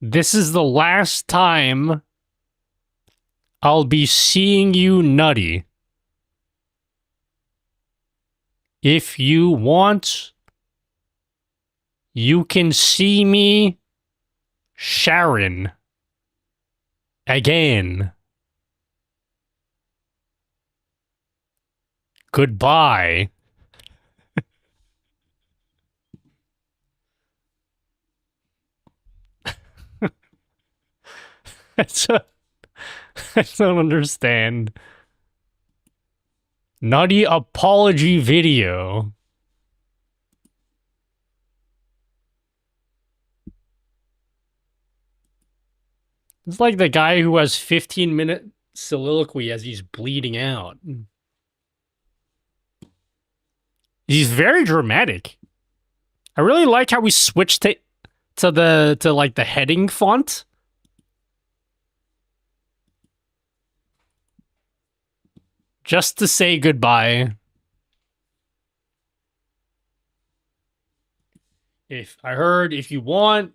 [SPEAKER 1] This is the last time I'll be seeing you, Nutty. If you want, you can see me, Sharon, again. Goodbye. I don't understand. Nutty apology video. It's like the guy who has 15-minute soliloquy as he's bleeding out. He's very dramatic. I really like how we switched to like the heading font. Just to say goodbye. If you want,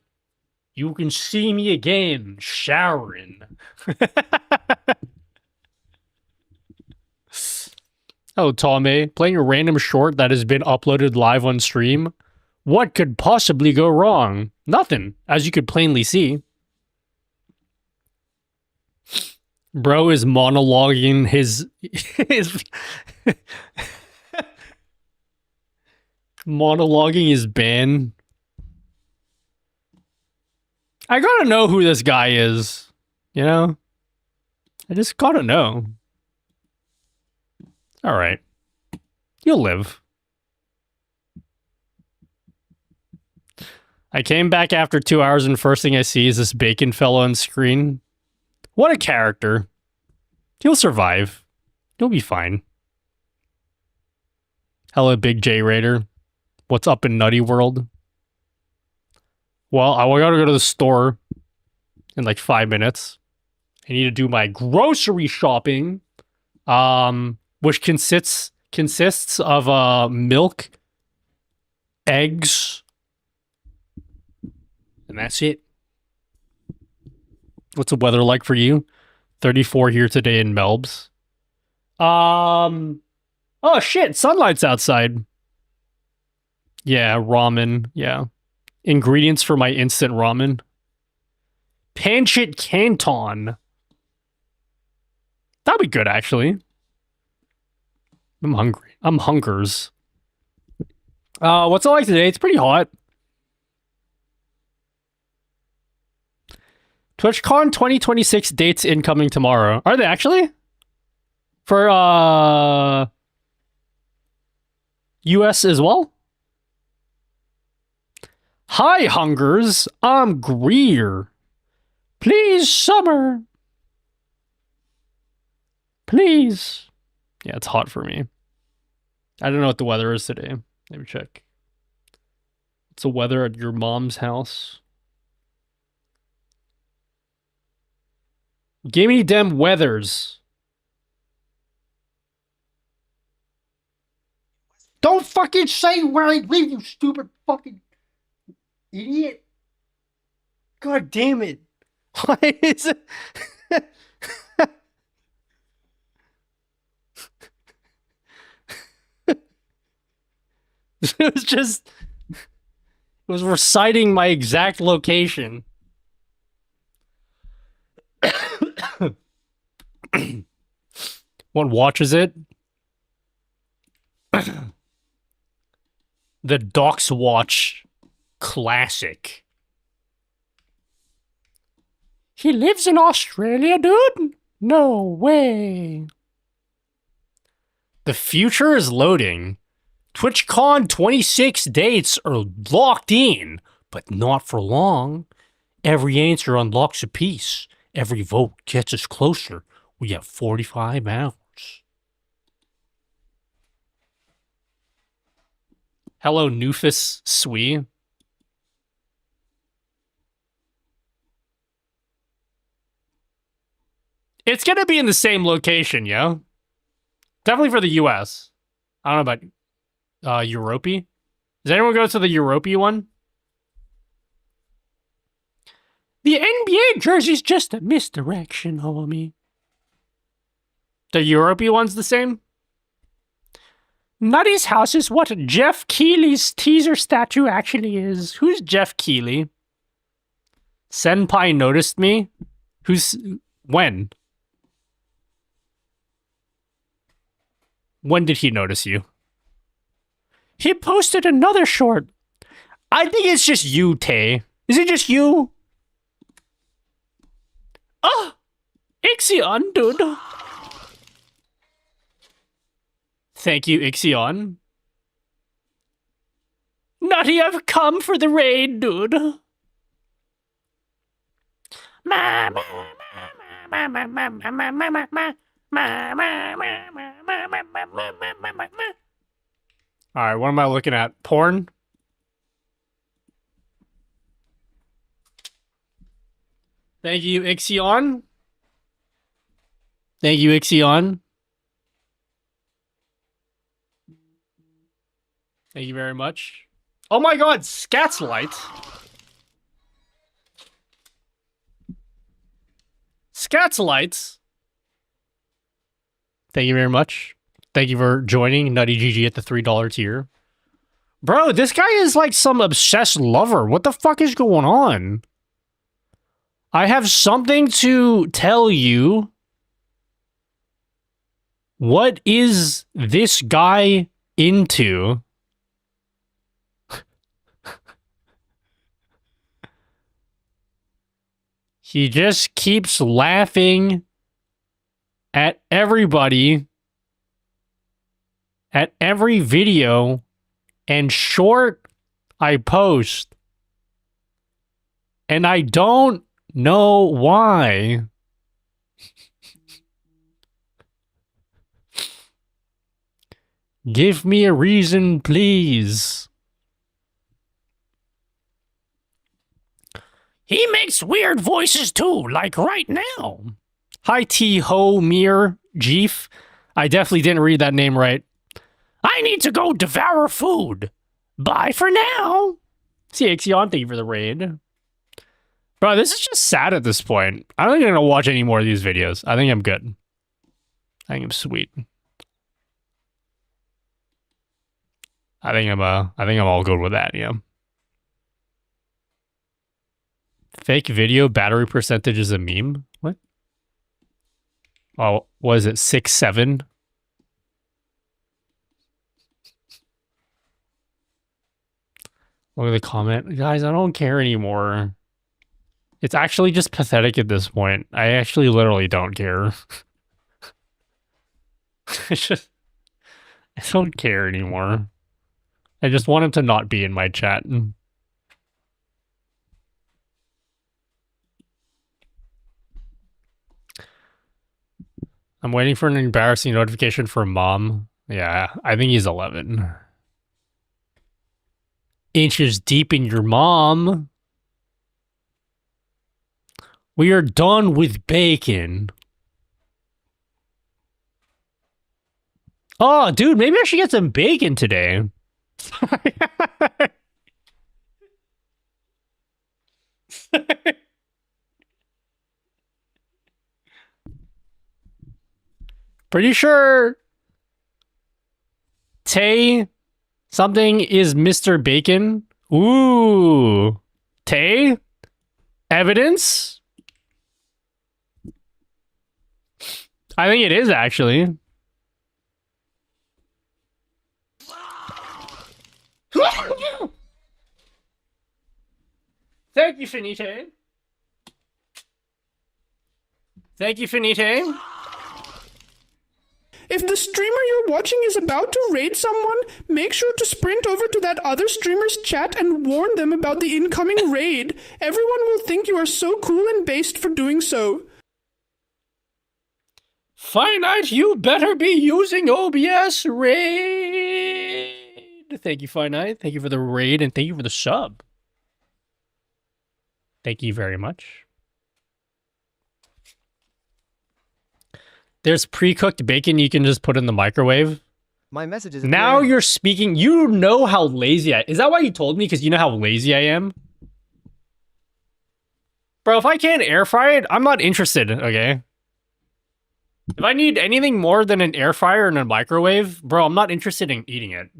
[SPEAKER 1] you can see me again, Sharon. Oh, Tommy, playing a random short that has been uploaded live on stream. What could possibly go wrong? Nothing, as you could plainly see. Bro is monologuing his monologuing his ban. I gotta know who this guy is, you know? I just gotta know. All right. You'll live. I came back after 2 hours and first thing I see is this bacon fellow on screen. What a character. He'll survive. He'll be fine. Hello, Big J Raider. What's up in Nutty World? Well, I gotta go to the store in like 5 minutes. I need to do my grocery shopping, which consists of milk, eggs, and that's it. What's the weather like for you? 34 here today in Melbs. Oh shit, sunlight's outside. Yeah, ramen. Yeah. Ingredients for my instant ramen. Pancit Canton. That'd be good, actually. I'm hungry. I'm hungers. What's it like today? It's pretty hot. TwitchCon 2026 dates incoming tomorrow. Are they actually? For US as well? Hi, hungers. I'm Greer. Please, summer. Please. Yeah, it's hot for me. I don't know what the weather is today. Let me check. What's the weather at your mom's house? Give me them weathers. Don't fucking say where I live, you stupid fucking idiot. God damn it. Why is it? It was just... It was reciting my exact location. What watches it? The Docs Watch Classic. He lives in Australia, dude? No way. The future is loading. TwitchCon 26 dates are locked in, but not for long. Every answer unlocks a piece. Every vote gets us closer. We have 45 hours. Hello, Nufus Swee. It's gonna be in the same location, yo. Definitely for the US. I don't know about Europe. Does anyone go to the Europe one? The NBA jersey's just a misdirection, homie. The Europe one's the same? Nutty's house is what Jeff Keighley's teaser statue actually is. Who's Jeff Keighley? Senpai noticed me? Who's... When? When did he notice you? He posted another short. I think it's just you, Tay. Is it just you? Oh! Ixion, dude. Thank you, Ixion. Nutty, I've come for the raid, dude. Alright, what am I looking at? Porn? Thank you, Ixion. Thank you, Ixion. Thank you very much. Oh my god, Scat's light. Scat's lights. Thank you very much. Thank you for joining Nutty GG at the $3 tier. Bro, this guy is like some obsessed lover. What the fuck is going on? I have something to tell you. What is this guy into? He just keeps laughing at everybody at every video and short I post. And I don't know why. Give me a reason, please. He makes weird voices too, like right now. Hi, T-Ho Mir Jeef. I definitely didn't read that name right. I need to go devour food. Bye for now. See, Ixion, thank you for the raid. Bro, this is just sad at this point. I don't think I'm gonna watch any more of these videos. I think I'm good. I think I'm sweet. I think I'm all good with that, yeah. Fake video battery percentage is a meme? What? Oh, was it 6-7? Look at the comment. Guys, I don't care anymore. It's actually just pathetic at this point. I actually literally don't care. I don't care anymore. I just want him to not be in my chat. I'm waiting for an embarrassing notification from Mom. Yeah, I think he's 11. Inches deep in your mom. We are done with bacon. Oh, dude, maybe I should get some bacon today. Pretty sure Tay something is Mr. Bacon. Ooh. Tay? Evidence? I think it is, actually. Thank you, Finite. Thank you, Finite.
[SPEAKER 3] If the streamer you're watching is about to raid someone, make sure to sprint over to that other streamer's chat and warn them about the incoming raid. Everyone will think you are so cool and based for doing so.
[SPEAKER 1] Finite, you better be using OBS raid. Thank you, Finite. Thank you for the raid and thank you for the sub. Thank you very much. There's pre-cooked bacon you can just put in the microwave.
[SPEAKER 8] My message is
[SPEAKER 1] now you're speaking. You know how lazy I am. Is that why you told me? Because you know how lazy I am? Bro, if I can't air fry it, I'm not interested, okay? If I need anything more than an air fryer and a microwave, bro, I'm not interested in eating it.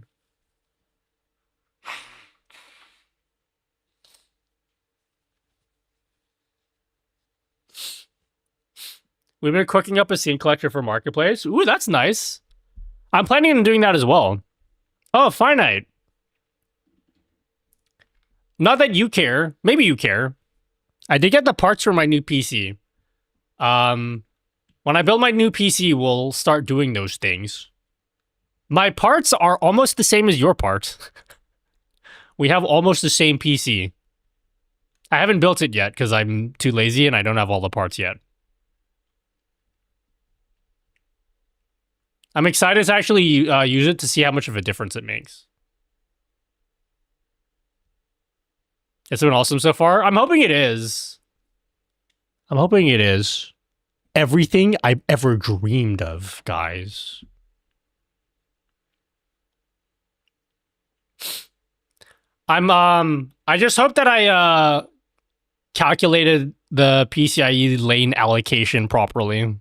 [SPEAKER 1] We've been cooking up a scene collector for Marketplace. Ooh, that's nice. I'm planning on doing that as well. Oh, Finite. Not that you care. Maybe you care. I did get the parts for my new PC. When I build my new PC, we'll start doing those things. My parts are almost the same as your parts. We have almost the same PC. I haven't built it yet because I'm too lazy and I don't have all the parts yet. I'm excited to actually use it to see how much of a difference it makes. It's been awesome so far. I'm hoping it is. I'm hoping it is. Everything I've ever dreamed of, guys. I just hope that I calculated the PCIe lane allocation properly.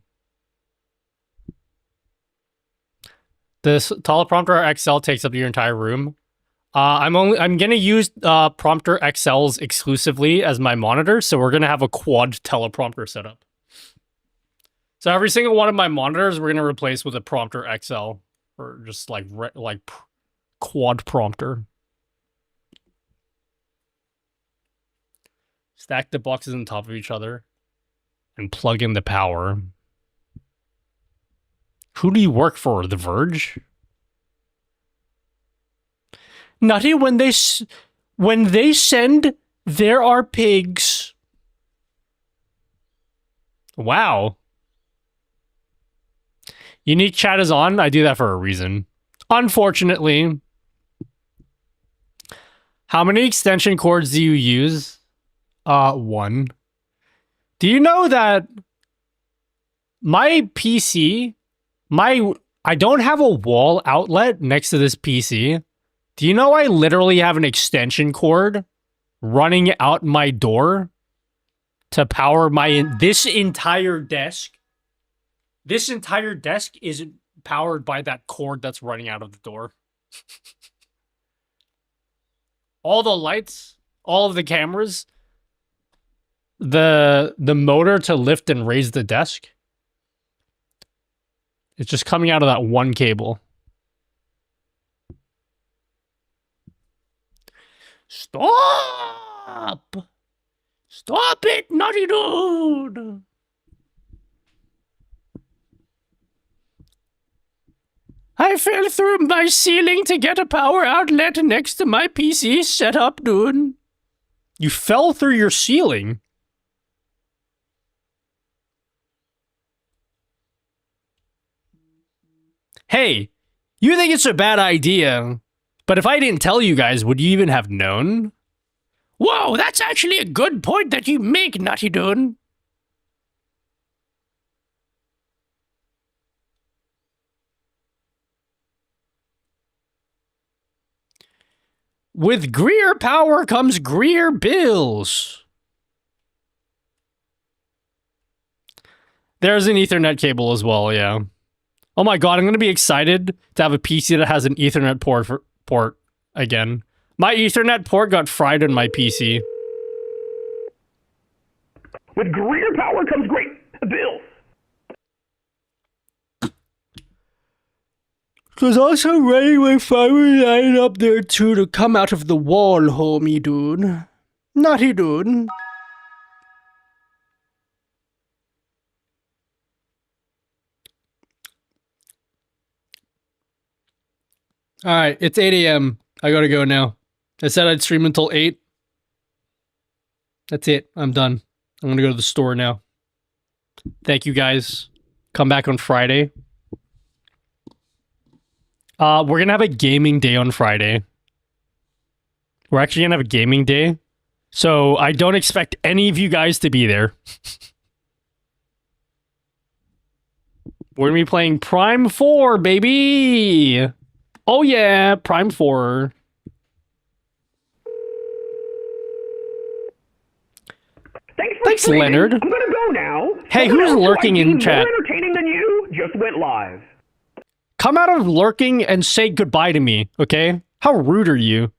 [SPEAKER 1] This teleprompter XL takes up your entire room. I'm gonna use prompter XLs exclusively as my monitor, so we're gonna have a quad teleprompter setup. So every single one of my monitors we're gonna replace with a prompter XL, or just like quad prompter. Stack the boxes on top of each other, and plug in the power. Who do you work for? The Verge? Nutty, when they send, there are pigs. Wow. Unique chat is on. I do that for a reason. Unfortunately. How many extension cords do you use? One. Do you know that my PC, I don't have a wall outlet next to this PC. Do you know I literally have an extension cord running out my door to power this entire desk? This entire desk is powered by that cord that's running out of the door. All the lights, all of the cameras, the motor to lift and raise the desk. It's just coming out of that one cable. Stop! Stop it, Nutty Dude! I fell through my ceiling to get a power outlet next to my PC setup, dude. You fell through your ceiling? Hey, you think it's a bad idea, but if I didn't tell you guys, would you even have known? Whoa, that's actually a good point that you make, Nutty Dude. With Greer power comes Greer bills. There's an Ethernet cable as well, yeah. Oh my god, I'm going to be excited to have a PC that has an Ethernet port again. My Ethernet port got fried in my PC.
[SPEAKER 4] With Greer power comes great bills.
[SPEAKER 1] There's also running fiber line up there too to come out of the wall, homie dude. Nutty dude. Alright, it's 8 a.m. I gotta go now. I said I'd stream until 8. That's it. I'm done. I'm gonna go to the store now. Thank you guys. Come back on Friday. We're gonna have a gaming day on Friday. We're actually gonna have a gaming day. So I don't expect any of you guys to be there. We're gonna be playing Prime 4, baby! Oh yeah, Prime 4. Thanks, Leonard.
[SPEAKER 4] I'm gonna go now.
[SPEAKER 1] Hey, who's lurking in chat?
[SPEAKER 4] More entertaining than you just went live.
[SPEAKER 1] Come out of lurking and say goodbye to me, okay? How rude are you?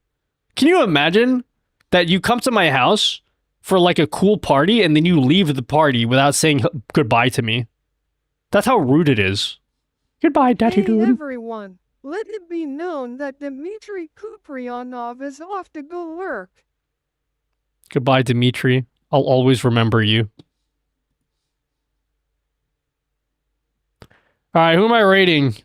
[SPEAKER 1] Can you imagine that you come to my house for like a cool party and then you leave the party without saying goodbye to me? That's how rude it is. Goodbye, Daddy Dude.
[SPEAKER 14] Everyone, let it be known that Dmitry Kuprianov is off to go lurk.
[SPEAKER 1] Goodbye, Dimitri. I'll always remember you. Alright, who am I rating?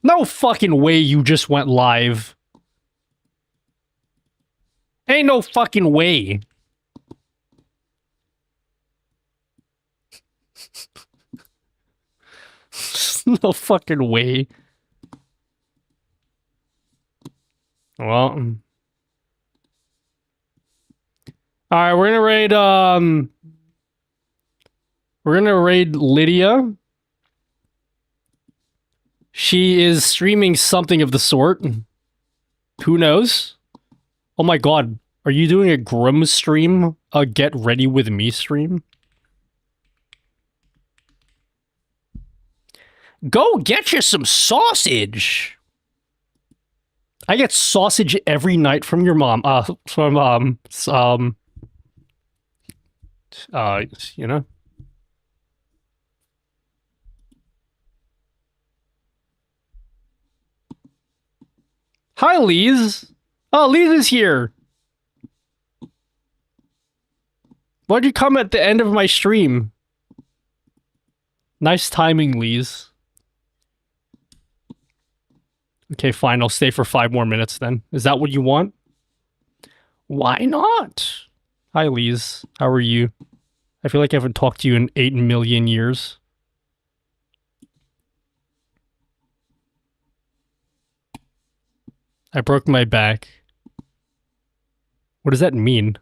[SPEAKER 1] No fucking way you just went live. Ain't no fucking way. No fucking way. Well. Alright, we're gonna raid Lydia. She is streaming something of the sort. Who knows? Oh my god. Are you doing a Grim stream? A Get Ready With Me stream? Go get you some sausage! I get sausage every night from your mom. You know? Hi, Lise. Oh, Lise is here. Why'd you come at the end of my stream? Nice timing, Lise. Okay, fine. I'll stay for 5 more minutes then. Is that what you want? Why not? Hi, Lise. How are you? I feel like I haven't talked to you in 8 million years. I broke my back. What does that mean?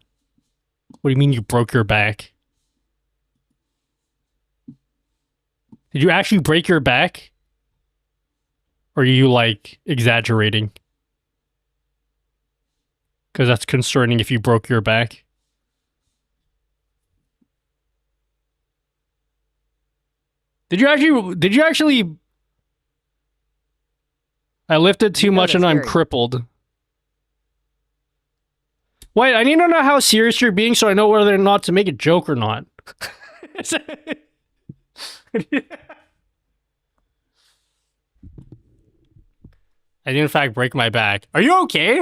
[SPEAKER 1] What do you mean you broke your back? Did you actually break your back? Or are you, like, exaggerating? Because that's concerning if you broke your back. Did you actually... I lifted too much and I'm crippled. Wait, I need to know how serious you're being so I know whether or not to make a joke or not. I did in fact break my back. Are you okay?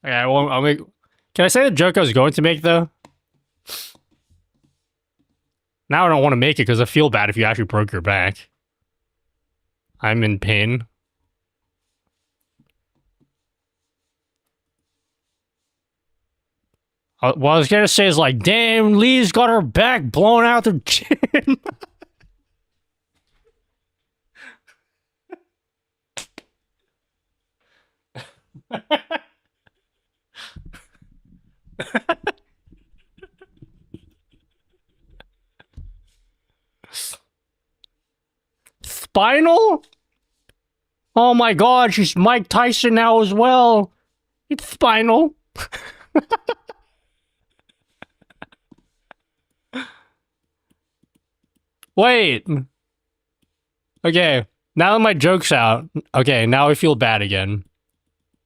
[SPEAKER 1] Okay, I'll make... Can I say the joke I was going to make, though? Now I don't want to make it because I feel bad if you actually broke your back. I'm in pain. What I was gonna say is like, damn, Lee's got her back blown out the gym. Spinal? Oh my god, she's Mike Tyson now as well. It's spinal. Wait. Okay, now that my joke's out, okay, now I feel bad again.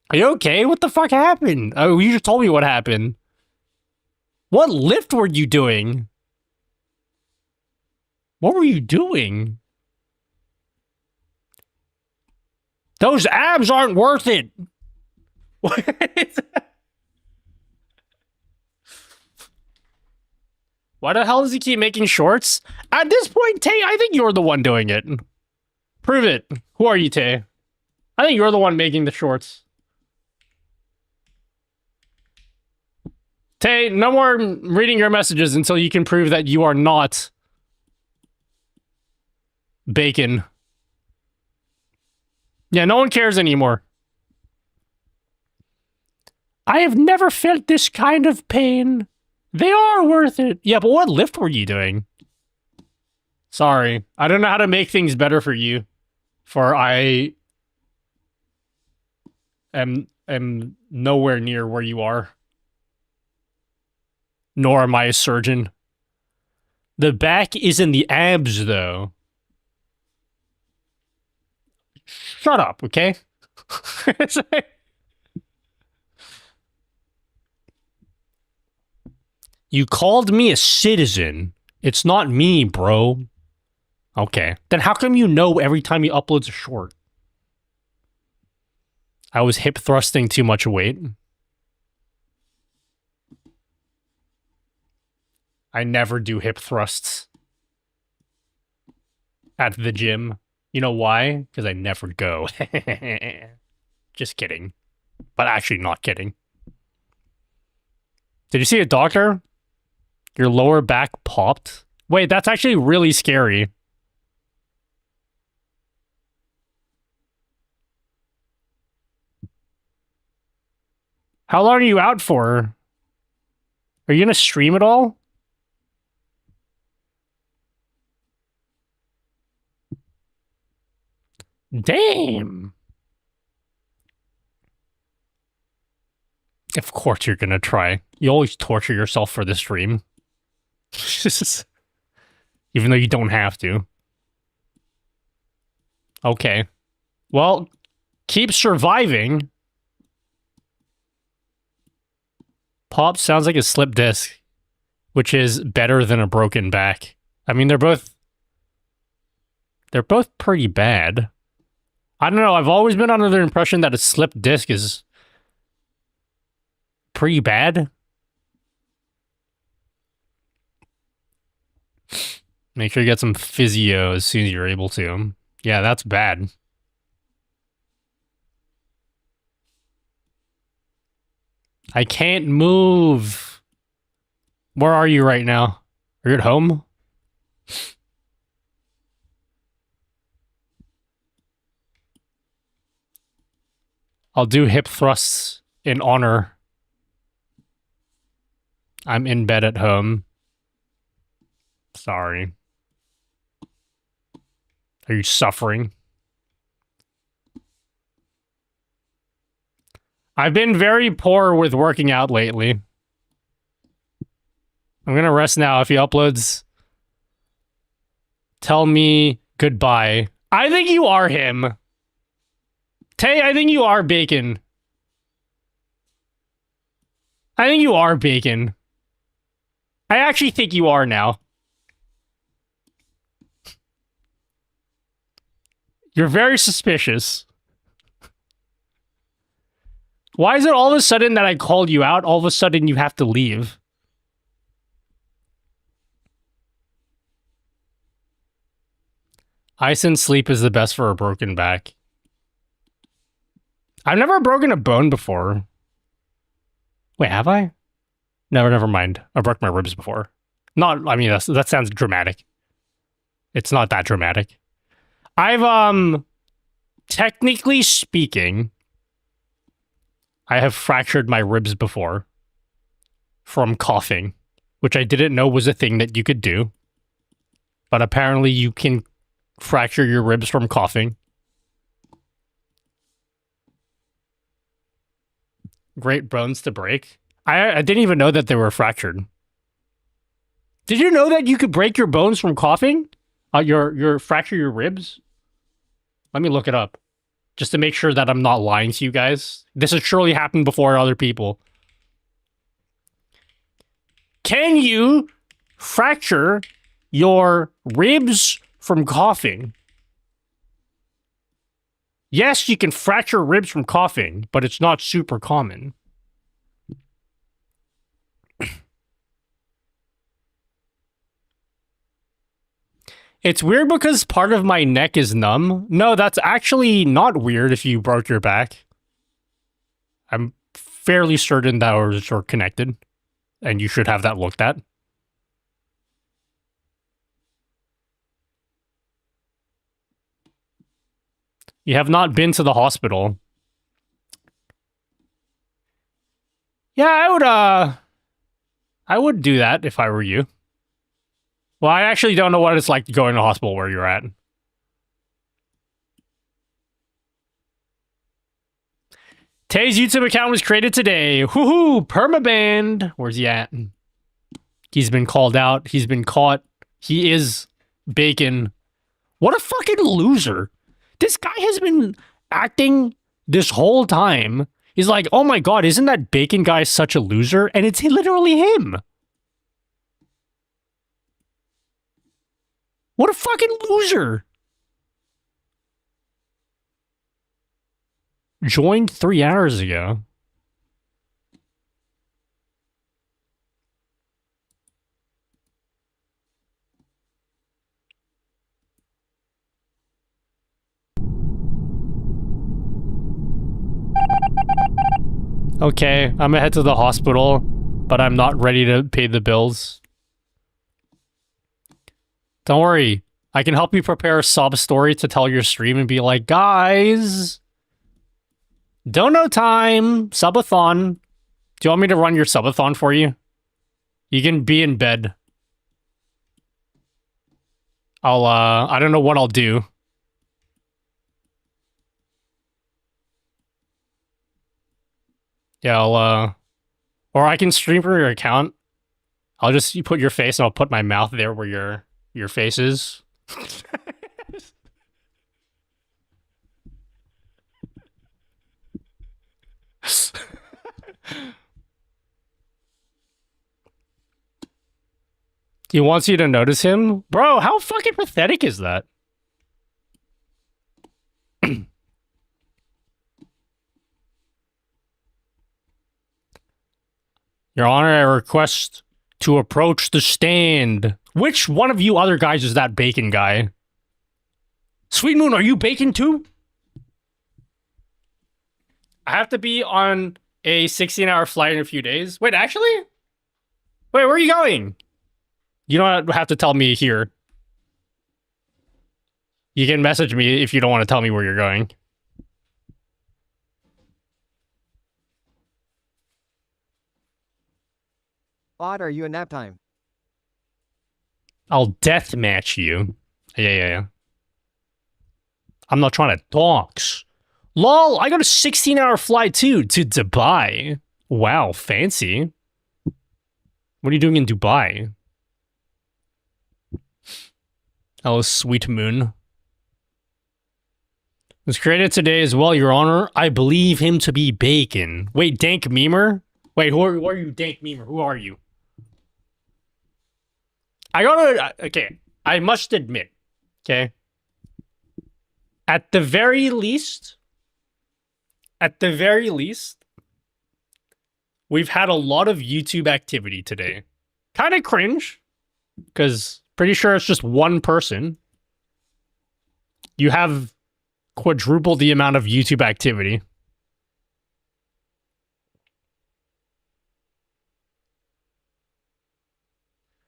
[SPEAKER 1] Are you okay? What the fuck happened? Oh, you just told me what happened. What lift were you doing? What were you doing? Those abs aren't worth it. Why the hell does he keep making shorts? At this point, Tay, I think you're the one doing it. Prove it. Who are you, Tay? I think you're the one making the shorts. Tay, no more reading your messages until you can prove that you are not bacon. Yeah, no one cares anymore. I have never felt this kind of pain. They are worth it. Yeah, but what lift were you doing? Sorry. I don't know how to make things better for you. For I am nowhere near where you are. Nor am I a surgeon. The back is in the abs, though. Shut up, okay? You called me a citizen. It's not me, bro. Okay. Then how come you know every time he uploads a short? I was hip thrusting too much weight. I never do hip thrusts at the gym. You know why? Because I never go. Just kidding. But actually not kidding. Did you see a doctor? Your lower back popped? Wait, that's actually really scary. How long are you out for? Are you gonna stream at all? Damn. Of course you're gonna try. You always torture yourself for the stream. Even though you don't have to. Okay. Well, keep surviving. Pop sounds like a slip disc, which is better than a broken back. I mean, they're both pretty bad. I don't know, I've always been under the impression that a slipped disc is pretty bad. Make sure you get some physio as soon as you're able to. Yeah, that's bad. I can't move. Where are you right now? Are you at home? I'll do hip thrusts in honor. I'm in bed at home. Sorry. Are you suffering? I've been very poor with working out lately. I'm gonna rest now. If he uploads, tell me goodbye. I think you are him. Tay, I think you are Bacon. I think you are Bacon. I actually think you are now. You're very suspicious. Why is it all of a sudden that I called you out, all of a sudden you have to leave? Ice and sleep is the best for a broken back. I've never broken a bone before. Wait, have I? No, never mind. I broke my ribs before. Not, I mean, that sounds dramatic. It's not that dramatic. I've, technically speaking, I have fractured my ribs before from coughing, which I didn't know was a thing that you could do. But apparently you can fracture your ribs from coughing. Great bones to break. I didn't even know that they were fractured. Did you know that you could break your bones from coughing? Fracture your ribs? Let me look it up. Just to make sure that I'm not lying to you guys. This has surely happened before other people. Can you fracture your ribs from coughing? Yes, you can fracture ribs from coughing, but it's not super common. It's weird because part of my neck is numb. No, that's actually not weird if you broke your back. I'm fairly certain that are connected, and you should have that looked at. You have not been to the hospital. Yeah, I would do that if I were you. Well, I actually don't know what it's like to go in a hospital where you're at. Tay's YouTube account was created today. Woohoo! Permaband. Where's he at? He's been called out. He's been caught. He is Bacon. What a fucking loser. This guy has been acting this whole time. He's like, oh my god, isn't that Bacon guy such a loser? And it's literally him. What a fucking loser. Joined 3 hours ago. Okay, I'm gonna head to the hospital, but I'm not ready to pay the bills. Don't worry, I can help you prepare a sob story to tell your stream and be like, guys, dono time, subathon. Do you want me to run your subathon for you? You can be in bed. I don't know what I'll do. Yeah, or I can stream from your account. I'll just put your face and I'll put my mouth there where your face is. He wants you to notice him? Bro, how fucking pathetic is that? Your Honor, I request to approach the stand. Which one of you other guys is that Bacon guy? Sweet Moon, are you Bacon too? I have to be on a 16-hour flight in a few days. Wait, actually? Wait, where are you going? You don't have to tell me here. You can message me if you don't want to tell me where you're going.
[SPEAKER 8] Odd, are you a nap time?
[SPEAKER 1] I'll deathmatch you. Yeah. I'm not trying to dox. Lol, I got a 16-hour flight too to Dubai. Wow, fancy. What are you doing in Dubai? Hello, sweet moon. Was created today as well, Your Honor. I believe him to be bacon. Wait, Dank Memer? Wait, who are you, Dank Memer? Who are you? Okay, I must admit, okay? At the very least, we've had a lot of YouTube activity today. Kind of cringe, because pretty sure it's just one person. You have quadruple the amount of YouTube activity.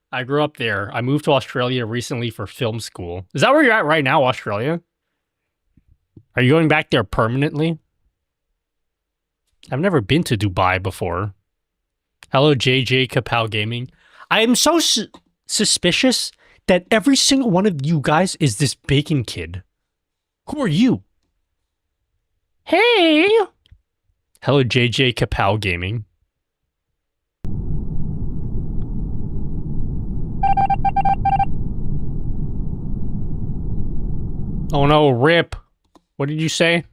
[SPEAKER 1] I grew up there. I moved to Australia recently for film school. Is that where you're at right now, Australia? Are you going back there permanently? I've never been to Dubai before. Hello, JJ Kapow Gaming. I am so suspicious that every single one of you guys is this bacon kid. Who are you? Hey! Hello, JJ Kapow Gaming. Oh no, rip. What did you say?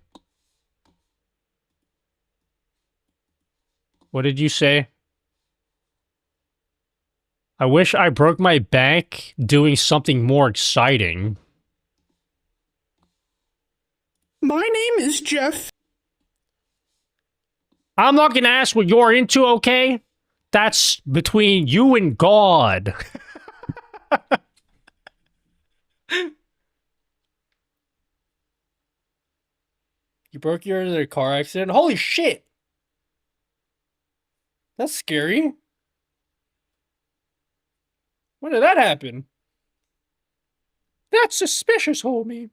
[SPEAKER 1] What did you say? I wish I broke my back doing something more exciting.
[SPEAKER 3] My name is Jeff.
[SPEAKER 1] I'm not gonna ask what you're into, okay? That's between you and God. You broke yours in a car accident? Holy shit! That's scary. When did that happen? That's suspicious, homie.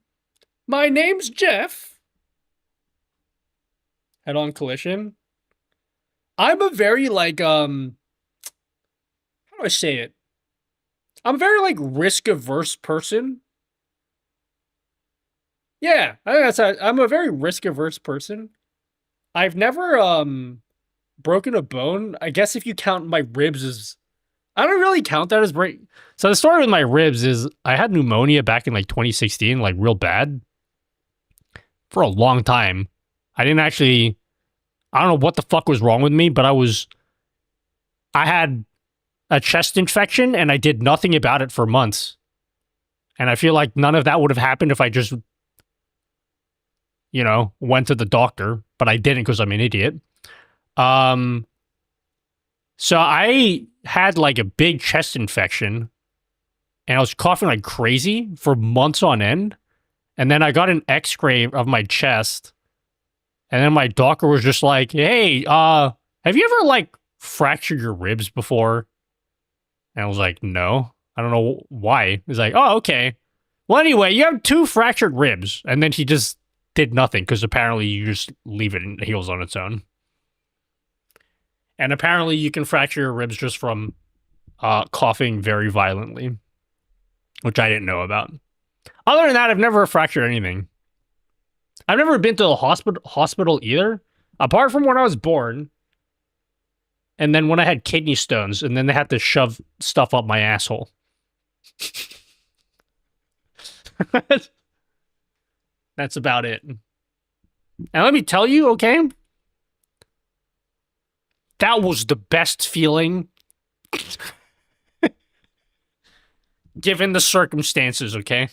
[SPEAKER 1] My name's Jeff. Head-on collision. I'm a very, like, how do I say it? I'm a very, like, risk-averse person. Yeah, I think I'm a very risk-averse person. I've never, broken a bone. I guess if you count my ribs as... I don't really count that as break. So the story with my ribs is I had pneumonia back in, like, 2016, like, real bad. For a long time. I didn't actually... I don't know what the fuck was wrong with me, but I had a chest infection, and I did nothing about it for months. And I feel like none of that would have happened if I just... you know, went to the doctor, but I didn't because I'm an idiot. So I had like a big chest infection and I was coughing like crazy for months on end. And then I got an x-ray of my chest. And then my doctor was just like, hey, have you ever like fractured your ribs before? And I was like, no, I don't know why. He's like, oh, okay. Well, anyway, you have 2 fractured ribs. And then he just did nothing because apparently you just leave it and it heals on its own. And apparently you can fracture your ribs just from coughing very violently, which I didn't know about. Other than that, I've never fractured anything. I've never been to the hospital either, apart from when I was born. And then when I had kidney stones, and then they had to shove stuff up my asshole. That's about it. And let me tell you, okay? That was the best feeling. Given the circumstances, okay?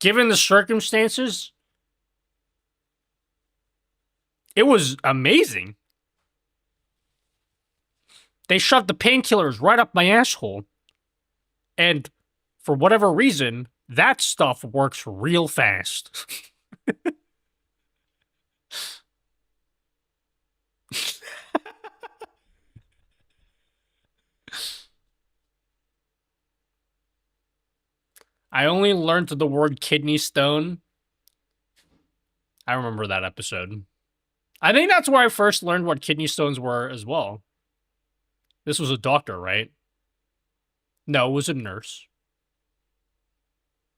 [SPEAKER 1] Given the circumstances, it was amazing. They shoved the painkillers right up my asshole. And for whatever reason, that stuff works real fast. I only learned the word kidney stone. I remember that episode. I think that's where I first learned what kidney stones were as well. This was a doctor, right? No, it was a nurse.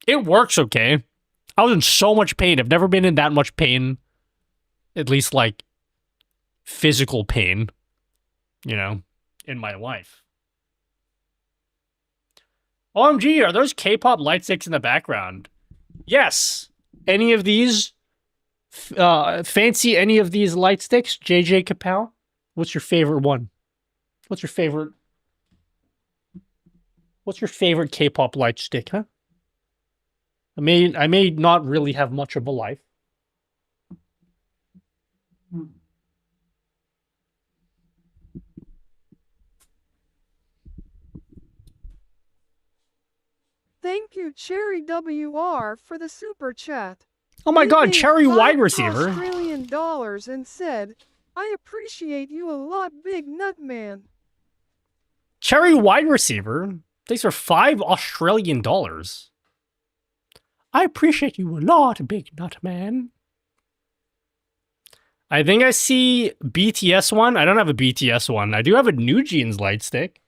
[SPEAKER 1] It works okay. I was in so much pain. I've never been in that much pain. At least, like, physical pain, you know, in my life. OMG, are those K-pop light sticks in the background? Yes. Any of these? Fancy any of these light sticks? JJ Kapow? What's your favorite one? What's your favorite K-pop light stick, huh? I may not really have much of a life.
[SPEAKER 14] Thank you, Cherry WR, for the super chat.
[SPEAKER 1] Oh my
[SPEAKER 14] He
[SPEAKER 1] god,
[SPEAKER 14] gave
[SPEAKER 1] Cherry wide
[SPEAKER 14] 5
[SPEAKER 1] receiver.
[SPEAKER 14] Australian dollars and said, I appreciate you a lot, big nut man.
[SPEAKER 1] Cherry wide receiver. Thanks for $5 Australian dollars. I appreciate you a lot, big nut man. I think I see BTS one. I don't have a BTS one. I do have a New Jeans light stick.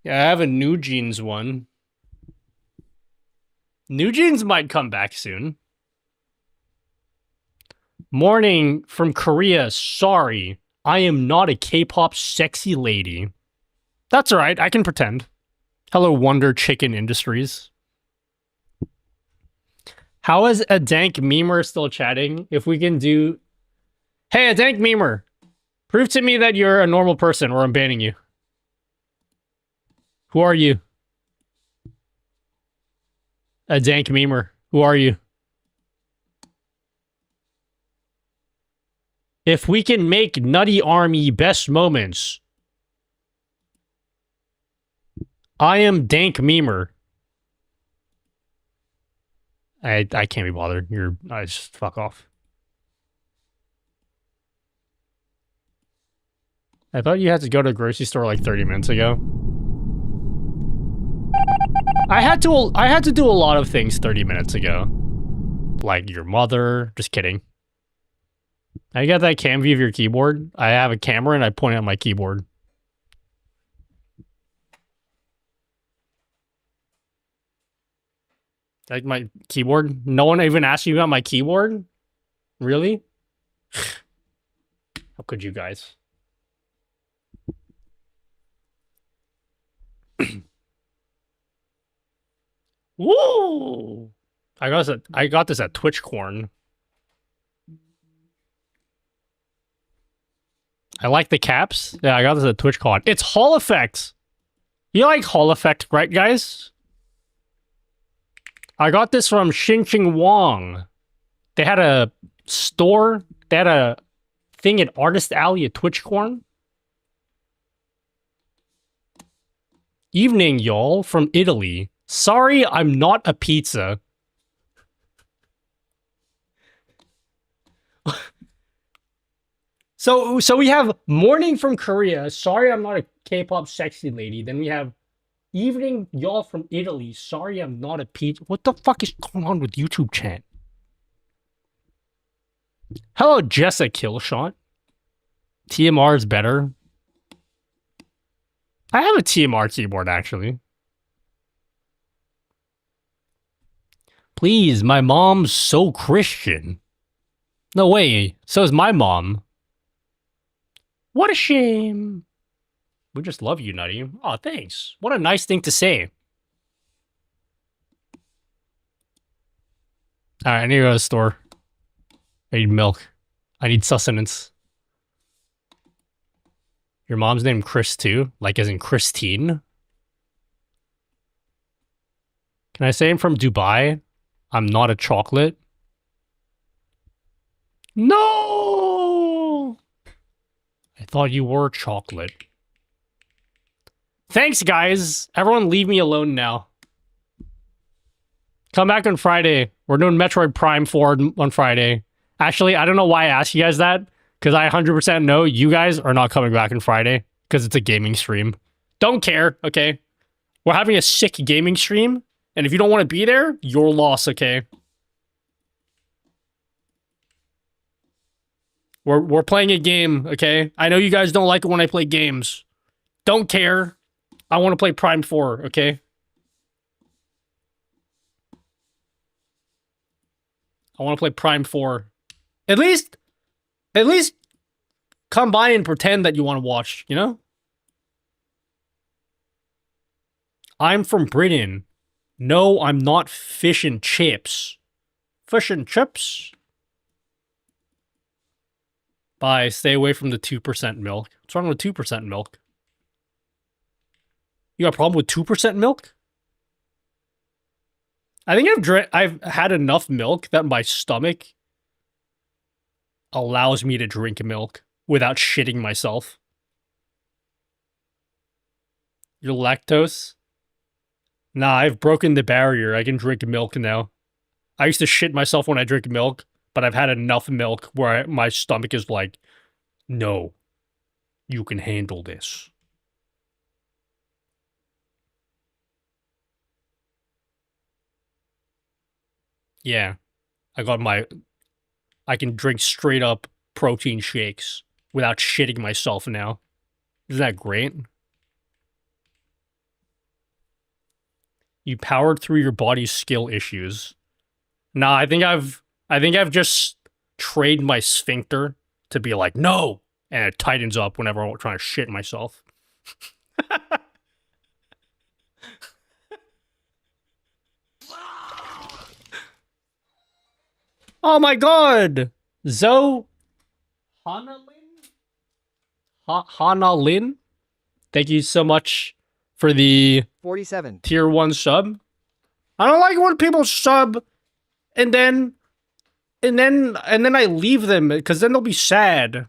[SPEAKER 1] Yeah, I have a New Jeans one. New Jeans might come back soon. Morning from Korea. Sorry, I am not a K-pop sexy lady. That's all right. I can pretend. Hello, Wonder Chicken Industries. How is a dank memer still chatting? If we can do... Hey, a dank memer. Prove to me that you're a normal person or I'm banning you. Who are you? A dank memer. Who are you? If we can make Nutty Army best moments. I am dank memer. I can't be bothered. I just fuck off. I thought you had to go to the grocery store like 30 minutes ago. I had to do a lot of things 30 minutes ago. Like your mother. Just kidding. I got that cam view of your keyboard. I have a camera and I point at my keyboard. Like my keyboard? No one even asked you about my keyboard? Really? How could you guys? Woo! I got this at TwitchCorn. I like the caps. Yeah, I got this at TwitchCon. It's Hall Effect. You like Hall Effect, right, guys? I got this from Xinqing Wang. They had a store. They had a thing at Artist Alley at TwitchCorn. Evening, y'all, from Italy. Sorry, I'm not a pizza. So we have morning from Korea. Sorry, I'm not a K-pop sexy lady. Then we have evening, y'all from Italy. Sorry, I'm not a pizza. What the fuck is going on with YouTube chat? Hello, Jessa Killshot. TMR is better. I have a TMR keyboard, actually. Please, my mom's so Christian. No way, so is my mom. What a shame. We just love you, Nutty. Oh, thanks. What a nice thing to say. Alright, I need to go to the store. I need milk. I need sustenance. Your mom's named Chris too? Like as in Christine? Can I say I'm from Dubai? I'm not a chocolate. No! I thought you were chocolate. Thanks, guys. Everyone leave me alone now. Come back on Friday. We're doing Metroid Prime 4 on Friday. Actually, I don't know why I asked you guys that, because I 100% know you guys are not coming back on Friday, because it's a gaming stream. Don't care, okay? We're having a sick gaming stream, and if you don't want to be there, your loss, okay? We're playing a game, okay? I know you guys don't like it when I play games. Don't care. I want to play Prime 4, okay? I want to play Prime 4. At least come by and pretend that you want to watch, you know? I'm from Britain. No, I'm not fish and chips. Fish and chips? Bye. Stay away from the 2% milk. What's wrong with 2% milk? You got a problem with 2% milk? I think I've had enough milk that my stomach allows me to drink milk without shitting myself. You're lactose? Nah, I've broken the barrier. I can drink milk now. I used to shit myself when I drink milk, but I've had enough milk where my stomach is like, no, you can handle this. Yeah, I can drink straight up protein shakes without shitting myself now. Isn't that great? You powered through your body's skill issues. Nah, I think I've just trained my sphincter to be like, no! And it tightens up whenever I'm trying to shit myself. Oh my god! Zoe Hanalin? Thank you so much for the
[SPEAKER 8] 47
[SPEAKER 1] tier 1 sub. I don't like when people sub and then I leave them because then they'll be sad.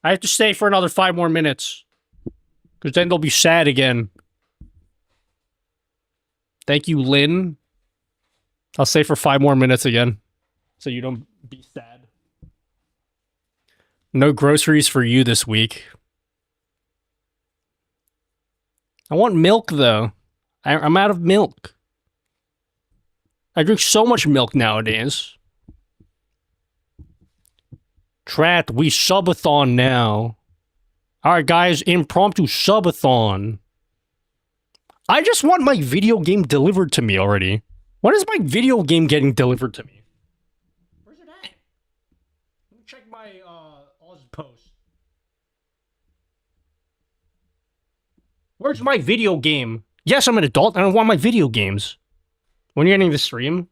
[SPEAKER 1] I have to stay for another 5 more minutes because then they'll be sad again. Thank you, Lynn. I'll stay for 5 more minutes again so you don't be sad. No groceries for you this week. I want milk, though. I'm out of milk. I drink so much milk nowadays. Trat, we subathon now. Alright, guys, impromptu subathon. I just want my video game delivered to me already. When is my video game getting delivered to me? Where's it at? Let me check my Oz post. Where's my video game? Yes, I'm an adult and I want my video games. When you're ending the stream,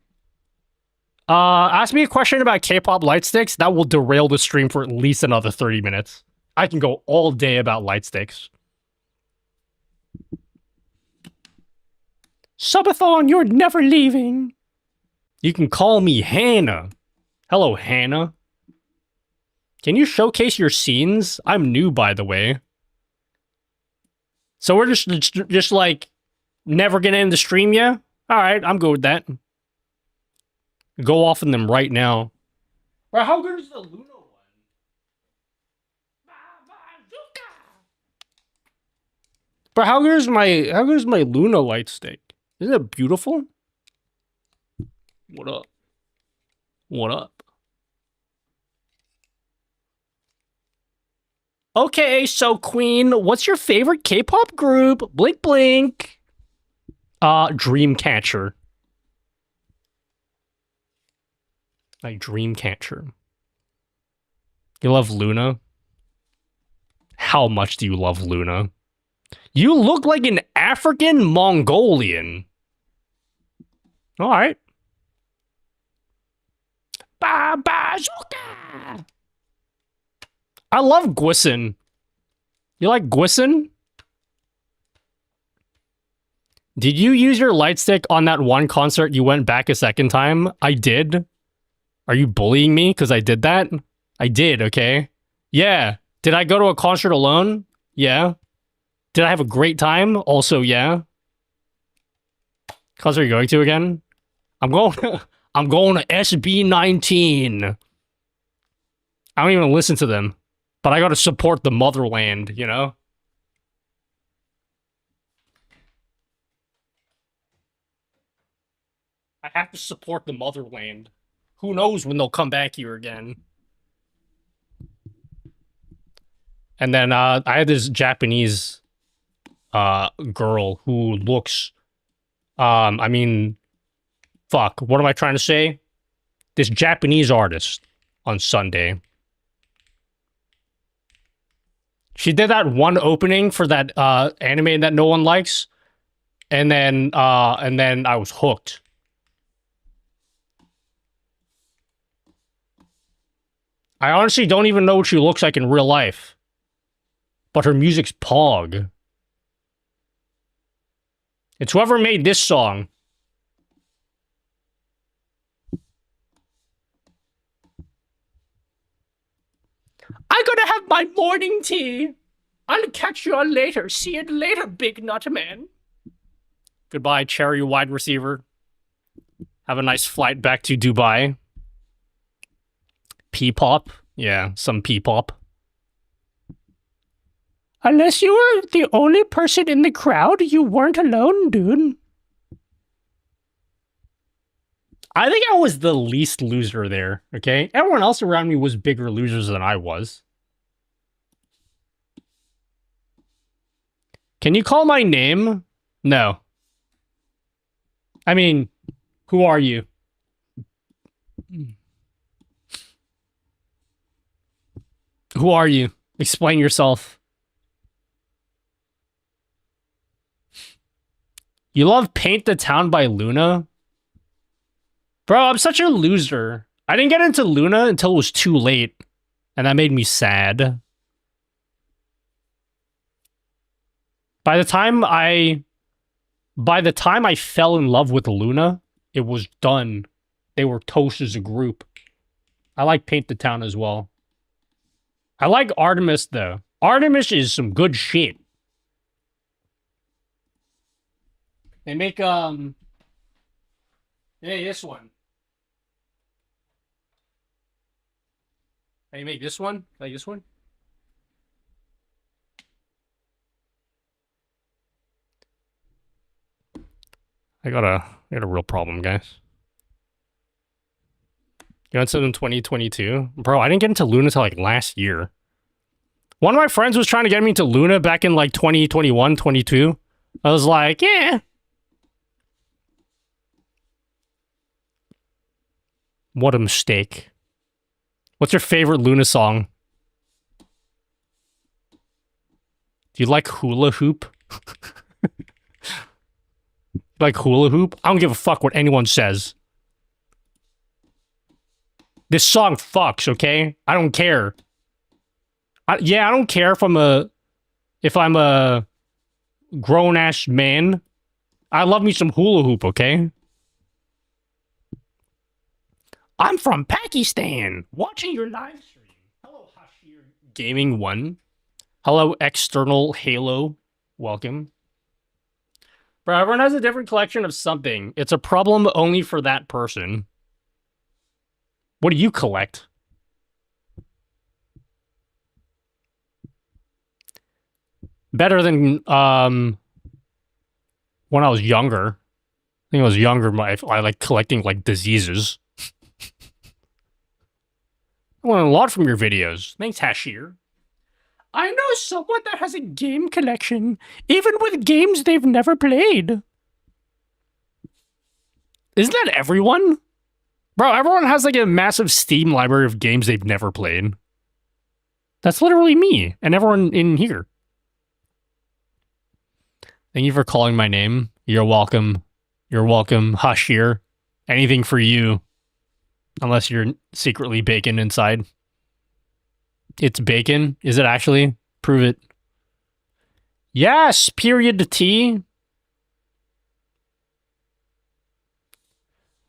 [SPEAKER 1] ask me a question about K-pop light sticks. That will derail the stream for at least another 30 minutes. I can go all day about light sticks. Subathon, you're never leaving. You can call me Hannah. Hello, Hannah. Can you showcase your scenes? I'm new, by the way. So we're just like never gonna end the stream, yeah? Alright, I'm good with that. Go off in them right now. Bro, how good is the Luna one? Bro, how good is my Luna light stick? Isn't it beautiful? What up? What up? Okay, so Queen, what's your favorite K-pop group? Blink blink. Dreamcatcher. Like Dreamcatcher. You love Luna? How much do you love Luna? You look like an African Mongolian. Alright. Bazooka! I love Gwison. You like Gwison? Did you use your light stick on that one concert you went back a second time? I did. Are you bullying me because I did that? I did, okay? Yeah. Did I go to a concert alone? Yeah. Did I have a great time? Also, yeah. Concert are you going to again? I'm going to SB19. I don't even listen to them. But I gotta support the motherland, you know? I have to support the motherland. Who knows when they'll come back here again. And then I had this Japanese girl who looks I mean, fuck, what am I trying to say? This Japanese artist on Sunday. She did that one opening for that anime that no one likes, and then I was hooked. I honestly don't even know what she looks like in real life. But her music's pog. It's whoever made this song. I'm gonna have my morning tea. I'll catch you on later. See you later, big nut man. Goodbye, cherry wide receiver. Have a nice flight back to Dubai. P-pop? Yeah, some P-pop. Unless you were the only person in the crowd, you weren't alone, dude. I think I was the least loser there, okay? Everyone else around me was bigger losers than I was. Can you call my name? No. I mean, who are you? Who are you? Explain yourself. You love Paint the Town by Luna? Bro, I'm such a loser. I didn't get into Luna until it was too late. And that made me sad. By the time I fell in love with Luna, it was done. They were toast as a group. I like Paint the Town as well. I like Artemis, though. Artemis is some good shit. They make, hey, this one. Hey, make this one? Like this one? I got a real problem, guys. You went to in 2022? Bro, I didn't get into Luna until like last year. One of my friends was trying to get me into Luna back in like 2021, 22. I was like, yeah. What a mistake. What's your favorite Luna song? Do you like Hula Hoop? Like Hula Hoop? I don't give a fuck what anyone says. This song fucks, okay? I don't care. I don't care if I'm a grown-ass man. I love me some Hula Hoop, okay? I'm from Pakistan, watching your live stream. Hello, Hashir Gaming 1. Hello, External Halo. Welcome. Bro, everyone has a different collection of something. It's a problem only for that person. What do you collect? Better than, when I was younger. I think I was younger, I like collecting, like, diseases. I learned a lot from your videos. Thanks, Hashir. I know someone that has a game collection, even with games they've never played. Isn't that everyone? Bro, everyone has like a massive Steam library of games they've never played. That's literally me and everyone in here. Thank you for calling my name. You're welcome. You're welcome, Hashir. Anything for you. Unless you're secretly bacon inside. It's bacon? Is it actually? Prove it. Yes! Period T.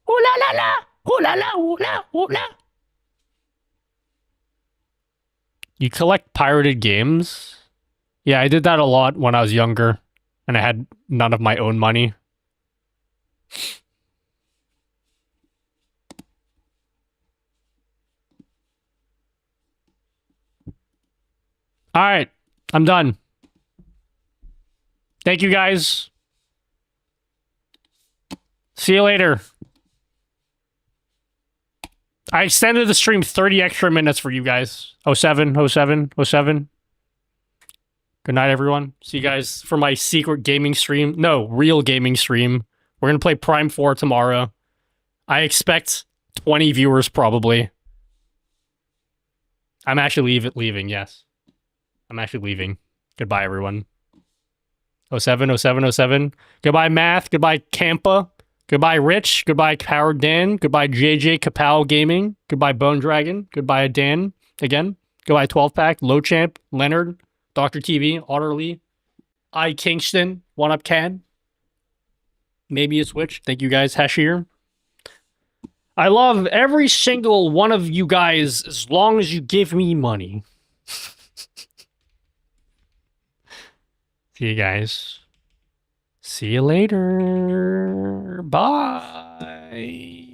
[SPEAKER 1] Ooh la la la! Ooh la la! Ooh la! Ooh la! You collect pirated games? Yeah, I did that a lot when I was younger. And I had none of my own money. Alright, I'm done. Thank you guys. See you later. I extended the stream 30 extra minutes for you guys. 07, 07, 07. Good night, everyone. See you guys for my secret gaming stream. No, real gaming stream. We're going to play Prime 4 tomorrow. I expect 20 viewers, probably. I'm actually leaving, yes. I'm actually leaving. Goodbye, everyone. 07, 07, 07. Goodbye, Math. Goodbye, Kampa. Goodbye, Rich. Goodbye, Powered Dan. Goodbye, JJ Kapow Gaming. Goodbye, Bone Dragon. Goodbye, Dan. Again. Goodbye, 12 Pack. Low Champ. Leonard. Dr. TV. Otterly. I Kingston. One Up Can. Maybe a Switch. Thank you guys, Hashir. I love every single one of you guys as long as you give me money. See you guys. See you later. Bye.